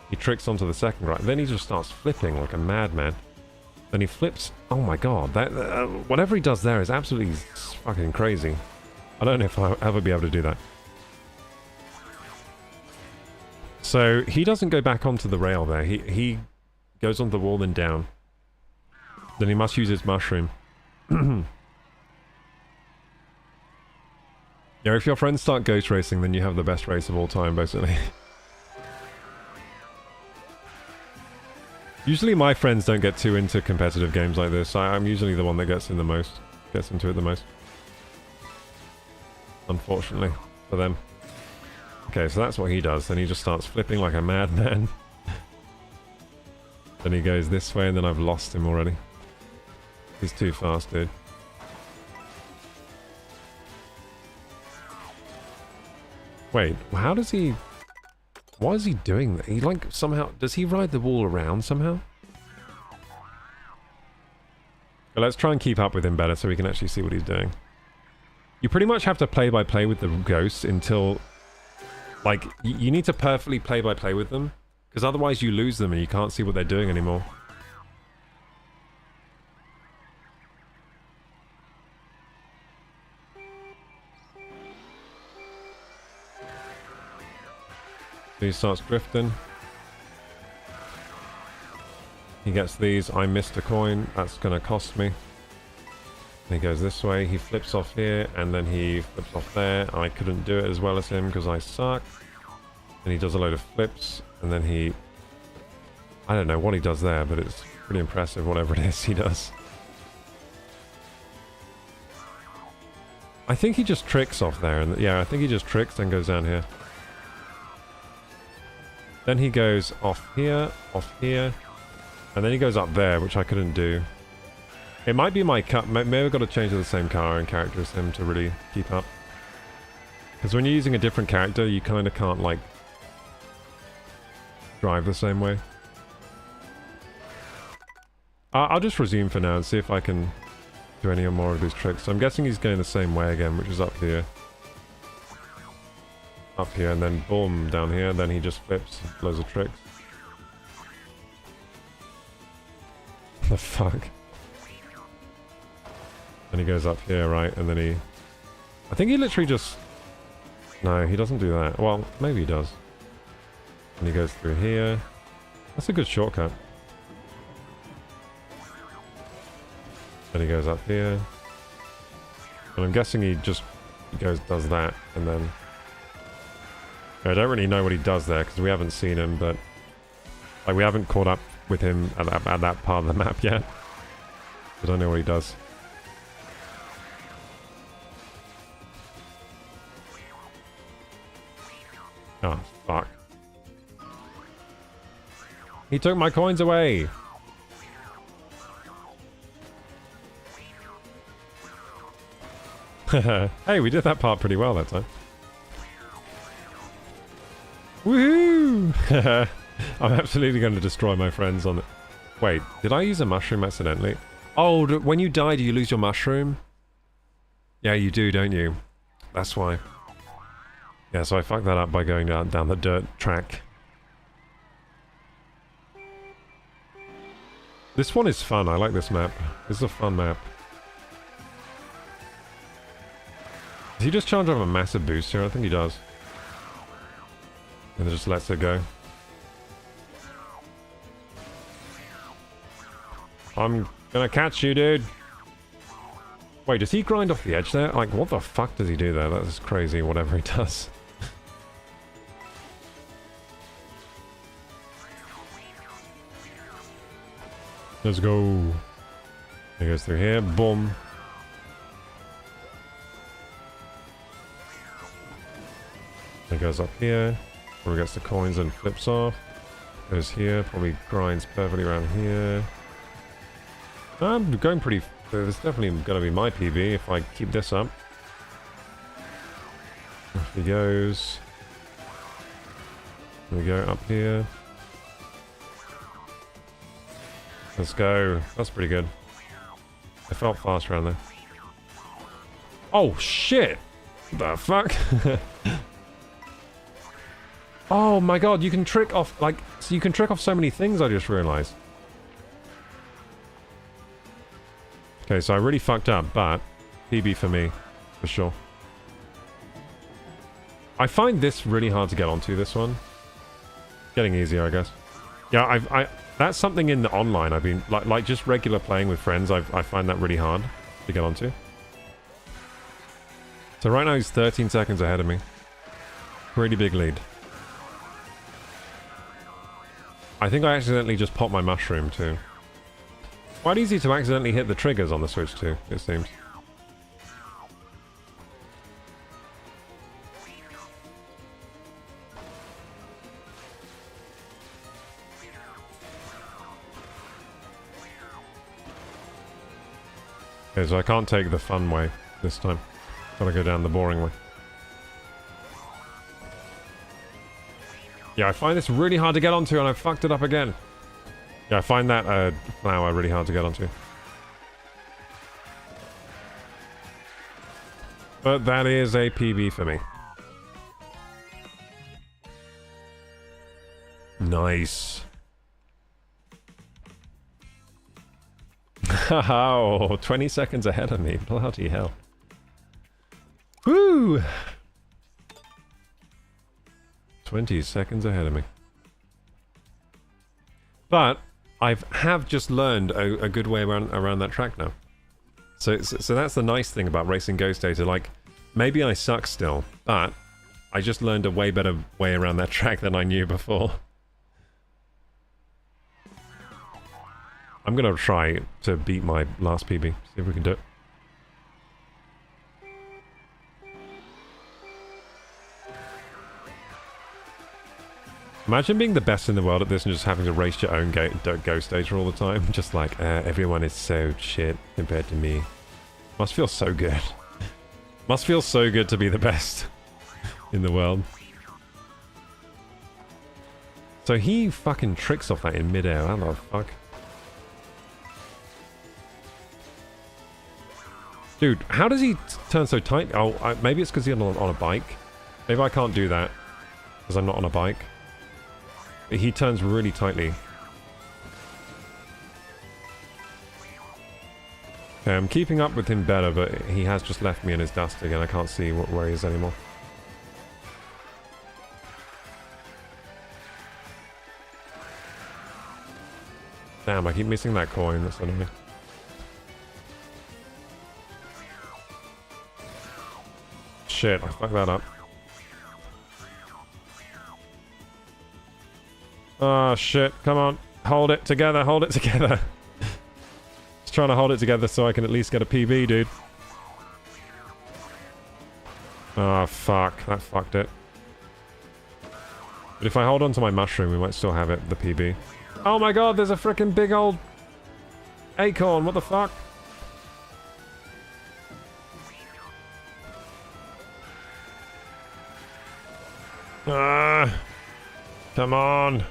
Speaker 1: He tricks onto the second right. Then he just starts flipping like a madman. Then he flips. Oh my god, that whatever he does there is absolutely fucking crazy. I don't know if I'll ever be able to do that. So he doesn't go back onto the rail there. He goes onto the wall and down. Then he must use his mushroom. Yeah, if your friends start ghost racing, then you have the best race of all time, basically. Usually my friends don't get too into competitive games like this. I'm usually the one that gets into it the most. Unfortunately, for them. Okay, so that's what he does. Then he just starts flipping like a madman. Then he goes this way, and then I've lost him already. He's too fast, dude. Wait, how does he... Why is he doing that? He like somehow... Does he ride the wall around somehow? Well, let's try and keep up with him better so we can actually see what he's doing. You pretty much have to play by play with the ghosts until... Like, you need to perfectly play by play with them. Because otherwise you lose them and you can't see what they're doing anymore. He starts drifting. He gets these. I missed a coin. That's going to cost me. He goes this way. He flips off here, and then he flips off there. I couldn't do it as well as him because I suck. And he does a load of flips, and then he... I don't know what he does there, but it's pretty impressive, whatever it is he does. I think he just tricks off there. And yeah, I think he just tricks and goes down here. Then he goes off here, and then he goes up there, which I couldn't do. It might be my cut. Maybe I've got to change to the same car and character as him to really keep up. Because when you're using a different character, you kind of can't, like, drive the same way. I'll just resume for now and see if I can do any more of these tricks. So I'm guessing he's going the same way again, which is up here. Up here, and then boom, down here, and then he just flips, loads of tricks. The fuck? And he goes up here, right, and then he... I think he literally just... No, he doesn't do that. Well, maybe he does. And he goes through here. That's a good shortcut. Then he goes up here. And I'm guessing he just does that, and then... I don't really know what he does there, because we haven't seen him, but... Like, we haven't caught up with him at that part of the map yet. I don't know what he does. Oh, fuck. He took my coins away! Hey, we did that part pretty well that time. Woohoo! I'm absolutely going to destroy my friends on it. Wait, did I use a mushroom accidentally? Oh, when you die, do you lose your mushroom? Yeah, you do, don't you? That's why. Yeah, so I fucked that up by going down the dirt track. This one is fun. I like this map. This is a fun map. Does he just charge off a massive boost here? I think he does. And it just lets it go. I'm gonna catch you, dude. Wait, does he grind off the edge there? Like, what the fuck does he do there? That is crazy, whatever he does. Let's go. He goes through here. Boom. He goes up here. Probably gets the coins and flips off. Goes here. Probably grinds perfectly around here. I'm going pretty... It's definitely going to be my PB if I keep this up. Off he goes. Here we go, up here. Let's go. That's pretty good. I felt fast around there. Oh, shit! The fuck? Oh my god, you can trick off, like... So you can trick off so many things, I just realized. Okay, so I really fucked up, but PB for me, for sure. I find this really hard to get onto, this one. Getting easier, I guess. Yeah, that's something in the online. I've been, like just regular playing with friends, I find that really hard to get onto. So right now he's 13 seconds ahead of me. Pretty big lead. I think I accidentally just popped my mushroom too. Quite easy to accidentally hit the triggers on the Switch too, it seems. Okay, so I can't take the fun way this time. Gotta go down the boring way. Yeah, I find this really hard to get onto and I fucked it up again. Yeah, I find that flower really hard to get onto. But that is a PB for me. Nice. Oh, 20 seconds ahead of me. Bloody hell. Woo! 20 seconds ahead of me. But I have just learned a good way around that track now. So that's the nice thing about racing Ghost Data. Like, maybe I suck still, but I just learned a way better way around that track than I knew before. I'm gonna try to beat my last PB. See if we can do it. Imagine being the best in the world at this and just having to race your own Ghost Data all the time. Just like, everyone is so shit compared to me. Must feel so good. Must feel so good to be the best in the world. So he fucking tricks off that in midair. How the fuck? Dude, how does he turn so tight? Oh, maybe it's because he's on a bike. Maybe I can't do that because I'm not on a bike. But he turns really tightly. Okay, I'm keeping up with him better, but he has just left me in his dust again. I can't see where he is anymore. Damn, I keep missing that coin. That's annoying. Shit, I fucked that up. Oh shit, come on. Hold it together, hold it together. Just trying to hold it together so I can at least get a PB, dude. Oh fuck, that fucked it. But if I hold on to my mushroom, we might still have it, the PB. Oh my god, there's a freaking big old acorn, what the fuck? Come on.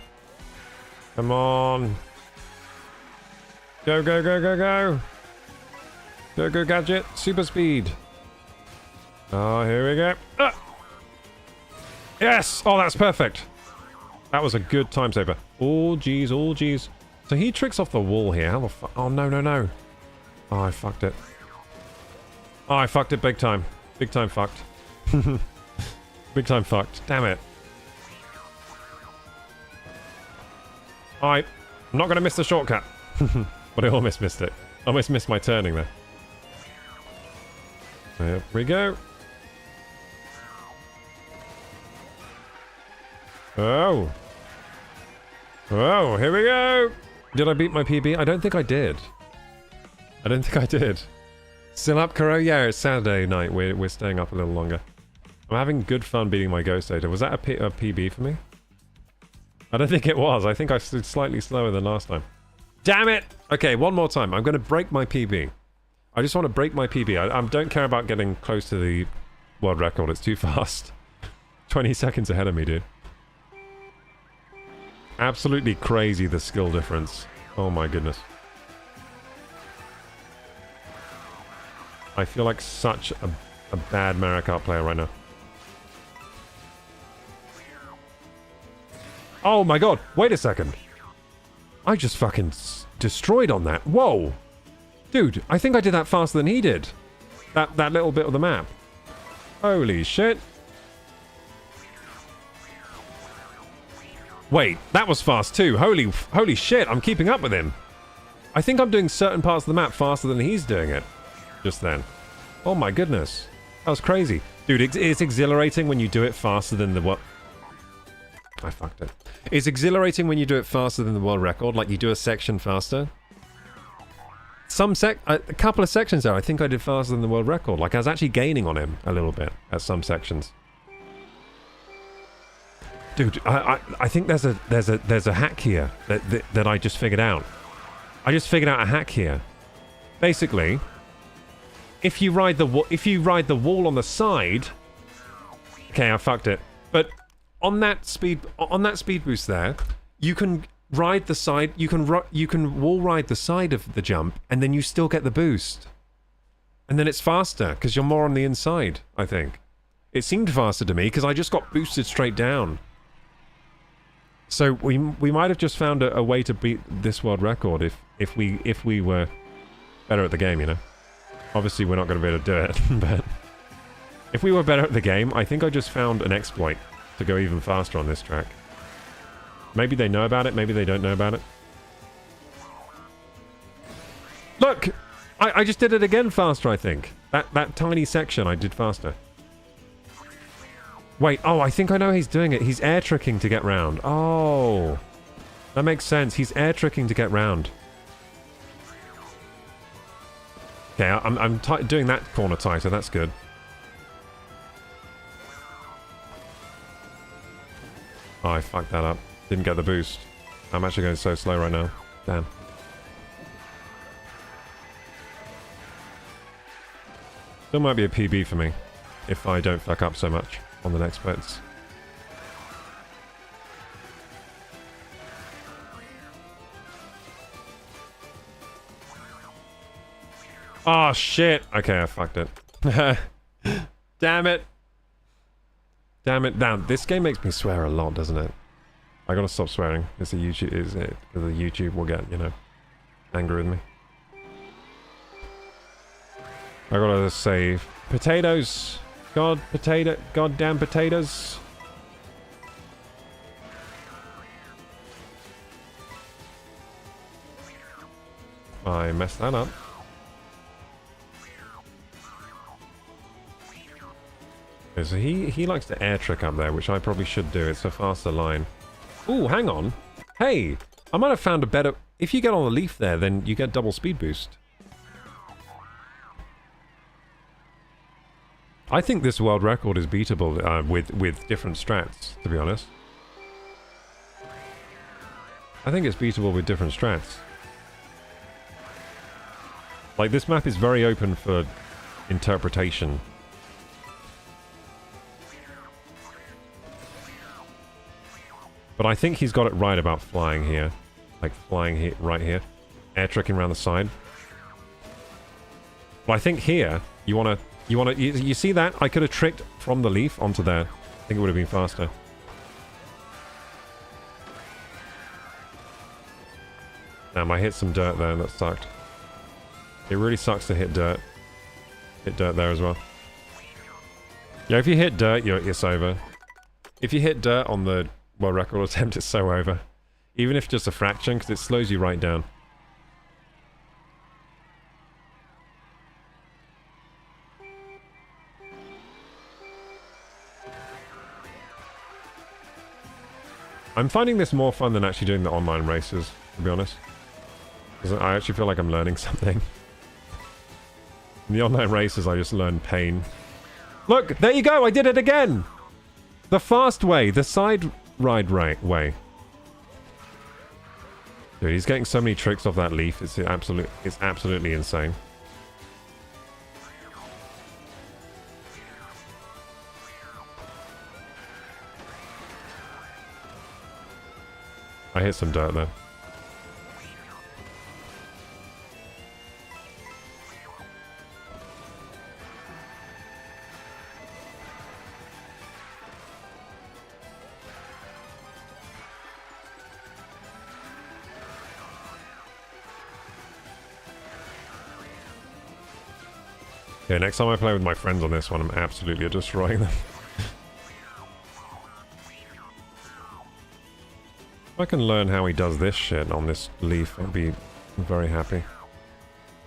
Speaker 1: Come on. Go, go, go, go, go. Go, go, gadget. Super speed. Oh, here we go. Yes! Oh, that's perfect. That was a good time saver. Oh, jeez, oh, jeez. So he tricks off the wall here. How the fuck? Oh, no, no, no. Oh, I fucked it. Oh, I fucked it big time. Big time fucked. Big time fucked. Damn it. I'm not going to miss the shortcut. But I almost missed it. Almost missed my turning there. There we go. Oh. Oh, here we go. Did I beat my PB? I don't think I did. I don't think I did. Still up, Kuro? Yeah, it's Saturday night. We're staying up a little longer. I'm having good fun beating my Ghost Data. Was that a PB for me? I don't think it was. I think I stood slightly slower than last time. Damn it! Okay, one more time. I'm going to break my PB. I just want to break my PB. I don't care about getting close to the world record. It's too fast. 20 seconds ahead of me, dude. Absolutely crazy, the skill difference. Oh my goodness. I feel like such a bad Mario Kart player right now. Oh my god, wait a second. I just fucking destroyed on that. Whoa. Dude, I think I did that faster than he did. That little bit of the map. Holy shit. Wait, that was fast too. Holy shit, I'm keeping up with him. I think I'm doing certain parts of the map faster than he's doing it. Just then. Oh my goodness. That was crazy. Dude, it's exhilarating when you do it faster than the what? I fucked it. It's exhilarating when you do it faster than the world record, like you do a section faster. A couple of sections there, I think I did faster than the world record. Like I was actually gaining on him a little bit at some sections. Dude, I think there's a hack here that I just figured out. I just figured out a hack here. Basically, if you ride the wall on the side, okay, I fucked it. But on that speed boost there, you can ride the side. You can wall ride the side of the jump, and then you still get the boost. And then it's faster because you're more on the inside. I think it seemed faster to me because I just got boosted straight down. So we might have just found a way to beat this world record if we were better at the game, you know. Obviously, we're not going to be able to do it, but if we were better at the game, I think I just found an exploit to go even faster on this track. Maybe they know about it, maybe they don't know about it. Look! I just did it again faster, I think. That tiny section I did faster. Wait, oh, I think I know he's doing it. He's air tricking to get round. Oh. That makes sense. He's air tricking to get round. Okay, I'm doing that corner tighter. That's good. Oh, I fucked that up. Didn't get the boost. I'm actually going so slow right now. Damn. Still might be a PB for me if I don't fuck up so much on the next bits. Oh shit! Okay, I fucked it. Damn it! Damn it! Damn, this game makes me swear a lot, doesn't it? I gotta stop swearing. It's a YouTube, is it? Because the YouTube will get, you know, angry with me. I gotta save potatoes. Goddamn potatoes. I messed that up. Okay, so he likes to air trick up there, which I probably should do. It's a faster line. Ooh, hang on. Hey, I might have found a better... If you get on the leaf there, then you get double speed boost. I think this world record is beatable with different strats, to be honest. I think it's beatable with different strats. Like, this map is very open for interpretation. But I think he's got it right about flying here. Like, flying here, right here. Air tricking around the side. But I think here, you see that? I could have tricked from the leaf onto there. I think it would have been faster. Damn, I hit some dirt there and that sucked. It really sucks to hit dirt. Hit dirt there as well. Yeah, if you hit dirt, it's over. If you hit dirt on the world record attempt, it's so over. Even if just a fraction, because it slows you right down. I'm finding this more fun than actually doing the online races, to be honest. Because I actually feel like I'm learning something. In the online races, I just learn pain. Look, there you go, I did it again! The fast way, the side ride way. Dude, he's getting so many tricks off that leaf, it's absolutely insane. I hit some dirt there. Okay, next time I play with my friends on this one, I'm absolutely destroying them. If I can learn how he does this shit on this leaf, I'd be very happy.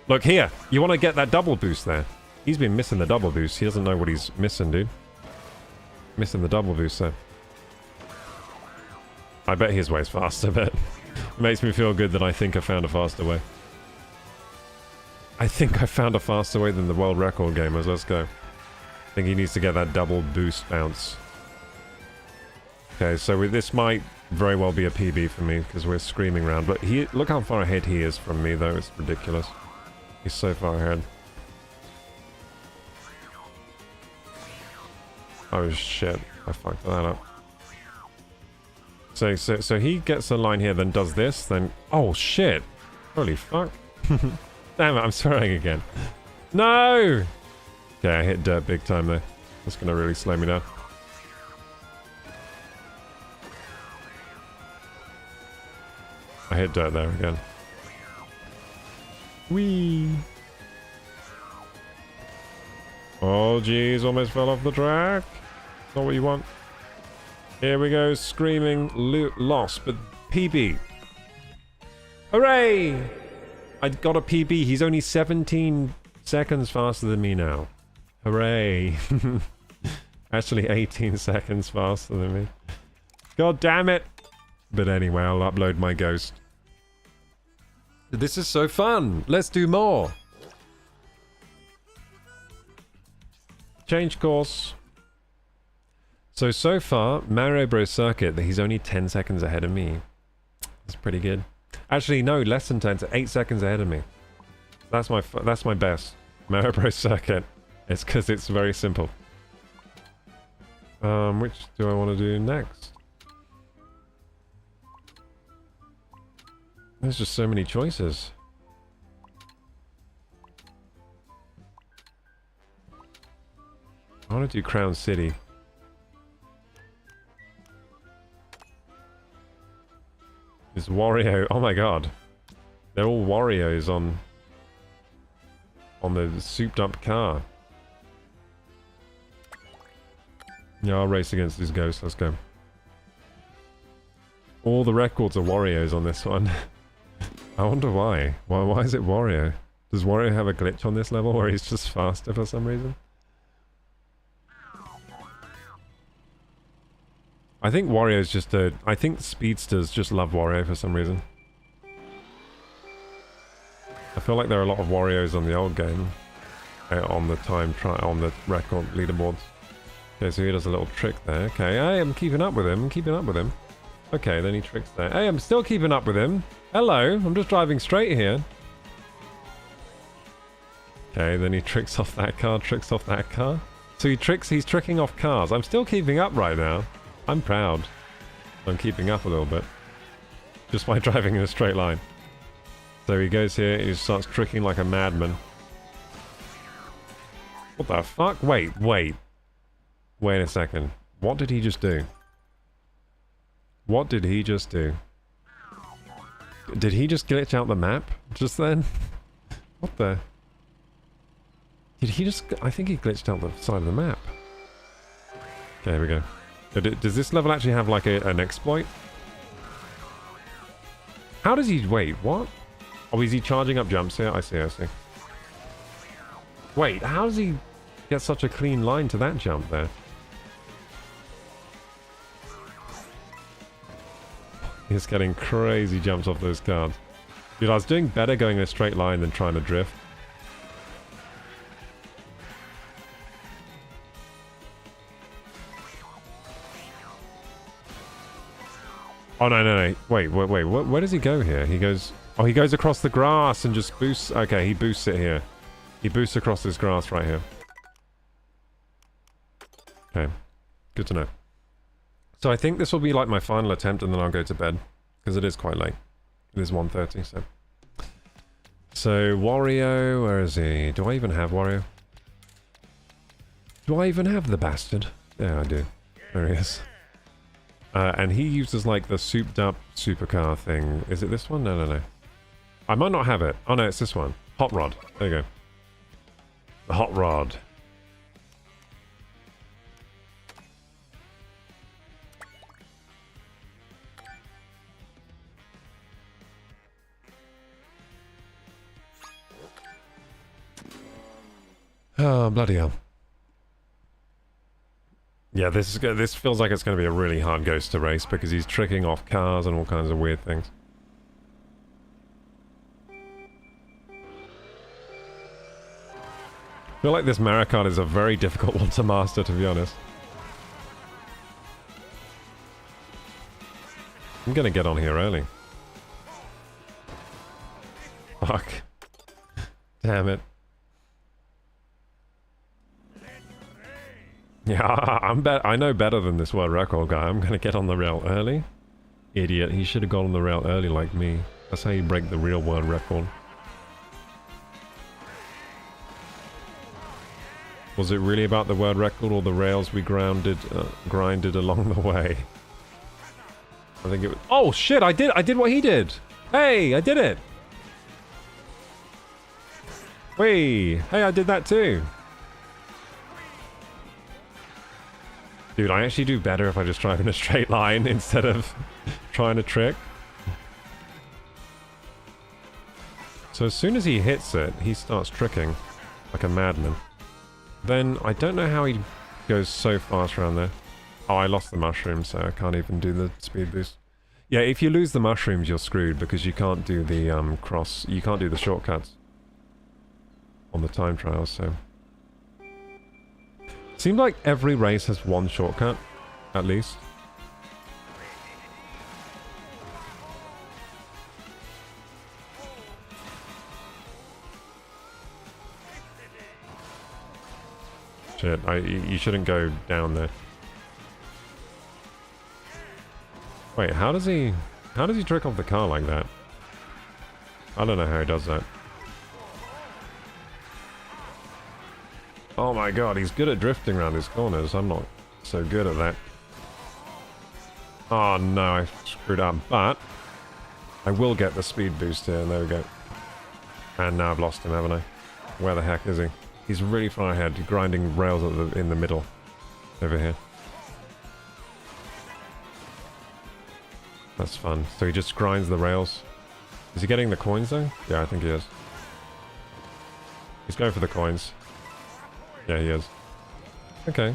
Speaker 1: Look here! You want to get that double boost there. He's been missing the double boost. He doesn't know what he's missing, dude. Missing the double boost there. I bet his way's faster, but it makes me feel good that I think I found a faster way. I think I found a faster way than the world record gamers. Let's go. I think he needs to get that double boost bounce. Okay, so this might very well be a PB for me because we're screaming around. But look how far ahead he is from me, though. It's ridiculous. He's so far ahead. Oh shit! I fucked that up. So he gets a line here, then does this, then oh shit! Holy fuck! Damn it! I'm swearing again. No! Okay, I hit dirt big time there. That's gonna really slow me down. hit dirt there again. Whee! Oh, jeez, almost fell off the track. Not what you want. Here we go, screaming loss, but PB. Hooray! I got a PB. He's only 17 seconds faster than me now. Hooray. Actually, 18 seconds faster than me. God damn it. But anyway, I'll upload my ghost. This is so fun. Let's do more. Change course. So far, Mario Bros. Circuit, that he's only 10 seconds ahead of me. That's pretty good. Actually, no, less than 10, 8 seconds ahead of me. That's my best. Mario Bros. Circuit. It's because it's very simple. Which do I want to do next? There's just so many choices. I want to do Crown City. It's Wario. Oh my god. They're all Warios on the souped up car. Yeah, I'll race against this ghost. Let's go. All the records are Warios on this one. I wonder why. Why is it Wario? Does Wario have a glitch on this level where he's just faster for some reason? I think Wario's just a... I think speedsters just love Wario for some reason. I feel like there are a lot of Warios on the old game. On the record leaderboards. Okay, so he does a little trick there. Okay, hey, I'm keeping up with him. I'm keeping up with him. Okay, then he tricks there. Hey, I'm still keeping up with him. Hello, I'm just driving straight here. Okay, then he tricks off that car, tricks off that car. So he's tricking off cars. I'm still keeping up right now. I'm proud. I'm keeping up a little bit. Just by driving in a straight line. So he goes here, he starts tricking like a madman. What the fuck? Wait a second. What did he just do? What did he just do? Did he just glitch out the map just then? What the? Did he just... I think he glitched out the side of the map. Okay, here we go. Does this level actually have like an exploit? How does he... Wait, what? Oh, is he charging up jumps here? I see. Wait, how does he get such a clean line to that jump there? He's getting crazy jumps off those cars. Dude, I was doing better going in a straight line than trying to drift. Oh, no. Wait. Where does he go here? He goes... Oh, he goes across the grass and just boosts... Okay, he boosts it here. He boosts across this grass right here. Okay. Good to know. So I think this will be like my final attempt and then I'll go to bed. Because it is quite late. It is 1:30, so... So, Wario... Where is he? Do I even have Wario? Do I even have the bastard? Yeah, I do. There he is. And he uses like the souped up supercar thing. Is it this one? No. I might not have it. Oh no, it's this one. Hot Rod. There you go. The Hot Rod. Oh, bloody hell. Yeah, this feels like it's going to be a really hard ghost to race because he's tricking off cars and all kinds of weird things. I feel like this Mario Kart is a very difficult one to master, to be honest. I'm going to get on here early. Fuck. Damn it. Yeah, I know better than this world record guy. I'm gonna get on the rail early. Idiot, he should have got on the rail early like me. That's how you break the real world record. Was it really about the world record or the rails we grinded along the way? I think it was... Oh shit, I did what he did! Hey, I did it! Whee! Hey, I did that too! Dude, I actually do better if I just drive in a straight line instead of trying to trick. So as soon as he hits it, he starts tricking like a madman. Then I don't know how he goes so fast around there. Oh, I lost the mushroom, so I can't even do the speed boost. Yeah, if you lose the mushrooms, you're screwed because you can't do the you can't do the shortcuts on the time trials, so... Seems like every race has one shortcut, at least. Shit, you shouldn't go down there. Wait, how does he trick off the car like that? I don't know how he does that. Oh my god, he's good at drifting around his corners. I'm not so good at that. Oh no, I screwed up, but I will get the speed boost here, and there we go. And now I've lost him, haven't I? Where the heck is he? He's really far ahead, grinding rails in the middle. Over here. That's fun. So he just grinds the rails. Is he getting the coins though? Yeah, I think he is. He's going for the coins. Yeah, he is. Okay.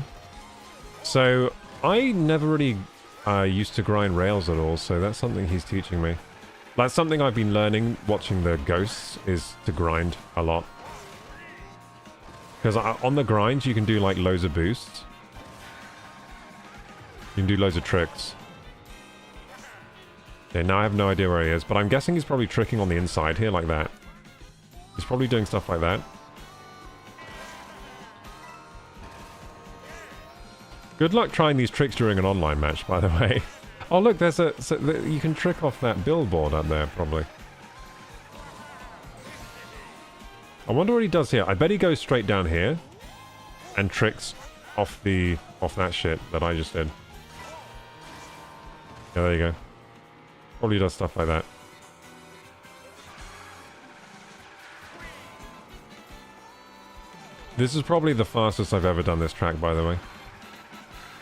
Speaker 1: So, I never really used to grind rails at all, so that's something he's teaching me. That's something I've been learning watching the ghosts, is to grind a lot. Because on the grinds, you can do like loads of boosts. You can do loads of tricks. Okay, now I have no idea where he is, but I'm guessing he's probably tricking on the inside here like that. He's probably doing stuff like that. Good luck trying these tricks during an online match, by the way. Oh look, there's you can trick off that billboard up there, probably. I wonder what he does here. I bet he goes straight down here and tricks off that shit that I just did. Yeah, there you go. Probably does stuff like that. This is probably the fastest I've ever done this track, by the way.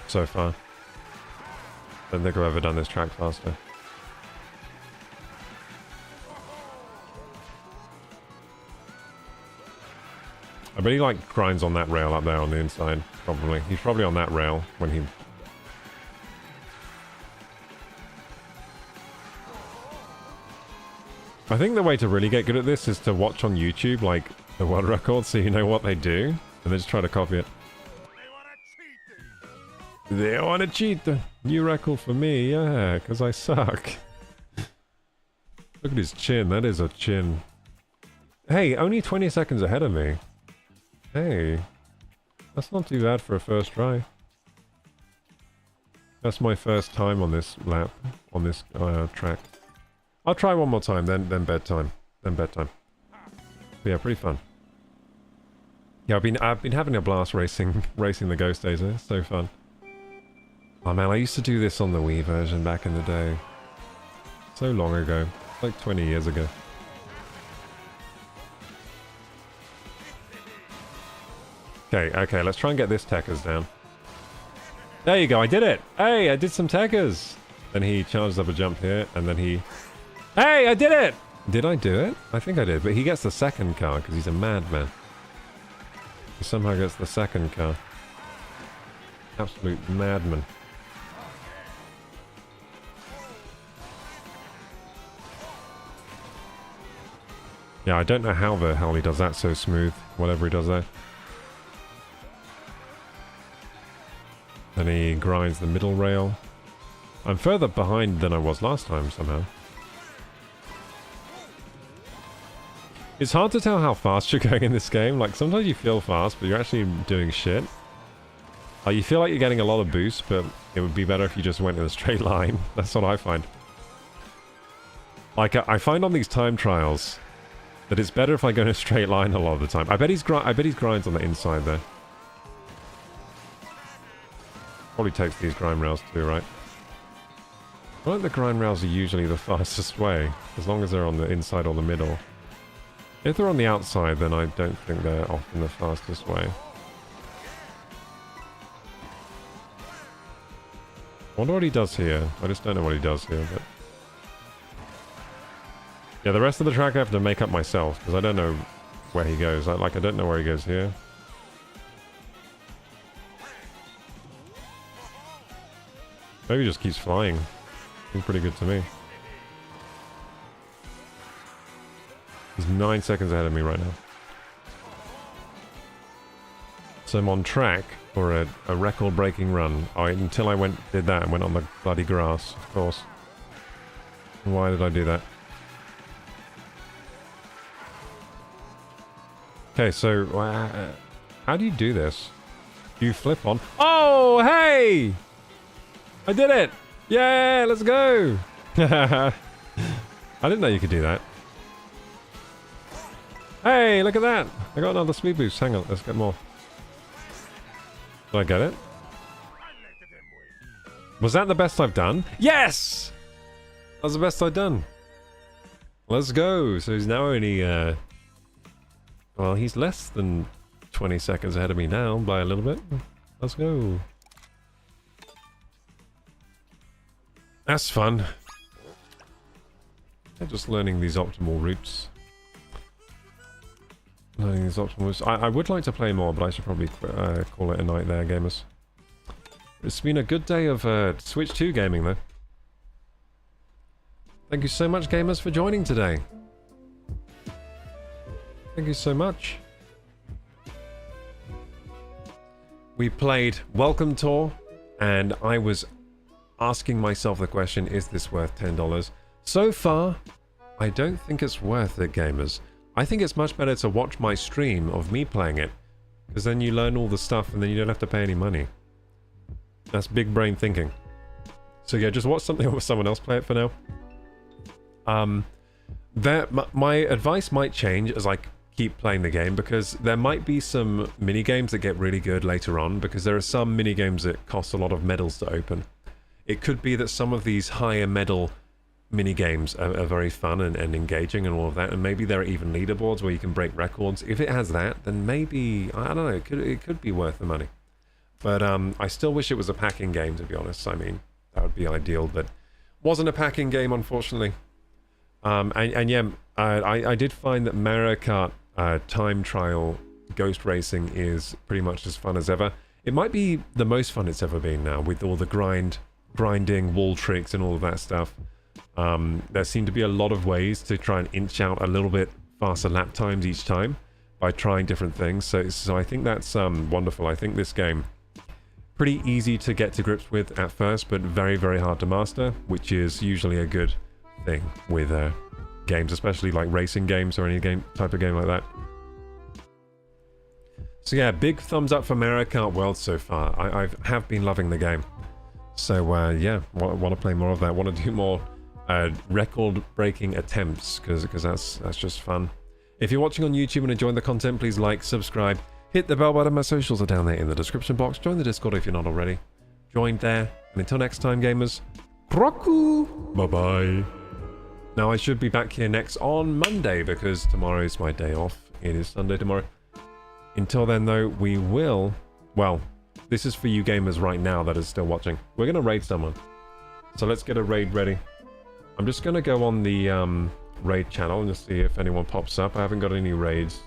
Speaker 1: So far. I don't think I've ever done this track faster. I bet he like grinds on that rail up there on the inside, probably. He's probably on that rail when he... I think the way to really get good at this is to watch on YouTube, like, the world records so you know what they do, and then just try to copy it. They want to cheat. New record for me, yeah, because I suck. Look at his chin, that is a chin. Hey, only 20 seconds ahead of me. Hey, that's not too bad for a first try. That's my first time on this lap, on this track. I'll try one more time, then bedtime. Then bedtime. But yeah, pretty fun. Yeah, I've been having a blast racing the Ghost days. It's so fun. Oh man, I used to do this on the Wii version back in the day. So long ago. Like 20 years ago. Okay, let's try and get this Techers down. There you go, I did it! Hey, I did some Techers! Then he charged up a jump here, and then he... Hey, I did it! Did I do it? I think I did, but he gets the second car, because he's a madman. He somehow gets the second car. Absolute madman. Yeah, I don't know how the hell he does that so smooth, whatever he does there. Then he grinds the middle rail. I'm further behind than I was last time, somehow. It's hard to tell how fast you're going in this game. Like, sometimes you feel fast, but you're actually doing shit. You feel like you're getting a lot of boost, but it would be better if you just went in a straight line. That's what I find. Like, I find on these time trials that it's better if I go in a straight line a lot of the time. I bet he's grinds on the inside there. Probably takes these grind rails too, right? I like the grind rails are usually the fastest way, as long as they're on the inside or the middle. If they're on the outside, then I don't think they're often the fastest way. I wonder what he does here. I just don't know what he does here, but... Yeah, the rest of the track I have to make up myself, because I don't know where he goes. I don't know where he goes here. Maybe he just keeps flying. Seems pretty good to me. He's 9 seconds ahead of me right now. So I'm on track for a record-breaking run. Until I did that and went on the bloody grass, of course. Why did I do that? Okay, so how do you do this? Do you flip on? Oh, hey! I did it! Yeah, let's go! I didn't know you could do that. Hey, look at that! I got another speed boost. Hang on, let's get more. Did I get it? Was that the best I've done? Yes! That was the best I've done. Let's go. So he's now only, well, he's less than 20 seconds ahead of me now by a little bit. Let's go. That's fun. I'm just learning these optimal routes. I would like to play more, but I should probably call it a night there, gamers. It's been a good day of Switch 2 gaming, though. Thank you so much, gamers, for joining today. Thank you so much. We played Welcome Tour, and I was asking myself the question, is this worth $10? So far, I don't think it's worth it, gamers. I think it's much better to watch my stream of me playing it, because then you learn all the stuff and then you don't have to pay any money. That's big brain thinking. So yeah, just watch something with someone else play it for now. My advice might change as I keep playing the game, because there might be some mini games that get really good later on, because there are some mini games that cost a lot of medals to open. It could be that some of these higher medal mini games are very fun and engaging and all of that, and maybe there are even leaderboards where you can break records. If it has that, then maybe, I don't know, it could be worth the money. But I still wish it was a packing game, to be honest. I mean, that would be ideal, but wasn't a packing game, unfortunately. I did find that Mario Kart Time Trial Ghost Racing is pretty much as fun as ever. It might be the most fun it's ever been now, with all the grinding, wall tricks and all of that stuff. There seem to be a lot of ways to try and inch out a little bit faster lap times each time by trying different things. So I think that's wonderful. I think this game, pretty easy to get to grips with at first, but very, very hard to master, which is usually a good thing with games, especially like racing games or any type of game like that. So yeah, big thumbs up for Mario Kart World so far. I have been loving the game. So yeah, want to play more of that. Want to do more record-breaking attempts, because that's just fun. If you're watching on YouTube and enjoying the content, please like, subscribe, hit the bell button. My socials are down there in the description box. Join the Discord if you're not already. Join there. And until next time, gamers, Kroku! Bye-bye. Now, I should be back here next on Monday, because tomorrow is my day off. It is Sunday tomorrow. Until then, though, we will... Well, this is for you gamers right now that are still watching. We're going to raid someone. So let's get a raid ready. I'm just going to go on the raid channel and just see if anyone pops up. I haven't got any raids.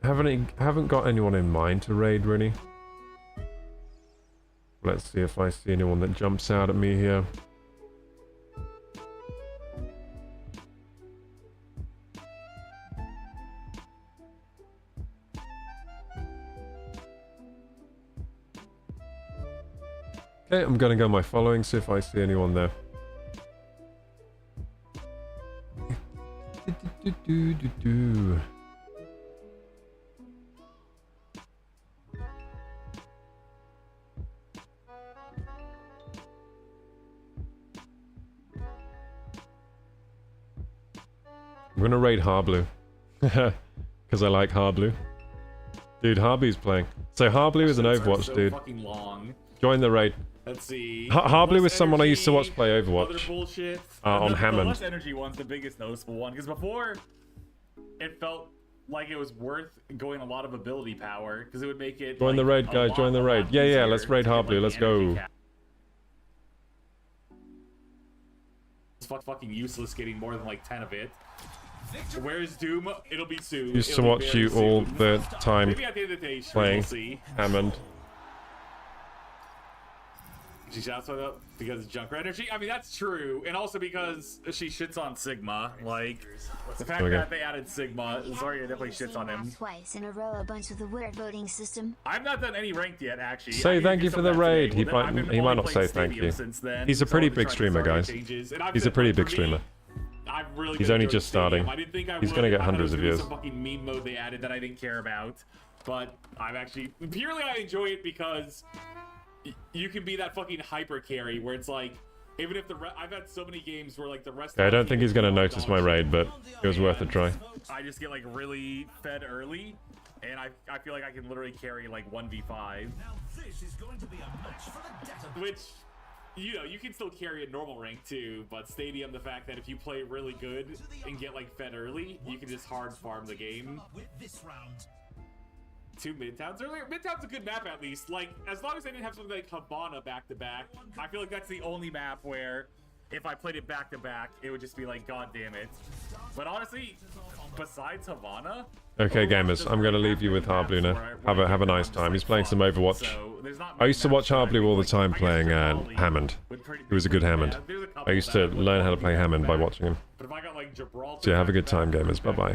Speaker 1: Haven't got anyone in mind to raid, really. Let's see if I see anyone that jumps out at me here. Okay, I'm gonna go my following, see if I see anyone there. I'm gonna raid Harblue. Because I like Harblue. Dude, Harblue's playing. So Harblue is an Overwatch,
Speaker 4: so
Speaker 1: dude.
Speaker 4: Fucking long.
Speaker 1: Join the raid.
Speaker 4: Let's see.
Speaker 1: Harbly
Speaker 4: Less
Speaker 1: was someone I used to watch
Speaker 4: energy,
Speaker 1: play
Speaker 4: other
Speaker 1: Overwatch.
Speaker 4: bullshit.
Speaker 1: On
Speaker 4: The
Speaker 1: Hammond.
Speaker 4: less energy one's the biggest noticeable one, because before it felt like it was worth going a lot of ability power, because it would make it.
Speaker 1: Join the raid, guys. Join the raid. Yeah, let's raid Harbly. Let's go.
Speaker 4: It's fucking useless getting more than like 10 of it. Where's Doom? It'll be soon.
Speaker 1: Used to
Speaker 4: It'll be
Speaker 1: watch
Speaker 4: very
Speaker 1: you all
Speaker 4: soon.
Speaker 1: the time
Speaker 4: Maybe at the end of the day, sure,
Speaker 1: playing
Speaker 4: we'll see.
Speaker 1: Hammond.
Speaker 4: She shouts out because of Junker energy. I mean, that's true, and also because she shits on Sigma. Like the fact
Speaker 1: we go.
Speaker 4: that they added Sigma, Zarya definitely shits on him.
Speaker 5: Twice in a row, a bunch of the weird voting system.
Speaker 4: I've not done any ranked yet, actually.
Speaker 1: Say
Speaker 4: I need to
Speaker 1: thank
Speaker 4: do
Speaker 1: you
Speaker 4: some
Speaker 1: for the
Speaker 4: of that
Speaker 1: raid.
Speaker 4: today. I've been
Speaker 1: He might
Speaker 4: only
Speaker 1: not
Speaker 4: playing
Speaker 1: say thank
Speaker 4: Stadium
Speaker 1: you.
Speaker 4: since then,
Speaker 1: He's a
Speaker 4: so
Speaker 1: pretty
Speaker 4: I've been
Speaker 1: big
Speaker 4: trying to
Speaker 1: streamer,
Speaker 4: Zarya
Speaker 1: guys.
Speaker 4: changes, and I've
Speaker 1: He's a
Speaker 4: said,
Speaker 1: pretty
Speaker 4: like, for
Speaker 1: big streamer.
Speaker 4: me, I've really
Speaker 1: He's
Speaker 4: been
Speaker 1: only
Speaker 4: enjoying
Speaker 1: just
Speaker 4: the stadium.
Speaker 1: starting.
Speaker 4: I didn't think I
Speaker 1: He's
Speaker 4: would.
Speaker 1: gonna get
Speaker 4: I thought
Speaker 1: hundreds
Speaker 4: it
Speaker 1: of
Speaker 4: was
Speaker 1: views.
Speaker 4: some fucking meme mode they added that I didn't care about, but I've actually purely I enjoy it because you can be that fucking hyper carry where it's like, even if I've had so many games where like the rest.
Speaker 1: Okay, I
Speaker 4: of the
Speaker 1: don't think
Speaker 4: team
Speaker 1: he's gonna
Speaker 4: is
Speaker 1: notice my
Speaker 4: dog shit,
Speaker 1: raid, but it was worth a try.
Speaker 4: I just get like really fed early, and I feel like I can literally carry like 1v5. Which, you know, you can still carry a normal rank too, but Stadium, the fact that if you play really good and get like fed early, you can just hard farm the game. 2 Midtowns earlier? Midtown's a good map at least. Like, as long as I didn't have something like Havana back to back, I feel like that's the only map where if I played it back to back, it would just be like, god damn it. But honestly, besides Havana,
Speaker 1: Okay, gamers, I'm gonna leave you with Harbly now. Have a nice time. He's playing some Overwatch. I used to watch Harbly all the time playing Hammond. He was a good Hammond. I used to learn how to play Hammond by watching him.
Speaker 4: But if I got like Gibraltar,
Speaker 1: So yeah, have a good time, gamers. Bye bye.